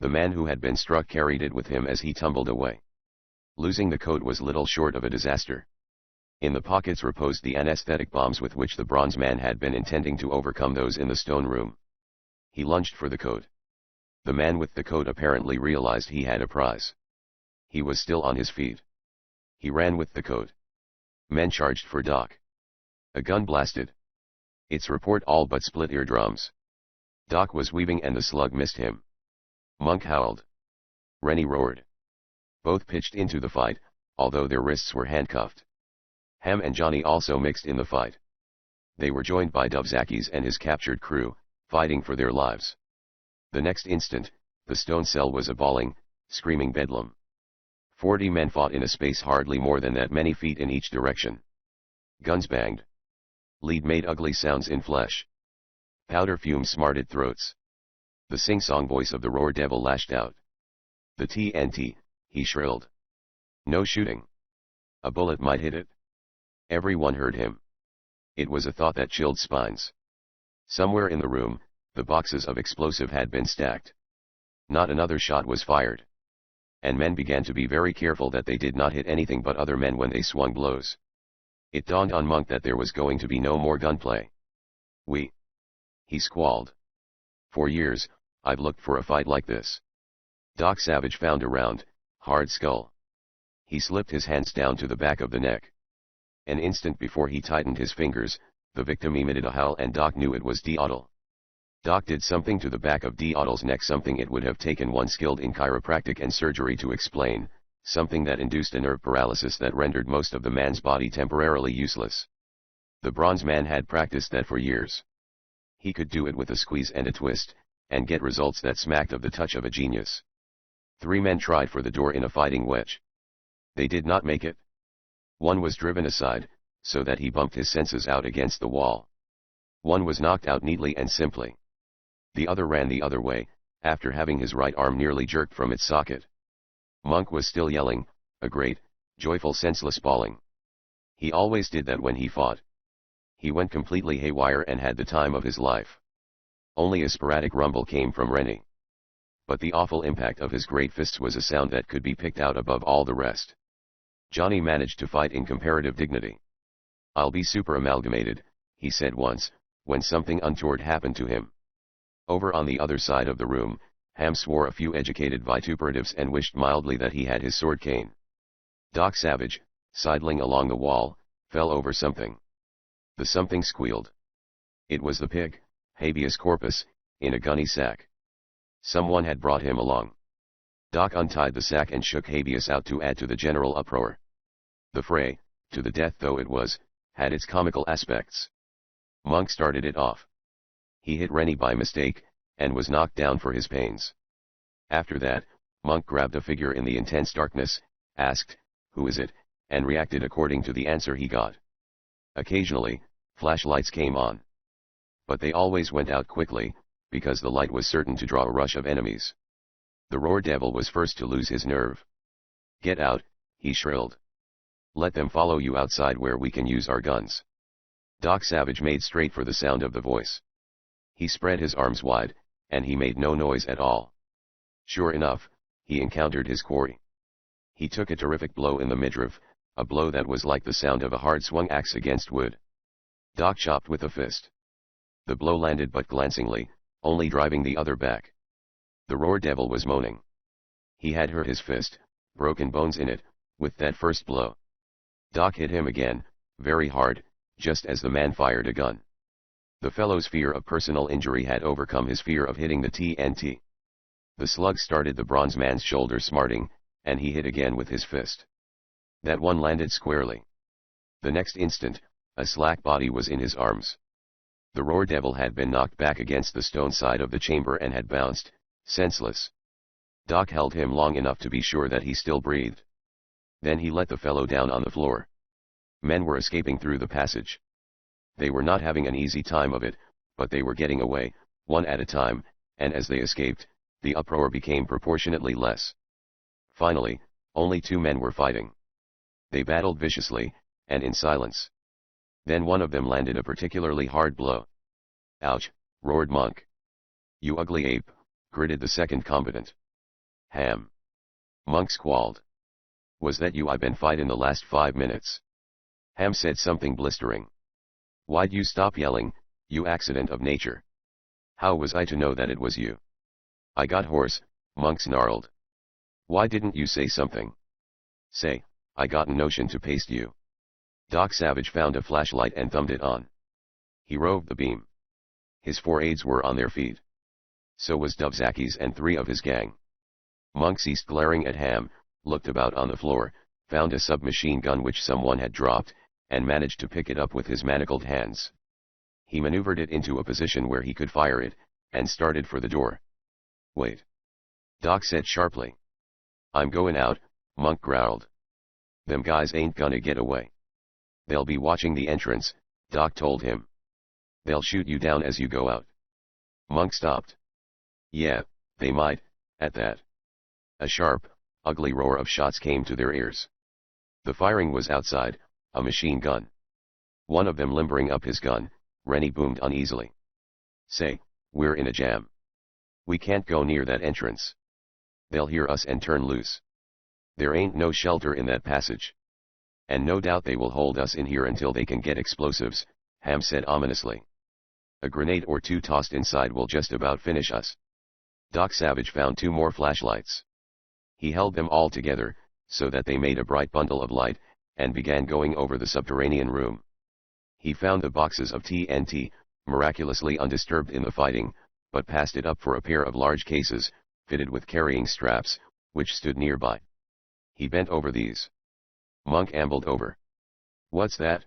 The man who had been struck carried it with him as he tumbled away. Losing the coat was little short of a disaster. In the pockets reposed the anesthetic bombs with which the bronze man had been intending to overcome those in the stone room. He lunged for the coat. The man with the coat apparently realized he had a prize. He was still on his feet. He ran with the coat. Men charged for Doc. A gun blasted. Its report all but split eardrums. Doc was weaving and the slug missed him. Monk howled. Rennie roared. Both pitched into the fight, although their wrists were handcuffed. Ham and Johnny also mixed in the fight. They were joined by Dubzakis and his captured crew, fighting for their lives. The next instant, the stone cell was a bawling, screaming bedlam. 40 men fought in a space hardly more than that many feet in each direction. Guns banged. Lead made ugly sounds in flesh. Powder fumes smarted throats. The sing-song voice of the roar devil lashed out. The TNT, he shrilled. No shooting. A bullet might hit it. Everyone heard him. It was a thought that chilled spines. Somewhere in the room, the boxes of explosive had been stacked. Not another shot was fired. And men began to be very careful that they did not hit anything but other men when they swung blows. It dawned on Monk that there was going to be no more gunplay. He squalled. For years, I've looked for a fight like this. Doc Savage found a round, hard skull. He slipped his hands down to the back of the neck. An instant before he tightened his fingers, the victim emitted a howl and Doc knew it was Deodle. Doc did something to the back of Deodle's neck, something it would have taken one skilled in chiropractic and surgery to explain, something that induced a nerve paralysis that rendered most of the man's body temporarily useless. The bronze man had practiced that for years. He could do it with a squeeze and a twist, and get results that smacked of the touch of a genius. 3 men tried for the door in a fighting wedge. They did not make it. One was driven aside, so that he bumped his senses out against the wall. One was knocked out neatly and simply. The other ran the other way, after having his right arm nearly jerked from its socket. Monk was still yelling, a great, joyful senseless bawling. He always did that when he fought. He went completely haywire and had the time of his life. Only a sporadic rumble came from Rennie. But the awful impact of his great fists was a sound that could be picked out above all the rest. Johnny managed to fight in comparative dignity. I'll be super amalgamated, he said once, when something untoward happened to him. Over on the other side of the room, Ham swore a few educated vituperatives and wished mildly that he had his sword cane. Doc Savage, sidling along the wall, fell over something. The something squealed. It was the pig, habeas corpus, in a gunny sack. Someone had brought him along. Doc untied the sack and shook habeas out to add to the general uproar. The fray, to the death though it was, had its comical aspects. Monk started it off. He hit Rennie by mistake, and was knocked down for his pains. After that, Monk grabbed a figure in the intense darkness, asked, "Who is it?" and reacted according to the answer he got. Occasionally, flashlights came on. But they always went out quickly, because the light was certain to draw a rush of enemies. The roar devil was first to lose his nerve. "Get out," he shrilled. "Let them follow you outside where we can use our guns." Doc Savage made straight for the sound of the voice. He spread his arms wide, and he made no noise at all. Sure enough, he encountered his quarry. He took a terrific blow in the midriff, a blow that was like the sound of a hard-swung axe against wood. Doc chopped with a fist. The blow landed but glancingly, only driving the other back. The roar devil was moaning. He had hurt his fist, broken bones in it, with that first blow. Doc hit him again, very hard, just as the man fired a gun. The fellow's fear of personal injury had overcome his fear of hitting the TNT. The slug started the bronze man's shoulder smarting, and he hit again with his fist. That one landed squarely. The next instant, a slack body was in his arms. The roar devil had been knocked back against the stone side of the chamber and had bounced, senseless. Doc held him long enough to be sure that he still breathed. Then he let the fellow down on the floor. Men were escaping through the passage. They were not having an easy time of it, but they were getting away, one at a time, and as they escaped, the uproar became proportionately less. Finally, only 2 men were fighting. They battled viciously, and in silence. Then one of them landed a particularly hard blow. "Ouch," roared Monk. "You ugly ape," gritted the second combatant. "Ham." Monk squalled. "Was that you? I've been fighting the last 5 minutes. Ham said something blistering. "Why'd you stop yelling, you accident of nature? How was I to know that it was you?" "I got hoarse," Monk snarled. "Why didn't you say something?" "Say, I got a notion to paste you." Doc Savage found a flashlight and thumbed it on. He roved the beam. His 4 aides were on their feet. So was Dubzakis and 3 of his gang. Monk ceased glaring at Ham, looked about on the floor, found a submachine gun which someone had dropped, and managed to pick it up with his manacled hands. He maneuvered it into a position where he could fire it, and started for the door. "Wait," Doc said sharply. "I'm going out," Monk growled. "Them guys ain't gonna get away. They'll be watching the entrance," Doc told him. "They'll shoot you down as you go out." Monk stopped. "Yeah, they might," at that. A sharp, ugly roar of shots came to their ears. The firing was outside, a machine gun. One of them limbering up his gun, Rennie boomed uneasily. "Say, we're in a jam. We can't go near that entrance. They'll hear us and turn loose. There ain't no shelter in that passage. And no doubt they will hold us in here until they can get explosives," Ham said ominously. "A grenade or two tossed inside will just about finish us." Doc Savage found 2 more flashlights. He held them all together, so that they made a bright bundle of light, and began going over the subterranean room. He found the boxes of TNT, miraculously undisturbed in the fighting, but passed it up for a pair of large cases, fitted with carrying straps, which stood nearby. He bent over these. Monk ambled over. "What's that?"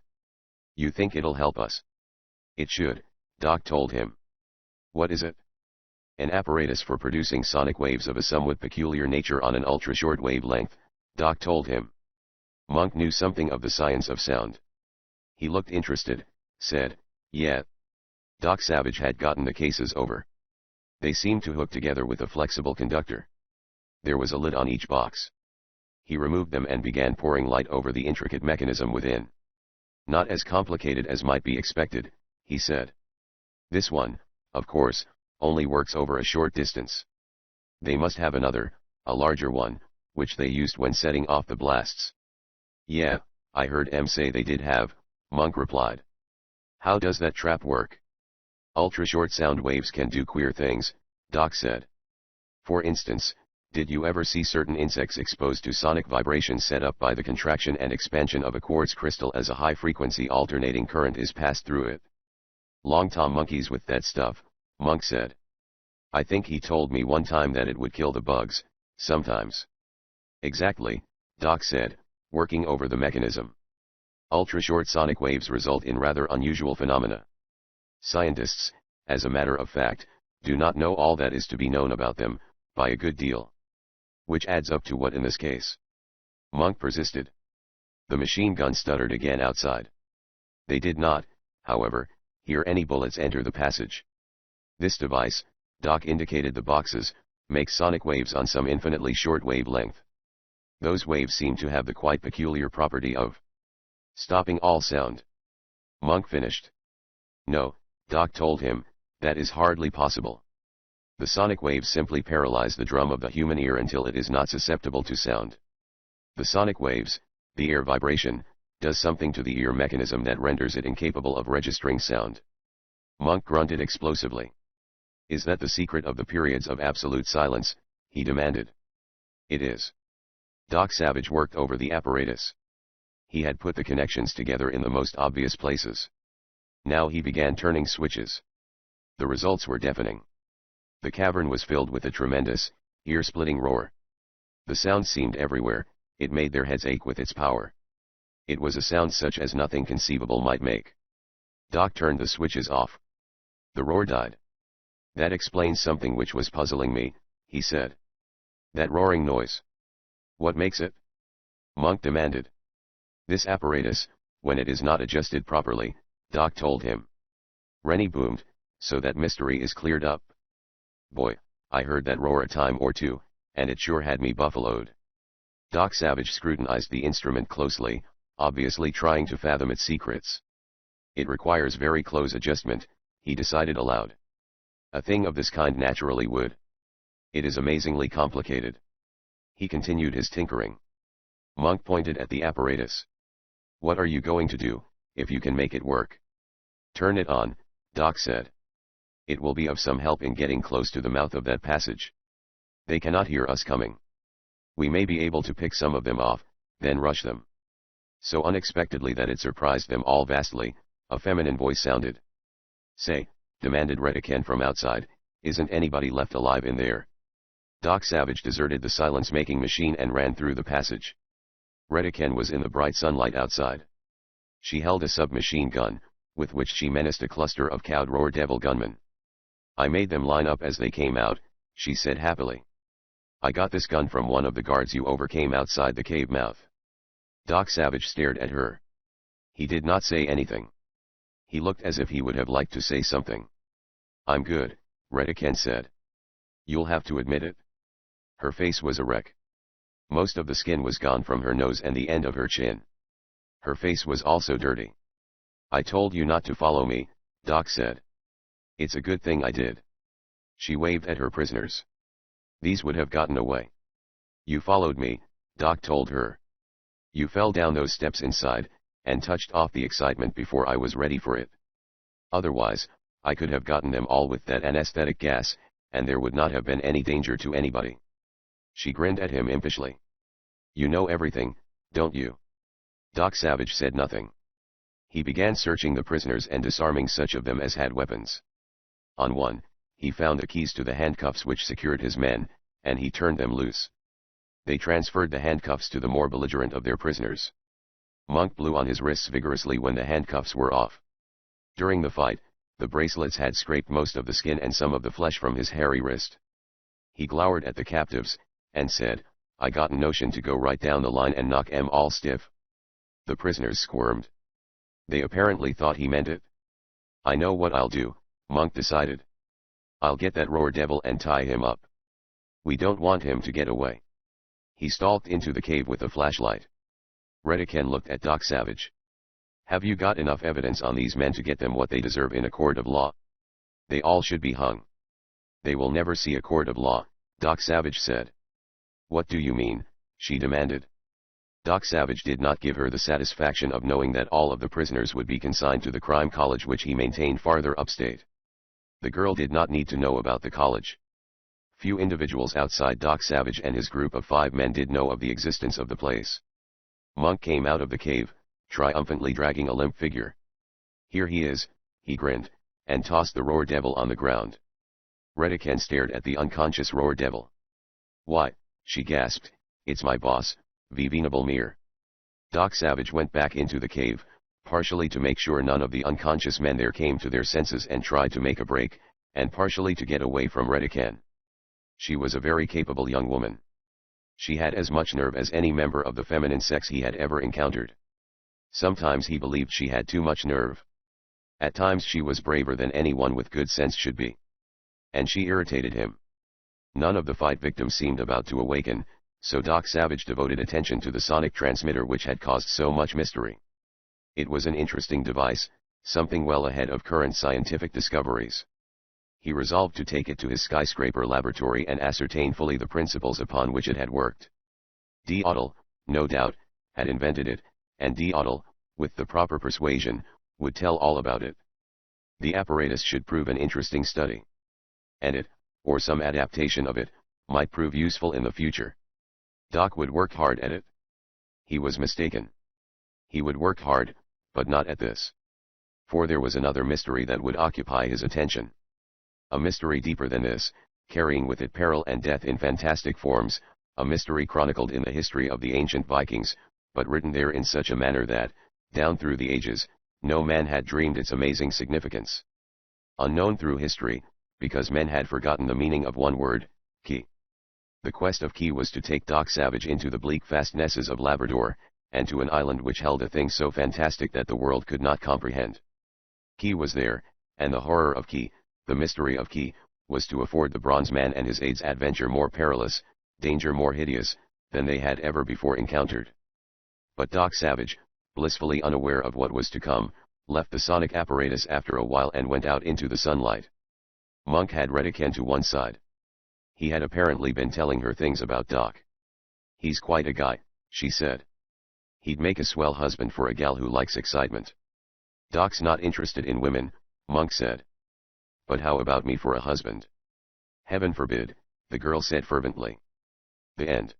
"You think it'll help us?" "It should," Doc told him. "What is it?" "An apparatus for producing sonic waves of a somewhat peculiar nature on an ultra-short wavelength," Doc told him. Monk knew something of the science of sound. He looked interested, said, "Yeah." Doc Savage had gotten the cases over. They seemed to hook together with a flexible conductor. There was a lid on each box. He removed them and began pouring light over the intricate mechanism within. "Not as complicated as might be expected," he said. "This one, of course, only works over a short distance. They must have another, a larger one, which they used when setting off the blasts." "Yeah, I heard M say they did have," Monk replied. "How does that trap work?" "Ultra-short sound waves can do queer things," Doc said. "For instance, did you ever see certain insects exposed to sonic vibrations set up by the contraction and expansion of a quartz crystal as a high-frequency alternating current is passed through it?" "Long Tom monkeys with that stuff," Monk said. "I think he told me one time that it would kill the bugs, sometimes." "Exactly," Doc said, working over the mechanism. "Ultra-short sonic waves result in rather unusual phenomena. Scientists, as a matter of fact, do not know all that is to be known about them, by a good deal. Which adds up to what in this case?" Monk persisted. The machine gun stuttered again outside. They did not, however, hear any bullets enter the passage. "This device," Doc indicated the boxes, "makes sonic waves on some infinitely short wavelength. Those waves seem to have the quite peculiar property of stopping all sound." Monk finished. "No," Doc told him, "that is hardly possible. The sonic waves simply paralyze the drum of the human ear until it is not susceptible to sound. The sonic waves, the air vibration, does something to the ear mechanism that renders it incapable of registering sound." Monk grunted explosively. "Is that the secret of the periods of absolute silence?" he demanded. "It is." Doc Savage worked over the apparatus. He had put the connections together in the most obvious places. Now he began turning switches. The results were deafening. The cavern was filled with a tremendous, ear-splitting roar. The sound seemed everywhere, it made their heads ache with its power. It was a sound such as nothing conceivable might make. Doc turned the switches off. The roar died. "That explains something which was puzzling me," he said. "That roaring noise. What makes it?" Monk demanded. "This apparatus, when it is not adjusted properly," Doc told him. Rennie boomed, "So that mystery is cleared up. Boy, I heard that roar a time or two, and it sure had me buffaloed." Doc Savage scrutinized the instrument closely, obviously trying to fathom its secrets. "It requires very close adjustment," he decided aloud. "A thing of this kind naturally would. It is amazingly complicated." He continued his tinkering. Monk pointed at the apparatus. "What are you going to do, if you can make it work?" "Turn it on," Doc said. "It will be of some help in getting close to the mouth of that passage. They cannot hear us coming. We may be able to pick some of them off, then rush them." So unexpectedly that it surprised them all vastly, a feminine voice sounded. "Say," demanded Retican from outside, "isn't anybody left alive in there?" Doc Savage deserted the silence-making machine and ran through the passage. Redican was in the bright sunlight outside. She held a submachine gun, with which she menaced a cluster of cowed Roar Devil gunmen. "I made them line up as they came out," she said happily. "I got this gun from one of the guards you overcame outside the cave mouth." Doc Savage stared at her. He did not say anything. He looked as if he would have liked to say something. "I'm good," Redican said. "You'll have to admit it." Her face was a wreck. Most of the skin was gone from her nose and the end of her chin. Her face was also dirty. "I told you not to follow me," Doc said. "It's a good thing I did." She waved at her prisoners. "These would have gotten away." "You followed me," Doc told her. "You fell down those steps inside, and touched off the excitement before I was ready for it. Otherwise, I could have gotten them all with that anesthetic gas, and there would not have been any danger to anybody." She grinned at him impishly. "You know everything, don't you?" Doc Savage said nothing. He began searching the prisoners and disarming such of them as had weapons. On one, he found the keys to the handcuffs which secured his men, and he turned them loose. They transferred the handcuffs to the more belligerent of their prisoners. Monk blew on his wrists vigorously when the handcuffs were off. During the fight, the bracelets had scraped most of the skin and some of the flesh from his hairy wrist. He glowered at the captives, and said, "I got a notion to go right down the line and knock 'em all stiff." The prisoners squirmed. They apparently thought he meant it. "I know what I'll do," Monk decided. "I'll get that Roar Devil and tie him up. We don't want him to get away." He stalked into the cave with a flashlight. Redican looked at Doc Savage. "Have you got enough evidence on these men to get them what they deserve in a court of law? They all should be hung." "They will never see a court of law," Doc Savage said. "What do you mean?" she demanded. Doc Savage did not give her the satisfaction of knowing that all of the prisoners would be consigned to the crime college which he maintained farther upstate. The girl did not need to know about the college. Few individuals outside Doc Savage and his group of 5 men did know of the existence of the place. Monk came out of the cave, triumphantly dragging a limp figure. "Here he is," he grinned, and tossed the Roar Devil on the ground. Redican stared at the unconscious Roar Devil. "Why," she gasped, "it's my boss, Venerable Mir." Doc Savage went back into the cave, partially to make sure none of the unconscious men there came to their senses and tried to make a break, and partially to get away from Redican. She was a very capable young woman. She had as much nerve as any member of the feminine sex he had ever encountered. Sometimes he believed she had too much nerve. At times she was braver than anyone with good sense should be. And she irritated him. None of the fight victims seemed about to awaken, so Doc Savage devoted attention to the sonic transmitter which had caused so much mystery. It was an interesting device, something well ahead of current scientific discoveries. He resolved to take it to his skyscraper laboratory and ascertain fully the principles upon which it had worked. D'Ottel, no doubt, had invented it, and D'Ottel, with the proper persuasion, would tell all about it. The apparatus should prove an interesting study. And it, or some adaptation of it, might prove useful in the future. Doc would work hard at it. He was mistaken. He would work hard, but not at this. For there was another mystery that would occupy his attention. A mystery deeper than this, carrying with it peril and death in fantastic forms, a mystery chronicled in the history of the ancient Vikings, but written there in such a manner that, down through the ages, no man had dreamed its amazing significance. Unknown through history, because men had forgotten the meaning of one word, key. The quest of Key was to take Doc Savage into the bleak fastnesses of Labrador, and to an island which held a thing so fantastic that the world could not comprehend. Key was there, and the horror of Key, the mystery of Key, was to afford the Bronze Man and his aides adventure more perilous, danger more hideous, than they had ever before encountered. But Doc Savage, blissfully unaware of what was to come, left the sonic apparatus after a while and went out into the sunlight. Monk had Redican to one side. He had apparently been telling her things about Doc. "He's quite a guy," she said. "He'd make a swell husband for a gal who likes excitement." "Doc's not interested in women," Monk said. "But how about me for a husband?" "Heaven forbid," the girl said fervently. The end.